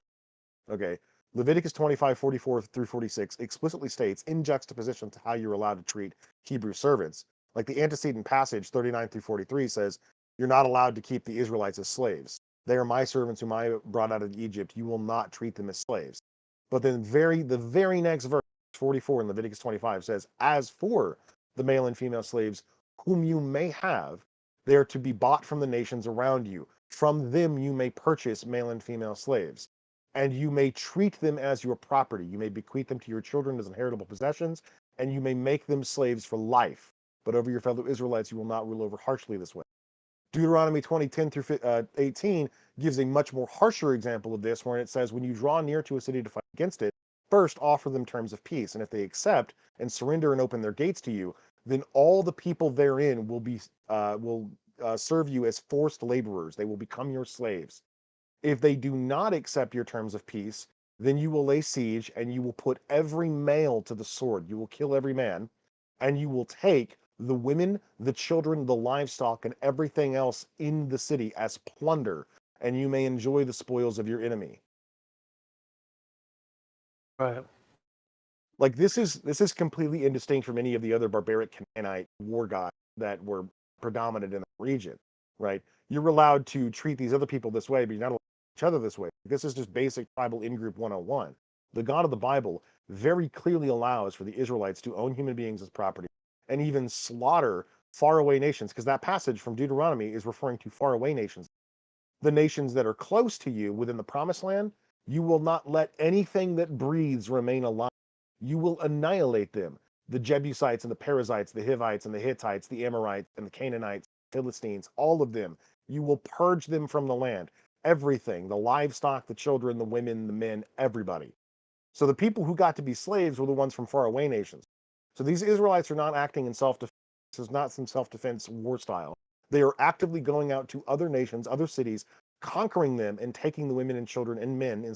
Okay, Leviticus 25:44 through 46 explicitly states, in juxtaposition to how you're allowed to treat Hebrew servants, like the antecedent passage 39 through 43 says, you're not allowed to keep the Israelites as slaves. They are my servants whom I brought out of Egypt. You will not treat them as slaves. But then the very next verse, 44 in Leviticus 25, says, as for the male and female slaves whom you may have, they are to be bought from the nations around you. From them you may purchase male and female slaves, and you may treat them as your property. You may bequeath them to your children as inheritable possessions, and you may make them slaves for life. But over your fellow Israelites you will not rule over harshly this way. Deuteronomy 20:10 through 18 gives a much more harsher example of this, where it says, when you draw near to a city to fight against it, first offer them terms of peace, and if they accept and surrender and open their gates to you, then all the people therein will serve you as forced laborers. They will become your slaves. If they do not accept your terms of peace, then you will lay siege and you will put every male to the sword. You will kill every man, and you will take the women, the children, the livestock, and everything else in the city as plunder, and you may enjoy the spoils of your enemy. Right. Like this is completely indistinct from any of the other barbaric Canaanite war gods that were predominant in the region, right? You're allowed to treat these other people this way, but you're not allowed to treat each other this way. This is just basic tribal in-group 101. The God of the Bible very clearly allows for the Israelites to own human beings as property and even slaughter faraway nations, because that passage from Deuteronomy is referring to faraway nations. The nations that are close to you within the promised land, you will not let anything that breathes remain alive. You will annihilate them. The Jebusites and the Perizzites, the Hivites and the Hittites, the Amorites and the Canaanites, Philistines, all of them. You will purge them from the land. Everything, the livestock, the children, the women, the men, everybody. So the people who got to be slaves were the ones from faraway nations. So these Israelites are not acting in self-defense. This is not some self-defense war style. They are actively going out to other nations, other cities, conquering them and taking the women and children and men in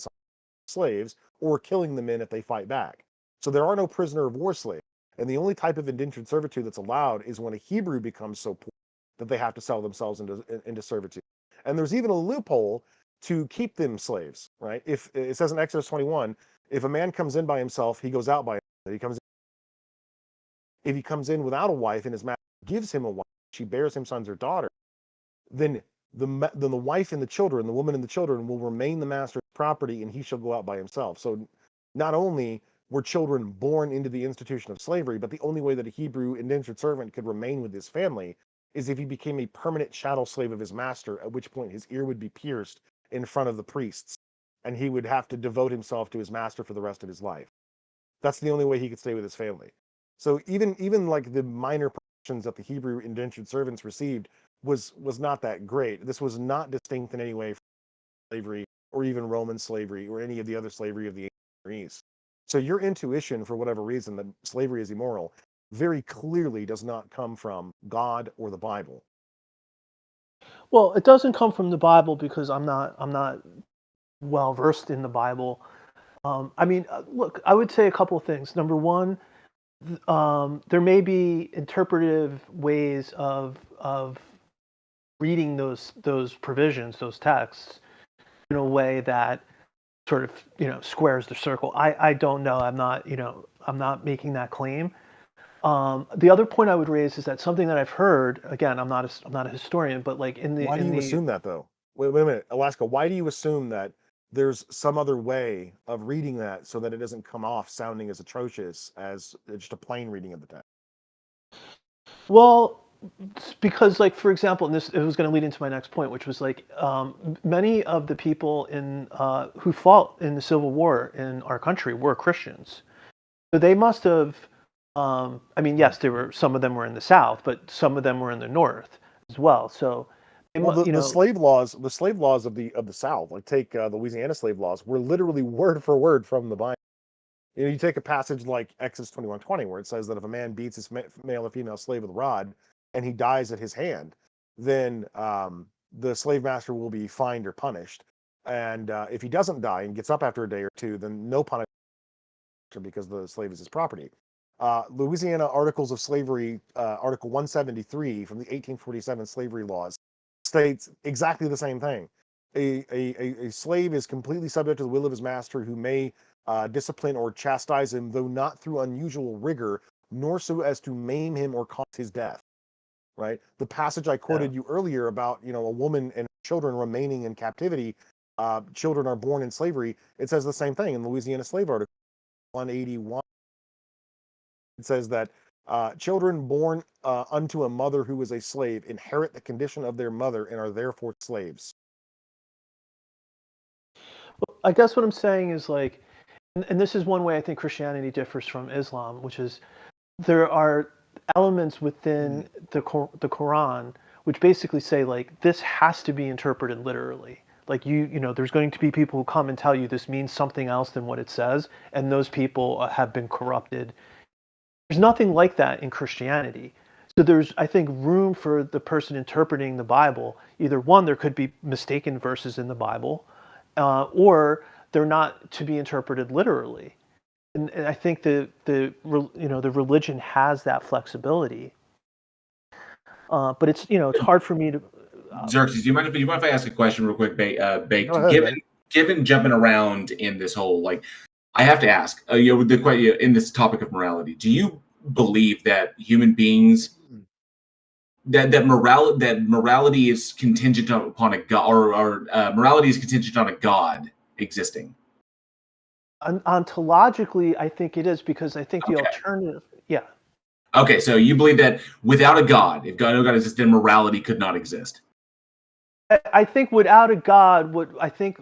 slaves, or killing the men if they fight back. So there are no prisoner of war slaves. And the only type of indentured servitude that's allowed is when a Hebrew becomes so poor that they have to sell themselves into servitude. And there's even a loophole to keep them slaves, right? If it says in Exodus 21, if a man comes in by himself, he goes out by himself. If he comes in without a wife and his master gives him a wife, she bears him sons or daughters, then the wife and the children, the woman and the children will remain the master's property, and he shall go out by himself. So not only were children born into the institution of slavery, but the only way that a Hebrew indentured servant could remain with his family is if he became a permanent chattel slave of his master, at which point his ear would be pierced in front of the priests, and he would have to devote himself to his master for the rest of his life. That's the only way he could stay with his family. So even like the minor protections that the Hebrew indentured servants received was not that great. This was not distinct in any way from slavery or even Roman slavery or any of the other slavery of the ancient Near East. So your intuition, for whatever reason, that slavery is immoral, very clearly does not come from God or the Bible. Well, it doesn't come from the Bible because I'm not well versed in the Bible. I mean, look, I would say a couple of things. Number one, there may be interpretive ways of reading those provisions, those texts, in a way that sort of squares the circle. I don't know. I'm not making that claim. The other point I would raise is that something that I've heard. Again, I'm not a historian, but like Why do you assume that though? Wait a minute, Alaska. Why do you assume that there's some other way of reading that so that it doesn't come off sounding as atrocious as just a plain reading of the text? Well, because like for example, and it was going to lead into my next point, which was like many of the people who fought in the Civil War in our country were Christians, so they must have. I mean, yes, some of them were in the South, but some of them were in the North as well. So, the slave laws of the South, like take the Louisiana slave laws, were literally word for word from the Bible. You take a passage like Exodus 21:20, where it says that if a man beats his male or female slave with a rod and he dies at his hand, then the slave master will be fined or punished. And if he doesn't die and gets up after a day or two, then no punishment because the slave is his property. Louisiana Articles of Slavery, Article 173 from the 1847 slavery laws, states exactly the same thing. A slave is completely subject to the will of his master, who may discipline or chastise him, though not through unusual rigor, nor so as to maim him or cause his death. Right? The passage I quoted you earlier about, a woman and children remaining in captivity, children are born in slavery. It says the same thing in Louisiana Slave Article 181. It says that children born unto a mother who is a slave inherit the condition of their mother and are therefore slaves. I guess what I'm saying is like, and this is one way I think Christianity differs from Islam, which is there are elements within the Quran which basically say like this has to be interpreted literally. Like there's going to be people who come and tell you this means something else than what it says, and those people have been corrupted. There's nothing like that in Christianity. So there's, I think, room for the person interpreting the Bible. Either one, there could be mistaken verses in the Bible, or they're not to be interpreted literally. And I think the religion has that flexibility. But it's hard for me to. Xerxes, do you mind if I ask a question real quick, Baked? Go ahead, Given jumping around in this whole, like, I have to ask, in this topic of morality, do you believe that human beings that morality is contingent upon a god, or morality is contingent on a god existing? Ontologically, I think it is, because I think the alternative, Okay, so you believe that without a god, if no god exists, then morality could not exist. I think without a god,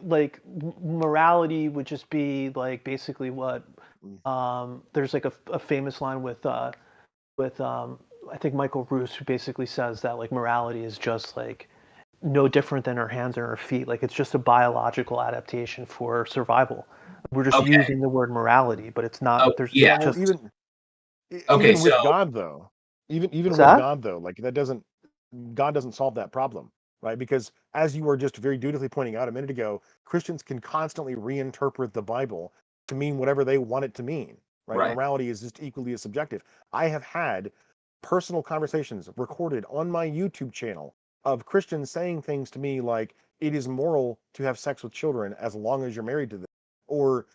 like morality would just be like basically what there's like a famous line with I think Michael Roos, who basically says that like morality is just like no different than our hands or our feet. Like it's just a biological adaptation for survival. We're just using the word morality, but it's not. Even with God though, like God doesn't solve that problem, right? Because as you were just very dutifully pointing out a minute ago, Christians can constantly reinterpret the Bible to mean whatever they want it to mean. right? Right. Morality is just equally as subjective. I have had personal conversations recorded on my YouTube channel of Christians saying things to me like, it is moral to have sex with children as long as you're married to them, or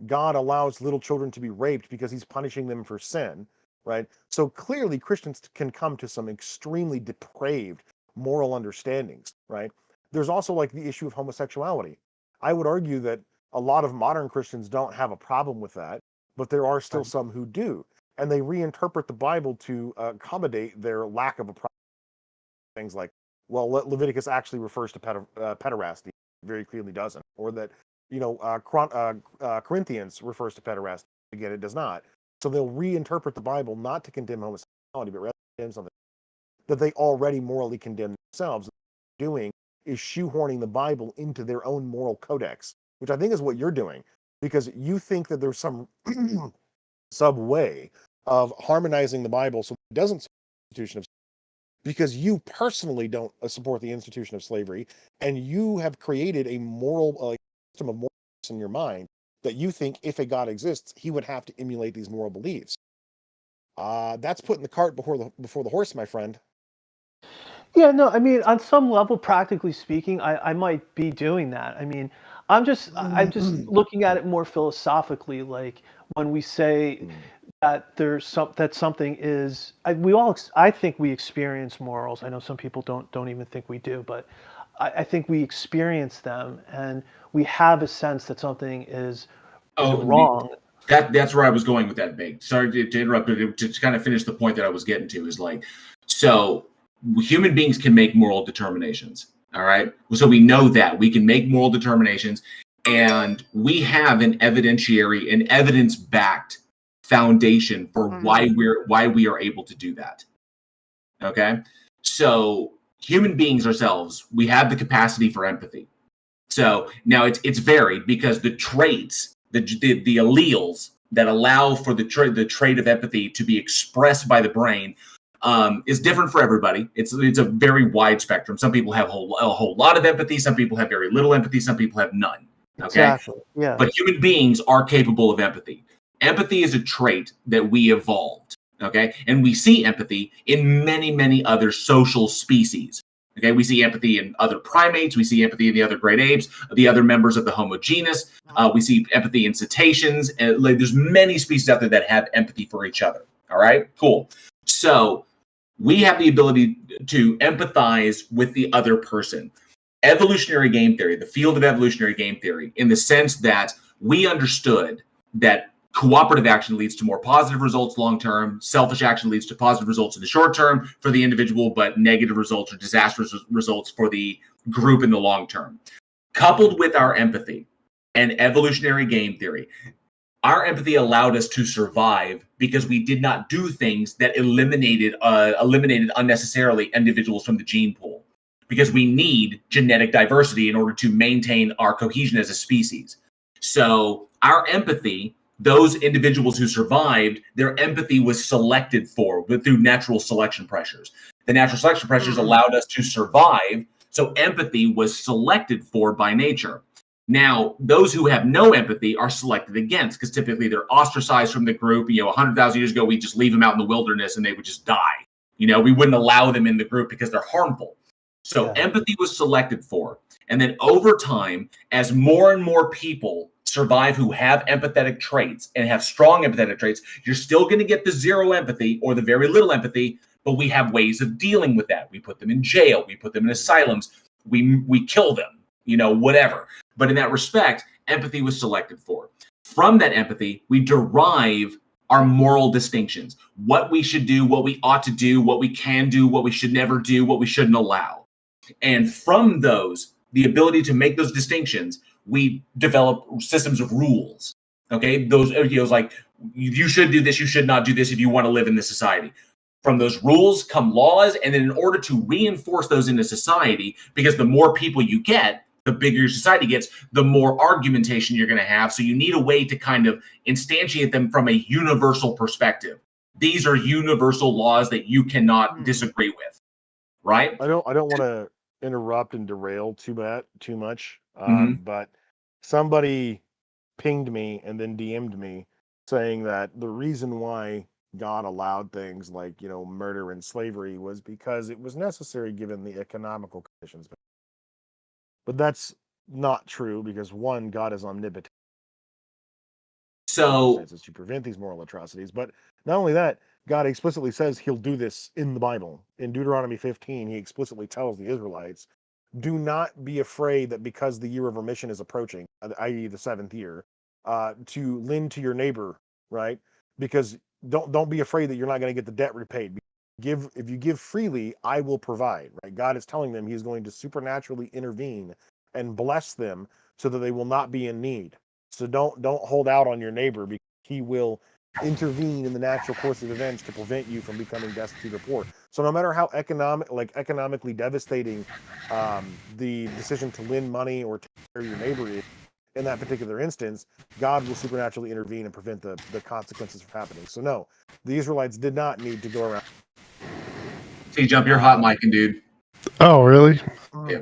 God allows little children to be raped because he's punishing them for sin, right? So clearly Christians can come to some extremely depraved moral understandings, right? There's also like the issue of homosexuality. I would argue that a lot of modern Christians don't have a problem with that, but there are still some who do, and they reinterpret the Bible to accommodate their lack of a problem. Things like, well, Leviticus actually refers to pederasty, very clearly doesn't, or that Corinthians refers to pederasty, again it does not. So they'll reinterpret the Bible not to condemn homosexuality, but rather to condemn something that they already morally condemn themselves. What they're doing is shoehorning the Bible into their own moral codex, which I think is what you're doing, because you think that there's some way of harmonizing the Bible so it doesn't support the institution of slavery, because you personally don't support the institution of slavery, and you have created a moral system of morals in your mind that you think if a God exists, he would have to emulate these moral beliefs. That's putting the cart before the horse, my friend. Yeah, no, I mean, on some level, practically speaking, I might be doing that. I mean, I'm just looking at it more philosophically. Like when we say that that something is, I think we experience morals. I know some people don't even think we do, but I think we experience them, and we have a sense that something is wrong. That's where I was going with that, Big. Sorry to interrupt, but to kind of finish the point that I was getting to is like, so human beings can make moral determinations. All right. So we know that we can make moral determinations, and we have an evidence-backed foundation for why we are able to do that. Okay. So human beings ourselves, we have the capacity for empathy. So now it's varied because the traits, the alleles that allow for the trait of empathy to be expressed by the brain is different for everybody. It's a very wide spectrum. Some people have a whole lot of empathy. Some people have very little empathy. Some people have none. Okay. Exactly. Yeah. But human beings are capable of empathy. Empathy is a trait that we evolved. Okay. And we see empathy in many, many other social species. Okay. We see empathy in other primates. We see empathy in the other great apes, the other members of the Homo genus. We see empathy in cetaceans. And there's many species out there that have empathy for each other. All right. Cool. So we have the ability to empathize with the other person. Evolutionary game theory, the field of evolutionary game theory, in the sense that we understood that cooperative action leads to more positive results long-term, selfish action leads to positive results in the short term for the individual, but negative results or disastrous results for the group in the long term. Coupled with our empathy and evolutionary game theory, our empathy allowed us to survive because we did not do things that eliminated unnecessarily individuals from the gene pool, because we need genetic diversity in order to maintain our cohesion as a species. So our empathy, those individuals who survived, their empathy was selected for through natural selection pressures. The natural selection pressures allowed us to survive, so empathy was selected for by nature. Now, those who have no empathy are selected against, because typically they're ostracized from the group. 100,000 years ago, we just leave them out in the wilderness and they would just die. We wouldn't allow them in the group because they're harmful. So empathy was selected for. And then over time, as more and more people survive who have empathetic traits and have strong empathetic traits, you're still going to get the zero empathy or the very little empathy, but we have ways of dealing with that. We put them in jail. We put them in asylums. We kill them, whatever. But in that respect, empathy was selected for. From that empathy, we derive our moral distinctions, what we should do, what we ought to do, what we can do, what we should never do, what we shouldn't allow. And from those, the ability to make those distinctions, we develop systems of rules. Okay, those like you should do this, you should not do this if you want to live in this society. From those rules come laws, and then in order to reinforce those into society, because the more people you get, the bigger your society gets, the more argumentation you're going to have. So you need a way to kind of instantiate them from a universal perspective. These are universal laws that you cannot disagree with, right? I don't want to interrupt and derail too much, but somebody pinged me and then DM'd me saying that the reason why God allowed things like, murder and slavery was because it was necessary given the economical conditions. But that's not true because one, God is omnipotent. So To prevent these moral atrocities. But not only that, God explicitly says he'll do this in the Bible. In Deuteronomy 15, he explicitly tells the Israelites, do not be afraid that because the year of remission is approaching, i.e. the 7th year, to lend to your neighbor, right? Because don't be afraid that you're not going to get the debt repaid. If you give freely, I will provide, right? God is telling them he's going to supernaturally intervene and bless them so that they will not be in need. So don't hold out on your neighbor because he will intervene in the natural course of events to prevent you from becoming destitute or poor. So no matter how economically devastating the decision to lend money or take care of your neighbor is, in that particular instance, God will supernaturally intervene and prevent the consequences from happening. So no, the Israelites did not need to go around. TJump, you're hot micing, dude. Oh, really? Yeah.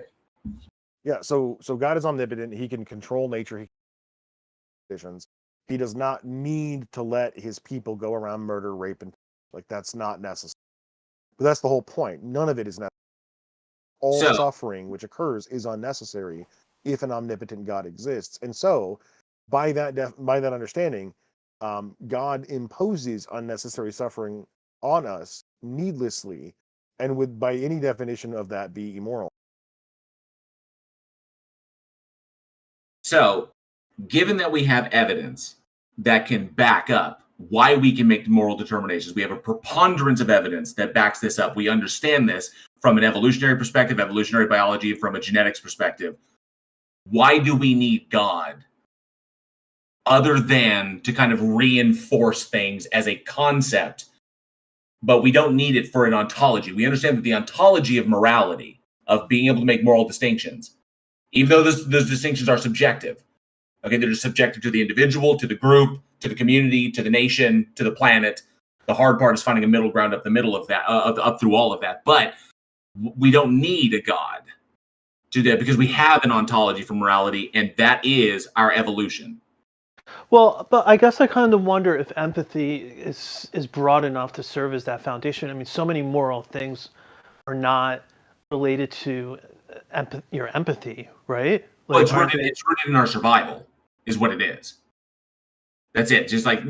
Yeah, so God is omnipotent. He can control nature. He does not need to let his people go around murder, rape, and that's not necessary. But that's the whole point. None of it is necessary. All suffering which occurs is unnecessary if an omnipotent God exists. And so, by that understanding, God imposes unnecessary suffering on us needlessly, and would, by any definition of that, be immoral. So, given that we have evidence that can back up why we can make moral determinations, we have a preponderance of evidence that backs this up. We understand this from an evolutionary perspective, evolutionary biology, from a genetics perspective. Why do we need God other than to kind of reinforce things as a concept, but we don't need it for an ontology? We understand that the ontology of morality, of being able to make moral distinctions, even though those distinctions are subjective, okay, they're just subjective to the individual, to the group, to the community, to the nation, to the planet. The hard part is finding a middle ground up the middle of that, up through all of that. But we don't need a God to do that because we have an ontology for morality, and that is our evolution. Well, but I guess I kind of wonder if empathy is broad enough to serve as that foundation. I mean, so many moral things are not related to your empathy, right? Well, it's rooted in our survival, is what it is. That's it. Just like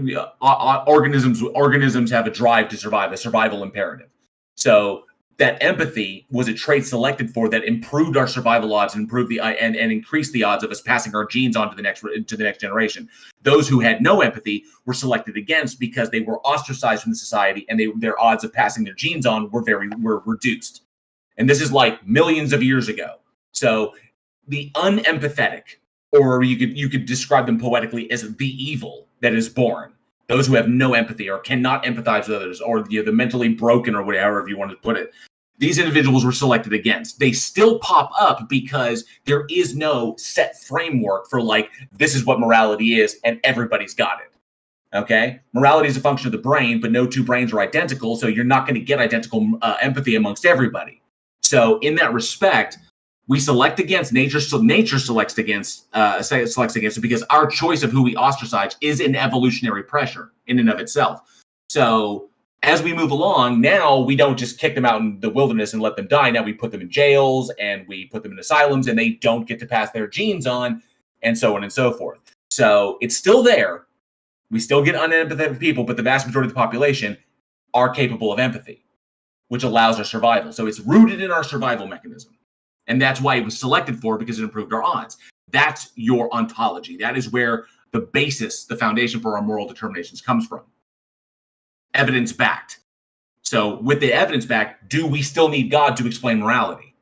organisms have a drive to survive, a survival imperative. So that empathy was a trait selected for that improved our survival odds and improved and increased the odds of us passing our genes on to the next generation. Those who had no empathy were selected against because they were ostracized from the society, and their odds of passing their genes on were reduced. And this is like millions of years ago. So the unempathetic, or you could describe them poetically as the evil that is born, those who have no empathy or cannot empathize with others, or the mentally broken, or whatever you want to put it, these individuals were selected against. They still pop up because there is no set framework for this is what morality is and everybody's got it. Okay? Morality is a function of the brain, but no two brains are identical, so you're not going to get identical empathy amongst everybody. So in that respect, we select against nature. So nature selects against it because our choice of who we ostracize is an evolutionary pressure in and of itself. So as we move along, now we don't just kick them out in the wilderness and let them die. Now we put them in jails and we put them in asylums, and they don't get to pass their genes on, and so on and so forth. So it's still there. We still get unempathetic people, but the vast majority of the population are capable of empathy, which allows our survival. So it's rooted in our survival mechanism. And that's why it was selected for, because it improved our odds. That's your ontology. That is where the basis, the foundation for our moral determinations comes from. Evidence-backed. So with the evidence-backed, do we still need God to explain morality?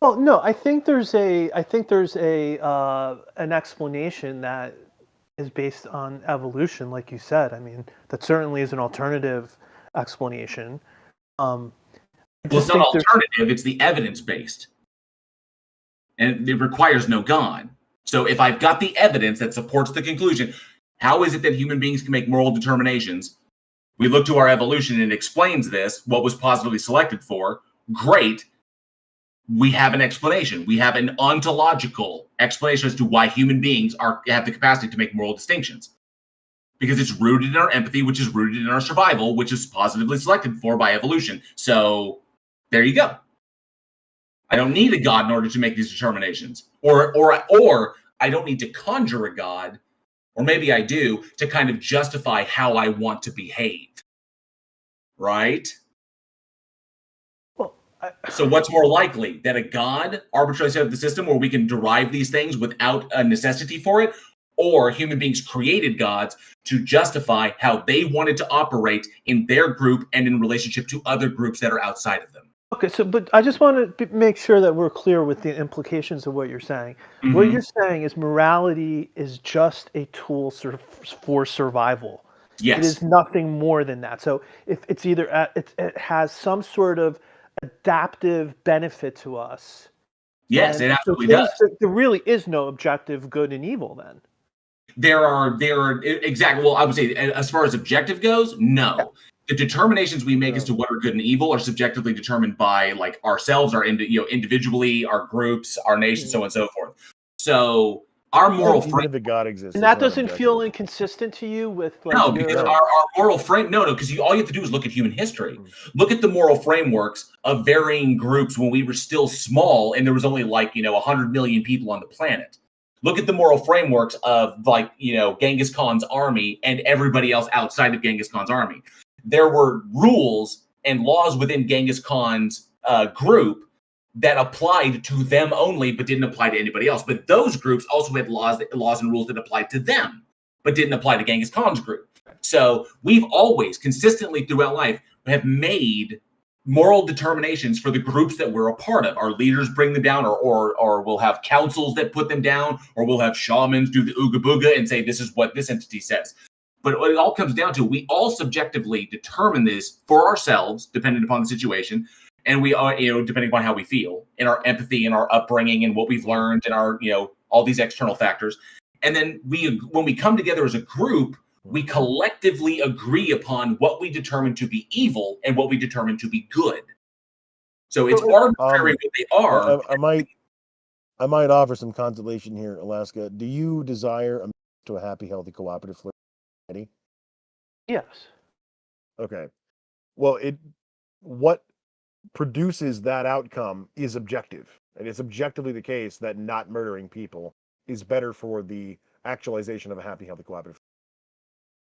Well, no, I think there's an explanation that is based on evolution, like you said. I mean, that certainly is an alternative explanation. Well, it's not alternative, it's the evidence-based. And it requires no God. So if I've got the evidence that supports the conclusion, how is it that human beings can make moral determinations? We look to our evolution and it explains this, what was positively selected for. Great. we have an explanation. We have an ontological explanation as to why human beings have the capacity to make moral distinctions. Because it's rooted in our empathy, which is rooted in our survival, which is positively selected for by evolution. So there you go. I don't need a God in order to make these determinations. Or I don't need to conjure a God, or maybe I do, to kind of justify how I want to behave. Right? So what's more likely? That a God arbitrarily set up the system where we can derive these things without a necessity for it? Or human beings created gods to justify how they wanted to operate in their group and in relationship to other groups that are outside of them? Okay, but I just want to make sure that we're clear with the implications of what you're saying. Mm-hmm. What you're saying is morality is just a tool for survival. Yes. It is nothing more than that. So if it's either it has some sort of adaptive benefit to us. Yes, it absolutely does. There really is no objective good and evil then. There are exactly. Well, I would say as far as objective goes, no. Yeah. The determinations we make as to what are good and evil are subjectively determined by like ourselves, individually, our groups, our nations, so on and so forth. So our moral frame, even if God exists, and that doesn't feel inconsistent to you with like no, because our moral frame because all you have to do is look at human history. Look at the moral frameworks of varying groups when we were still small and there was only 100 million people on the planet. Look at the moral frameworks of Genghis Khan's army and everybody else outside of Genghis Khan's army. There were rules and laws within Genghis Khan's group that applied to them only, but didn't apply to anybody else. But those groups also had laws and rules that applied to them, but didn't apply to Genghis Khan's group. So we've always consistently throughout life have made moral determinations for the groups that we're a part of. Our leaders bring them down, or we'll have councils that put them down, or we'll have shamans do the ooga booga and say, this is what this entity says. But what it all comes down to, we all subjectively determine this for ourselves, depending upon the situation. And we are, depending upon how we feel and our empathy and our upbringing and what we've learned and our, all these external factors. And then when we come together as a group, we collectively agree upon what we determine to be evil and what we determine to be good. So it's arbitrary what they are. I might offer some consolation here, Alaska. Do you desire a happy, healthy, cooperative society? Yes. Okay. Well, what produces that outcome is objective. And it's objectively the case that not murdering people is better for the actualization of a happy, healthy, cooperative.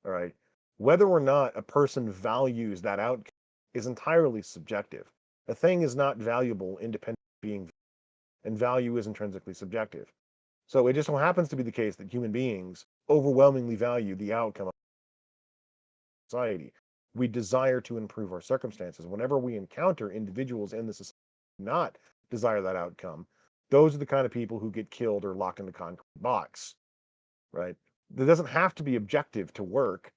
All right. Whether or not a person values that outcome is entirely subjective. A thing is not valuable independent of being, and value is intrinsically subjective. So it just so happens to be the case that human beings overwhelmingly value the outcome of society. We desire to improve our circumstances. Whenever we encounter individuals in the society who do not desire that outcome, those are the kind of people who get killed or locked in the concrete box, right? There doesn't have to be objective to work,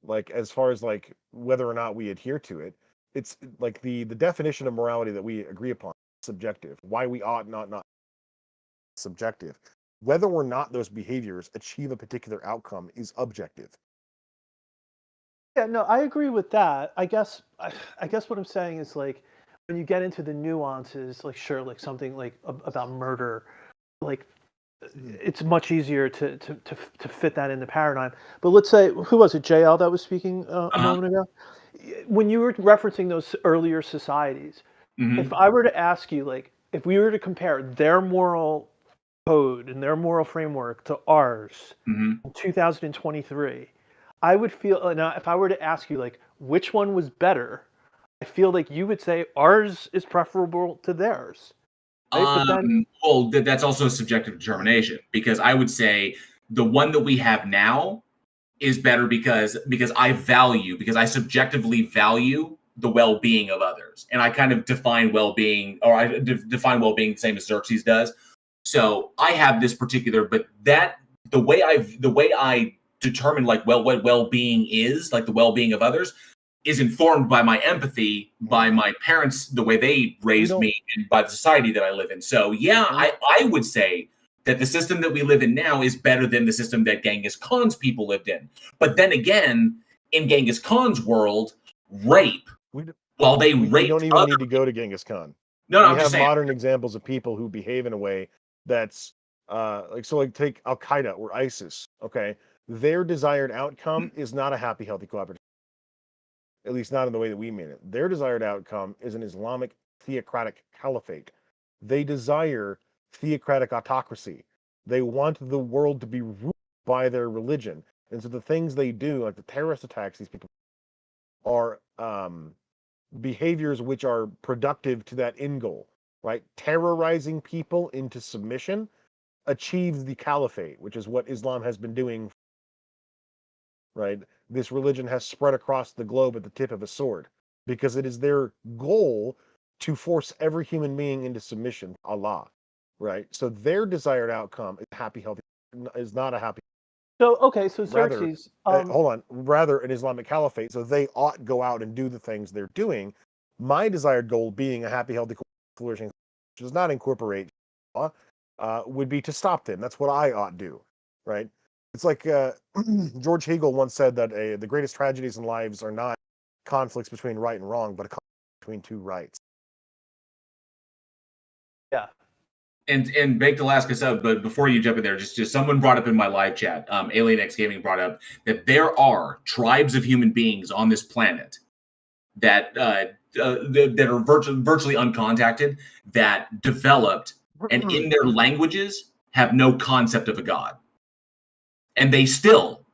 like as far as like whether or not we adhere to it. It's like the definition of morality that we agree upon is subjective. Why we ought not subjective. Whether or not those behaviors achieve a particular outcome is objective. Yeah, no, I agree with that. I guess what I'm saying is like when you get into the nuances, like sure, like something like about murder, like it's much easier to fit that in the paradigm. But let's say, who was it, JL, that was speaking a moment ago? When you were referencing those earlier societies, if I were to ask you, like, if we were to compare their moral code and their moral framework to ours in 2023, I would feel, now if I were to ask you, like, which one was better, I feel like you would say ours is preferable to theirs. Right? Well, that's also a subjective determination, because I would say the one that we have now is better because I subjectively value the well-being of others. And I kind of define well-being, or I define well-being the same as Xerxes does. So I have this particular, but the way I determine like what well-being is, like the well-being of others, is informed by my empathy, by my parents, the way they raised me, and by the society that I live in. So yeah, I would say that the system that we live in now is better than the system that Genghis Khan's people lived in. But then again, in Genghis Khan's world, rape, we don't even need to go to Genghis Khan. No, I'm we just have saying. modern examples of people who behave in a way that's like take Al Qaeda or ISIS. Okay, their desired outcome is not a happy, healthy cooperative. At least not in the way that we mean it. Their desired outcome is an Islamic theocratic caliphate. They desire theocratic autocracy. They want the world to be ruled by their religion. And so the things they do, like the terrorist attacks, these people are behaviors which are productive to that end goal, right? Terrorizing people into submission achieves the caliphate, which is what Islam has been doing, right? This religion has spread across the globe at the tip of a sword because it is their goal to force every human being into submission to Allah, right? So their desired outcome is happy, healthy, is not a happy. So okay, so Rather, Xerxes. hold on, rather an Islamic caliphate. So they ought go out and do the things they're doing. My desired goal, being a happy, healthy, flourishing, which does not incorporate law, would be to stop them. That's what I ought do, right? It's like George Hegel once said that the greatest tragedies in lives are not conflicts between right and wrong, but a conflict between two rights. Yeah. And Baked Alaska sub, but before you jump in there, just someone brought up in my live chat, Alien X Gaming brought up that there are tribes of human beings on this planet that that are virtually uncontacted, that developed and in their languages have no concept of a god, and they still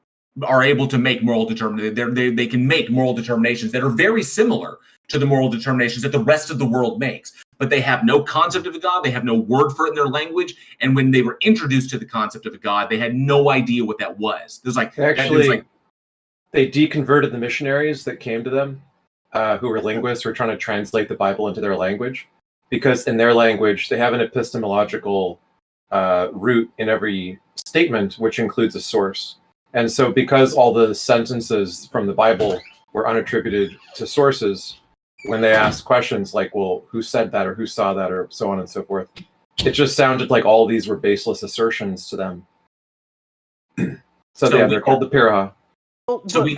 are able to make moral determinations. They can make moral determinations that are very similar to the moral determinations that the rest of the world makes. But they have no concept of a god. They have no word for it in their language. And when they were introduced to the concept of a god, they had no idea what that was. There's like they deconverted the missionaries that came to them, who were linguists, who were trying to translate the Bible into their language, because in their language they have an epistemological root in every statement, which includes a source. And so, because all the sentences from the Bible were unattributed to sources, when they asked questions like, well, who said that, or who saw that, or so on and so forth, it just sounded like all these were baseless assertions to them. So yeah, they're called the Piraha. So we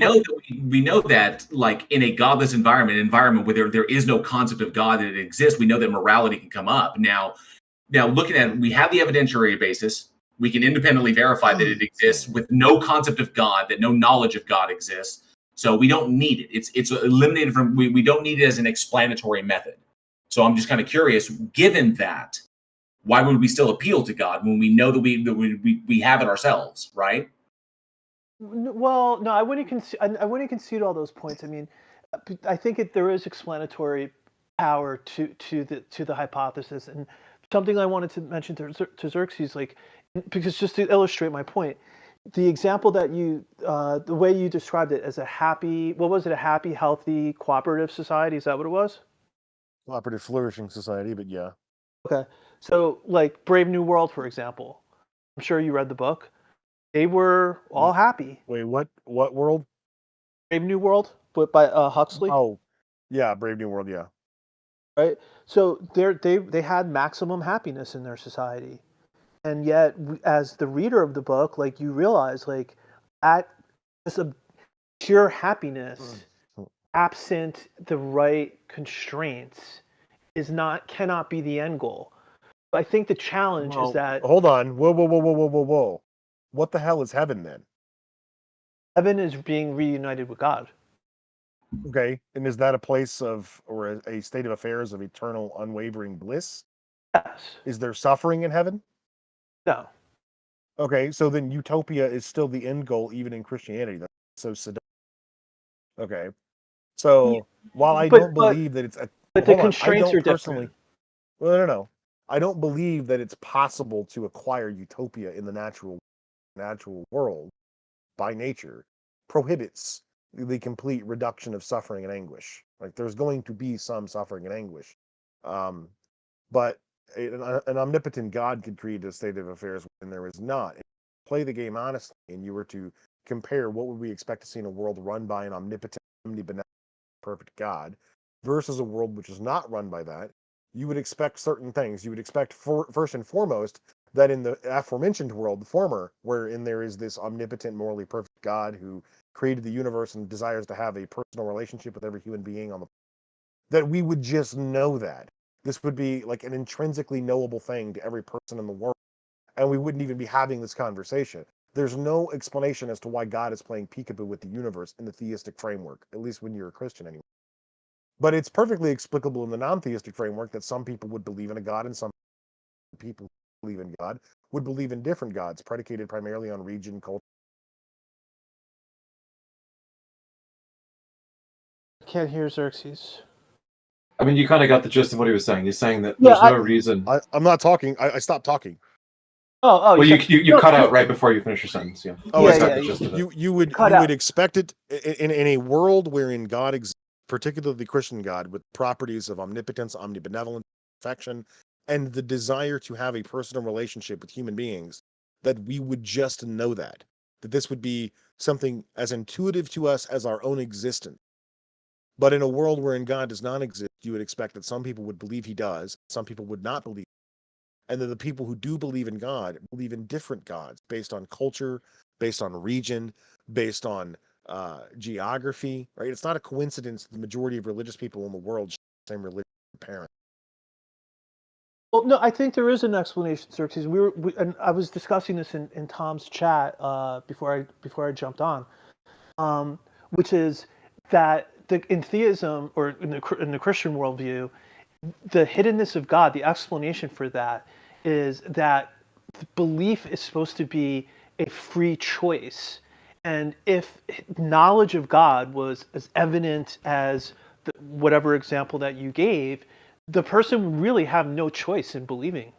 know that like in a godless environment where there is no concept of God that it exists, we know that morality can come up. Now looking at it, we have the evidentiary basis. We can independently verify that it exists with no concept of God, that no knowledge of God exists. So we don't need it. It's eliminated from, we don't need it as an explanatory method. So I'm just kind of curious, given that, why would we still appeal to God when we know that we have it ourselves, right? Well, no, I wouldn't concede all those points. I mean, I think there is explanatory power to the hypothesis, and something I wanted to mention to Xerxes, like, because just to illustrate my point, the example that the way you described it as a happy, a happy, healthy, cooperative society, is that what it was? Cooperative, flourishing society, but yeah. Okay, so like Brave New World, for example, I'm sure you read the book. They were all happy. Wait, what world? Brave New World, but by Huxley. Oh, yeah, Brave New World, yeah. Right. So they had maximum happiness in their society, and yet, as the reader of the book, like you realize, like that just a pure happiness, absent the right constraints, cannot be the end goal. But I think the challenge is that hold on, whoa. What the hell is heaven then? Heaven is being reunited with God. Okay, and is that a place of, or a state of affairs of eternal, unwavering bliss? Yes. Is there suffering in heaven? No. Okay, so then utopia is still the end goal, even in Christianity. That's so seductive. Okay, so while I don't believe that it's but the constraints are personally, different. no, I don't believe that it's possible to acquire utopia in the natural world by nature. Prohibits the complete reduction of suffering and anguish. Like there's going to be some suffering and anguish, but an omnipotent God could create a state of affairs when there is not. If you play the game honestly, and you were to compare what would we expect to see in a world run by an omnipotent, omnibenevolent, perfect God versus a world which is not run by that, you would expect certain things. You would expect, first and foremost, that in the aforementioned world, the former, wherein there is this omnipotent, morally perfect God who created the universe and desires to have a personal relationship with every human being on the planet, that we would just know that This would be like an intrinsically knowable thing to every person in the world, and we wouldn't even be having this conversation. There's no explanation as to why God is playing peekaboo with the universe in the theistic framework, at least when you're a Christian anyway. But it's perfectly explicable in the non-theistic framework that some people would believe in a God and some people who believe in God would believe in different gods, predicated primarily on region, culture. Can't hear Xerxes. I mean, you kind of got the gist of what he was saying. He's saying that Yeah, there's no reason. I'm not talking. I stopped talking. Well, you cut out right before you finish your sentence. Yeah. Oh, I got the gist of it. you would expect it in a world wherein God exists, particularly the Christian God, with properties of omnipotence, omnibenevolence, perfection, and the desire to have a personal relationship with human beings, that we would just know that this would be something as intuitive to us as our own existence. But in a world wherein God does not exist, you would expect that some people would believe he does, some people would not believe, and that the people who do believe in God believe in different gods based on culture, based on region, based on geography, right? It's not a coincidence that the majority of religious people in the world share the same religion parent. Well, no, I think there is an explanation, Xerxes. And I was discussing this in Tom's chat before I jumped on, which is that in theism or in the Christian worldview, the hiddenness of God, the explanation for that is that belief is supposed to be a free choice. And if knowledge of God was as evident as whatever example that you gave, the person would really have no choice in believing.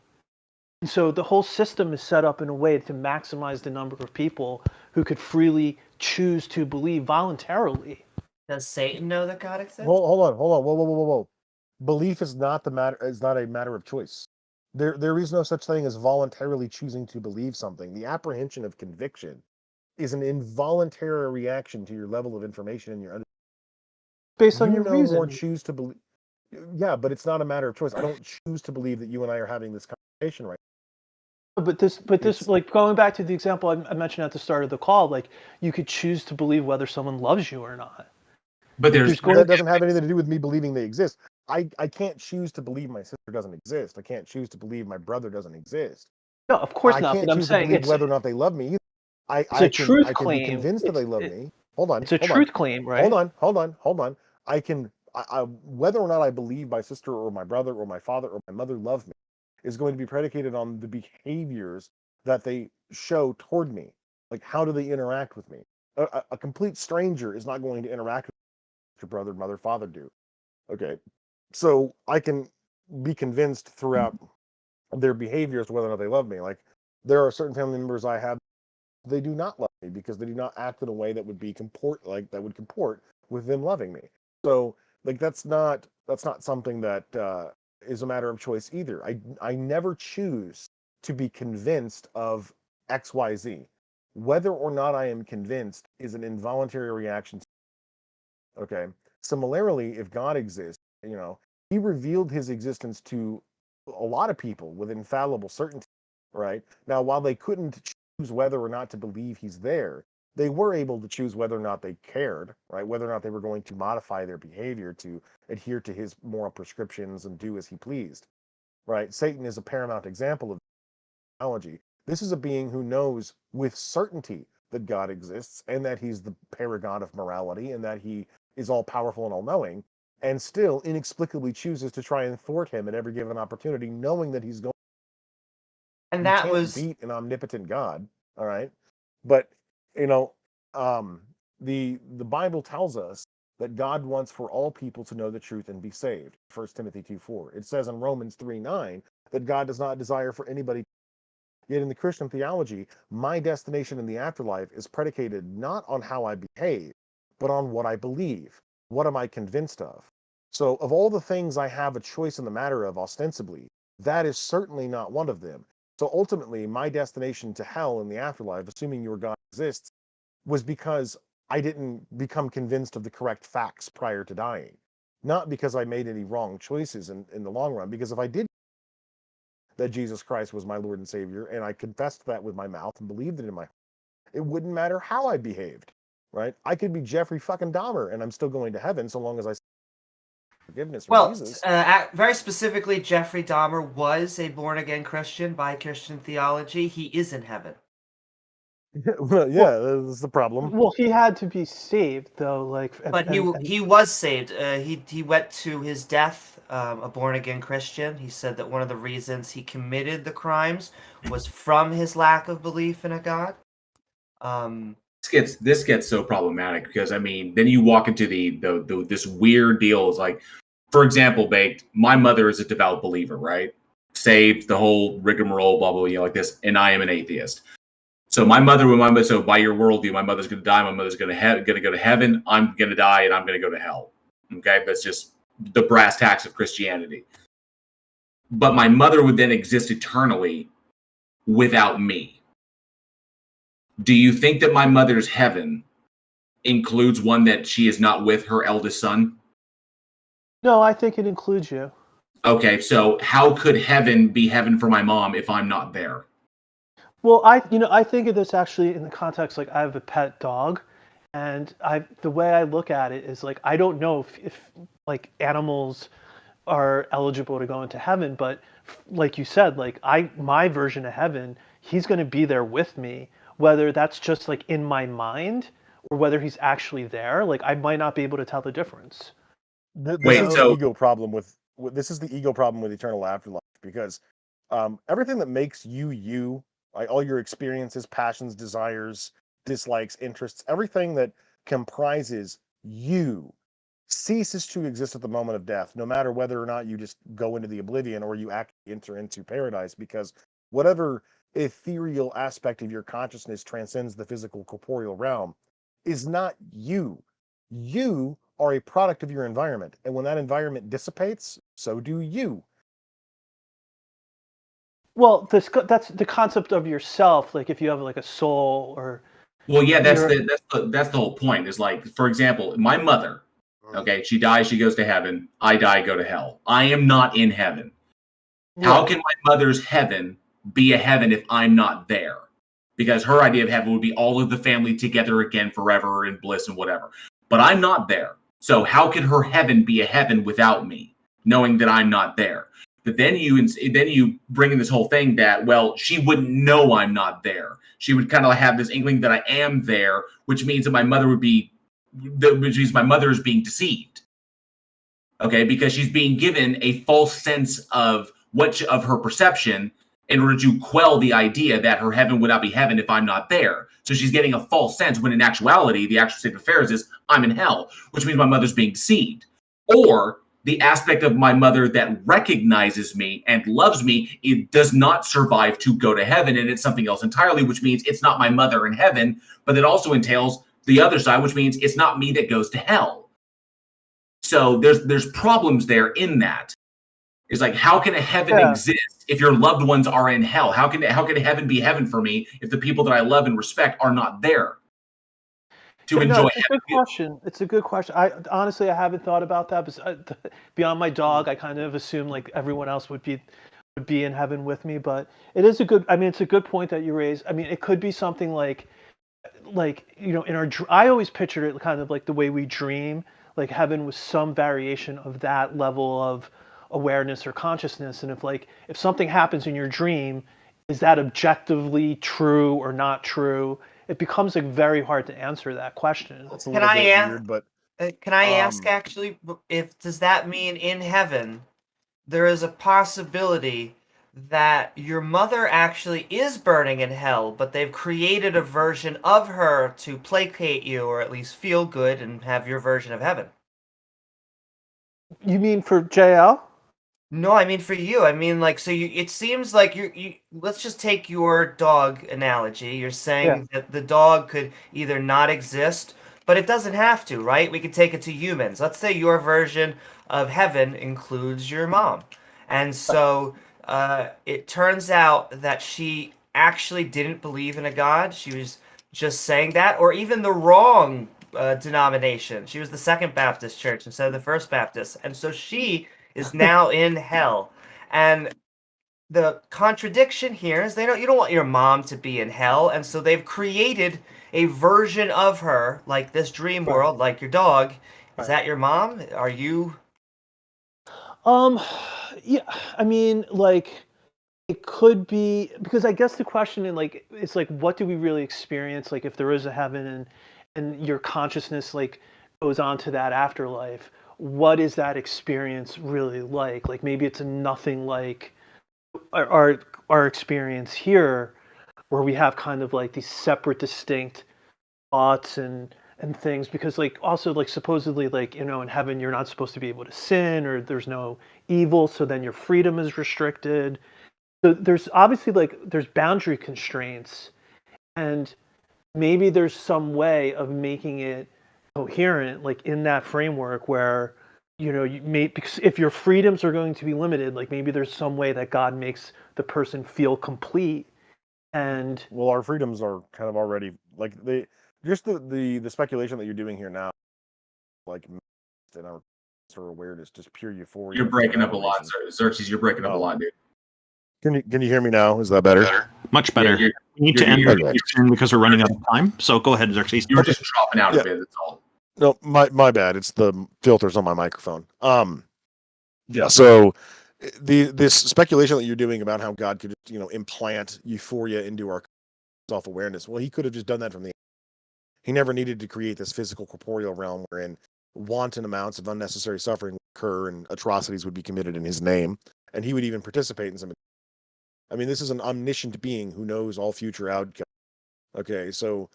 And so the whole system is set up in a way to maximize the number of people who could freely choose to believe voluntarily. Does Satan know that God exists? Hold on. Whoa. Belief is not a matter of choice. There is no such thing as voluntarily choosing to believe something. The apprehension of conviction is an involuntary reaction to your level of information and your understanding. Based on your reason. More choose to believe. Yeah, but it's not a matter of choice. I don't choose to believe that you and I are having this conversation right now. But this, like going back to the example I mentioned at the start of the call, like you could choose to believe whether someone loves you or not. But that doesn't have anything to do with me believing they exist. I can't choose to believe my sister doesn't exist. I can't choose to believe my brother doesn't exist. No, of course I not. can't But I'm choose saying to believe it's whether or not they love me. I a truth can claim. be convinced that they love me. Hold on. It's a truth claim, right? Hold on. I can whether or not I believe my sister or my brother or my father or my mother love me is going to be predicated on the behaviors that they show toward me. Like, how do they interact with me? A complete stranger is not going to interact with your brother, mother, father do. Okay. So I can be convinced throughout their behaviors whether or not they love me. Like, there are certain family members I have, they do not love me because they do not act in a way that would be comport with them loving me. So, like, that's not something that is a matter of choice either. I never choose to be convinced of XYZ. Whether or not I am convinced is an involuntary reaction. Okay. Similarly, if God exists, he revealed his existence to a lot of people with infallible certainty, right? Now, while they couldn't choose whether or not to believe he's there, they were able to choose whether or not they cared, right? Whether or not they were going to modify their behavior to adhere to his moral prescriptions and do as he pleased, right? Satan is a paramount example of technology. This is a being who knows with certainty that God exists and that he's the paragon of morality and that he is all powerful and all knowing, and still inexplicably chooses to try and thwart him at every given opportunity, knowing that he's going. And you that can't was beat an omnipotent God, all right? But the Bible tells us that God wants for all people to know the truth and be saved. 1 Timothy 2:4. It says in Romans 3:9 that God does not desire for anybody. Yet in the Christian theology, my destination in the afterlife is predicated not on how I behave, but on what I believe. What am I convinced of? So, of all the things I have a choice in the matter of, ostensibly, that is certainly not one of them. So, ultimately, my destination to hell in the afterlife, assuming your God exists, was because I didn't become convinced of the correct facts prior to dying. Not because I made any wrong choices in the long run, because if I did that Jesus Christ was my Lord and Savior, and I confessed that with my mouth and believed it in my heart, it wouldn't matter how I behaved, right? I could be Jeffrey fucking Dahmer, and I'm still going to heaven so long as I. forgiveness from Well, Jesus. very specifically, Jeffrey Dahmer was a born-again Christian by Christian theology. He is in heaven. Well, yeah, that's the problem. Well, he had to be saved, though. Like, But he was saved. He went to his death a born-again Christian. He said that one of the reasons he committed the crimes was from his lack of belief in a God. This gets so problematic because I mean, then you walk into the this weird deal. Is like, for example, Baked. My mother is a devout believer, right? Saved, the whole rigmarole, blah blah, like this, and I am an atheist. So my mother, so by your worldview, my mother's going to die. My mother's going to go to heaven. I'm going to die, and I'm going to go to hell. Okay, that's just the brass tacks of Christianity. But my mother would then exist eternally without me. Do you think that my mother's heaven includes one that she is not with her eldest son? No, I think it includes you. Okay, so how could heaven be heaven for my mom if I'm not there? Well, I think of this actually in the context, like I have a pet dog, and the way I look at it is like I don't know if like animals are eligible to go into heaven, but like you said, like my version of heaven, he's going to be there with me, whether that's just like in my mind or whether he's actually there. Like I might not be able to tell the difference. This is the ego problem with eternal afterlife, because everything that makes you, like all your experiences, passions, desires, dislikes, interests, everything that comprises you ceases to exist at the moment of death, no matter whether or not you just go into the oblivion or you actually enter into paradise, because whatever ethereal aspect of your consciousness transcends the physical corporeal realm is not you. You are a product of your environment, and when that environment dissipates, so do you. Well, that's the concept of yourself. Like if you have like a soul or. Well, yeah, that's the whole point. Is like, for example, my mother. Okay, she dies, she goes to heaven. I die, go to hell. I am not in heaven. How can my mother's heaven be a heaven if I'm not there? Because her idea of heaven would be all of the family together again forever in bliss and whatever. But I'm not there. So how could her heaven be a heaven without me, knowing that I'm not there? But then you bring in this whole thing that, well, she wouldn't know I'm not there. She would kind of have this inkling that I am there, which means that my mother is being deceived. Okay, because she's being given a false sense of of her perception in order to quell the idea that her heaven would not be heaven if I'm not there. So she's getting a false sense when in actuality, the actual state of affairs is I'm in hell, which means my mother's being deceived. Or the aspect of my mother that recognizes me and loves me, it does not survive to go to heaven, and it's something else entirely, which means it's not my mother in heaven, but it also entails the other side, which means it's not me that goes to hell. So there's problems there in that. It's like, how can a heaven exist if your loved ones are in hell? How can heaven be heaven for me if the people that I love and respect are not there to enjoy it's a good question. It's a good question. I honestly haven't thought about that. But beyond my dog, I kind of assume like everyone else would be in heaven with me. But it is a good. I mean, it's a good point that you raised. I mean, it could be something like in our. I always pictured it kind of like the way we dream. Like heaven was some variation of that level of awareness or consciousness, and if something happens in your dream, is that objectively true or not true? It becomes like very hard to answer that question. Can I ask actually, does that mean in heaven there is a possibility that your mother actually is burning in hell, but they've created a version of her to placate you or at least feel good and have your version of heaven? You mean for JL? No, I mean for you. I mean, like, so it seems like you let's just take your dog analogy. You're saying that the dog could either not exist, but it doesn't have to, right? We could take it to humans. Let's say your version of heaven includes your mom. And so it turns out that she actually didn't believe in a God. She was just saying that, or even the wrong denomination. She was the Second Baptist Church instead of the First Baptist. And so she is now in hell. And the contradiction here is you don't want your mom to be in hell, and so they've created a version of her, like this dream world, like your dog. Is that your mom? Are you Yeah, I mean, like, it could be because I guess the question in like it's like what do we really experience? Like, if there is a heaven and your consciousness like goes on to that afterlife, what is that experience really like? Like, maybe it's nothing like our experience here, where we have kind of like these separate, distinct thoughts and things, because like also like supposedly like in heaven you're not supposed to be able to sin, or there's no evil, so then your freedom is restricted. So there's obviously like there's boundary constraints, and maybe there's some way of making it coherent, like in that framework where you may, because if your freedoms are going to be limited, like maybe there's some way that God makes the person feel complete. And well, our freedoms are kind of already like the speculation that you're doing here now, like in our sort of awareness, just pure euphoria. You're breaking up a lot, Xerxes. You're breaking up a lot, dude. Can you hear me now? Is that better? Much better. We need to end soon because we're running out of time. So go ahead, Xerxes. You were just dropping out a bit. That's all. No, my bad. It's the filters on my microphone. Yeah. So this speculation that you're doing about how God could implant euphoria into our self-awareness. Well, he could have just done that from the. He never needed to create this physical corporeal realm wherein wanton amounts of unnecessary suffering would occur and atrocities would be committed in his name, and he would even participate in some. I mean, this is an omniscient being who knows all future outcomes. Okay, so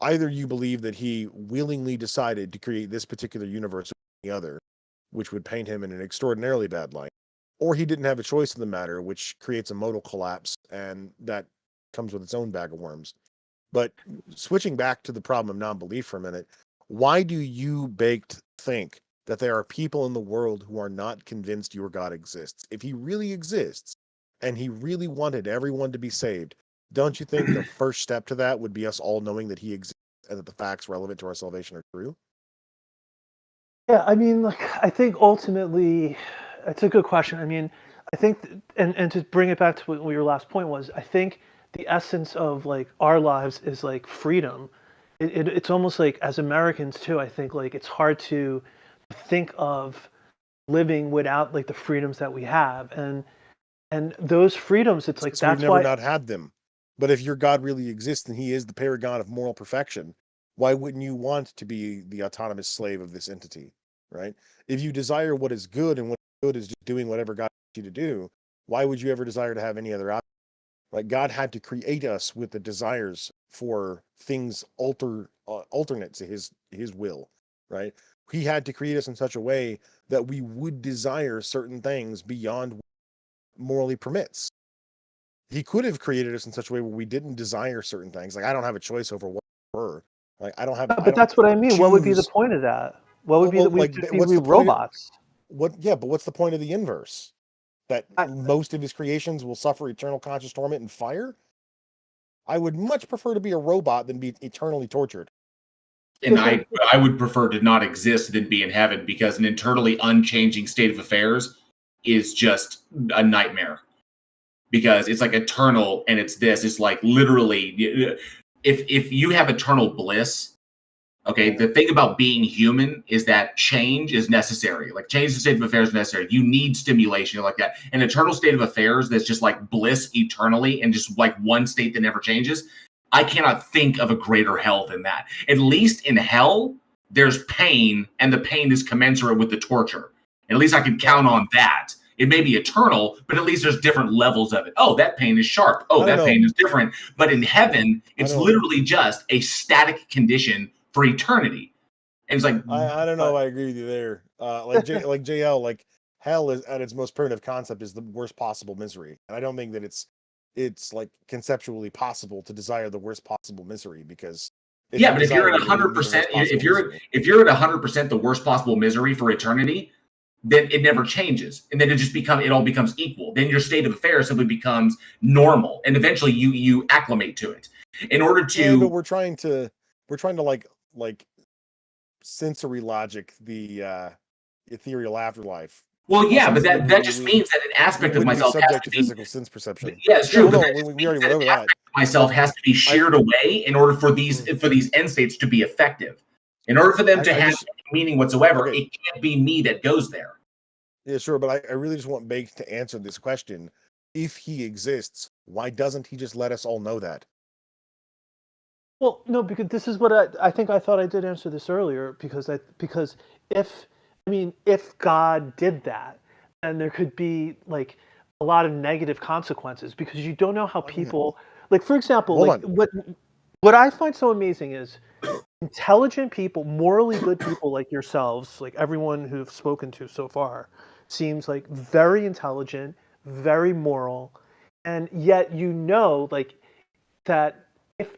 either you believe that he willingly decided to create this particular universe or the other, which would paint him in an extraordinarily bad light, or he didn't have a choice in the matter, which creates a modal collapse, and that comes with its own bag of worms. But switching back to the problem of non-belief for a minute, why do you baked think that there are people in the world who are not convinced your God exists? If he really exists, and he really wanted everyone to be saved, don't you think the first step to that would be us all knowing that he exists and that the facts relevant to our salvation are true? Yeah, I mean, like, I think ultimately, it's a good question. I mean, I think, and to bring it back to what your last point was, I think the essence of like our lives is like freedom. It's almost like as Americans too, I think like it's hard to think of living without like the freedoms that we have, and those freedoms, it's like so that's we've never why not had them. But if your God really exists and he is the paragon of moral perfection, why wouldn't you want to be the autonomous slave of this entity, right? If you desire what is good and what is good is just doing whatever God wants you to do, why would you ever desire to have any other option? Like, God had to create us with the desires for things alternate to his will, right? He had to create us in such a way that we would desire certain things beyond what morally permits. He could have created us in such a way where we didn't desire certain things. Like, I don't have a choice over what we're. Like, I don't have. But that's what I mean. What would be the point of that? What would be that we just be robots? Yeah, but what's the point of the inverse? That most of his creations will suffer eternal conscious torment and fire? I would much prefer to be a robot than be eternally tortured. And I would prefer to not exist than be in heaven, because an eternally unchanging state of affairs is just a nightmare. Because it's like eternal, and it's like literally, if you have eternal bliss, okay, the thing about being human is that change is necessary. Like, change the state of affairs is necessary. You need stimulation like that. An eternal state of affairs that's just like bliss eternally and just like one state that never changes. I cannot think of a greater hell than that. At least in hell, there's pain, and the pain is commensurate with the torture. At least I can count on that. It may be eternal, but at least there's different levels of it. Oh, that pain is sharp. Oh, that pain is different. But in heaven, it's literally just a static condition for eternity. And it's like, I don't know if I agree with you there. Like JL, like hell is at its most primitive concept is the worst possible misery. And I don't think that it's like conceptually possible to desire the worst possible misery, because but if you're at 100%, if you're at 100% the worst possible misery for eternity, then it never changes, and then it all becomes equal. Then your state of affairs simply becomes normal, and eventually you acclimate to it. In order to, but we're trying to like sensory logic the ethereal afterlife. Well, yeah, but that just means that an aspect of myself has to be physical sense perception. Yeah, it's true. But we already went over that. Myself has to be sheared away in order for these end states to be effective. In order for them to have any meaning whatsoever, it can't be me that goes there. Yeah, sure, but I really just want Bake to answer this question. If he exists, why doesn't he just let us all know that? Well, no, because this is what I think I thought I did answer this earlier because if God did that, then there could be like a lot of negative consequences because you don't know how people like for example, Hold like what I find so amazing is intelligent people, morally good people like yourselves, like everyone who've spoken to so far, seems like very intelligent, very moral, and yet like that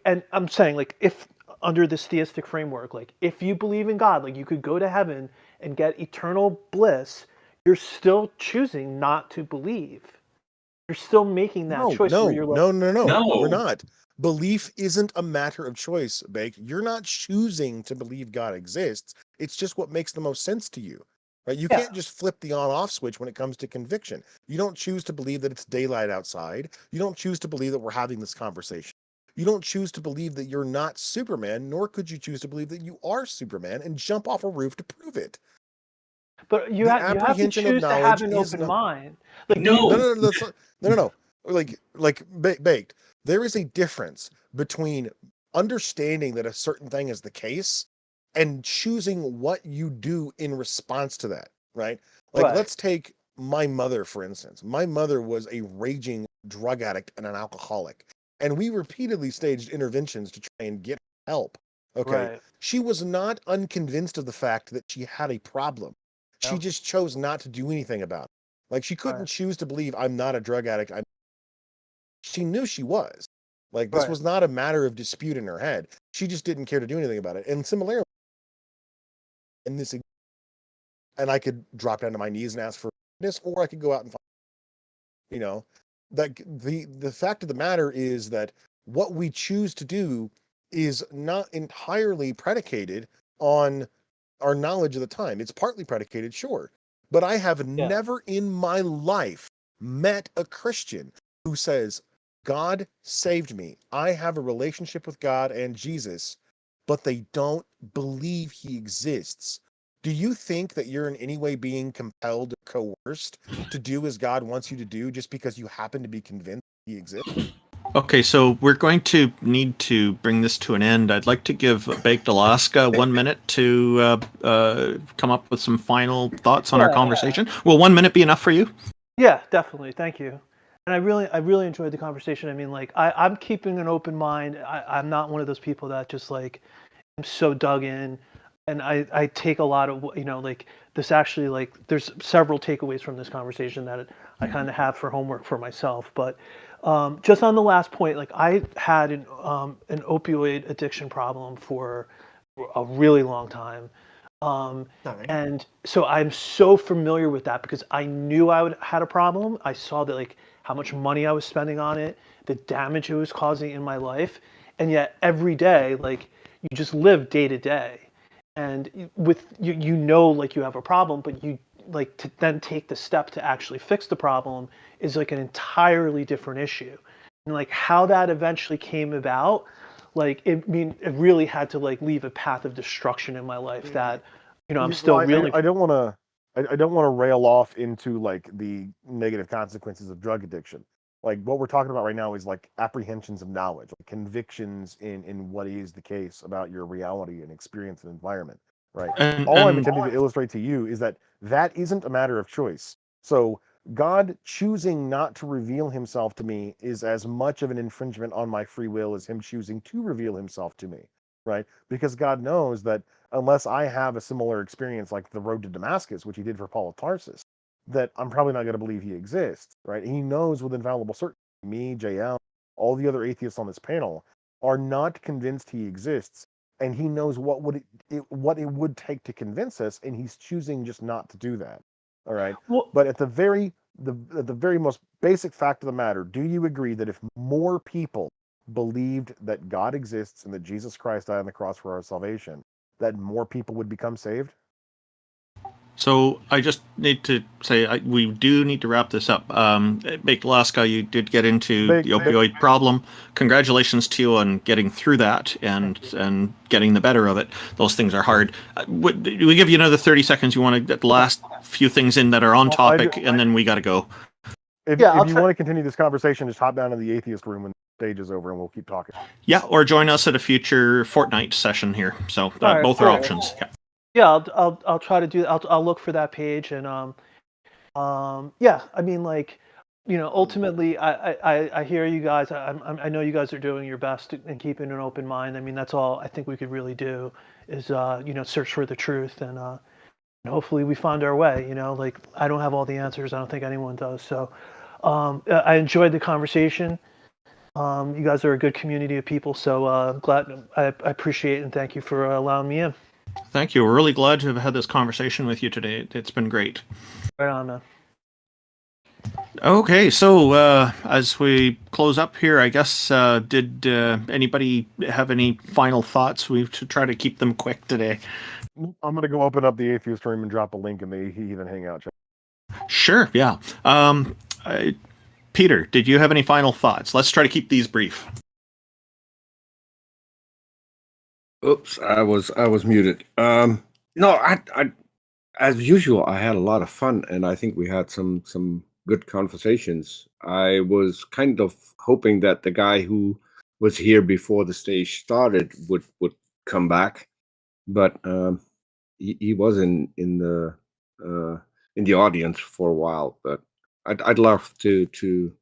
and I'm saying like if under this theistic framework, like if you believe in God, like you could go to heaven and get eternal bliss, you're still choosing not to believe. You're still making that choice where you're like, No. We're not. Belief isn't a matter of choice, Bake. You're not choosing to believe God exists. It's just what makes the most sense to you. Right? You can't just flip the on-off switch when it comes to conviction. You don't choose to believe that it's daylight outside. You don't choose to believe that we're having this conversation. You don't choose to believe that you're not Superman, nor could you choose to believe that you are Superman and jump off a roof to prove it. But you have to choose to have an open mind. Like No. Like Baked. There is a difference between understanding that a certain thing is the case and choosing what you do in response to that, right? Like let's take my mother, for instance. My mother was a raging drug addict and an alcoholic, and we repeatedly staged interventions to try and get help. Okay. Right. She was not unconvinced of the fact that she had a problem. She just chose not to do anything about it. Like she couldn't choose to believe I'm not a drug addict. She knew she was. Like this was not a matter of dispute in her head. She just didn't care to do anything about it. And similarly, in this, and I could drop down to my knees and ask for forgiveness, or I could go out and find, that the fact of the matter is that what we choose to do is not entirely predicated on our knowledge of the time. It's partly predicated, sure, but I have never in my life met a Christian who says, God saved me. I have a relationship with God and Jesus, but they don't believe he exists. Do you think that you're in any way being compelled or coerced to do as God wants you to do just because you happen to be convinced he exists? Okay, so we're going to need to bring this to an end. I'd like to give Baked Alaska 1 minute to come up with some final thoughts on our conversation. Will 1 minute be enough for you? Yeah, definitely. Thank you. And I really enjoyed the conversation. I mean, like I'm keeping an open mind. I'm not one of those people that just like I'm so dug in, and I take a lot of like this actually like there's several takeaways from this conversation that I kind of have for homework for myself. But just on the last point, like I had an opioid addiction problem for a really long time. And so I'm so familiar with that because I knew had a problem. I saw that like how much money I was spending on it, the damage it was causing in my life, and yet every day, like you just live day to day, and with like you have a problem, but you like to then take the step to actually fix the problem is like an entirely different issue, and like how that eventually came about. Like it really had to like leave a path of destruction in my life that I'm still really. I don't want to rail off into like the negative consequences of drug addiction. Like what we're talking about right now is like apprehensions of knowledge, like convictions in what is the case about your reality and experience and environment, right? All I'm attempting to illustrate to you is that isn't a matter of choice. So God choosing not to reveal himself to me is as much of an infringement on my free will as him choosing to reveal himself to me, right? Because God knows that unless I have a similar experience like the road to Damascus, which he did for Paul of Tarsus, that I'm probably not going to believe he exists, right? He knows with infallible certainty, me, JL, all the other atheists on this panel are not convinced he exists, and he knows what it would take to convince us, and he's choosing just not to do that. All right. But at the very most basic fact of the matter, do you agree that if more people believed that God exists and that Jesus Christ died on the cross for our salvation, that more people would become saved? So I just need to say we do need to wrap this up. Baked Alaska, you did get into the opioid problem. Congratulations to you on getting through that and getting the better of it. Those things are hard. We give you another 30 seconds. You want to get the last few things in that are on topic, and then we got to go. If you want to continue this conversation, just hop down to the atheist room when the stage is over, and we'll keep talking. Yeah, or join us at a future Fortnite session here. So both are options. Yeah. Yeah, I'll try to do. I'll look for that page and yeah. I mean, like, ultimately, I hear you guys. I know you guys are doing your best and keeping an open mind. I mean, that's all I think we could really do is search for the truth and hopefully we find our way. Like, I don't have all the answers. I don't think anyone does. So I enjoyed the conversation. You guys are a good community of people. So glad. I appreciate it and thank you for allowing me in. Thank you. We're really glad to have had this conversation with you today. It's been great. Right on, man. Okay, so as we close up here, I guess, did anybody have any final thoughts? We should try to keep them quick today. I'm going to go open up the atheist room and drop a link in the Heathen Hangout chat. Sure, yeah. Peter, did you have any final thoughts? Let's try to keep these brief. Oops, I was muted. No, I as usual, I had a lot of fun, and I think we had some good conversations. I was kind of hoping that the guy who was here before the stage started would come back, but he was in the audience for a while. But I'd love to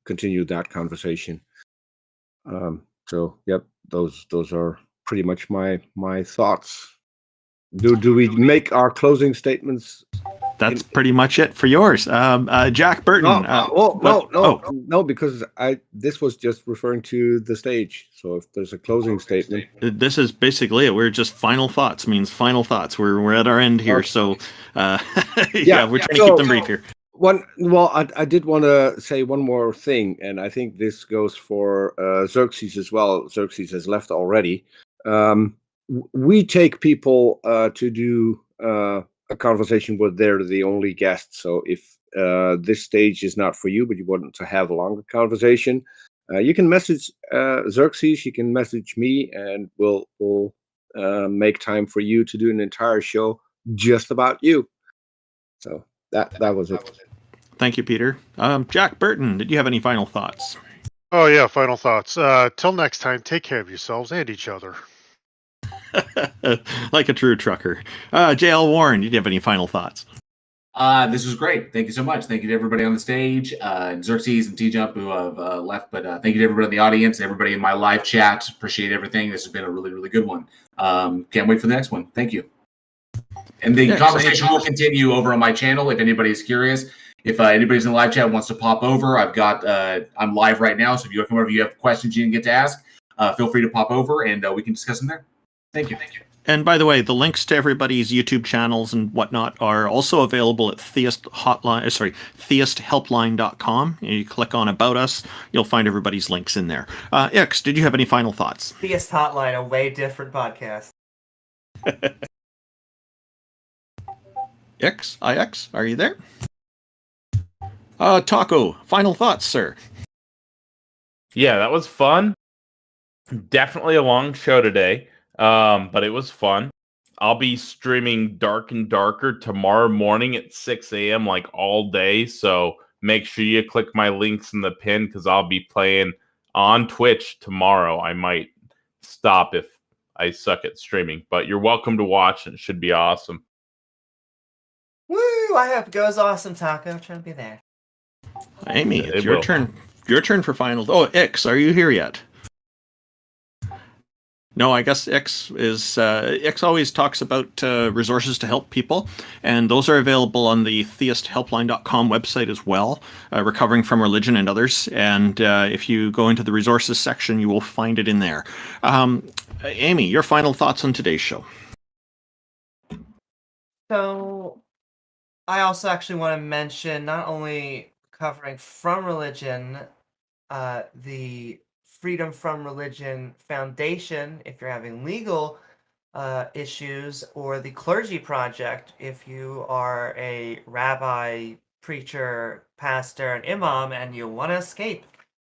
continue that conversation. So yep, those are pretty much my thoughts. Do we make our closing statements? That's pretty much it for yours. Jack Burton. No, because this was just referring to the stage. So if there's a closing statement, this is basically it. We're just final thoughts. Means final thoughts. We're at our end here. Okay. So yeah, we're trying to keep them brief here. I did want to say one more thing, and I think this goes for Xerxes as well. Xerxes has left already. We take people to do a conversation where they're the only guest. So if this stage is not for you, but you want to have a longer conversation, you can message Xerxes, you can message me, and we'll make time for you to do an entire show just about you. So that was it. Thank you, Peter. Jack Burton, did you have any final thoughts? Oh yeah, final thoughts. Till next time, take care of yourselves and each other. Like a true trucker. JL Warren, did you have any final thoughts? This was great. Thank you so much. Thank you to everybody on the stage, Xerxes and TJump who have left. But thank you to everybody in the audience, everybody in my live chat. Appreciate everything. This has been a really, really good one. Can't wait for the next one. Thank you. And the conversation will continue over on my channel if anybody's curious. If anybody's in the live chat wants to pop over, I'm live right now. So if you come over, if you have questions you didn't get to ask, feel free to pop over and we can discuss them there. Thank you. And by the way, the links to everybody's YouTube channels and whatnot are also available at theisthelpline.com. You click on About Us, you'll find everybody's links in there. Ix, did you have any final thoughts? Theist Hotline, a way different podcast. Ix, are you there? Taco, final thoughts, sir. Yeah, that was fun. Definitely a long show today. But it was fun. I'll be streaming Dark and Darker tomorrow morning at 6 a.m. like all day. So make sure you click my links in the pin because I'll be playing on Twitch tomorrow. I might stop if I suck at streaming, but you're welcome to watch and it should be awesome. Woo! I hope it goes awesome, Taco. I'm trying to be there. Amy, it's your turn. Your turn for final. Oh, Ix, are you here yet? No, I guess Ix always talks about resources to help people, and those are available on the theisthelpline.com website as well, Recovering from Religion and others. And if you go into the resources section, you will find it in there. Amy, your final thoughts on today's show? So, I also actually want to mention not only Recovering from Religion, the Freedom from Religion Foundation, if you're having legal issues, or the Clergy Project if you are a rabbi, preacher, pastor, and imam and you want to escape,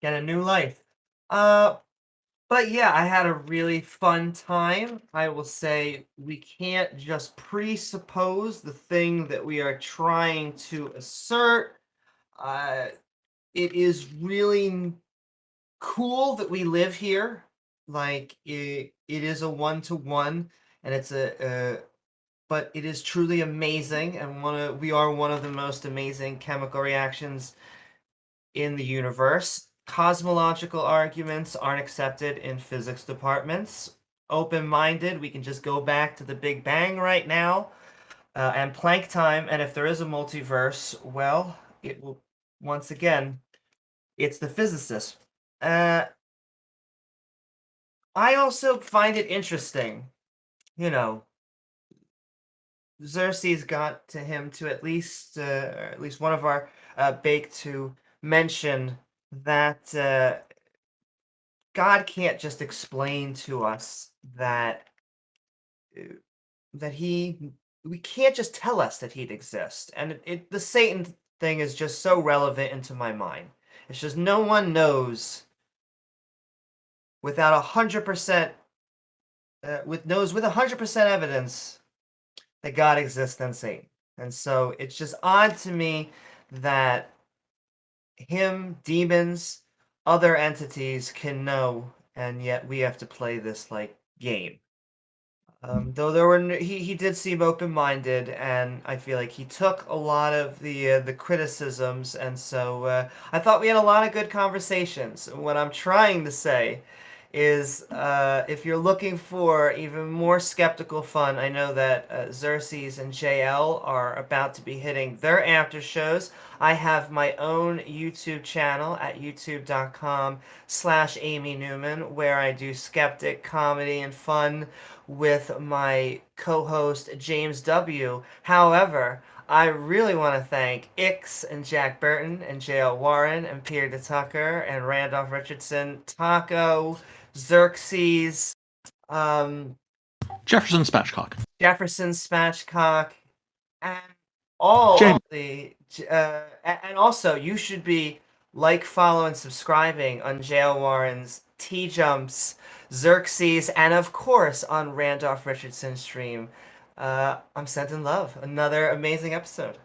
get a new life. But yeah, I had a really fun time. I will say we can't just presuppose the thing that we are trying to assert. It is really cool that we live here. Like it is a one-to-one, and it's but it is truly amazing, and we are one of the most amazing chemical reactions in the universe. Cosmological arguments aren't accepted in physics departments. Open-minded, we can just go back to the Big Bang right now, and Planck time, and if there is a multiverse, well, it will, once again, it's the physicist. I also find it interesting, Xerxes got to him to at least one of our bake to mention that God can't just explain to us that we can't just tell us that he'd exist. And the Satan thing is just so relevant into my mind. It's just no one knows without 100% with 100% evidence that God exists than Satan. And so it's just odd to me that him, demons, other entities can know, and yet we have to play this like game. Though he did seem open-minded, and I feel like he took a lot of the criticisms, and so I thought we had a lot of good conversations. What I'm trying to say is, if you're looking for even more skeptical fun, I know that Xerxes and JL are about to be hitting their after shows. I have my own YouTube channel at youtube.com/Amy Newman, where I do skeptic comedy and fun with my co-host James W. However, I really want to thank Ix and Jack Burton and JL Warren and Peter DeTukker and Randolf Richardson, Taco, Xerxes, Jefferson Spatchcock, and all James. of the and also you should be follow, and subscribing on JL Warren's TJumps, Xerxes, and of course on Randolph Richardson's stream. I'm sending love. Another amazing episode.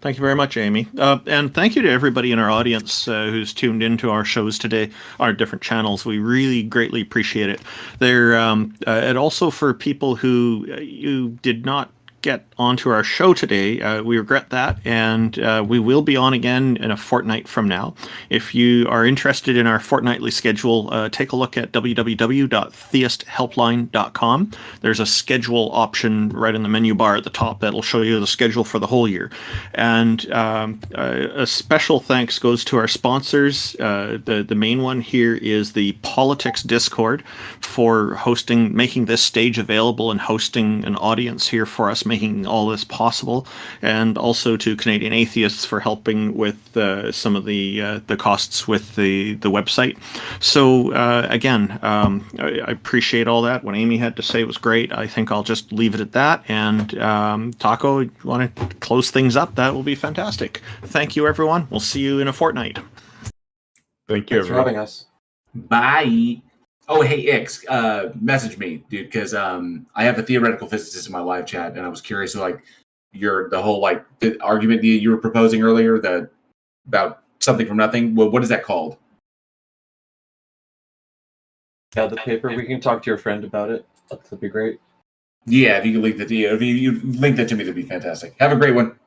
Thank you very much, Amy. And thank you to everybody in our audience who's tuned into our shows today, our different channels. We really greatly appreciate it. And also for people who you did not get onto our show today, we regret that, and we will be on again in a fortnight from now. If you are interested in our fortnightly schedule, take a look at www.theisthelpline.com. There's a schedule option right in the menu bar at the top that'll show you the schedule for the whole year. And a special thanks goes to our sponsors. The main one here is the Politics Discord for making this stage available and hosting an audience here for us, making all this possible, and also to Canadian Atheists for helping with some of the costs with the website. So again, I appreciate all that. What Amy had to say was great. I think I'll just leave it at that. And Taco, you want to close things up? That will be fantastic. Thank you, everyone. We'll see you in a fortnight. Thank you, Thanks for having us. Bye. Oh, hey, Ix, message me, dude, because I have a theoretical physicist in my live chat, and I was curious, the whole the argument you were proposing earlier about something from nothing. Well, what is that called? Yeah, the paper. We can talk to your friend about it. That'd be great. Yeah, if you can link that to me, that'd be fantastic. Have a great one.